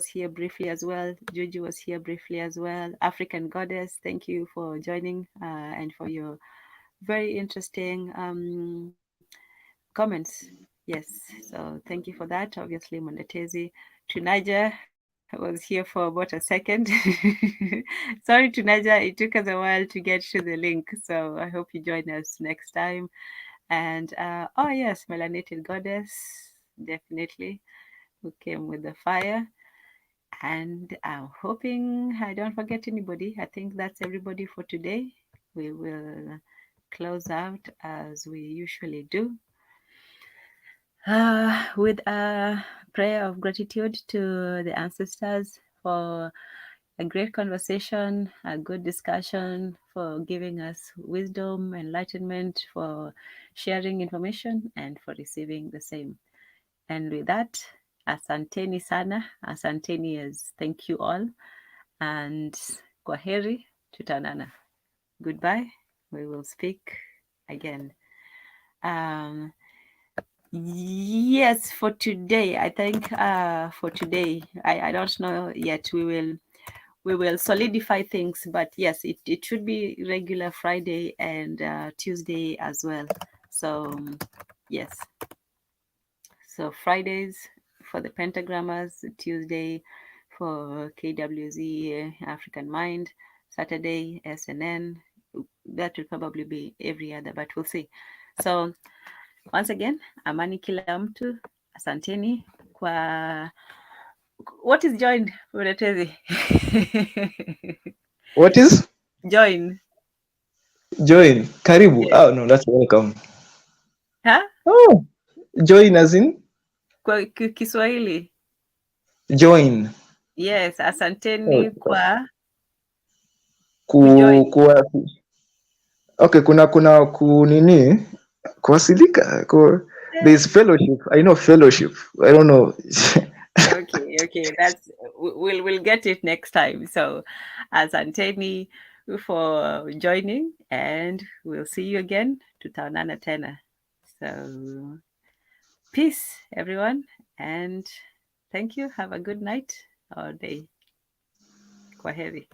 here briefly as well. Juju was here briefly as well. African Goddess, thank you for joining and for your very interesting comments. Yes, so thank you for that. Obviously, Monetezi. Tunaja was here for about a second. Sorry, Tunaja, it took us a while to get to the link. So I hope you join us next time. And oh, yes, Melanated Goddess, definitely, who came with the fire. And I'm hoping I don't forget anybody. I think that's everybody for today. We will close out as we usually do with a prayer of gratitude to the ancestors for a great conversation, a good discussion, for giving us wisdom, enlightenment, for sharing information, and for receiving the same. And with that, asanteni sana. Asanteni is thank you all. And kwaheri, tutanana. Goodbye. We will speak again. Yes, for today, I think for today, I don't know yet. We will solidify things, but yes, it should be regular Friday and Tuesday as well. So yes, so Fridays for the Pentagrammers, Tuesday for KWZ African Mind, Saturday SNN. That will probably be every other, but we'll see. So once again, amani kila mtu, asanteni kwa what is join Muletezi? What is Join. join? Karibu. Yes. Oh no, that's welcome. Huh? Oh, join as in Kwa Kiswahili. join. Yes, Oh, asanteni kwa ku, kujoin. kuwa, okay, kuna kunini kuwasilika. There's fellowship. I know fellowship. I don't know. Okay. That's we'll get it next time. So asanteni for joining and we'll see you again. Tutaonana tena. So peace everyone and thank you. Have a good night or day. Kwaheri.